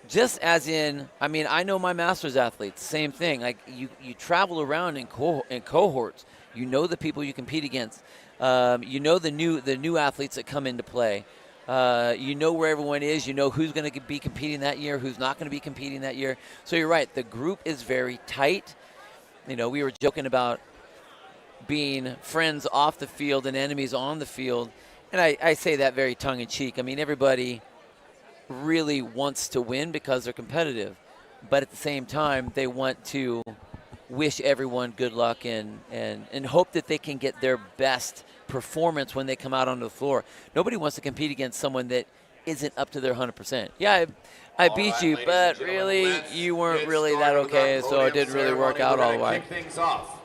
just as in, I know my master's athletes, same thing. Like you travel around in cohorts. You know the people you compete against. You know the new athletes that come into play. You know where everyone is. You know who's going to be competing that year, who's not going to be competing that year. So you're right. The group is very tight. You know, we were joking about being friends off the field and enemies on the field, and I say that very tongue-in-cheek. I mean, everybody really wants to win because they're competitive, but at the same time, they want to wish everyone good luck and hope that they can get their best performance when they come out onto the floor. Nobody wants to compete against someone that isn't up to their 100%. Yeah, I beat you, but really, you weren't really that okay, so it didn't really work out all the way. Kick things off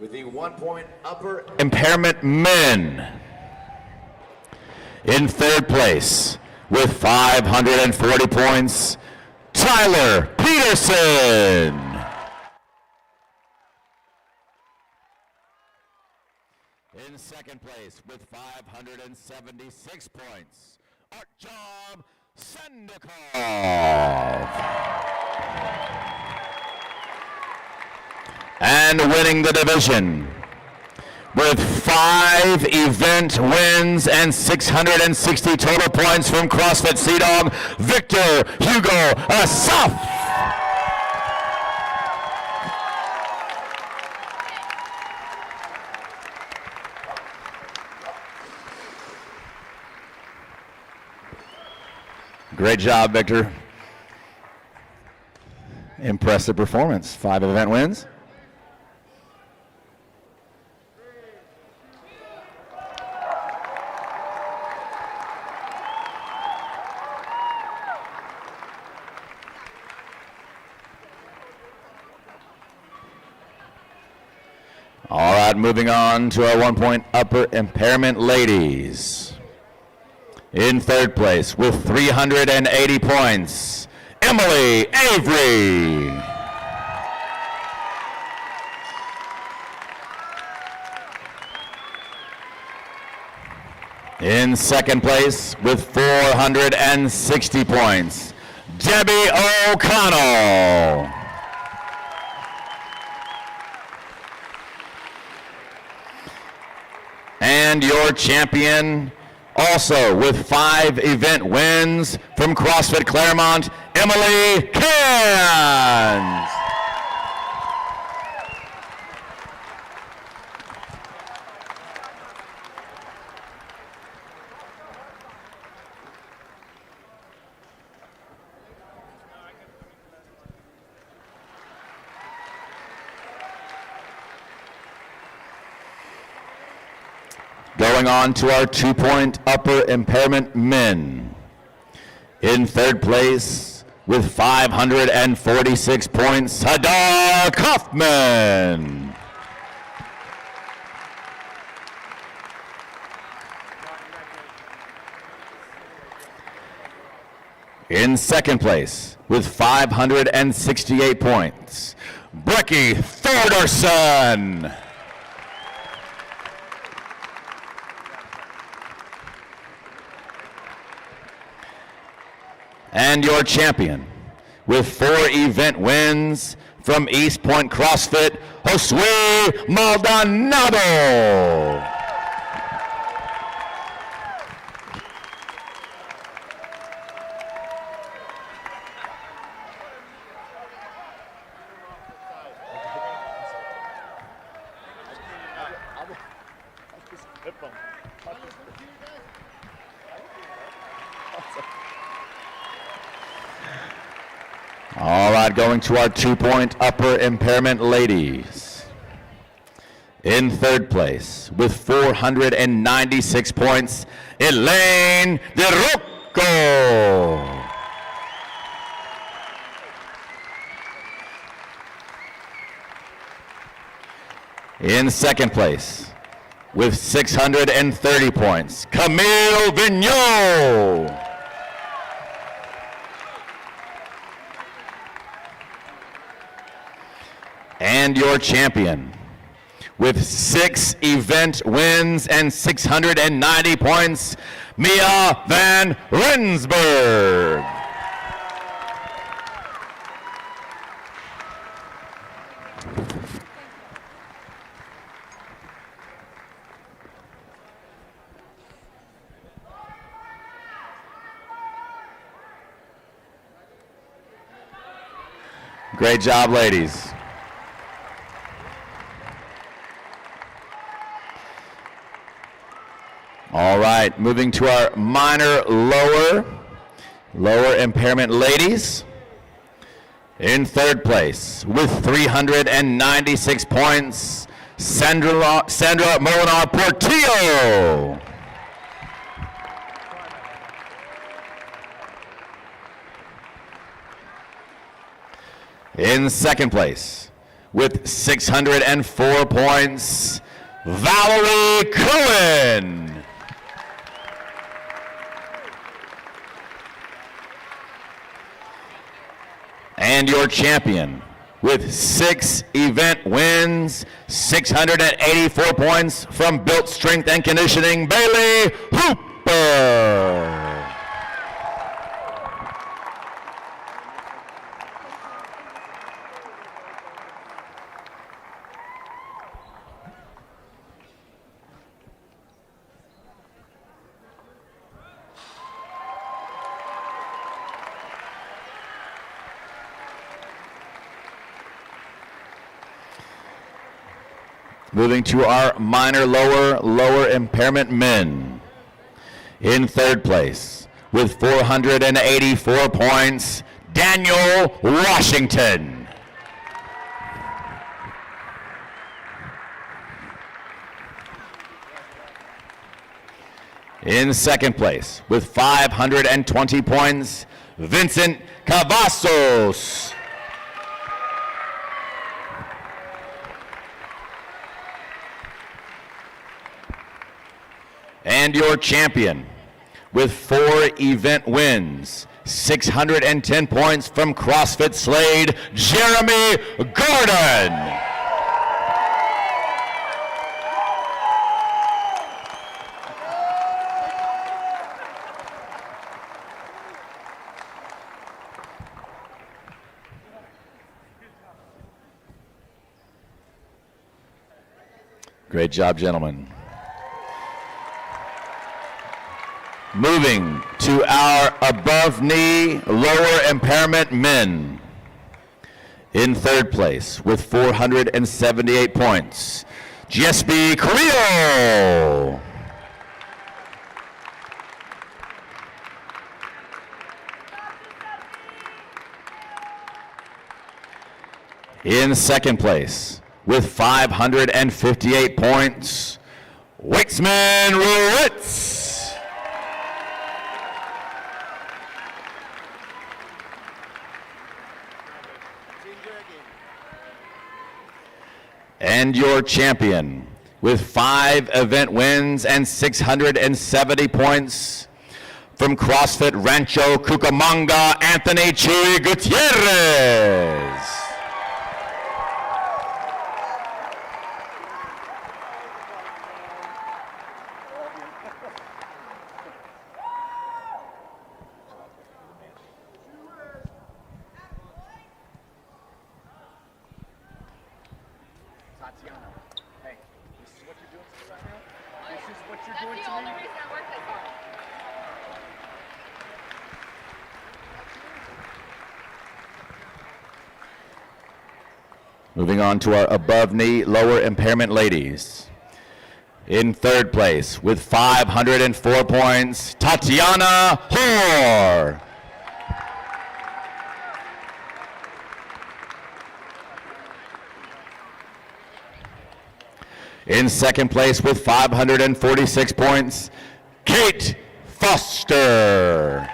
with the 1-point upper Impairment men. In third place with 540 points, Tyler Peterson. In second place with 576 points, Artyom Sendikov. And winning the division with 5 event wins and 660 total points from CrossFit Sea Dog, Victor Hugo Asaf. Great job, Victor. Impressive performance. 5 event wins. All right, moving on to our 1-point upper impairment ladies. In third place with 380 points, Emily Avery. In second place with 460 points, Debbie O'Connell. And your champion, also with 5 event wins from CrossFit Claremont, Emily Cairns. Going on to our 2-point upper impairment men. In third place with 546 points, Hadar Kaufman. In second place with 568 points, Brecky Thordarson. And your champion, with 4 event wins from East Point CrossFit, Josue Maldonado. All right, going to our 2-point upper impairment ladies. In third place with 496 points, Elaine DeRocco. In second place with 630 points, Camille Vigneault. And your champion, with 6 event wins and 690 points, Mia Van Rensburg. Great job, ladies. right, moving to our minor lower impairment ladies. In third place with 396 points, Sandra Molinar Portillo. In second place with 604 points, Valerie Cohen. And your champion with 6 event wins, 684 points from Built Strength and Conditioning, Bailey Hooper. Moving to our minor lower impairment men. In third place with 484 points, Daniel Washington. In second place with 520 points, Vincent Cavazos. And your champion with 4 event wins, 610 points from CrossFit Slade, Jeremy Gordon. Great job, gentlemen. Moving to our above knee, lower impairment men. In third place with 478 points, GSB Carrillo. In second place with 558 points, Weitzman Ruritz. And your champion with 5 event wins and 670 points from CrossFit Rancho Cucamonga, Anthony Chuy Gutierrez. Moving on to our above knee, lower impairment ladies. In third place with 504 points, Tatiana Hoare. In second place with 546 points, Kate Foster.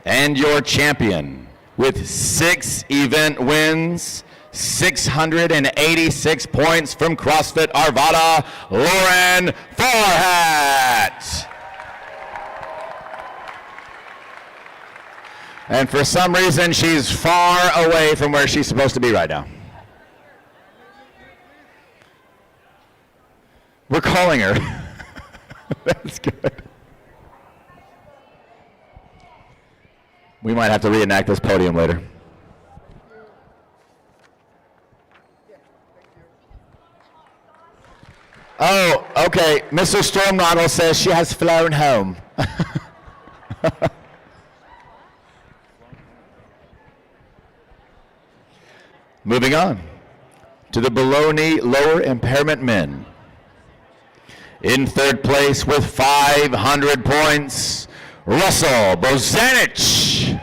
And your champion with 6 event wins, 686 points from CrossFit Arvada, Lauren Farhat. And for some reason, she's far away from where she's supposed to be right now. We're calling her. That's good. We might have to reenact this podium later. Oh, okay. Mr. Stormnottle says she has flown home. Moving on to the below knee lower impairment men. In third place with 500 points, Russell Bozanich.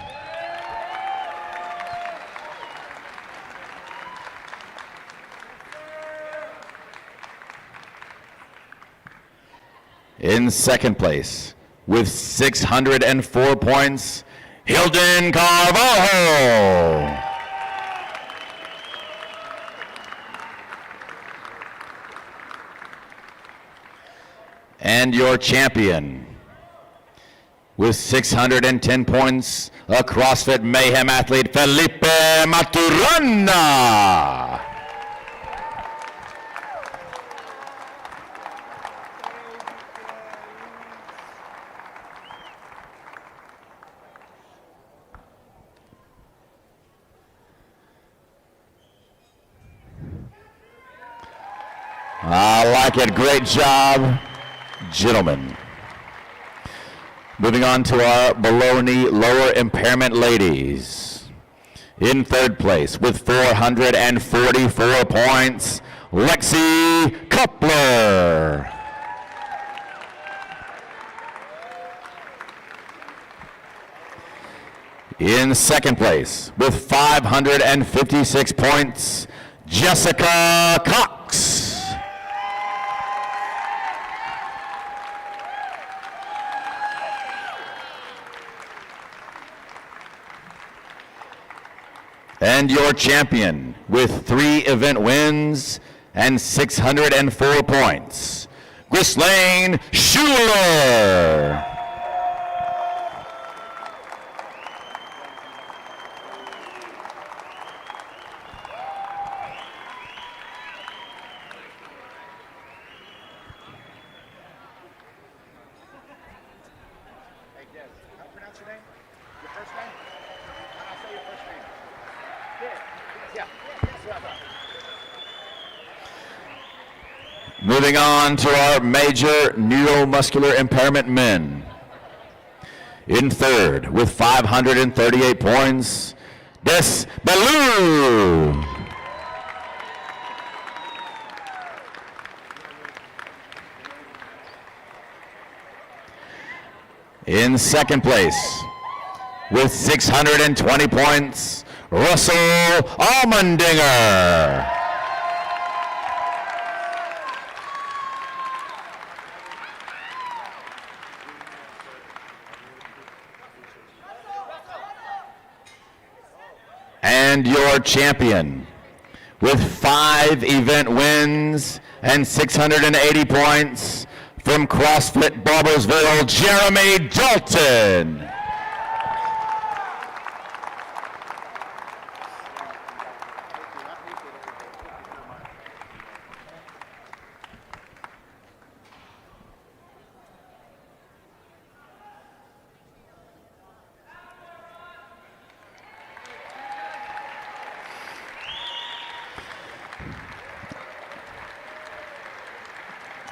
In second place with 604 points, Hilton Carvalho. And your champion with 610 points, a CrossFit Mayhem athlete, Felipe Maturana. I like it. Great job, gentlemen. Moving on to our below knee lower impairment ladies. In third place with 444 points, Lexi Coupler. In second place with 556 points, Jessica Cox. And your champion with 3 event wins and 604 points, Ghislaine Schuler. Moving on to our major neuromuscular impairment men. In third with 538 points, Des Bellew. In second place with 620 points, Russell Almendinger. And your champion with 5 event wins and 680 points from CrossFit Barbersville, Jeremy Dalton.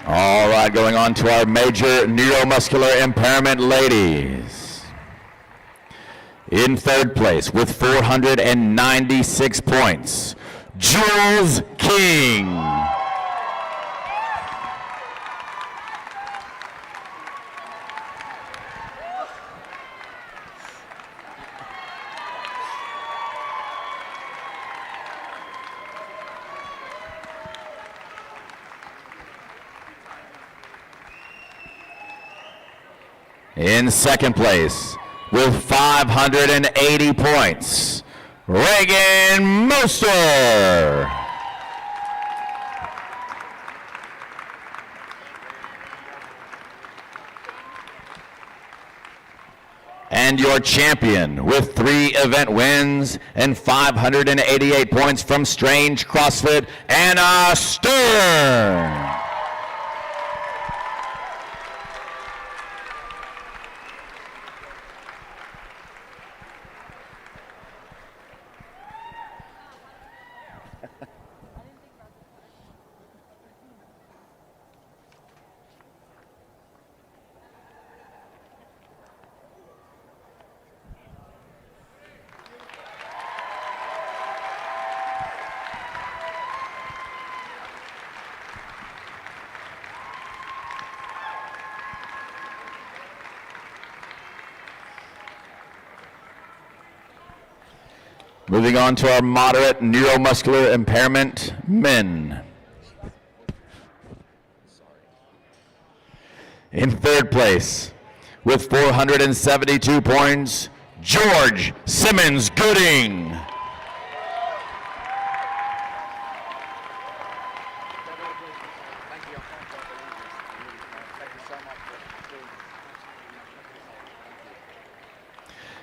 All right, going on to our major neuromuscular impairment ladies. In third place with 496 points, Jules King. In second place with 580 points, Reagan Moser. And your champion with 3 event wins and 588 points from Strange CrossFit, Anna Stern. Moving on to our moderate neuromuscular impairment men. In third place, with 472 points, George Simmons Gooding.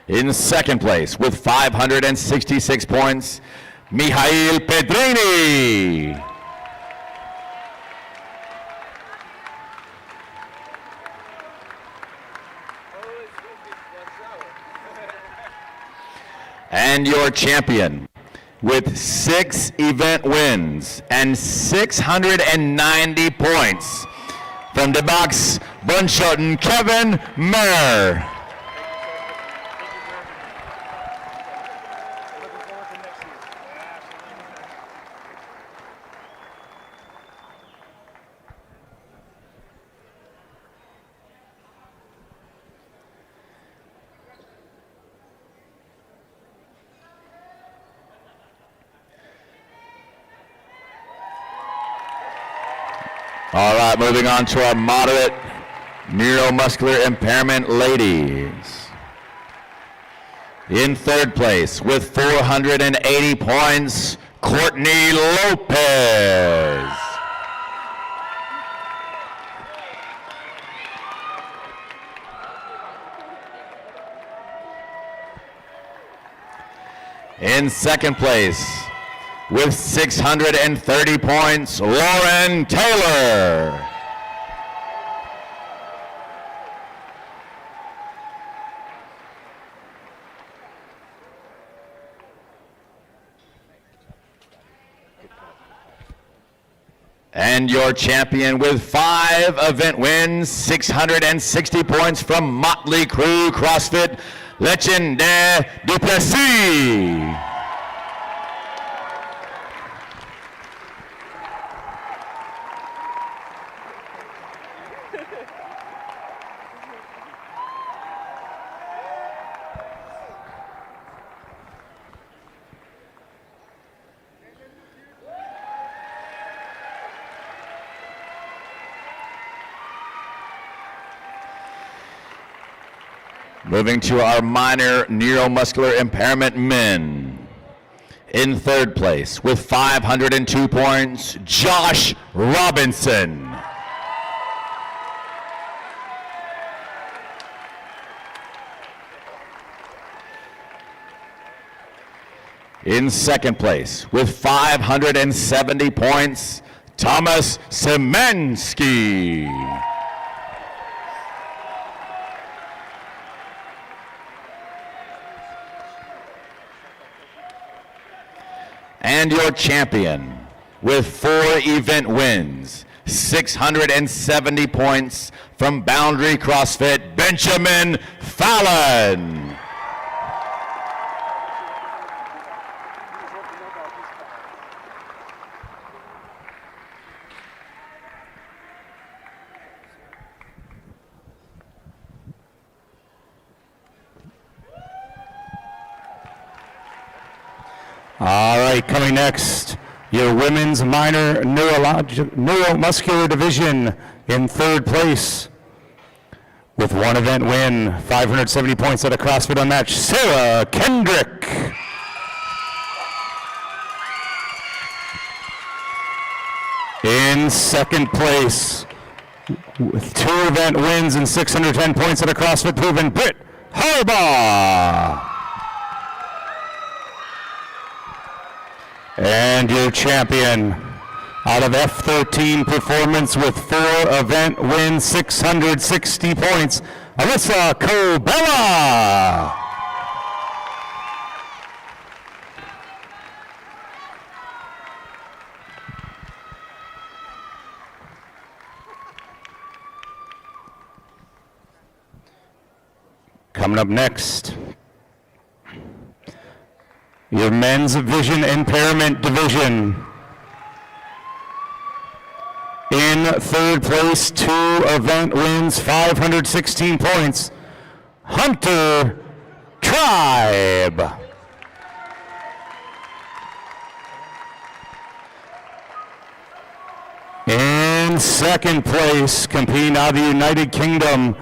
In second place, with 566 points, Mihail Pedrini. And your champion, with 6 event wins and 690 points, from the box, Bunschoten, Kevin Mer. All right, moving on to our moderate neuromuscular impairment ladies. In third place, with 480 points, Courtney Lopez. In second place, with 630 points, Lauren Taylor. And your champion with 5 event wins, 660 points from Motley Crue CrossFit, Legende Duplessis. Moving to our minor neuromuscular impairment men. In third place, with 502 points, Josh Robinson. In second place, with 570 points, Thomas Semensky. And your champion, with 4 event wins, 670 points from Boundary CrossFit, Benjamin Fallon. All right, coming next, your women's minor neuromuscular division. In third place, with 1 event win, 570 points at a CrossFit Unmatched, Sarah Kendrick. In second place, with 2 event wins and 610 points at a CrossFit Proven, Britt Harbaugh. And your champion, out of F13 Performance with 4 event wins, 660 points, Alyssa Cobella. Coming up next, your men's vision impairment division. In third place, 2 event wins, 516 points, Hunter Tribe. In second place, competing out of the United Kingdom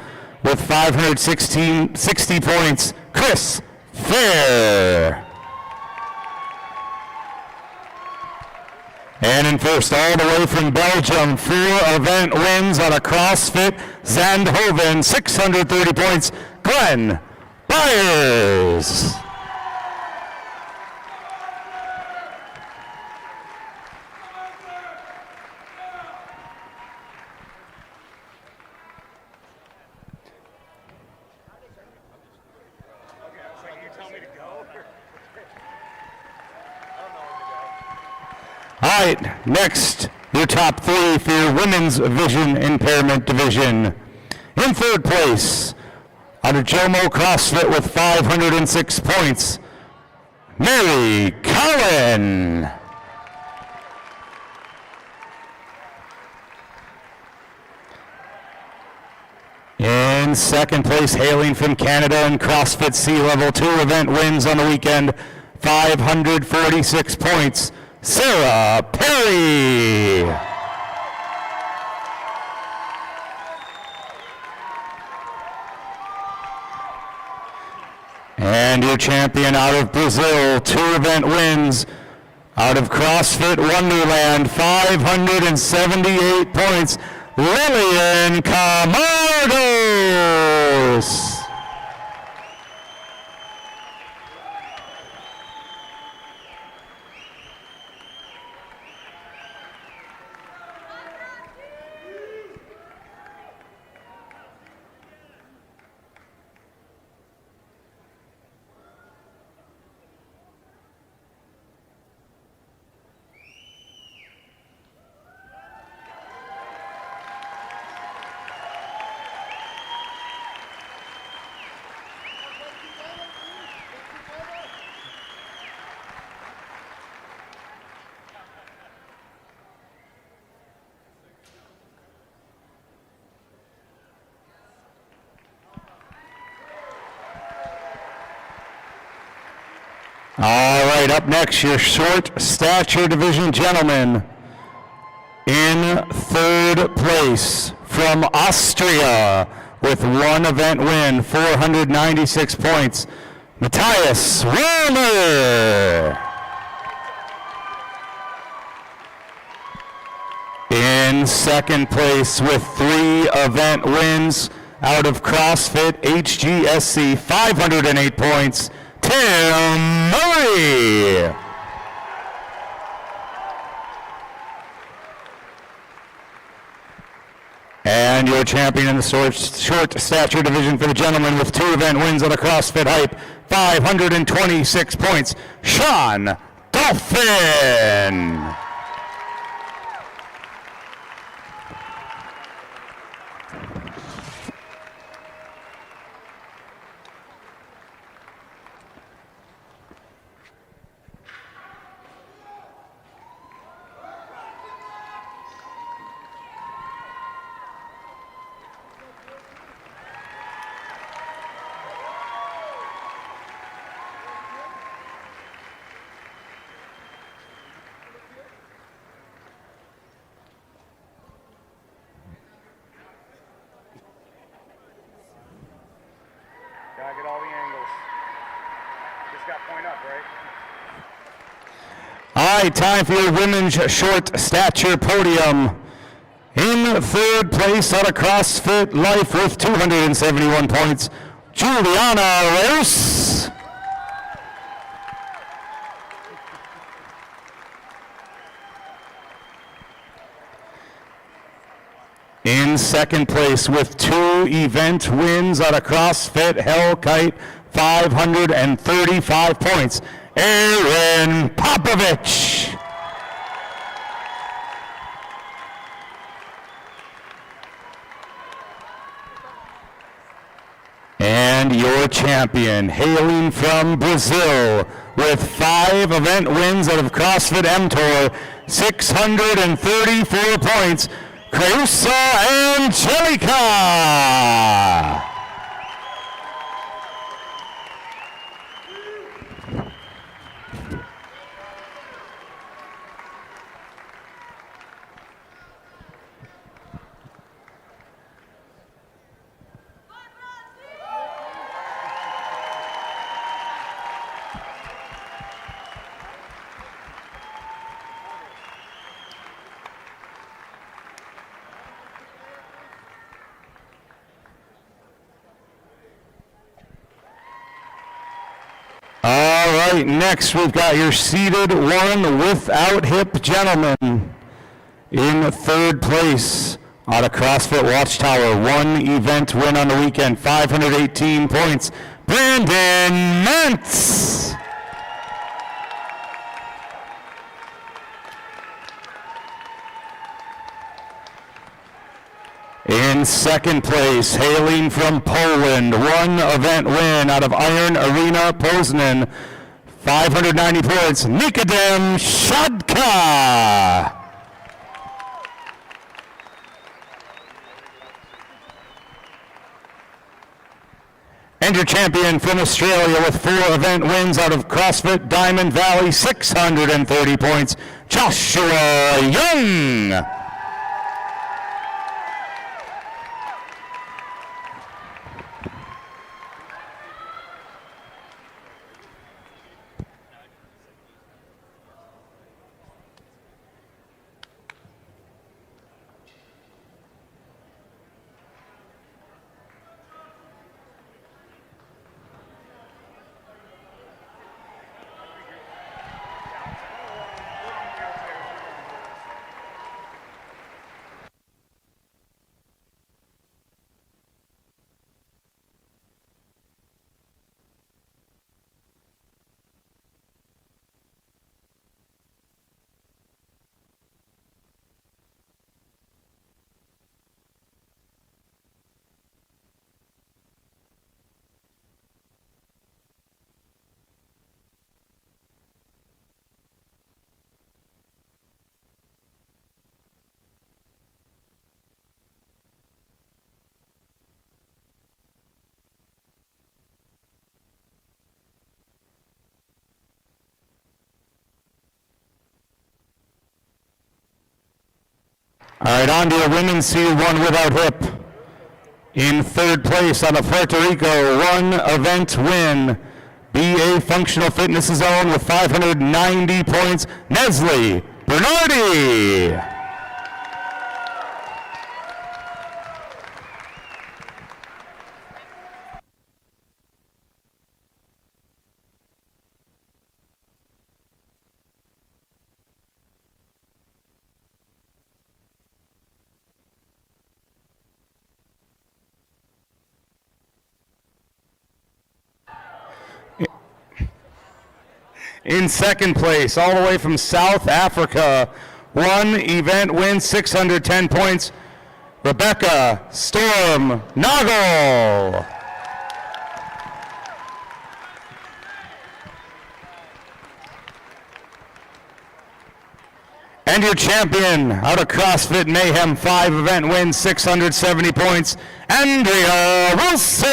with 560 points, Chris Fair. And in first, all the way from Belgium, 4 event wins out of CrossFit Zandhoven, 630 points, Glenn Byers. All right, next, your top 3 for your women's vision impairment division. In third place, out of Jomo CrossFit with 506 points, Mary Cullen. In second place, hailing from Canada and CrossFit C-Level 2 event wins on the weekend, 546 points, Sarah Perry. And your champion out of Brazil, 2 event wins out of CrossFit Wonderland, 578 points, Lillian Camargos. All right, up next, your short stature division gentlemen. In third place from Austria with 1 event win, 496 points, Matthias Wilmer. In second place with 3 event wins out of CrossFit HGSC, 508 points, Tim Murray. And your champion in the short stature division for the gentlemen with 2 event wins on the CrossFit Hype, 526 points, Sean Dolphin. Gotta get all the angles. Just got point up, right? All right, time for your women's short stature podium. In third place out of CrossFit Life with 271 points, Juliana Reus. In second place with 2 event wins out of CrossFit Hell Kite, 535 points, Aaron Popovich. And your champion, hailing from Brazil, with 5 event wins out of CrossFit M-Tour, 634 points, Creusa Angelica. right, next we've got your seated one without hip gentleman. In third place, out of CrossFit Watchtower, one event win on the weekend, 518 points, Brandon Mentz. In second place, hailing from Poland, one event win out of Iron Arena Poznan, 590 points, Nikodem Shadka. And your champion from Australia with 4 event wins out of CrossFit Diamond Valley, 630 points, Joshua Young. All right, on to your women's seated one without hip. In third place out of Puerto Rico, one event win. BA Functional Fitness Zone with 590 points, Nestle Bernardi. In second place, all the way from South Africa, one event win, 610 points, Rebecca Storm Nagel. And your champion, out of CrossFit Mayhem, 5 event win, 670 points, Andrea Wilson.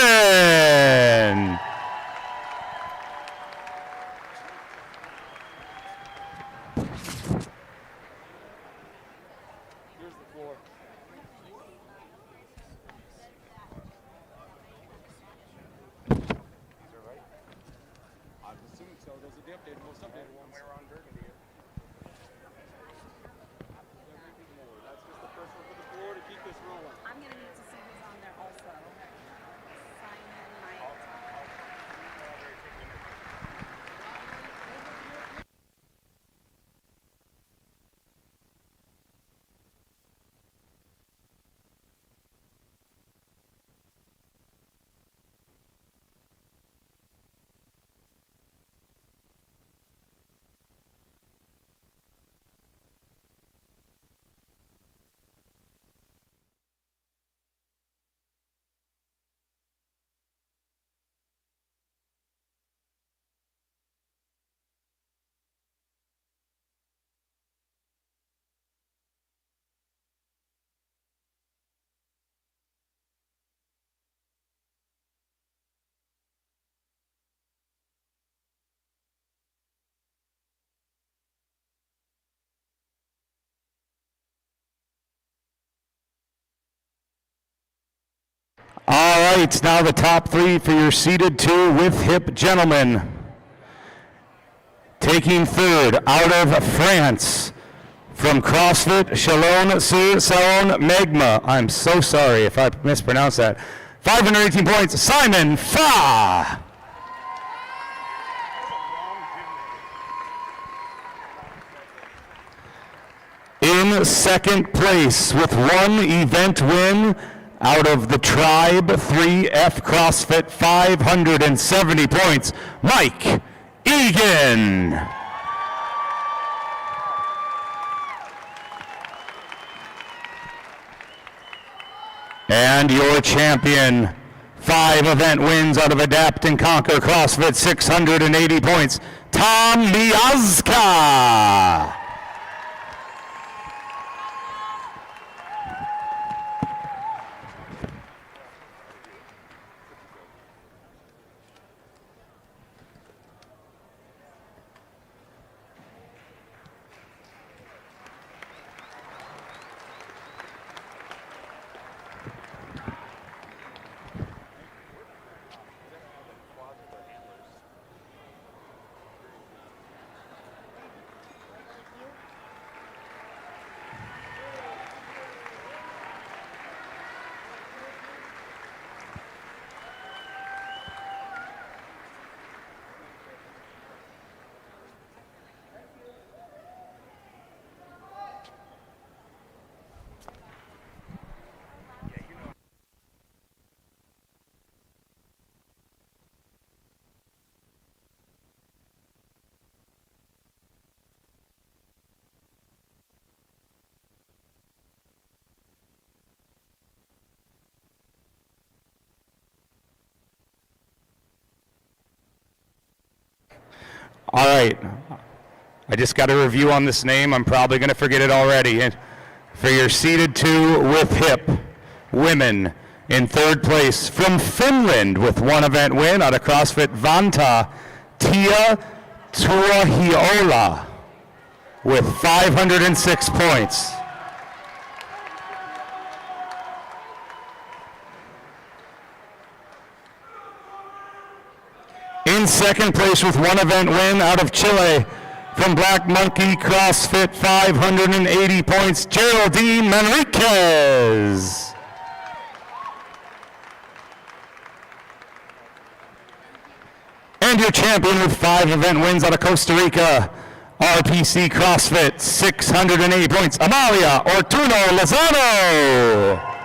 All right, now the top 3 for your seated 2 with hip gentlemen. Taking third out of France, from CrossFit Chalon-sur-Saône Magma. I'm so sorry if I mispronounced that. 518 points, Simon Fa. In second place with one event win out of the Tribe 3F CrossFit 570 points, Mike Egan. And your champion, 5 event wins out of Adapt and Conquer CrossFit 680 points, Tom Miazga. All right, I just got a review on this name. I'm probably going to forget it already. And for your seated 2 with hip women, in third place from Finland with 1 event win out of CrossFit Vanta, Tia Tuahiola with 506 points. In second place with 1 event win out of Chile from Black Monkey CrossFit 580 points, Geraldine Manriquez. And your champion with 5 event wins out of Costa Rica, RPC CrossFit 680 points, Amalia Ortuno Lozano.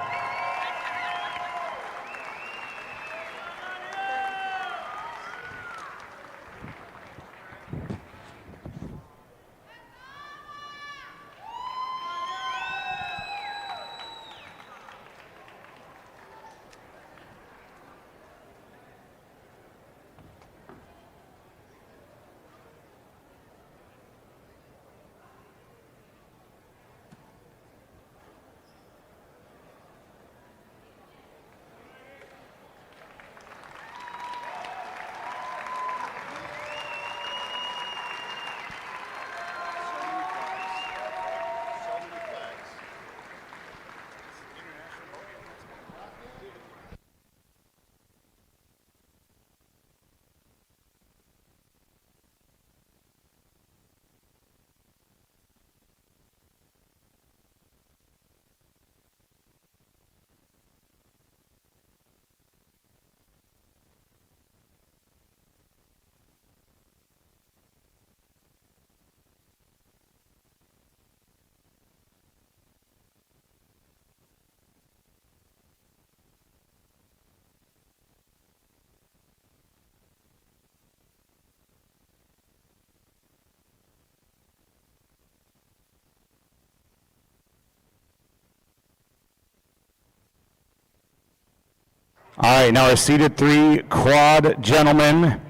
All right, now our seated 3 quad gentlemen.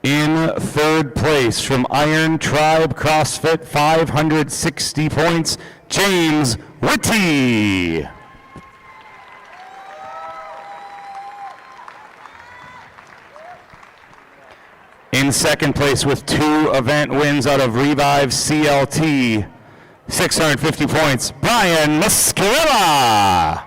In third place from Iron Tribe CrossFit 560 points, James Whitty. In second place with 2 event wins out of Revive CLT, 650 points, Brian Muscarella.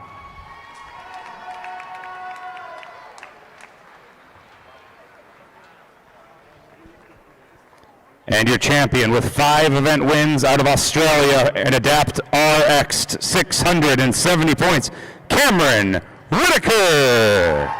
And your champion with 5 event wins out of Australia and Adapt RX 670 points, Cameron Whitaker.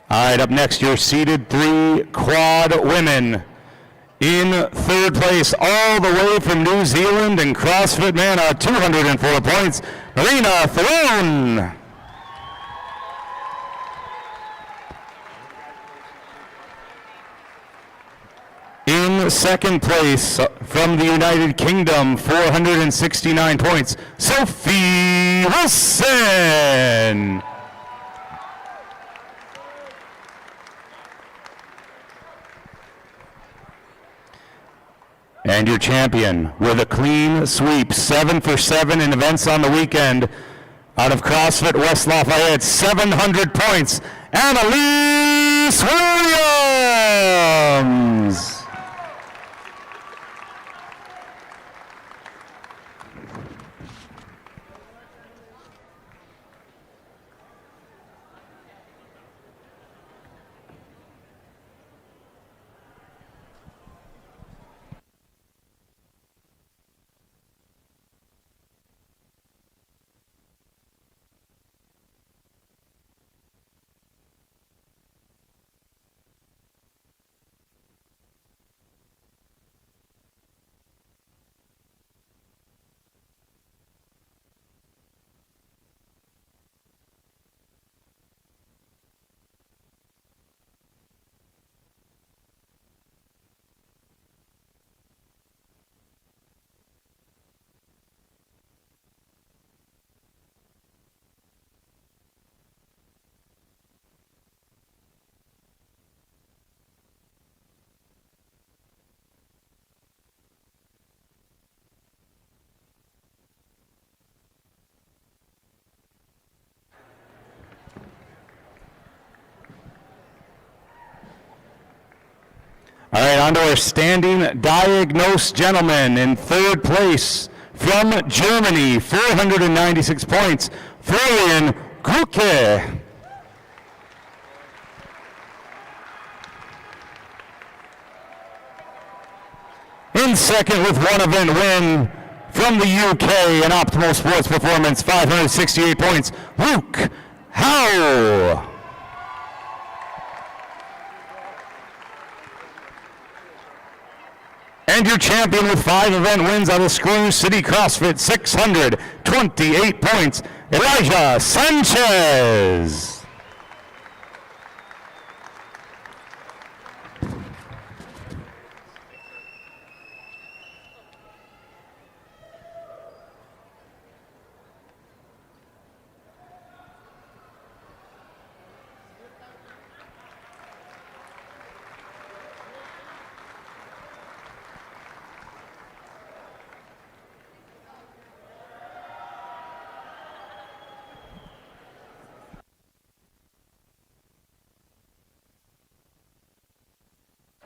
All right, up next, your seated 3 quad women. In third place, all the way from New Zealand and CrossFit Mana, 204 points, Marina Theron. In second place, from the United Kingdom, 469 points, Sophie Wilson. And your champion with a clean sweep, 7 for 7 in events on the weekend, out of CrossFit West Lafayette, 700 points, Annalise Williams. All right, on to our standing diagnosed gentlemen. In third place, from Germany, 496 points, Florian Gruke. In second, with one event win, from the UK, an Optimal Sports Performance, 568 points, Luke Howe. And your champion with 5 event wins out of Screw City CrossFit, 628 points, Elijah Sanchez.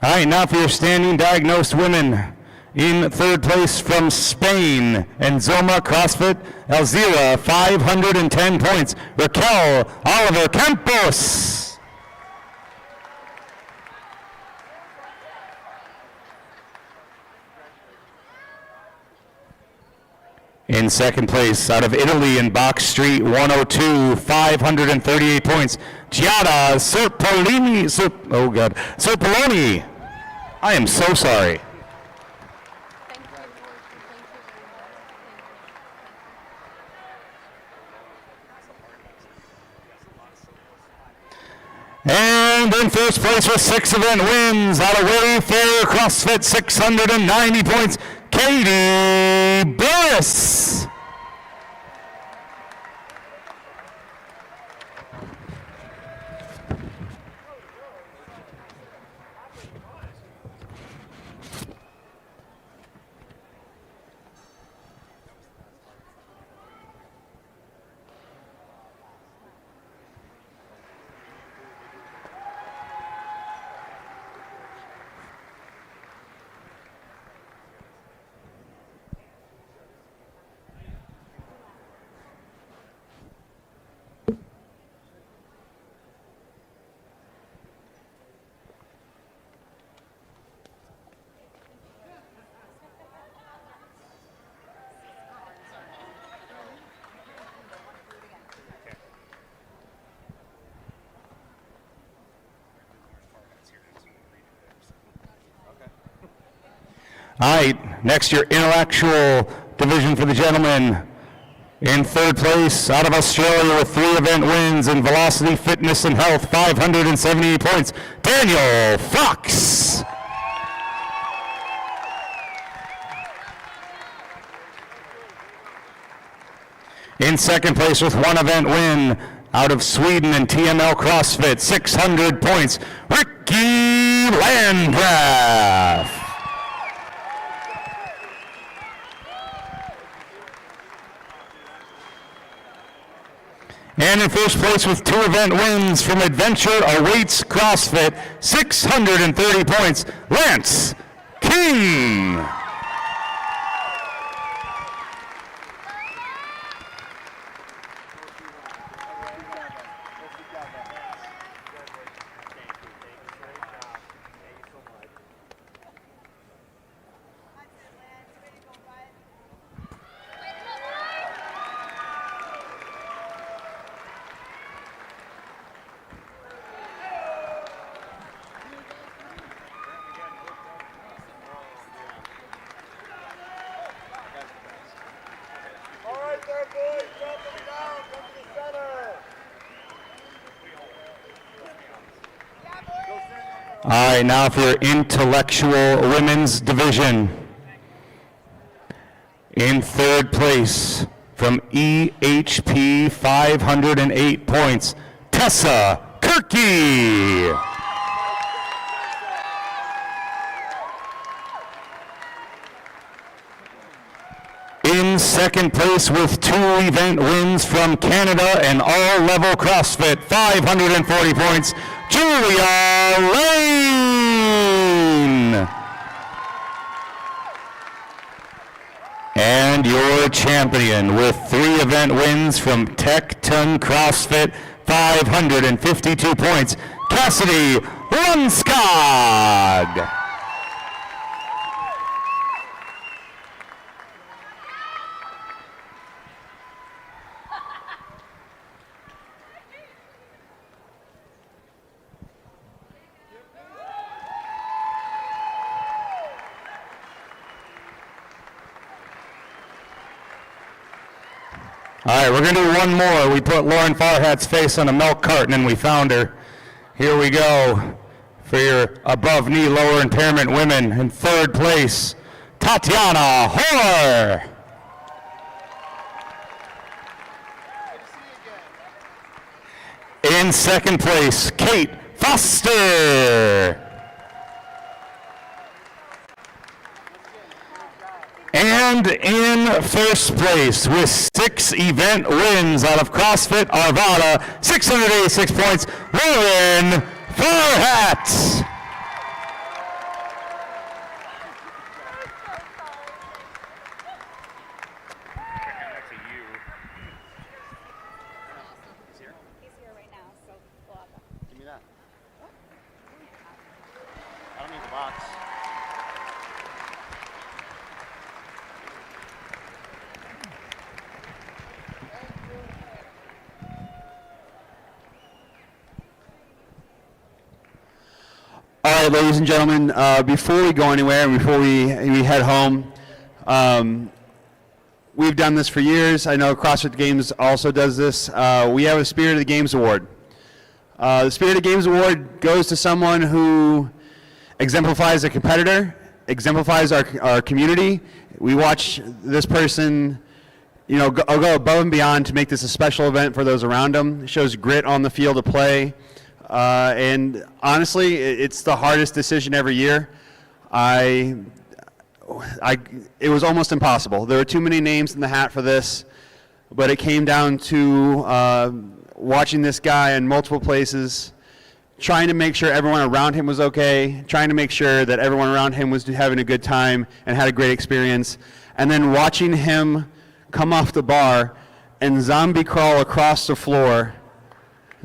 All right, now for your standing diagnosed women. In third place from Spain, Enzoma CrossFit, Alzira, 510 points, Raquel Oliver Campos. In second place, out of Italy in Box Street 102, 538 points, Giada Serpolini, Serpoloni. I am so sorry. And in first place with 6 event wins, out of Wayfair CrossFit, 690 points, Katie Burris. All right, next your intellectual division for the gentlemen. In third place, out of Australia with 3 event wins in velocity, fitness, and health, 578 points, Daniel Fox. In second place with 1 event win, out of Sweden and TML CrossFit, 600 points, Ricky Landgraf. And in first place with 2 event wins from Adventure Awaits CrossFit, 630 points, Lance King. All right, now for your intellectual women's division. In third place from EHP, 508 points, Tessa Kirky. In second place with 2 event wins from Canada and all-level CrossFit, 540 points, Julia Lane. And your champion with 3 event wins from Tecton CrossFit, 552 points, Cassidy Lundskog. All right, we're going to do one more. We put Lauren Farhat's face on a milk carton and we found her. Here we go for your above knee, lower impairment women. In third place, Tatiana Hoare. In second place, Kate Foster. And in first place with 6 event wins out of CrossFit Arvada, 686 points, Lauren Farhat. Give me that. I don't need the box. All right, ladies and gentlemen, before we go anywhere and before we head home, we've done this for years. I know CrossFit Games also does this. We have a Spirit of the Games Award. The Spirit of the Games Award goes to someone who exemplifies a competitor, exemplifies our community. We watch this person, go above and beyond to make this a special event for those around them. It shows grit on the field of play. And honestly, it's the hardest decision every year. It was almost impossible. There were too many names in the hat for this, but it came down to watching this guy in multiple places, trying to make sure everyone around him was okay, trying to make sure that everyone around him was having a good time and had a great experience, and then watching him come off the bar and zombie crawl across the floor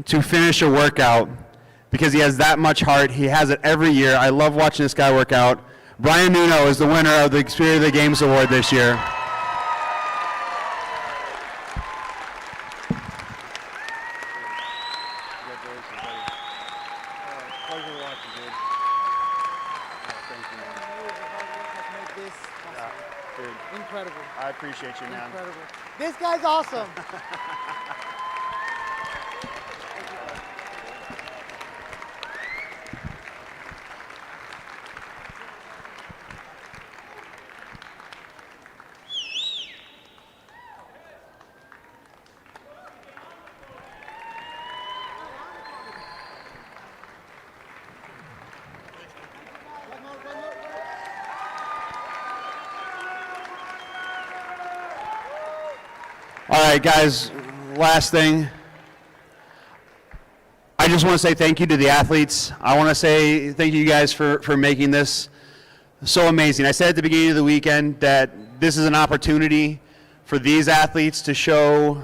to finish a workout because he has that much heart. He has it every year. I love watching this guy work out. Brian Nuno is the winner of the Spirit of the Games Award this year. Pleasure watching, dude. Thank you, man. this. Dude, Incredible. I appreciate you, man. Incredible. This guy's awesome. All right, guys, last thing. I just want to say thank you to the athletes. I want to say thank you guys for making this so amazing. I said at the beginning of the weekend that this is an opportunity for these athletes to show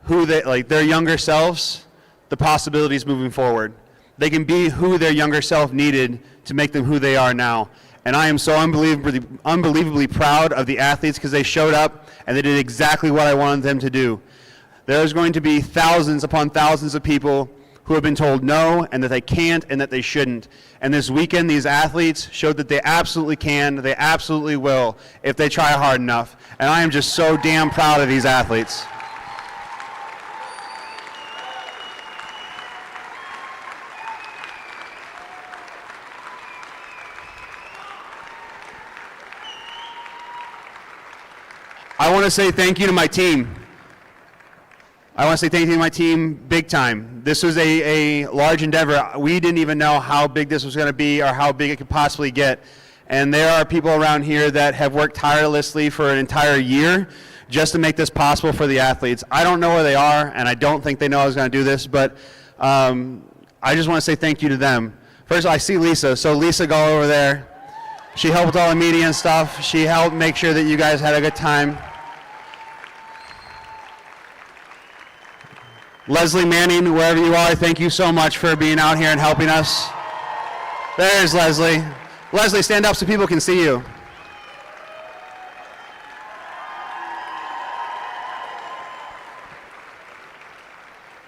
who they, like their younger selves, the possibilities moving forward. They can be who their younger self needed to make them who they are now. And I am so unbelievably proud of the athletes because they showed up and they did exactly what I wanted them to do. There's going to be thousands upon thousands of people who have been told no and that they can't and that they shouldn't. And this weekend, these athletes showed that they absolutely can, they absolutely will if they try hard enough. And I am just so damn proud of these athletes. I want to say thank you to my team. I want to say thank you to my team big time. This was a large endeavor. We didn't even know how big this was going to be or how big it could possibly get. And there are people around here that have worked tirelessly for an entire year just to make this possible for the athletes. I don't know where they are, and I don't think they know I was going to do this, but I just want to say thank you to them. First of all, I see Lisa. So Lisa, go over there. She helped with all the media and stuff. She helped make sure that you guys had a good time. Leslie Manning, wherever you are, thank you so much for being out here and helping us. There's Leslie. Leslie, stand up so people can see you.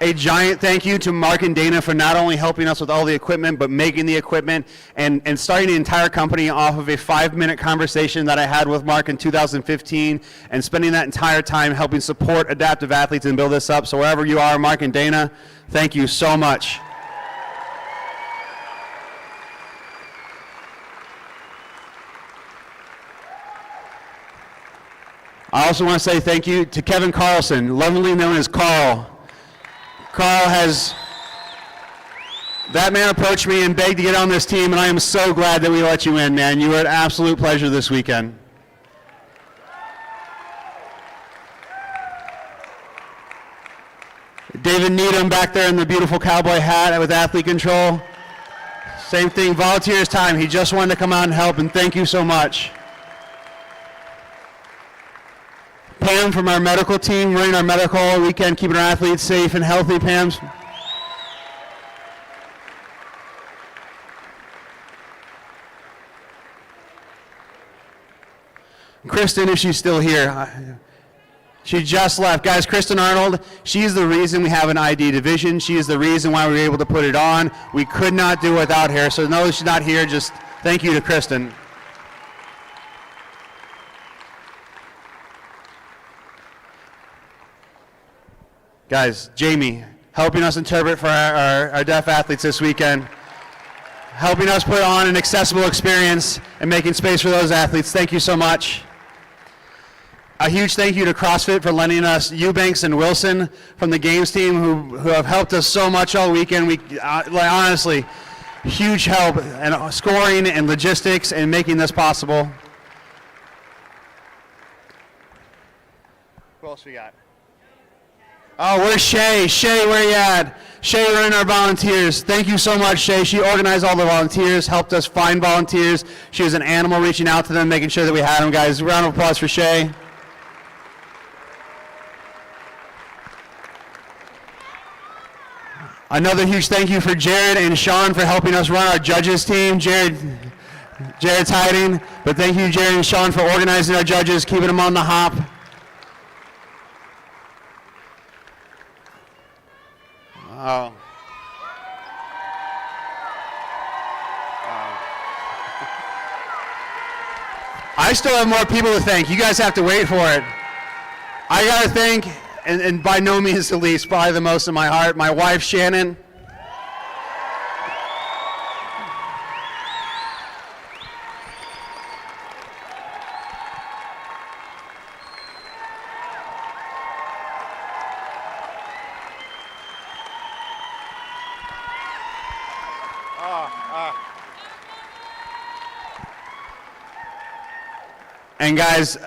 A giant thank you to Mark and Dana for not only helping us with all the equipment, but making the equipment and starting the entire company off of a 5-minute conversation that I had with Mark in 2015 and spending that entire time helping support adaptive athletes and build this up. So wherever you are, Mark and Dana, thank you so much. I also want to say thank you to Kevin Carlson, lovingly known as Carl. Carl that man approached me and begged to get on this team, and I am so glad that we let you in, man. You were an absolute pleasure this weekend. David Needham back there in the beautiful cowboy hat with athlete control. Same thing, volunteers time. He just wanted to come out and help, and thank you so much. Pam from our medical team, running our medical all weekend, keeping our athletes safe and healthy. Pam's. Kristen, if she's still here. She just left. Guys, Kristen Arnold, she's the reason we have an ID division. She is the reason why we were able to put it on. We could not do it without her. So no, she's not here. Just thank you to Kristen. Guys, Jamie, helping us interpret for our deaf athletes this weekend, helping us put on an accessible experience and making space for those athletes. Thank you so much. A huge thank you to CrossFit for lending us Eubanks and Wilson from the games team who have helped us so much all weekend. Honestly, huge help in scoring and logistics and making this possible. Who else we got? Oh, where's Shay? Shay, where you at? Shay running our volunteers. Thank you so much, Shay. She organized all the volunteers, helped us find volunteers. She was an animal reaching out to them, making sure that we had them, guys. Round of applause for Shay. Another huge thank you for Jared and Sean for helping us run our judges team. Jared's hiding, but thank you, Jared and Sean, for organizing our judges, keeping them on the hop. Oh. I still have more people to thank. You guys have to wait for it. I got to thank, and by no means the least, probably the most in my heart, my wife, Shannon. And guys,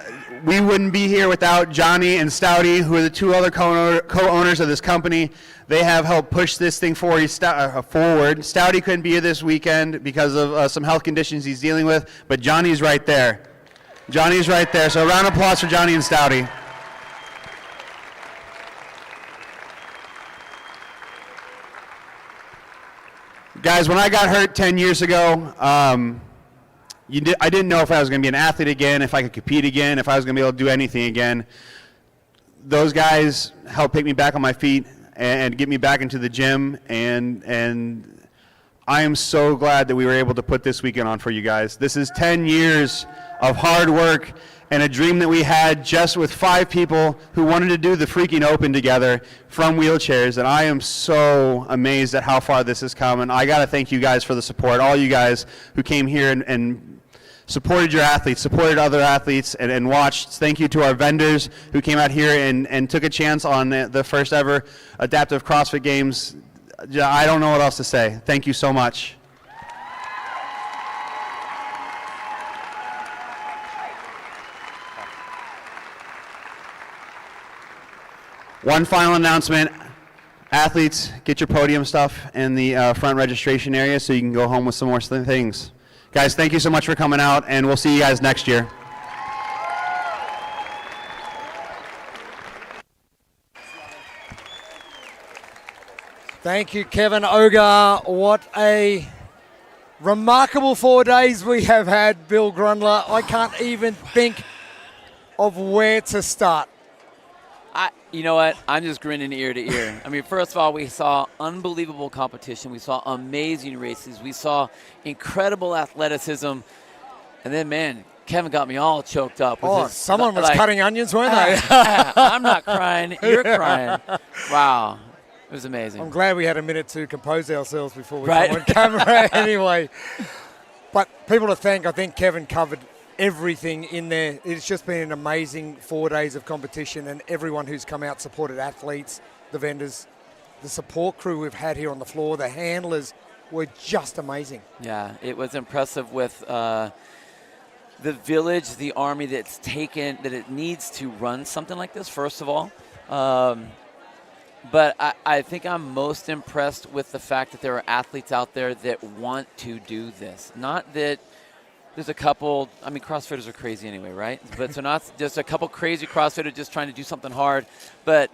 we wouldn't be here without Johnny and Stouty, who are the two other co-owners of this company. They have helped push this thing forward. Stouty couldn't be here this weekend because of some health conditions he's dealing with, but Johnny's right there. Johnny's right there. So a round of applause for Johnny and Stouty. Guys, when I got hurt 10 years ago, I didn't know if I was going to be an athlete again, if I could compete again, if I was going to be able to do anything again. Those guys helped pick me back on my feet and get me back into the gym, and I am so glad that we were able to put this weekend on for you guys. This is 10 years of hard work and a dream that we had just with 5 people who wanted to do the freaking Open together from wheelchairs, and I am so amazed at how far this has come, and I got to thank you guys for the support, all you guys who came here and supported your athletes, supported other athletes, and watched. Thank you to our vendors who came out here and took a chance on the first ever adaptive CrossFit Games. I don't know what else to say. Thank you so much. One final announcement. Athletes, get your podium stuff in the front registration area so you can go home with some more things. Guys, thank you so much for coming out, and we'll see you guys next year. Thank you, Kevin Ogar. What a remarkable 4 days we have had, Bill Grundler. I can't even think of where to start. You know what? I'm just grinning ear to ear. I mean, first of all, we saw unbelievable competition. We saw amazing races. We saw incredible athleticism. And then, man, Kevin got me all choked up. With someone was cutting onions, weren't they? I'm not crying. You're crying. Wow. It was amazing. I'm glad we had a minute to compose ourselves before we come on camera anyway. But people to thank, I think Kevin covered everything in there. It's just been an amazing 4 days of competition, and everyone who's come out supported athletes, the vendors, the support crew we've had here on the floor, the handlers were just amazing. Yeah, it was impressive with the village, the army that's taken, that it needs to run something like this, first of all. But I think I'm most impressed with the fact that there are athletes out there that want to do this. Not that there's a couple, I mean, CrossFitters are crazy anyway, right? But so not just a couple crazy CrossFitters just trying to do something hard, but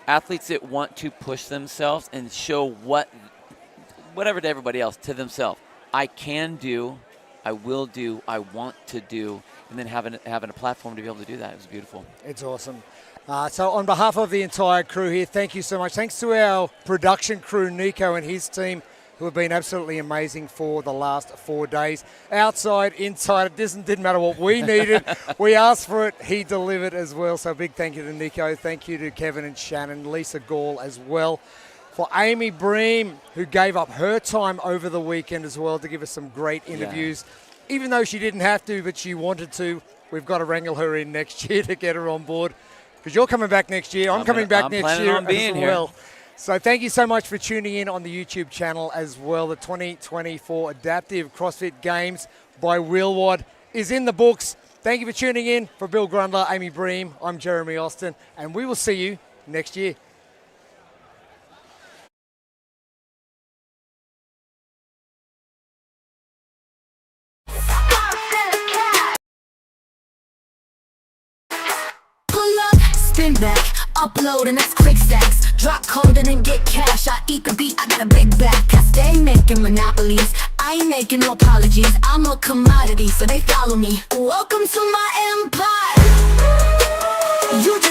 athletes that want to push themselves and show whatever to everybody else, to themselves. I can do, I will do, I want to do, and then having a platform to be able to do that. It was beautiful. It's awesome. So on behalf of the entire crew here, thank you so much. Thanks to our production crew, Nico and his team, who have been absolutely amazing for the last 4 days. Outside, inside, it didn't matter what we needed. We asked for it, he delivered as well. So big thank you to Nico. Thank you to Kevin and Shannon, Lisa Gall as well. For Amy Bream, who gave up her time over the weekend as well to give us some great interviews. Yeah. Even though she didn't have to, but she wanted to, we've got to wrangle her in next year to get her on board. Because you're coming back next year. I'm coming back next year on being as well. Here. So thank you so much for tuning in on the YouTube channel as well. The 2024 Adaptive CrossFit Games by Wheelwad is in the books. Thank you for tuning in. For Bill Grundler, Amy Bream, I'm Jeremy Austin, and we will see you next year. Pull up, spin back, upload, and that's quick stacks. Drop code and then get cash. I eat the beat, I got a big back. I stay making monopolies. I ain't making no apologies. I'm a commodity, so they follow me. Welcome to my empire. You